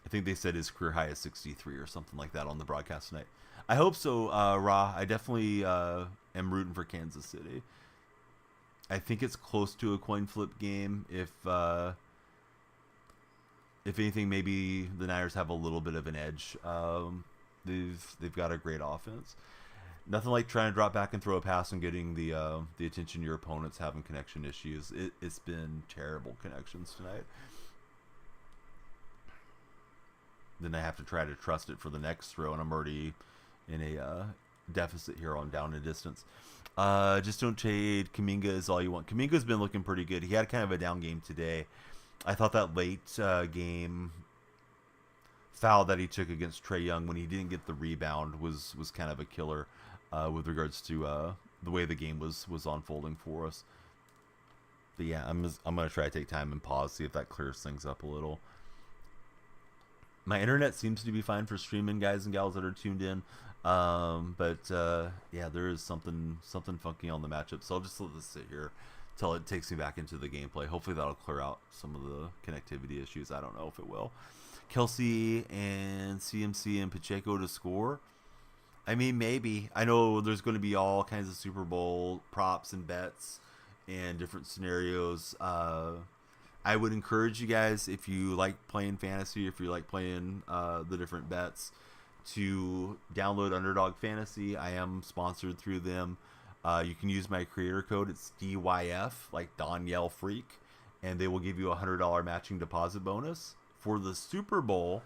I think they said his career high is 63 or something like that on the broadcast tonight. I hope so, Ra. I definitely am rooting for Kansas City. I think it's close to a coin flip game. If anything, maybe the Niners have a little bit of an edge. They've got a great offense. Nothing like trying to drop back and throw a pass and getting the attention of your opponents having connection issues. It's been terrible connections tonight. Then I have to try to trust it for the next throw, and I'm already in a deficit here on down and distance. Just don't trade Kuminga is all you want. Kuminga's been looking pretty good. He had kind of a down game today. I thought that late game foul that he took against Trae Young when he didn't get the rebound was kind of a killer with regards to the way the game was unfolding for us. But yeah, I'm going to try to take time and pause, see if that clears things up a little. My internet seems to be fine for streaming, guys and gals that are tuned in. But yeah, there is something funky on the matchup, so I'll just let this sit here till it takes me back into the gameplay. Hopefully that'll clear out some of the connectivity issues. I don't know if it will. Kelsey and CMC and Pacheco to score. I mean, maybe. I know there's going to be all kinds of Super Bowl props and bets and different scenarios. I would encourage you guys, if you like playing fantasy, if you like playing the different bets, to download Underdog Fantasy. I am sponsored through them. You can use my creator code. It's DYF, like Danielle Freak, and they will give you a $100 matching deposit bonus. For the Super Bowl,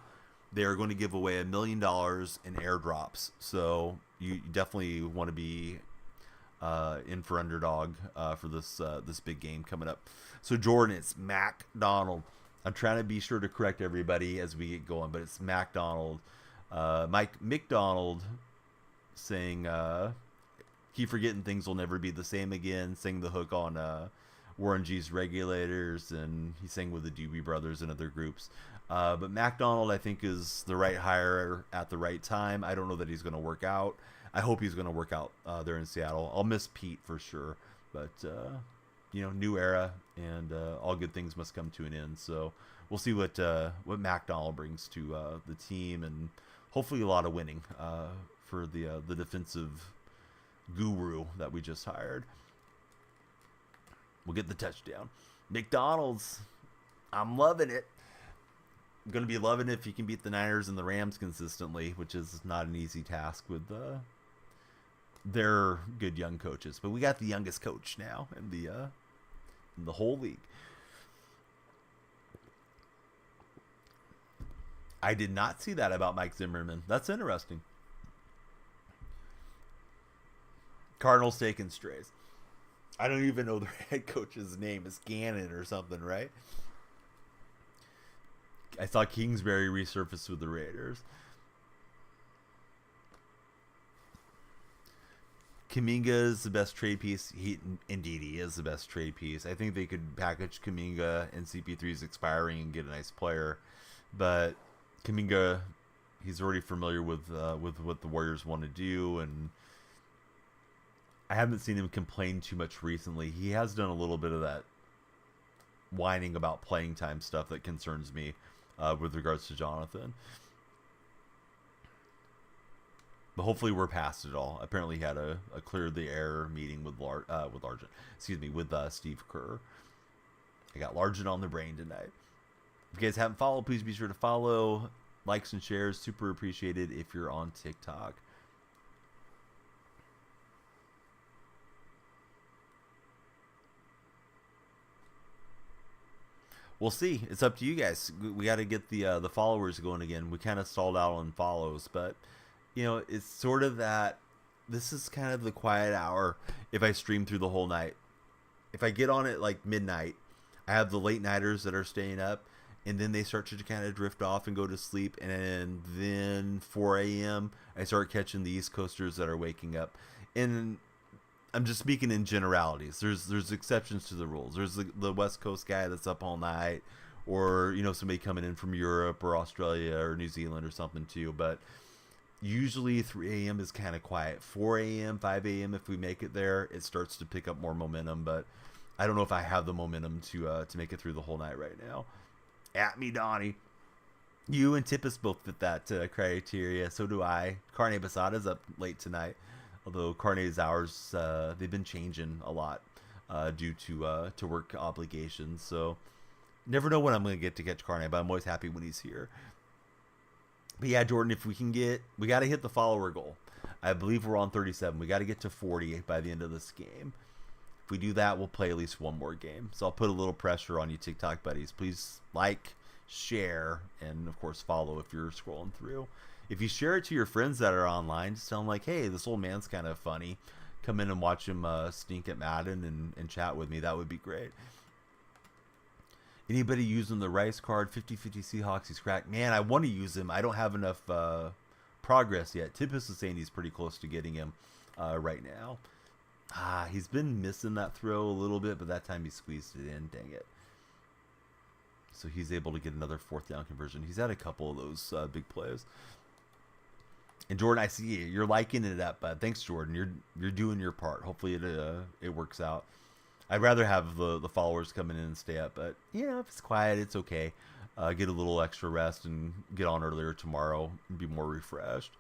they are going to give away $1 million in airdrops. So you definitely want to be in for Underdog for this big game coming up. So Jordan, it's MacDonald. I'm trying to be sure to correct everybody as we get going, but it's MacDonald. Mike McDonald saying, keep forgetting things will never be the same again. Sang the hook on Warren G's Regulators, and he sang with the Doobie Brothers and other groups. But MacDonald, I think, is the right hire at the right time. I don't know that he's going to work out. I hope he's going to work out there in Seattle. I'll miss Pete for sure, but new era, and all good things must come to an end. So we'll see what MacDonald brings to the team, and hopefully a lot of winning for the defensive guru that we just hired. We'll get the touchdown. McDonald's, I'm loving it. I'm going to be loving it if you can beat the Niners and the Rams consistently, which is not an easy task with their good young coaches. But we got the youngest coach now in the whole league. I did not see that about Mike Zimmerman. That's interesting. Cardinals taking strays. I don't even know their head coach's name. Is Gannon or something, right? I saw Kingsbury resurface with the Raiders. Kuminga is the best trade piece. Indeed, he is the best trade piece. I think they could package Kuminga and CP3's expiring and get a nice player. But Kuminga, he's already familiar with what the Warriors want to do, and I haven't seen him complain too much recently. He has done a little bit of that whining about playing time stuff that concerns me with regards to Jonathan. But hopefully we're past it all. Apparently he had a clear the air meeting with Largent. With Steve Kerr. I got Largent on the brain tonight. If you guys haven't followed, please be sure to follow. Likes and shares, super appreciated if you're on TikTok. We'll see. It's up to you guys. We got to get the followers going again. We kind of stalled out on follows, but it's sort of that. This is kind of the quiet hour. If I stream through the whole night, if I get on at like midnight, I have the late nighters that are staying up, and then they start to kind of drift off and go to sleep, and then 4 a.m. I start catching the East Coasters that are waking up, and I'm just speaking in generalities. There's exceptions to the rules. There's the West Coast guy that's up all night, or somebody coming in from Europe or Australia or New Zealand or something too. But usually 3 a.m. is kind of quiet. 4 a.m., 5 a.m. if we make it there, it starts to pick up more momentum. But I don't know if I have the momentum to make it through the whole night right now. At me, Donnie. You and Tippus both fit that criteria. So do I. Carne Basada's up late tonight. Although Carne's hours, they've been changing a lot due to work obligations. So never know when I'm going to get to catch Carne, but I'm always happy when he's here. But yeah, Jordan, if we got to hit the follower goal. I believe we're on 37. We got to get to 40 by the end of this game. If we do that, we'll play at least one more game. So I'll put a little pressure on you, TikTok buddies. Please like, share, and of course follow if you're scrolling through. If you share it to your friends that are online, just tell them like, hey, this old man's kind of funny. Come in and watch him stink at Madden and chat with me. That would be great. Anybody using the Rice card, 50-50 Seahawks, he's cracked. Man, I want to use him. I don't have enough progress yet. Tippus is saying he's pretty close to getting him right now. He's been missing that throw a little bit, but that time he squeezed it in. Dang it. So he's able to get another 4th down conversion. He's had a couple of those big plays. And Jordan, I see you. You're liking it up, bud. Thanks, Jordan. You're doing your part. Hopefully it works out. I'd rather have the followers come in and stay up, but you know, if it's quiet, it's okay. Get a little extra rest and get on earlier tomorrow and be more refreshed.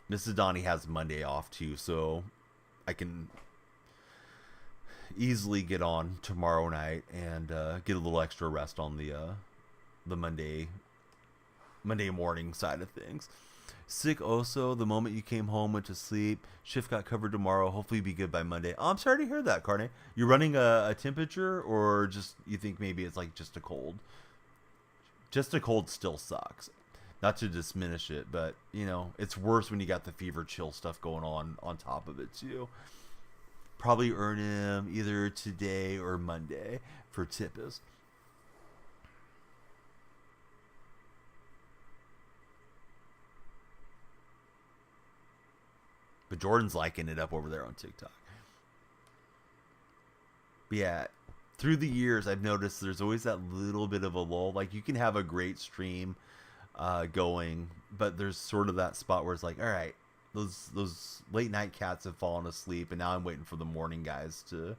Mrs. Donnie has Monday off too, so I can easily get on tomorrow night and get a little extra rest on the Monday morning side of things. Sick Oso, the moment you came home, went to sleep. Shift got covered tomorrow. Hopefully be good by Monday. Oh, I'm sorry to hear that, Carne. You're running a temperature, or just you think maybe it's like just a cold? Just a cold still sucks. Not to diminish it, but you know, it's worse when you got the fever chill stuff going on top of it too. Probably earn him either today or Monday for Tippis. But Jordan's liking it up over there on TikTok. But yeah, through the years, I've noticed there's always that little bit of a lull. Like you can have a great stream going, but there's sort of that spot where it's like, all right, those late night cats have fallen asleep, and now I'm waiting for the morning guys to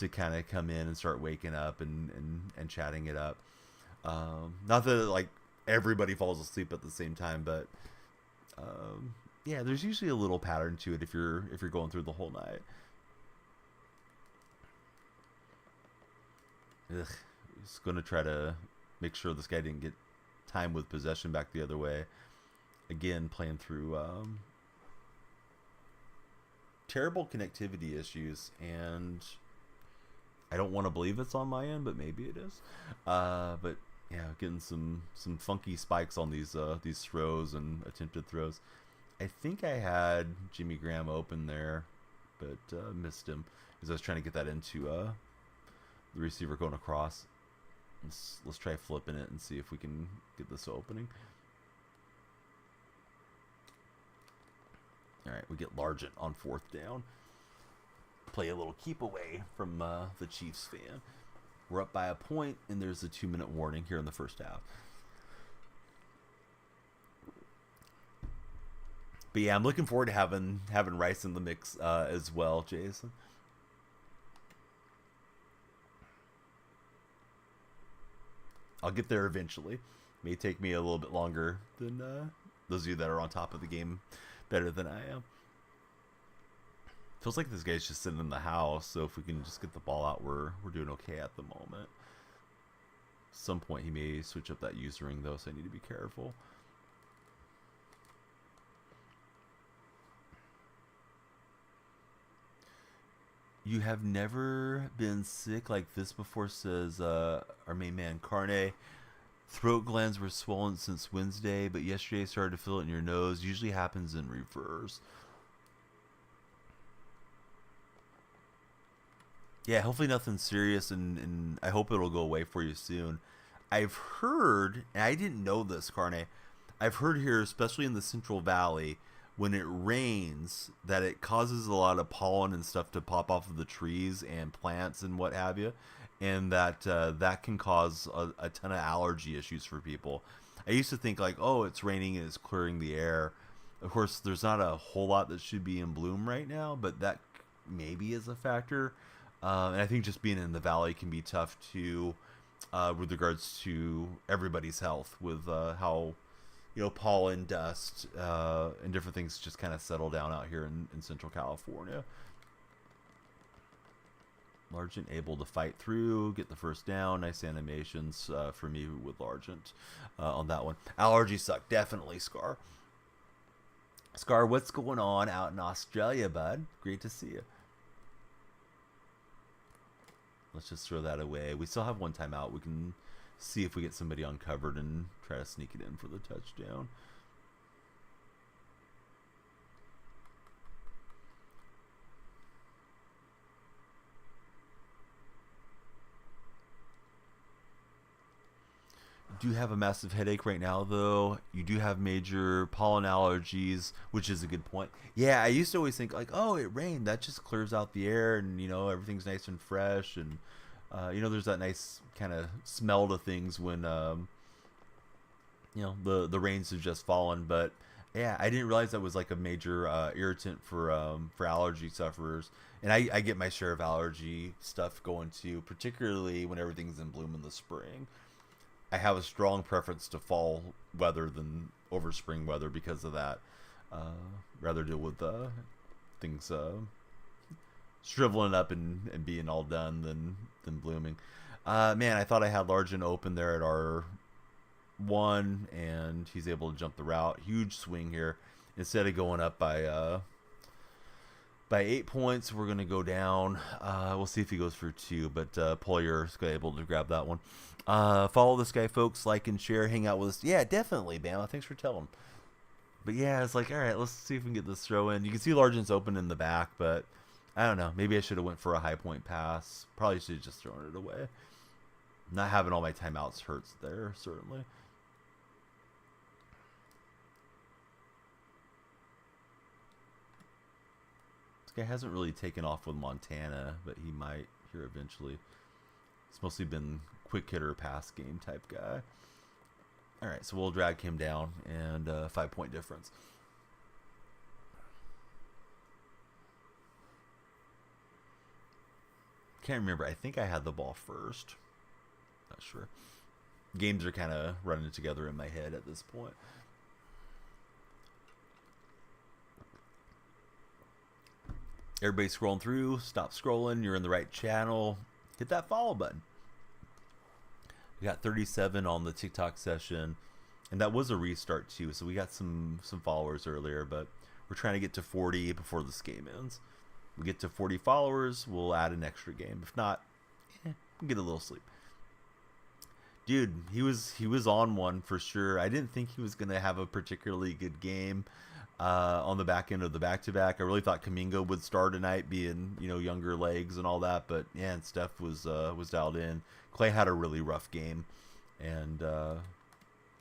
kind of come in and start waking up and chatting it up. Not that like everybody falls asleep at the same time, but yeah, there's usually a little pattern to it if you're going through the whole night. Ugh, just gonna try to make sure this guy didn't get time with possession back the other way. Again, playing through terrible connectivity issues, and I don't want to believe it's on my end, but maybe it is. But yeah, getting some funky spikes on these throws and attempted throws. I think I had Jimmy Graham open there, but missed him because I was trying to get that into the receiver going across. Let's try flipping it and see if we can get this opening. All right, we get Largent on 4th down. Play a little keep away from the Chiefs fan. We're up by a point, and there's a 2-minute warning here in the first half. But yeah, I'm looking forward to having Rice in the mix as well, Jason. I'll get there eventually. May take me a little bit longer than those of you that are on top of the game better than I am. Feels like this guy's just sitting in the house, so if we can just get the ball out, we're doing okay at the moment. At some point he may switch up that user ring though, so I need to be careful. You have never been sick like this before, says our main man Carne. Throat glands were swollen since Wednesday, but yesterday started to feel it in your nose. Usually happens in reverse. Yeah, hopefully nothing serious, and I hope it'll go away for you soon. I've heard, and I didn't know this, Carne, I've heard here, especially in the Central Valley, when it rains, that it causes a lot of pollen and stuff to pop off of the trees and plants and what have you, and that that can cause a ton of allergy issues for people. I used to think like, oh, it's raining and it's clearing the air. Of course, there's not a whole lot that should be in bloom right now, but that maybe is a factor. And I think just being in the valley can be tough too, with regards to everybody's health, with how, you know, pollen, dust, and different things just kind of settle down out here in Central California. Largent able to fight through, get the first down. Nice animations for me with Largent on that one. Allergies suck, definitely, Scar. Scar, what's going on out in Australia, bud? Great to see you. Let's just throw that away. We still have one timeout. We can see if we get somebody uncovered and try to sneak it in for the touchdown. Do have a massive headache right now, though. You do have major pollen allergies, which is a good point. Yeah, I used to always think like, oh, it rained, that just clears out the air, and you know, everything's nice and fresh, and you know, there's that nice kind of smell to things when you know, the rains have just fallen. But Yeah, I didn't realize that was like a major irritant for allergy sufferers, and I get my share of allergy stuff going too, particularly when everything's in bloom in the spring. I have a strong preference to fall weather than over spring weather because of that. Rather deal with things shriveling up and being all done than blooming. Man, I thought I had Largent open there at our one, and he's able to jump the route. Huge swing here. Instead of going up by 8 points, we're gonna go down. We'll see if he goes for two, but Poyer's able to grab that one. Follow this guy, folks. Like and share. Hang out with us. Yeah, definitely, Bama. Thanks for telling. But yeah, it's like, all right, let's see if we can get this throw in. You can see Largent's open in the back, but I don't know. Maybe I should have went for a high point pass. Probably should have just thrown it away. Not having all my timeouts hurts there, certainly. This guy hasn't really taken off with Montana, but he might here eventually. It's mostly been quick hitter pass game type guy. All right, so we'll drag him down, and 5-point difference. Can't remember. I think I had the ball first. Not sure. Games are kind of running together in my head at this point. Everybody scrolling through. Stop scrolling. You're in the right channel. Hit that follow button. We got 37 on the TikTok session, and that was a restart too. So we got some followers earlier, but we're trying to get to 40 before this game ends. We get to 40 followers, we'll add an extra game. If not, we'll get a little sleep. Dude, he was on one for sure. I didn't think he was gonna have a particularly good game on the back end of the back-to-back. I really thought Kaminga would start tonight, being younger legs and all that. But yeah, and Steph was dialed in. Clay had a really rough game, and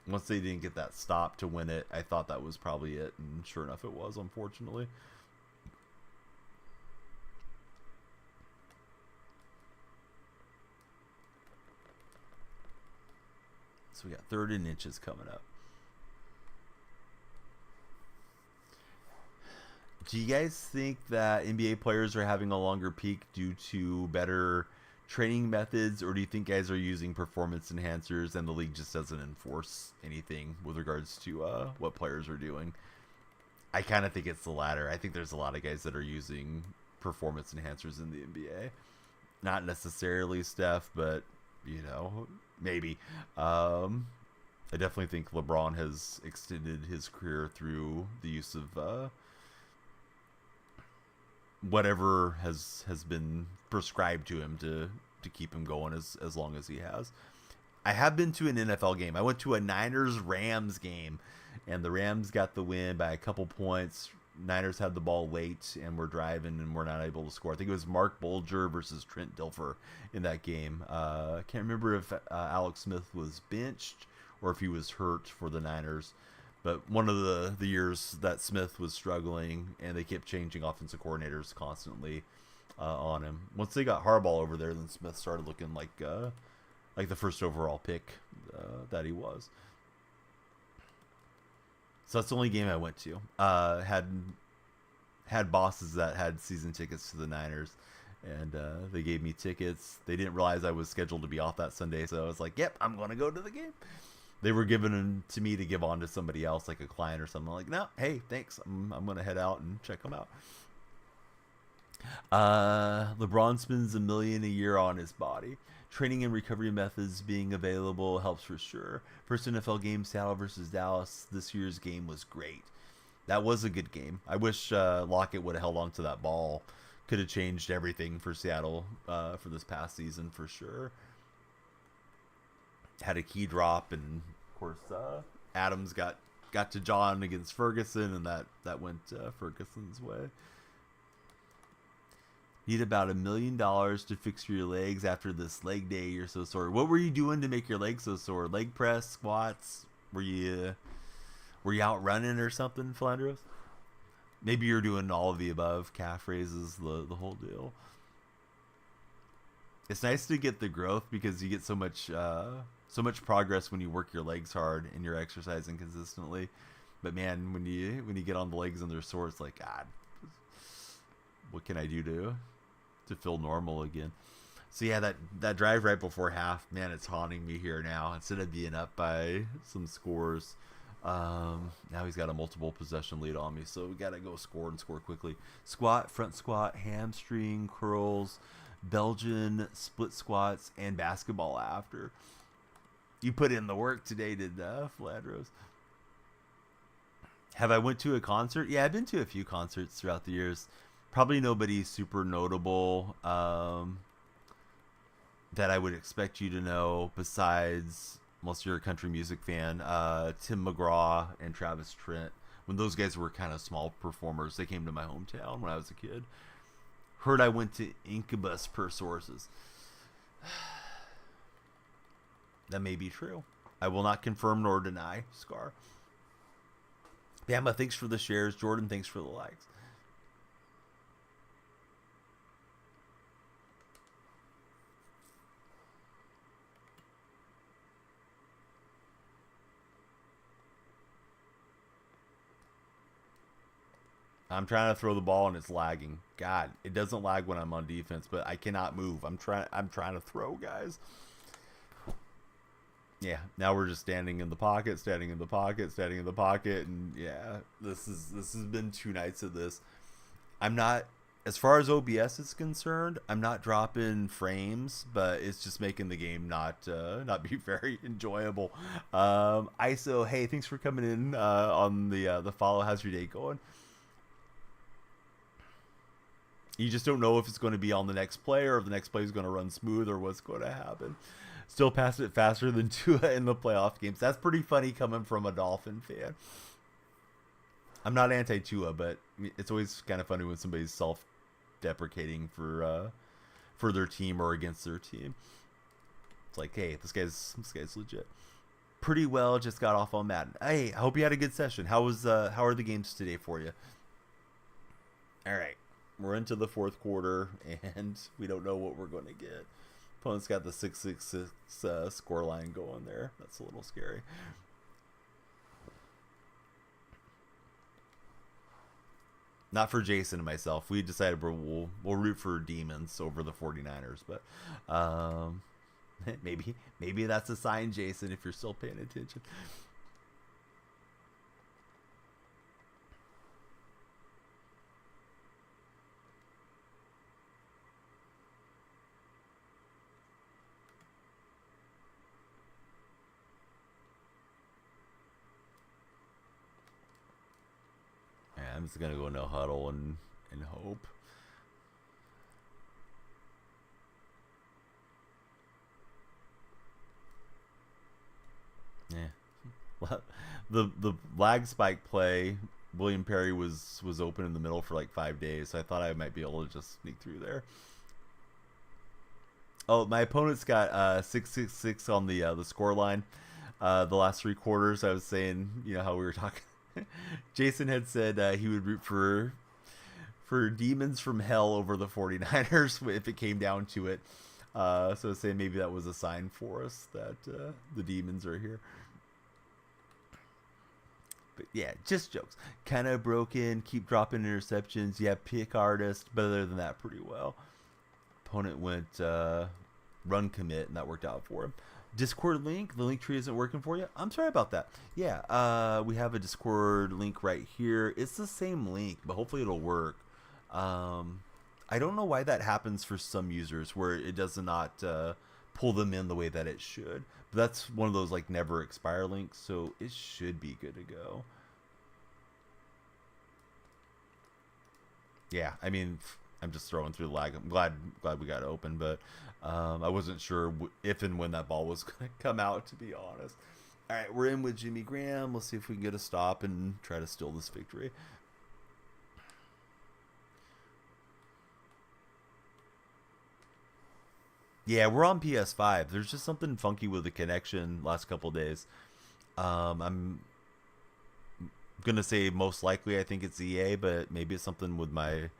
once they didn't get that stop to win it, I thought that was probably it, and sure enough, it was, unfortunately. So we got 3rd and inches coming up. Do you guys think that NBA players are having a longer peak due to better training methods, or do you think guys are using performance enhancers and the league just doesn't enforce anything with regards to what players are doing? I kind of think it's the latter. I think there's a lot of guys that are using performance enhancers in the NBA. Not necessarily Steph, but maybe. I definitely think LeBron has extended his career through the use of whatever has been prescribed to him to keep him going as long as he has. I have been to an NFL game. I went to a Niners-Rams game, and the Rams got the win by a couple points. Niners had the ball late, and we're driving, and we're not able to score. I think it was Mark Bulger versus Trent Dilfer in that game. I can't remember if Alex Smith was benched or if he was hurt for the Niners. But one of the years that Smith was struggling, and they kept changing offensive coordinators constantly on him. Once they got Harbaugh over there, then Smith started looking like the first overall pick that he was. So that's the only game I went to. Had bosses that had season tickets to the Niners, and they gave me tickets. They didn't realize I was scheduled to be off that Sunday, so I was like, "Yep, I'm going to go to the game." They were given them to me to give on to somebody else, like a client or something. I'm like, no, hey, thanks. I'm going to head out and check them out. LeBron spends $1 million a year on his body. Training and recovery methods being available helps for sure. First NFL game, Seattle versus Dallas. This year's game was great. That was a good game. I wish Lockett would have held on to that ball. Could have changed everything for Seattle for this past season for sure. Had a key drop, and of course Adams got to John against Ferguson, and that went Ferguson's way. Need about $1 million to fix your legs after this leg day. You're so sore. What were you doing to make your legs so sore? Leg press, squats? Were you out running or something, Flandros? Maybe you're doing all of the above, calf raises, the whole deal. It's nice to get the growth because you get so much. So much progress when you work your legs hard and you're exercising consistently. But man, when you get on the legs and they're sore, it's like, God, what can I do to feel normal again? So yeah, that drive right before half, man, it's haunting me here now. Instead of being up by some scores, now he's got a multiple possession lead on me, so we gotta go score and score quickly. Squat, front squat, hamstring curls, Belgian split squats, and basketball after. You put in the work today, did Fladros? Have I went to a concert? Yeah, I've been to a few concerts throughout the years. Probably nobody super notable that I would expect you to know besides, unless you're a country music fan, Tim McGraw and Travis Trent. When those guys were kind of small performers, they came to my hometown when I was a kid. Heard I went to Incubus per sources. That may be true. I will not confirm nor deny, Scar. Bama, thanks for the shares. Jordan, thanks for the likes. I'm trying to throw the ball and it's lagging. God, it doesn't lag when I'm on defense, but I cannot move. I'm trying to throw, guys. Yeah, now we're just standing in the pocket, and yeah, this has been 2 nights of this. I'm not, as far as OBS is concerned, I'm not dropping frames, but it's just making the game not be very enjoyable. ISO, hey, thanks for coming in on the follow. How's your day going? You just don't know if it's going to be on the next play or if the next play is going to run smooth or what's going to happen. Still passed it faster than Tua in the playoff games. That's pretty funny coming from a Dolphin fan. I'm not anti-Tua, but it's always kind of funny when somebody's self-deprecating for their team or against their team. It's like, hey, this guy's legit. Pretty well. Just got off on Madden. Hey, I hope you had a good session. How are the games today for you? All right. We're into the fourth quarter, and we don't know what we're going to get. Opponent's got the 6-6 score line going there. That's a little scary. Not for Jason and myself. We decided we'll root for Demons over the 49ers, but maybe that's a sign, Jason, if you're still paying attention. I'm just gonna go no huddle and hope. Yeah. Well, the lag spike play, William Perry was open in the middle for like 5 days, so I thought I might be able to just sneak through there. Oh, my opponent's got 6-6-6 on the score line. The last 3 quarters, I was saying, how we were talking. Jason had said he would root for Demons from hell over the 49ers if it came down to it. So I was saying maybe that was a sign for us that the Demons are here. But yeah, just jokes. Kind of broken, keep dropping interceptions. Yeah, pick artist, but other than that, pretty well. Opponent went run commit, and that worked out for him. Discord link, the link tree isn't working for you. I'm sorry about that. Yeah, we have a Discord link right here. It's the same link, but hopefully it'll work. I don't know why that happens for some users where it does not pull them in the way that it should. But that's one of those like never expire links, so it should be good to go. Yeah, I mean, I'm just throwing through the lag. I'm glad we got it open, but I wasn't sure if and when that ball was going to come out, to be honest. All right, we're in with Jimmy Graham. Let's see if we can get a stop and try to steal this victory. Yeah, we're on PS5. There's just something funky with the connection last couple days. I'm going to say most likely I think it's EA, but maybe it's something with my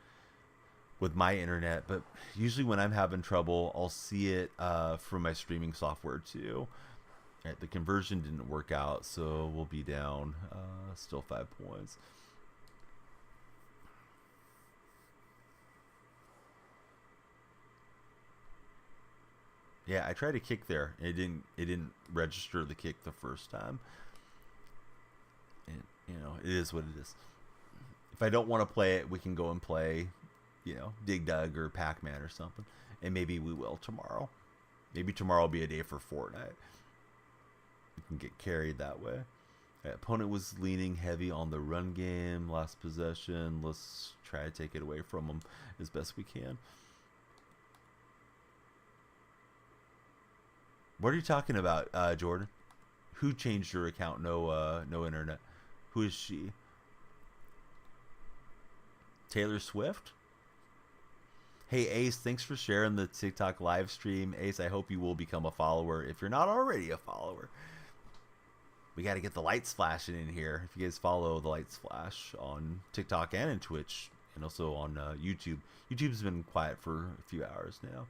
internet. But usually when I'm having trouble, I'll see it from my streaming software too. All right, the conversion didn't work out, so we'll be down still 5 points. Yeah, I tried to kick there. It didn't register the kick the first time. And it is what it is. If I don't want to play it, we can go and play, Dig Dug or Pac-Man or something. And maybe we will tomorrow. Maybe tomorrow will be a day for Fortnite. We can get carried that way. The opponent was leaning heavy on the run game. Last possession. Let's try to take it away from them as best we can. What are you talking about, Jordan? Who changed your account? No internet. Who is she? Taylor Swift? Hey, Ace, thanks for sharing the TikTok live stream. Ace, I hope you will become a follower if you're not already a follower. We got to get the lights flashing in here. If you guys follow the lights flash on TikTok and in Twitch and also on YouTube. YouTube's been quiet for a few hours now.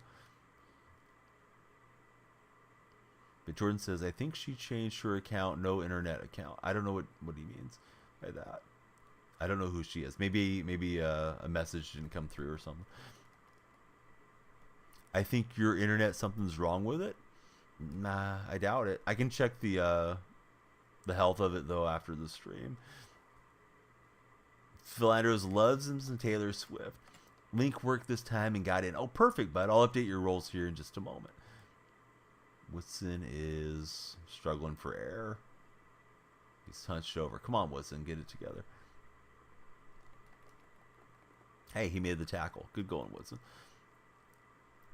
But Jordan says, I think she changed her account, no internet account. I don't know what he means by that. I don't know who she is. Maybe a message didn't come through or something. I think your internet, something's wrong with it. Nah, I doubt it. I can check the health of it though after the stream. Phil Andrews loves him some Taylor Swift. Link worked this time and got in. Oh, perfect, bud. I'll update your roles here in just a moment. Woodson is struggling for air. He's hunched over. Come on, Woodson, get it together. Hey, he made the tackle. Good going, Woodson.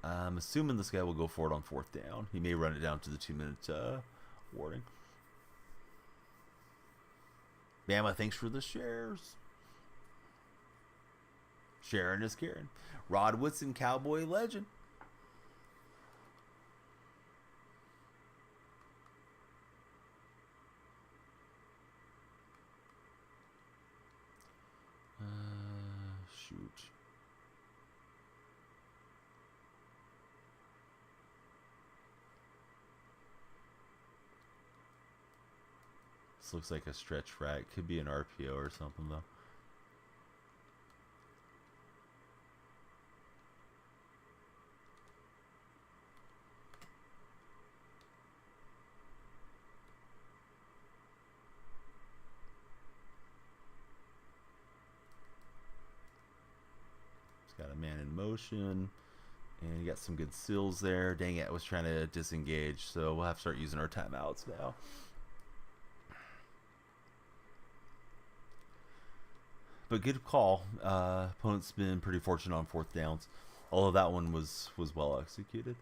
I'm assuming this guy will go for it on 4th down. He may run it down to the 2-minute warning. Bama, thanks for the shares. Sharon is Karen. Rod Woodson, Cowboy legend. Shoot. This looks like a stretch right. Could be an RPO or something though. Got a man in motion, and you got some good seals there. Dang it, I was trying to disengage, so we'll have to start using our timeouts now. But good call. Opponent's been pretty fortunate on 4th downs. Although that one was well executed.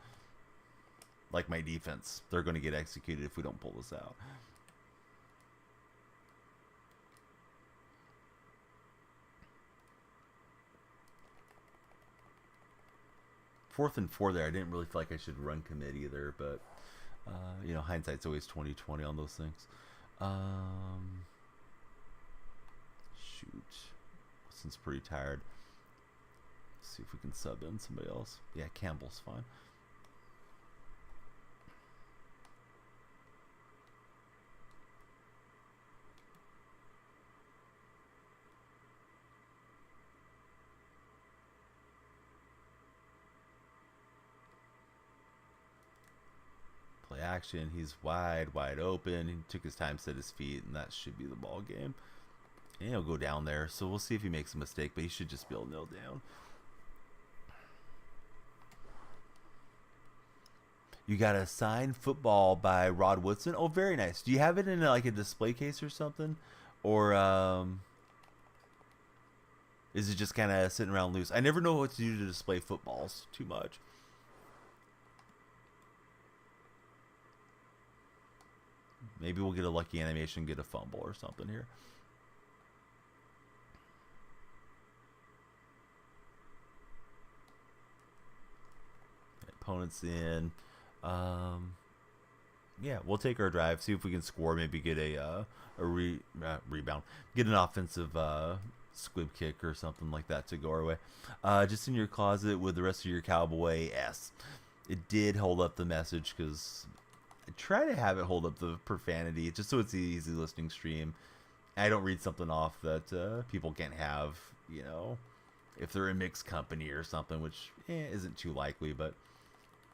Like my defense, they're going to get executed if we don't pull this out. 4th and 4 there. I didn't really feel like I should run commit either, but hindsight's always 20/20 on those things. Shoot, Wilson's pretty tired. Let's see if we can sub in somebody else. Yeah, Campbell's fine. Action, he's wide open. He took his time, set his feet, and that should be the ball game. And he'll go down there, so we'll see if he makes a mistake, but he should just be able to kneel down. You got a signed football by Rod Woodson. Oh, very nice. Do you have it in like a display case or something, or is it just kind of sitting around loose? I never know what to do to display footballs too much. Maybe we'll get a lucky animation, get a fumble or something here. Opponents in. Yeah, we'll take our drive, see if we can score, maybe get a rebound, get an offensive squib kick or something like that to go our way. Just in your closet with the rest of your Cowboy S. It did hold up the message because I try to have it hold up the profanity, just so it's an easy listening stream. I don't read something off that people can't have, you know, if they're in mixed company or something, which isn't too likely, but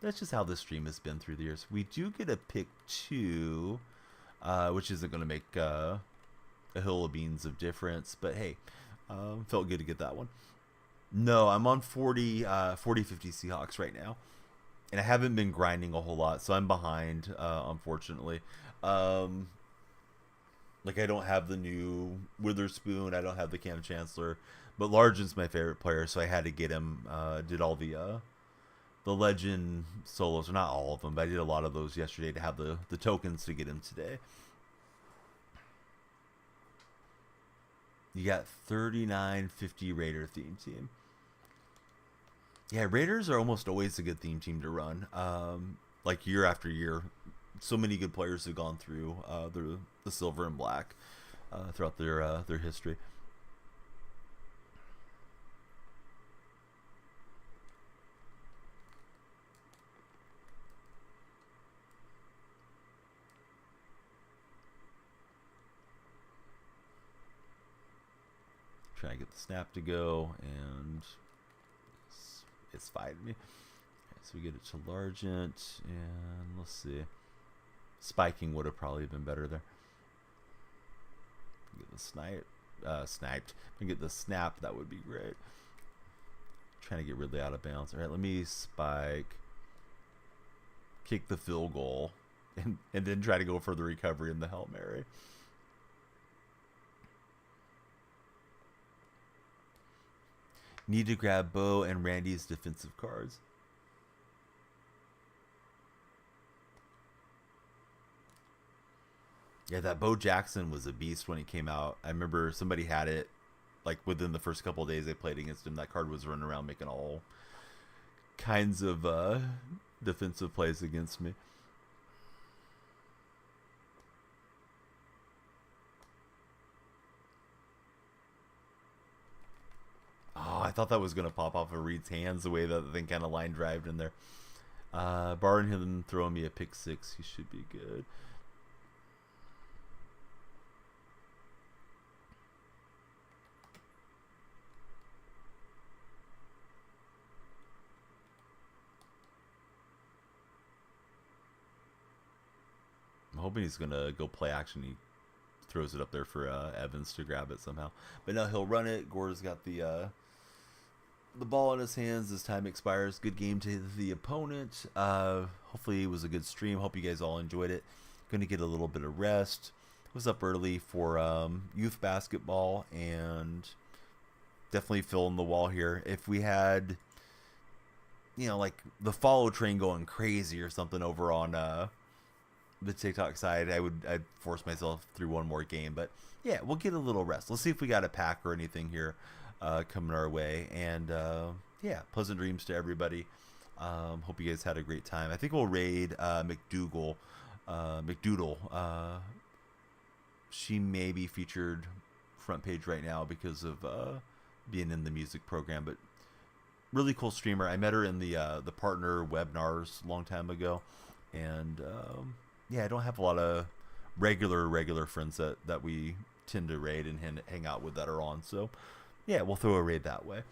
that's just how this stream has been through the years. We do get a pick 2, which isn't going to make a hill of beans of difference, but hey, felt good to get that one. No, I'm on 40, 50 Seahawks right now, and I haven't been grinding a whole lot, so I'm behind, unfortunately. Like, I don't have the new Witherspoon, I don't have the Cam Chancellor, but Largent's my favorite player, so I had to get him. Did all the Legend solos, or not all of them, but I did a lot of those yesterday to have the tokens to get him today. You got 3950 Raider theme team. Yeah, Raiders are almost always a good theme team to run. Like year after year, so many good players have gone through the silver and black throughout their history. Trying to get the snap to go, and it's fighting me. Okay, so we get it to Largent, and let's see. Spiking would have probably been better there. Get the sniped. If we get the snap, that would be great. Trying to get really out of bounds. All right, let me spike, kick the field goal, and then try to go for the recovery in the Hail Mary. Need to grab Bo and Randy's defensive cards. Yeah, that Bo Jackson was a beast when he came out. I remember somebody had it, like, within the first couple of days they played against him. That card was running around making all kinds of defensive plays against me. Oh, I thought that was going to pop off of Reed's hands the way that the thing kind of line drived in there. Barring him throwing me a pick 6, he should be good. I'm hoping he's going to go play action. He throws it up there for Evans to grab it somehow. But no, he'll run it. Gore's got the ball in his hands as time expires. Good game to the opponent. Hopefully it was a good stream. Hope you guys all enjoyed it. Going to get a little bit of rest. Was up early for youth basketball, and definitely filling the wall here. If we had, you know, like the follow train going crazy or something over on the TikTok side, I'd force myself through one more game. But yeah, we'll get a little rest. Let's see if we got a pack or anything here coming our way. And yeah, pleasant dreams to everybody. Hope you guys had a great time. I think we'll raid McDoodle. She may be featured front page right now because of being in the music program, but really cool streamer. I met her in the partner webinars a long time ago, and yeah, I don't have a lot of regular friends that we tend to raid and hang out with that are on. So yeah, we'll throw a raid that way.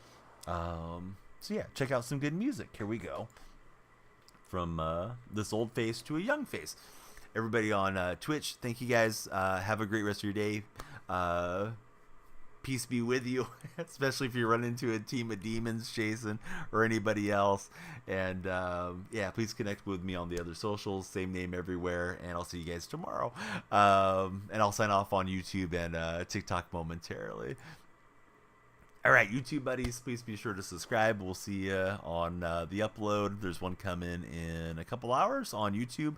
So yeah, check out some good music. Here we go. From this old face to a young face. Everybody on Twitch, thank you guys. Have a great rest of your day. Peace be with you, especially if you run into a team of demons, Jason, or anybody else. And yeah, please connect with me on the other socials, same name everywhere, and I'll see you guys tomorrow. And I'll sign off on YouTube and TikTok momentarily. All right, YouTube buddies, please be sure to subscribe. We'll see you on the upload. There's one coming in a couple hours on YouTube